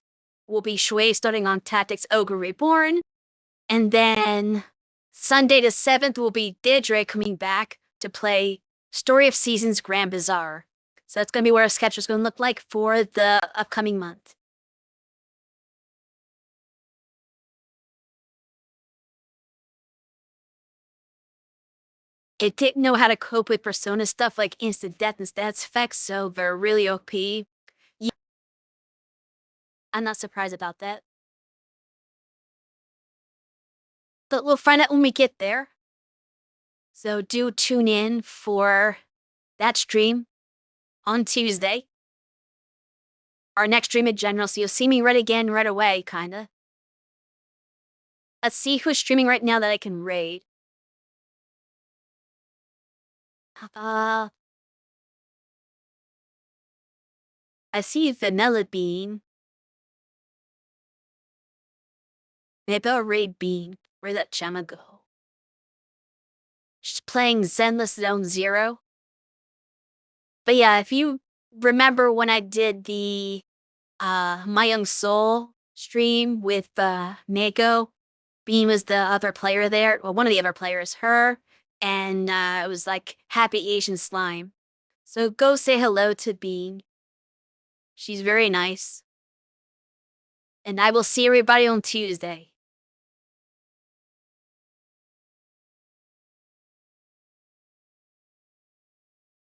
will be Shui starting on Tactics Ogre Reborn. And then Sunday the 7th will be Deirdre coming back to play Story of Seasons Grand Bazaar. So that's going to be what our schedule is going to look like for the upcoming month. It didn't know how to cope with Persona stuff like instant death and stats effects, so they're really OP. Yeah. I'm not surprised about that. But we'll find out when we get there. So do tune in for that stream on Tuesday. Our next stream in general, so you'll see me right away, kinda. Let's see who's streaming right now that I can raid. I see Vanilla Bean. Maybe I'll raid Bean. Where'd that Gemma go? She's playing Zenless Zone Zero. But yeah, if you remember when I did the My Young Soul stream with Mako, Bean was the other player there. Well, one of the other players, her, and it was like Happy Asian Slime. So go say hello to Bean. She's very nice. And I will see everybody on Tuesday.